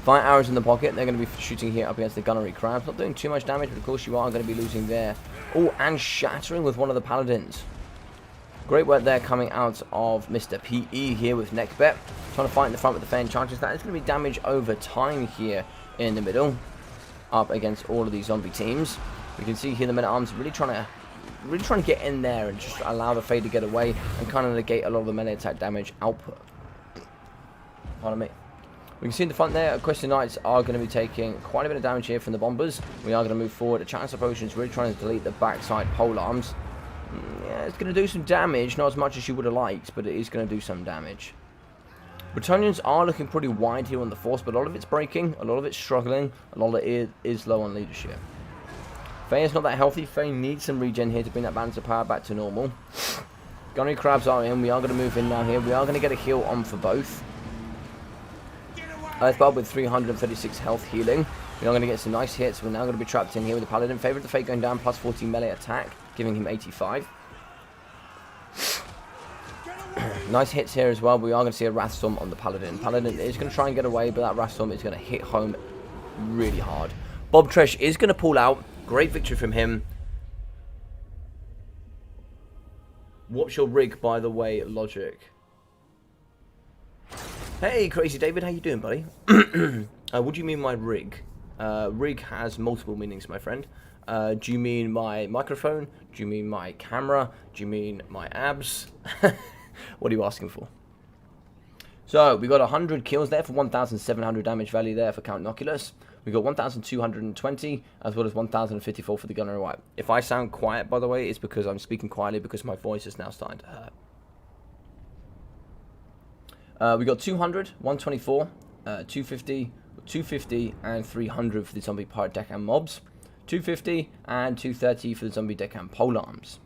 Fire arrows in the pocket. They're going to be shooting here up against the gunnery crabs. Not doing too much damage, but of course you are going to be losing there. Oh, and shattering with one of the Paladins. Great work there coming out of Mr. PE here with Neckbet. Trying to fight in the front with the Fane Chargers. That is going to be damage over time here in the middle. Up against all of these zombie teams. You can see here the men at arms really trying to get in there and just allow the Fade to get away and kind of negate a lot of the melee attack damage output. Pardon me. We can see in the front there, Questing Knights are going to be taking quite a bit of damage here from the bombers. We are going to move forward. The Chalice of Potions really trying to delete the backside pole arms. Yeah, it's going to do some damage, not as much as you would have liked, but it is going to do some damage. Bretonnians are looking pretty wide here on the force, but a lot of it's breaking, a lot of it's struggling, a lot of it is low on leadership. Faye is not that healthy. Faye needs some regen here to bring that balance of power back to normal. Gunnery Crabs are in. We are going to move in now here. We are going to get a heal on for both. Earthbound with 336 health healing. We are going to get some nice hits. We're now going to be trapped in here with the Paladin. Favor of the Fate going down, plus 40 melee attack, giving him 85. Nice hits here as well. We are going to see a Wrathstorm on the Paladin. Paladin is going to try and get away, but that Wrathstorm is going to hit home really hard. Bob Tresh is going to pull out. Great victory from him. What's your rig, by the way, Logic? Hey, Crazy David, how you doing, buddy? What do you mean my rig? Rig has multiple meanings, my friend. Do you mean my microphone? Do you mean my camera? Do you mean my abs? What are you asking for? So, we got 100 kills there for 1,700 damage value there for Count Noculus. We got 1,220 as well as 1,054 for the Gunner White. If I sound quiet, by the way, it's because I'm speaking quietly because my voice is now starting to hurt. We got 200, 124, 250, 250, and 300 for the Zombie Pirate Deckhand Mobs. 250 and 230 for the Zombie Deckhand Polearms.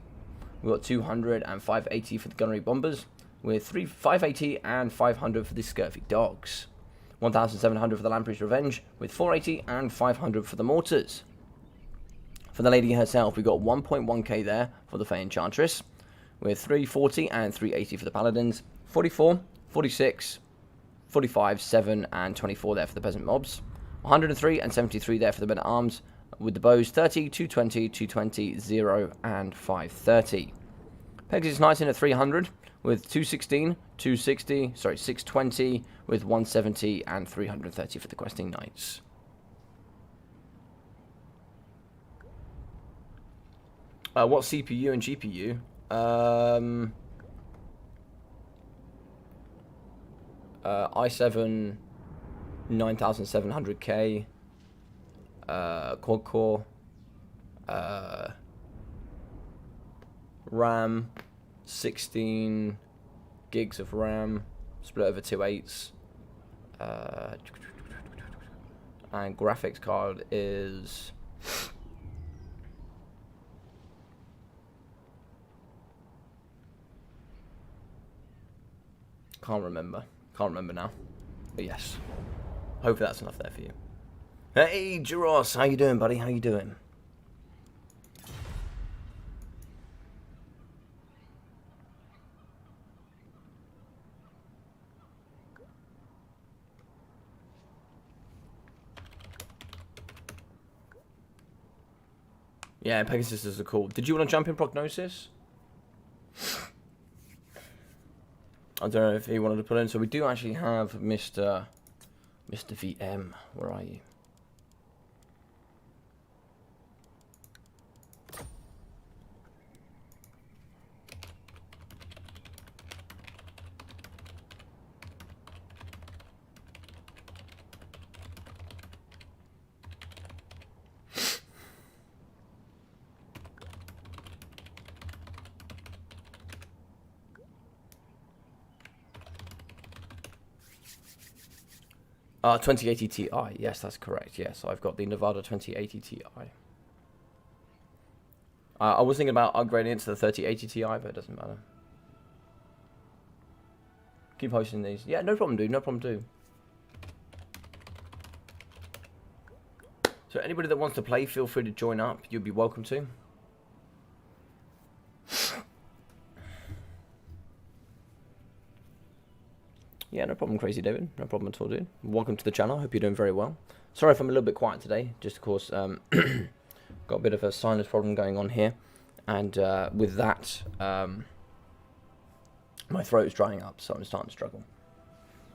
We got 200 and 580 for the Gunnery Bombers, with 580 and 500 for the Scurvy Dogs. 1,700 for the Lamprey's Revenge, with 480 and 500 for the Mortars. For the lady herself, we got 1.1k there for the Fey Enchantress, with 340 and 380 for the Paladins, 44, 46, 45, 7, and 24 there for the Peasant Mobs. 103 and 73 there for the Men-at-Arms, with the Bows 30, 220, 220, 0, and 530. Pegasus Knights in at 300, with 216, 260, 620, with 170 and 330 for the Questing Knights. What CPU and GPU? i7 9700K, quad core, RAM, 16 gigs of RAM, split over 2 8s, and graphics card is can't remember now, but yes, hopefully that's enough there for you. Hey Jaros, how you doing, buddy? How you doing? Yeah, Pegasus is a cool. Did you want to jump in Prognosis? I don't know if he wanted to put in. So we do actually have Mr. VM. Where are you? 2080 Ti. Yes, that's correct. Yes, I've got the Nevada 2080 Ti. I was thinking about upgrading it to the 3080 Ti, but it doesn't matter. Keep hosting these. Yeah, no problem, dude. No problem, dude. So anybody that wants to play, feel free to join up. You'll be welcome to. Yeah, no problem, Crazy David. No problem at all, dude. Welcome to the channel. Hope you're doing very well. Sorry if I'm a little bit quiet today. Just, of course, got a bit of a sinus problem going on here. And with that, my throat is drying up, so I'm starting to struggle.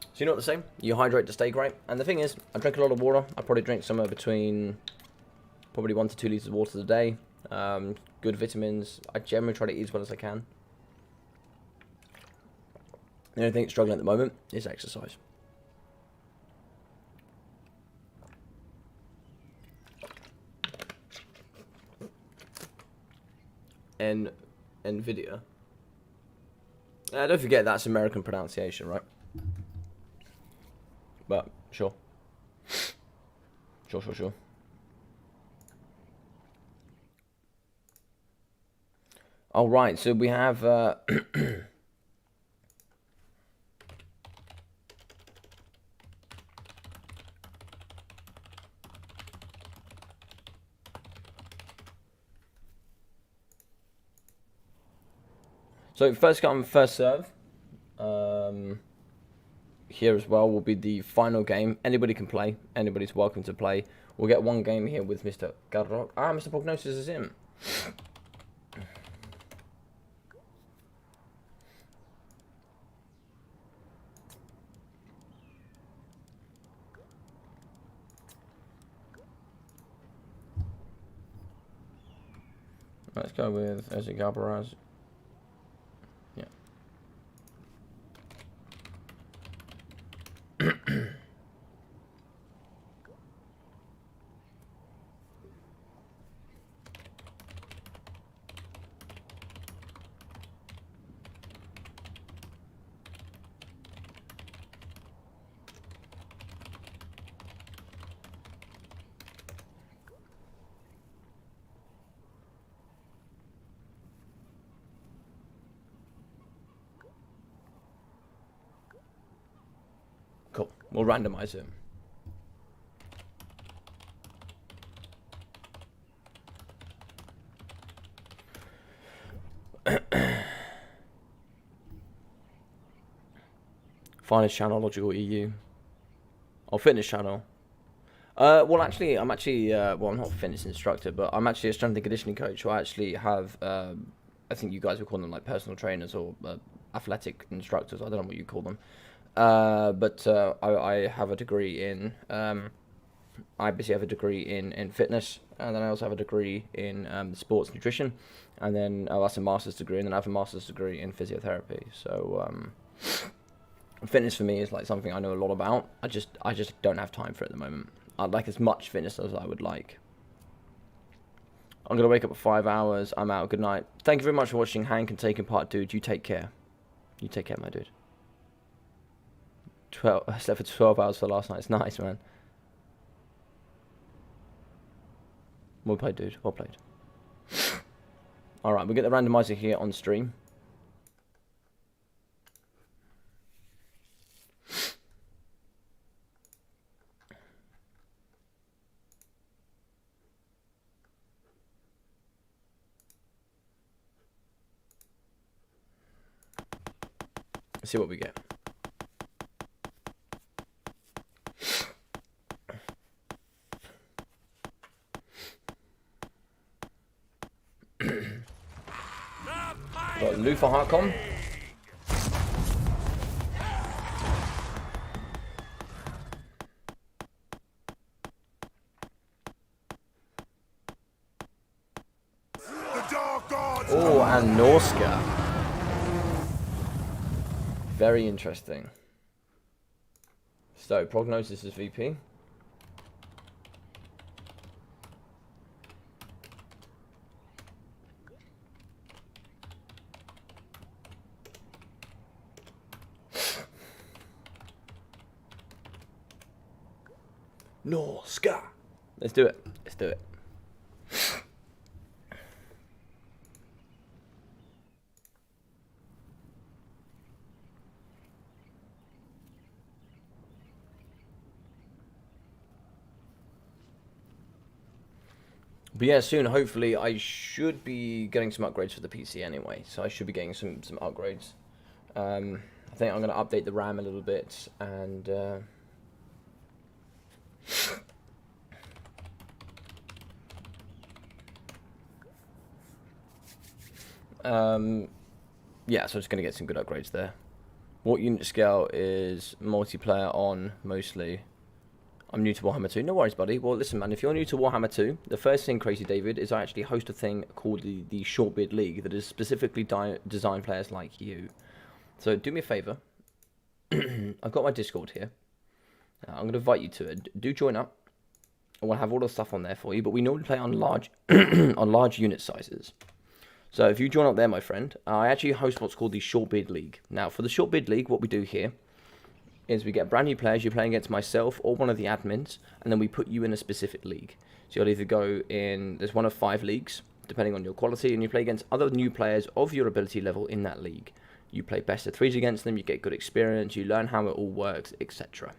So you know what to say? You hydrate to stay great. And the thing is, I drink a lot of water. I probably drink somewhere between probably 1 to 2 litres of water a day. Good vitamins. I generally try to eat as well as I can. The only thing that's struggling at the moment is exercise. NVIDIA. Don't forget that's American pronunciation, right? But sure. Sure. All right, so we have So first come, first serve. Here as well will be the final game. Anybody can play. Anybody's welcome to play. We'll get one game here with Mr. Garrock. Ah, Mr. Prognosis is in. Let's go with Ezzy Gabaraz. Yeah. Cool. We'll randomize it. Finance channel, logical EU. Oh, fitness channel. Well, actually, I'm not a fitness instructor, but I'm actually a strength and conditioning coach. So I actually have, I think you guys would call them like personal trainers or athletic instructors. I don't know what you call them. But I have a degree in, I basically have a degree in fitness, and then I also have a degree in sports nutrition, and then that's a master's degree, and then I have a master's degree in physiotherapy. So fitness for me is like something I know a lot about. I just don't have time for it at the moment. I'd like as much fitness as I would like. I'm gonna wake up at 5 hours. I'm out. Good night. Thank you very much for watching, Hank, and taking part, dude. You take care. You take care, my dude. I slept for 12 hours for last night. It's nice, man. Well played, dude. Well played. Alright, we get the randomizer here on stream. Let's see what we get. Got Lou for Harcom. Oh, and Norska. Very interesting. So, Prognosis is VP. Norska. Let's do it. Let's do it. But yeah, soon, hopefully, I should be getting some upgrades for the PC anyway. So I should be getting some upgrades. I think I'm going to update the RAM a little bit. And yeah, so I'm just going to get some good upgrades there. What unit scale is multiplayer on, mostly? I'm new to Warhammer 2. No worries, buddy. Well, listen, man, if you're new to Warhammer 2, the first thing, Crazy David, is I actually host a thing called the Shortbeard League that is specifically designed players like you. So do me a favor. I've got my Discord here. I'm going to invite you to it. Do join up. I will have all the stuff on there for you, but we normally play on large on large unit sizes. So if you join up there, my friend, I actually host what's called the Shortbeard League. Now, for the Shortbeard League, what we do here is we get brand new players. You're playing against myself or one of the admins, and then we put you in a specific league. So you'll either go in, there's one of 5 leagues, depending on your quality, and you play against other new players of your ability level in that league. You play best of 3s against them, you get good experience, you learn how it all works, etc.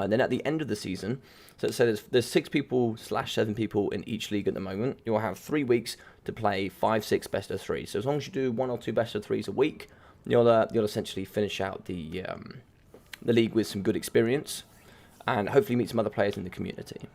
Then at the end of the season, so there's 6 people / 7 people in each league at the moment. You'll have 3 weeks to play 5, 6 best of 3. So as long as you do 1 or 2 best of 3s a week, you'll essentially finish out the league with some good experience, and hopefully meet some other players in the community.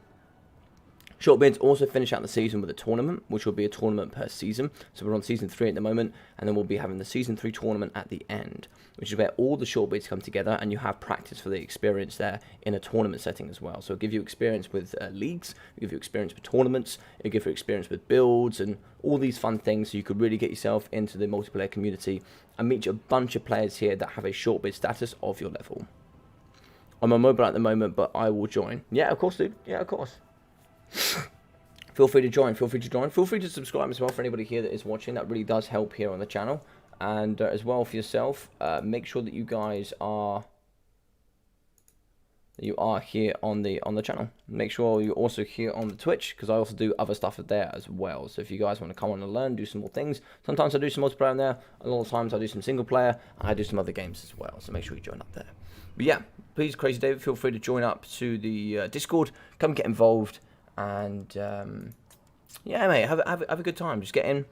Short bids also finish out the season with a tournament, which will be a tournament per season. So we're on season 3 at the moment, and then we'll be having the season 3 tournament at the end, which is where all the short bids come together, and you have practice for the experience there in a tournament setting as well. So it'll give you experience with leagues, it'll give you experience with tournaments, it'll give you experience with builds, and all these fun things, so you could really get yourself into the multiplayer community and meet a bunch of players here that have a short bid status of your level. I'm on mobile at the moment, but I will join. Yeah, of course, dude. Yeah, of course. Feel free to join. Feel free to subscribe as well for anybody here that is watching. That really does help here on the channel. And as well for yourself, make sure that you guys are here on the channel. Make sure you're also here on the Twitch, because I also do other stuff there as well. So if you guys want to come on and learn, do some more things. Sometimes I do some multiplayer on there. A lot of times I do some single player, and I do some other games as well. So make sure you join up there. But yeah, please, Crazy David, feel free to join up to the Discord. Come get involved. And yeah, mate, have a good time. Just get in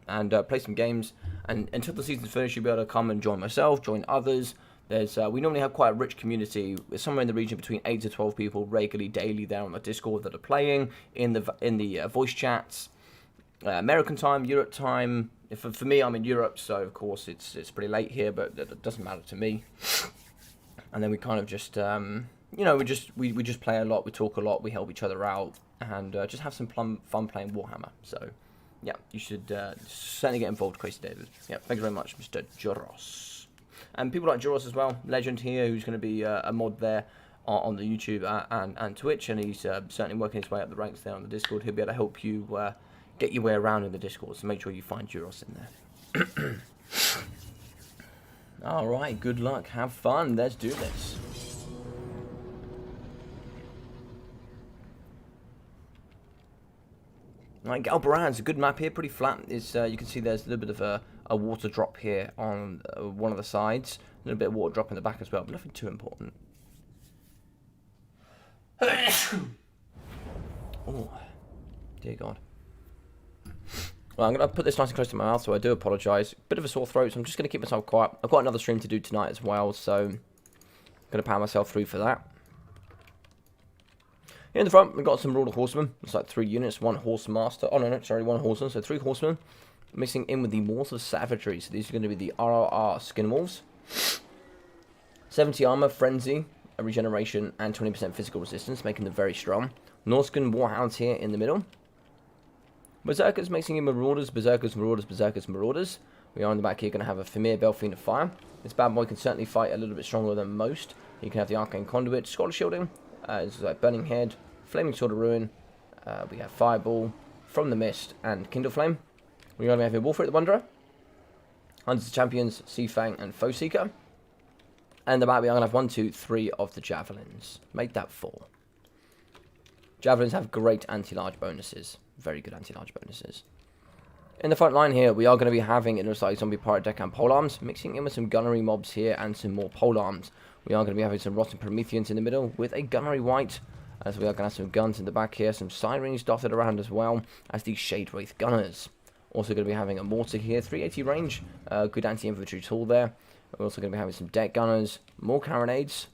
and play some games. And until the season's finished, you'll be able to come and join myself, join others. We normally have quite a rich community. There's somewhere in the region between 8 to 12 people regularly, daily there on the Discord that are playing in the voice chats. American time, Europe time. For me, I'm in Europe, so of course it's pretty late here, but it doesn't matter to me. And then we kind of just you know, we just play a lot, we talk a lot, we help each other out, and just have some fun playing Warhammer. So, yeah, you should certainly get involved, Crazy David. Yeah, thank you very much, Mr. Joros. And people like Joros as well, legend here, who's going to be a mod there on the YouTube and Twitch, and he's certainly working his way up the ranks there on the Discord. He'll be able to help you get your way around in the Discord, so make sure you find Joros in there. Alright, good luck, have fun, let's do this. Right, Galbaran's a good map here, pretty flat. It's, you can see there's a little bit of a water drop here on one of the sides. A little bit of water drop in the back as well, but nothing too important. Oh, dear God. Well, I'm going to put this nice and close to my mouth, so I do apologise. Bit of a sore throat, so I'm just going to keep myself quiet. I've got another stream to do tonight as well, so I'm going to power myself through for that. Here in the front, we've got some Marauder Horsemen. It's like 3 units, 1 Horse Master. Oh, no, sorry, 1 Horseman, so 3 Horsemen. Mixing in with the Morse of Savagery. So these are going to be the RRR Skinwolves. 70 armor, Frenzy, a regeneration, and 20% physical resistance, making them very strong. Norscan Warhounds here in the middle. Berserkers mixing in Marauders, Berserkers, Marauders, Berserkers, Marauders. We are in the back here going to have a Famir Belfiend of Fire. This bad boy can certainly fight a little bit stronger than most. You can have the Arcane Conduit, Scholar Shielding. It's like Burning Head, Flaming Sword of Ruin, we have Fireball, From the Mist, and Kindle Flame. We're going to have here Warfare the Wanderer, Hunters of Champions, Sea Fang, and Foe Seeker. And the back we are going to have 1, 2, 3 of the Javelins. Make that 4. Javelins have great anti-large bonuses. Very good anti-large bonuses. In the front line here, we are going to be having it looks like Zombie Pirate Deck and Polearms, mixing in with some Gunnery mobs here and some more Polearms. We are going to be having some Rotten Prometheans in the middle with a Gunnery White, as we are going to have some guns in the back here, some Sirens dotted around as well as the Shade Wraith Gunners. Also going to be having a Mortar here, 380 range, good anti-infantry tool there. We're also going to be having some Deck Gunners, more Carronades,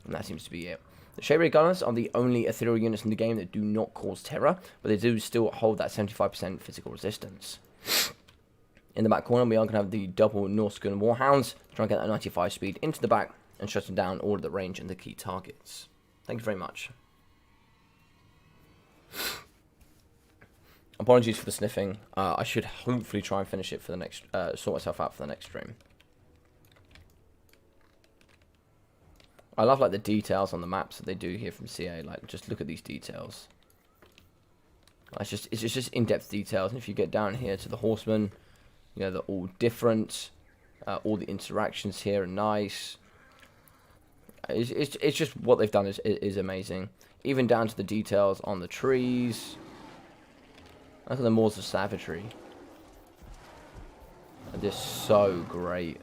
and that seems to be it. The Shade Wraith Gunners are the only ethereal units in the game that do not cause terror, but they do still hold that 75% physical resistance. In the back corner, we are going to have the double Norscan Warhounds, trying to get that 95 speed into the back and shutting down all of the range and the key targets. Thank you very much. Apologies for the sniffing. I should hopefully try and finish it for the next, sort myself out for the next stream. I love like the details on the maps that they do here from CA. Like, just look at these details. It's just in-depth details. And if you get down here to the Horsemen, you know, they're all different. All the interactions here are nice. It's just what they've done is amazing. Even down to the details on the trees. Look at the Moors of Savagery. They're so great.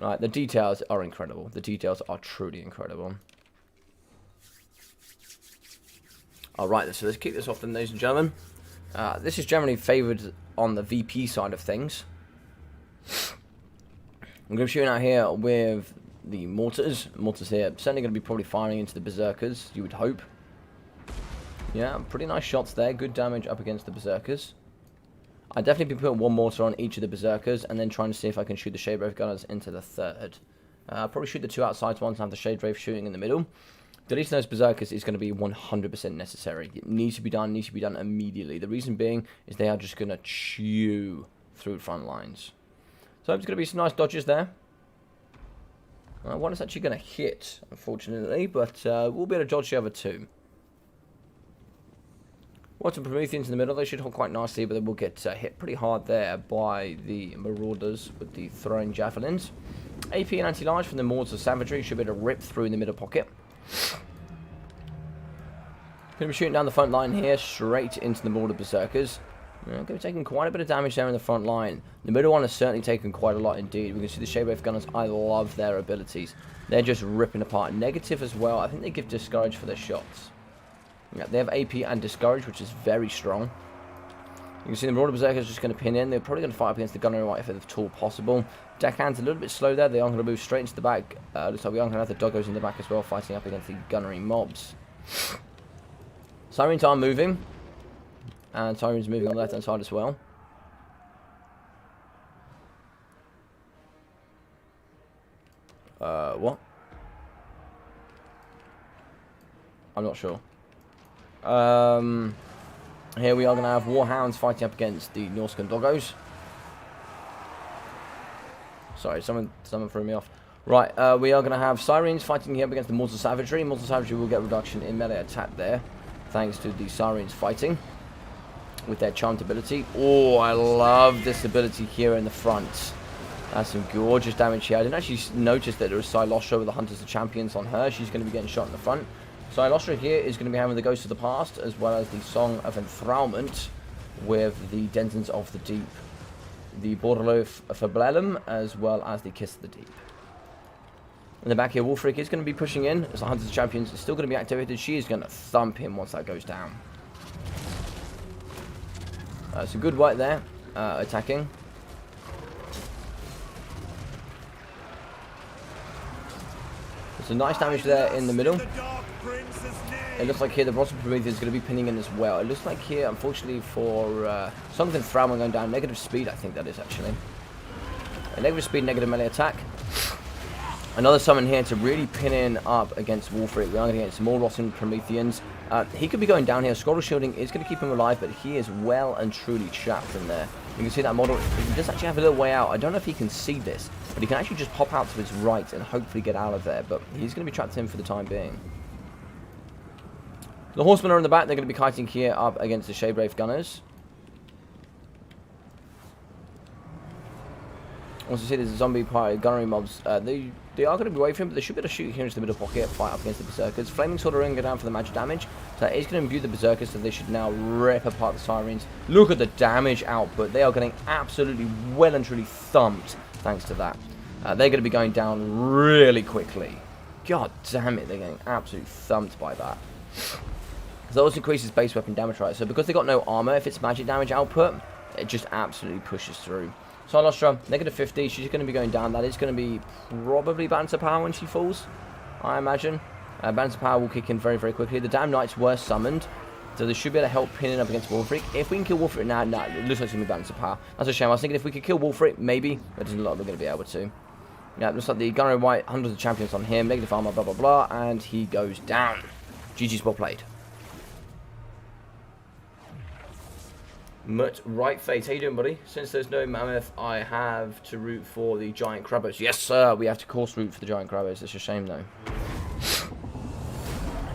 Right, the details are incredible. The details are truly incredible. Alright, so let's kick this off then, ladies and gentlemen. This is generally favoured on the VP side of things. I'm going to be shooting out here with the mortars. Mortars here certainly going to be probably firing into the berserkers, you would hope. Yeah, pretty nice shots there. Good damage up against the berserkers. I'd definitely be putting one mortar on each of the berserkers and then trying to see if I can shoot the Shade Wraith gunners into the third. Probably shoot the two outside ones and have the Shade Wraith shooting in the middle. Deleting those berserkers is going to be 100% necessary. It needs to be done immediately. The reason being is they are just going to chew through front lines. So there's going to be some nice dodges there. One is actually going to hit, unfortunately, but we'll be able to dodge the other two. Watch some Prometheans in the middle. They should hold quite nicely, but they will get hit pretty hard there by the Marauders with the throwing javelins. AP and anti-large from the Mords of Savagery should be able to rip through in the middle pocket. Going to be shooting down the front line here, straight into the Mortar Berserkers. Going to be taking quite a bit of damage there in the front line. The middle one has certainly taken quite a lot indeed. We can see the Shade Wraith Gunners. I love their abilities. They're just ripping apart. Negative as well. I think they give Discourage for their shots. Yeah, they have AP and Discourage, which is very strong. You can see the Marauder Berserkers just going to pin in. They're probably going to fight up against the Gunnery White if at all possible. Deckhand's a little bit slow there. They are going to move straight into the back. Looks like we are going to have the Doggos in the back as well, fighting up against the Gunnery mobs. Sirens are moving. And Sirens moving on the left-hand side as well. What? I'm not sure. Here we are going to have Warhounds fighting up against the Norscan Doggos. Sorry, someone threw me off. Right, we are going to have Sirens fighting here up against the Mortal Savagery. Mortal Savagery will get a reduction in melee attack there, thanks to the Sirens fighting with their charmed ability. Oh, I love this ability here in the front. That's some gorgeous damage here. I didn't actually notice that there was Silostra with the Hunters of Champions on her. She's going to be getting shot in the front. Silostra here is going to be having the Ghost of the Past, as well as the Song of Enthrallment with the Denizens of the Deep, the Borderlo Fablellum, as well as the Kiss of the Deep. In the back here, Wolfric is going to be pushing in, as the Hunters of Champions is still going to be activated. She is going to thump him once that goes down. So good work there, attacking. Some nice damage there in the middle. It looks like here the Rotten Prometheus is going to be pinning in as well. It looks like here, unfortunately, for something Thralman going down, negative speed, I think that is actually. A negative speed, negative melee attack. Another summon here to really pin in up against Wolfric. We are going to get some more Rotten Prometheans. He could be going down here. Scroll Shielding is going to keep him alive, but he is well and truly trapped in there. You can see that model. He does actually have a little way out. I don't know if he can see this, but he can actually just pop out to his right and hopefully get out of there. But he's going to be trapped in for the time being. The Horsemen are in the back. They're going to be kiting here up against the Shade Wraith Gunners. Also see there's a zombie party gunnery mobs. They are going to be away from him, but they should be able to shoot here into the middle pocket, fight up against the Berserkers. Flaming Sword are going to go down for the magic damage. So that is going to imbue the Berserkers, so they should now rip apart the Sirens. Look at the damage output. They are getting absolutely well and truly thumped thanks to that. They're going to be going down really quickly. God damn it, they're getting absolutely thumped by that. So that also increases base weapon damage, right? So because they got no armor, if it's magic damage output, it just absolutely pushes through. Silostra, negative 50, she's going to be going down. That is going to be probably Banter Power when she falls, I imagine. Banter Power will kick in very, very quickly. The Damn Knights were summoned, so they should be able to help pinning up against Wolfric. If we can kill Wolfric now, no, it looks like it's going to be Banter Power. That's a shame. I was thinking if we could kill Wolfric, maybe, but doesn't look like we're going to be able to. Yeah, it looks like the Gunnery White, Hundreds of Champions on him, negative armor, blah, blah, blah, and he goes down. GG's well played. Mutt Right Fate, how you doing, buddy? Since there's no Mammoth, I have to root for the Giant Crabbos. Yes, sir, we have to course root for the Giant Crabbos. It's a shame, though.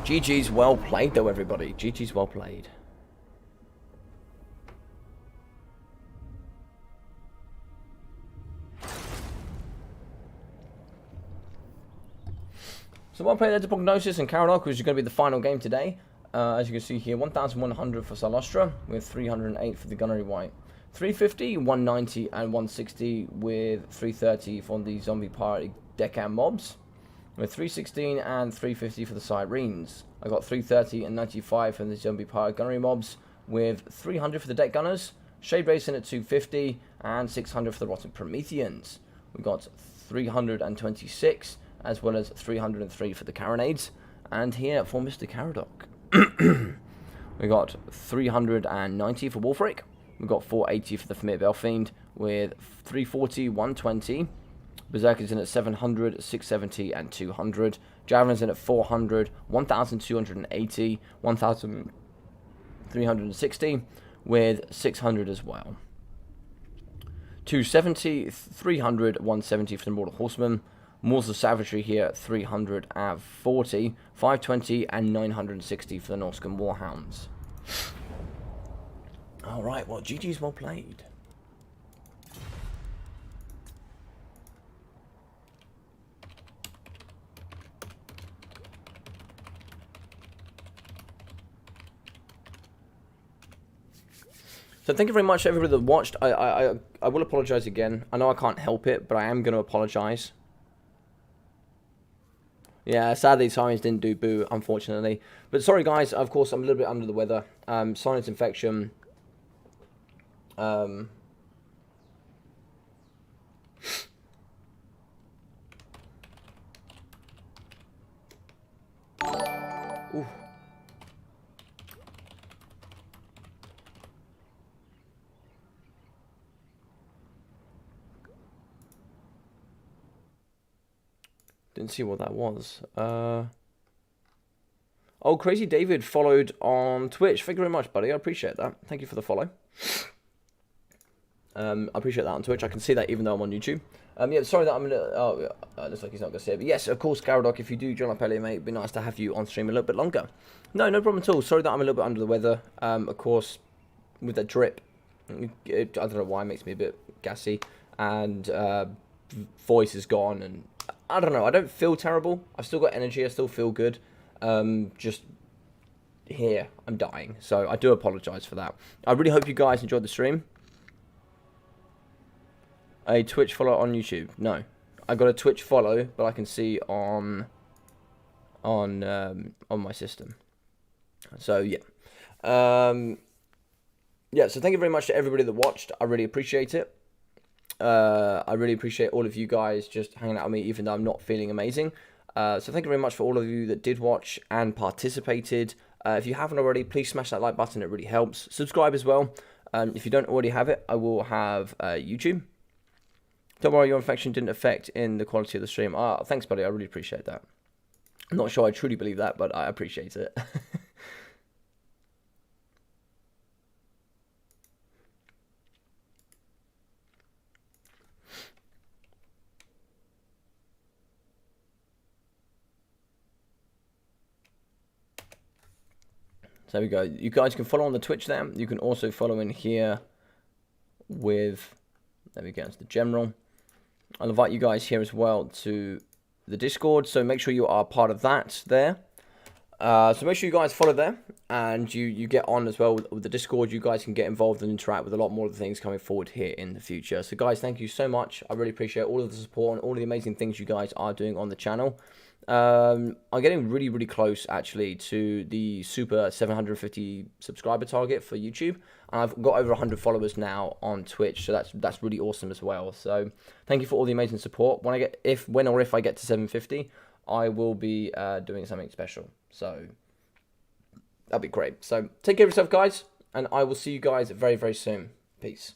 GG's well played, though, everybody. GG's well played. So well played, there's a Prognosis and Karadok, which is going to be the final game today. As you can see here, 1,100 for Silostra, with 308 for the Gunnery White. 350, 190, and 160 with 330 for the zombie pirate deckhand mobs. With 316 and 350 for the sirens. I got 330 and 95 for the zombie pirate gunnery mobs, with 300 for the deck gunners. Shade Racing at 250 and 600 for the rotten Prometheans. We got 326 as well as 303 for the carronades. And here for Mr. Caradoc, we got 390 for Wolfric. We got 480 for the Familiar Belfiend, with 340, 120. Berserkers in at 700, 670, and 200. Javelins in at 400, 1,280, 1,360, with 600 as well. 270, 300, 170 for the Mortal Horsemen. Moors of Savagery here at 340, 520, and 960 for the Norscan Warhounds. Alright, well, GG's well played. So thank you very much to everybody that watched. I will apologise again. I know I can't help it, but I am going to apologise. Yeah, sadly, Sirens didn't do boo, unfortunately. But sorry, guys. Of course, I'm a little bit under the weather. Sinus infection. Ooh. Didn't see what that was. Oh, Crazy David followed on Twitch. Thank you very much, buddy. I appreciate that. Thank you for the follow. I appreciate that on Twitch. I can see that even though I'm on YouTube. Yeah, sorry that I'm gonna. Oh, looks like he's not gonna say it. But yes, of course, Caradoc. If you do join up earlier, mate, it'd be nice to have you on stream a little bit longer. No, no problem at all. Sorry that I'm a little bit under the weather. Of course, with that drip, I don't know why it makes me a bit gassy, and voice is gone, and I don't know. I don't feel terrible. I've still got energy. I still feel good. Just here, I'm dying. So I do apologise for that. I really hope you guys enjoyed the stream. A Twitch follow on YouTube? No, I got a Twitch follow, but I can see on my system. So yeah, yeah. So thank you very much to everybody that watched. I really appreciate it. I really appreciate all of you guys just hanging out with me, even though I'm not feeling amazing. So thank you very much for all of you that did watch and participated. If you haven't already, please smash that like button. It really helps. Subscribe as well. If you don't already have it, I will have YouTube. Don't worry, your infection didn't affect in the quality of the stream. Thanks, buddy. I really appreciate that. I'm not sure I truly believe that, but I appreciate it. So there we go. You guys can follow on the Twitch there. You can also follow in here with, there we go, it's the general. I'll invite you guys here as well to the Discord, so make sure you are part of that there. So make sure you guys follow there, and you get on as well with the Discord. You guys can get involved and interact with a lot more of the things coming forward here in the future. So guys, thank you so much. I really appreciate all of the support and all of the amazing things you guys are doing on the channel. I'm getting really, really close actually to the super 750 subscriber target for YouTube. And I've got over 100 followers now on Twitch, so that's really awesome as well. So thank you for all the amazing support. When I get to 750, I will be doing something special. So that'd be great. So take care of yourself, guys, and I will see you guys very, very soon. Peace.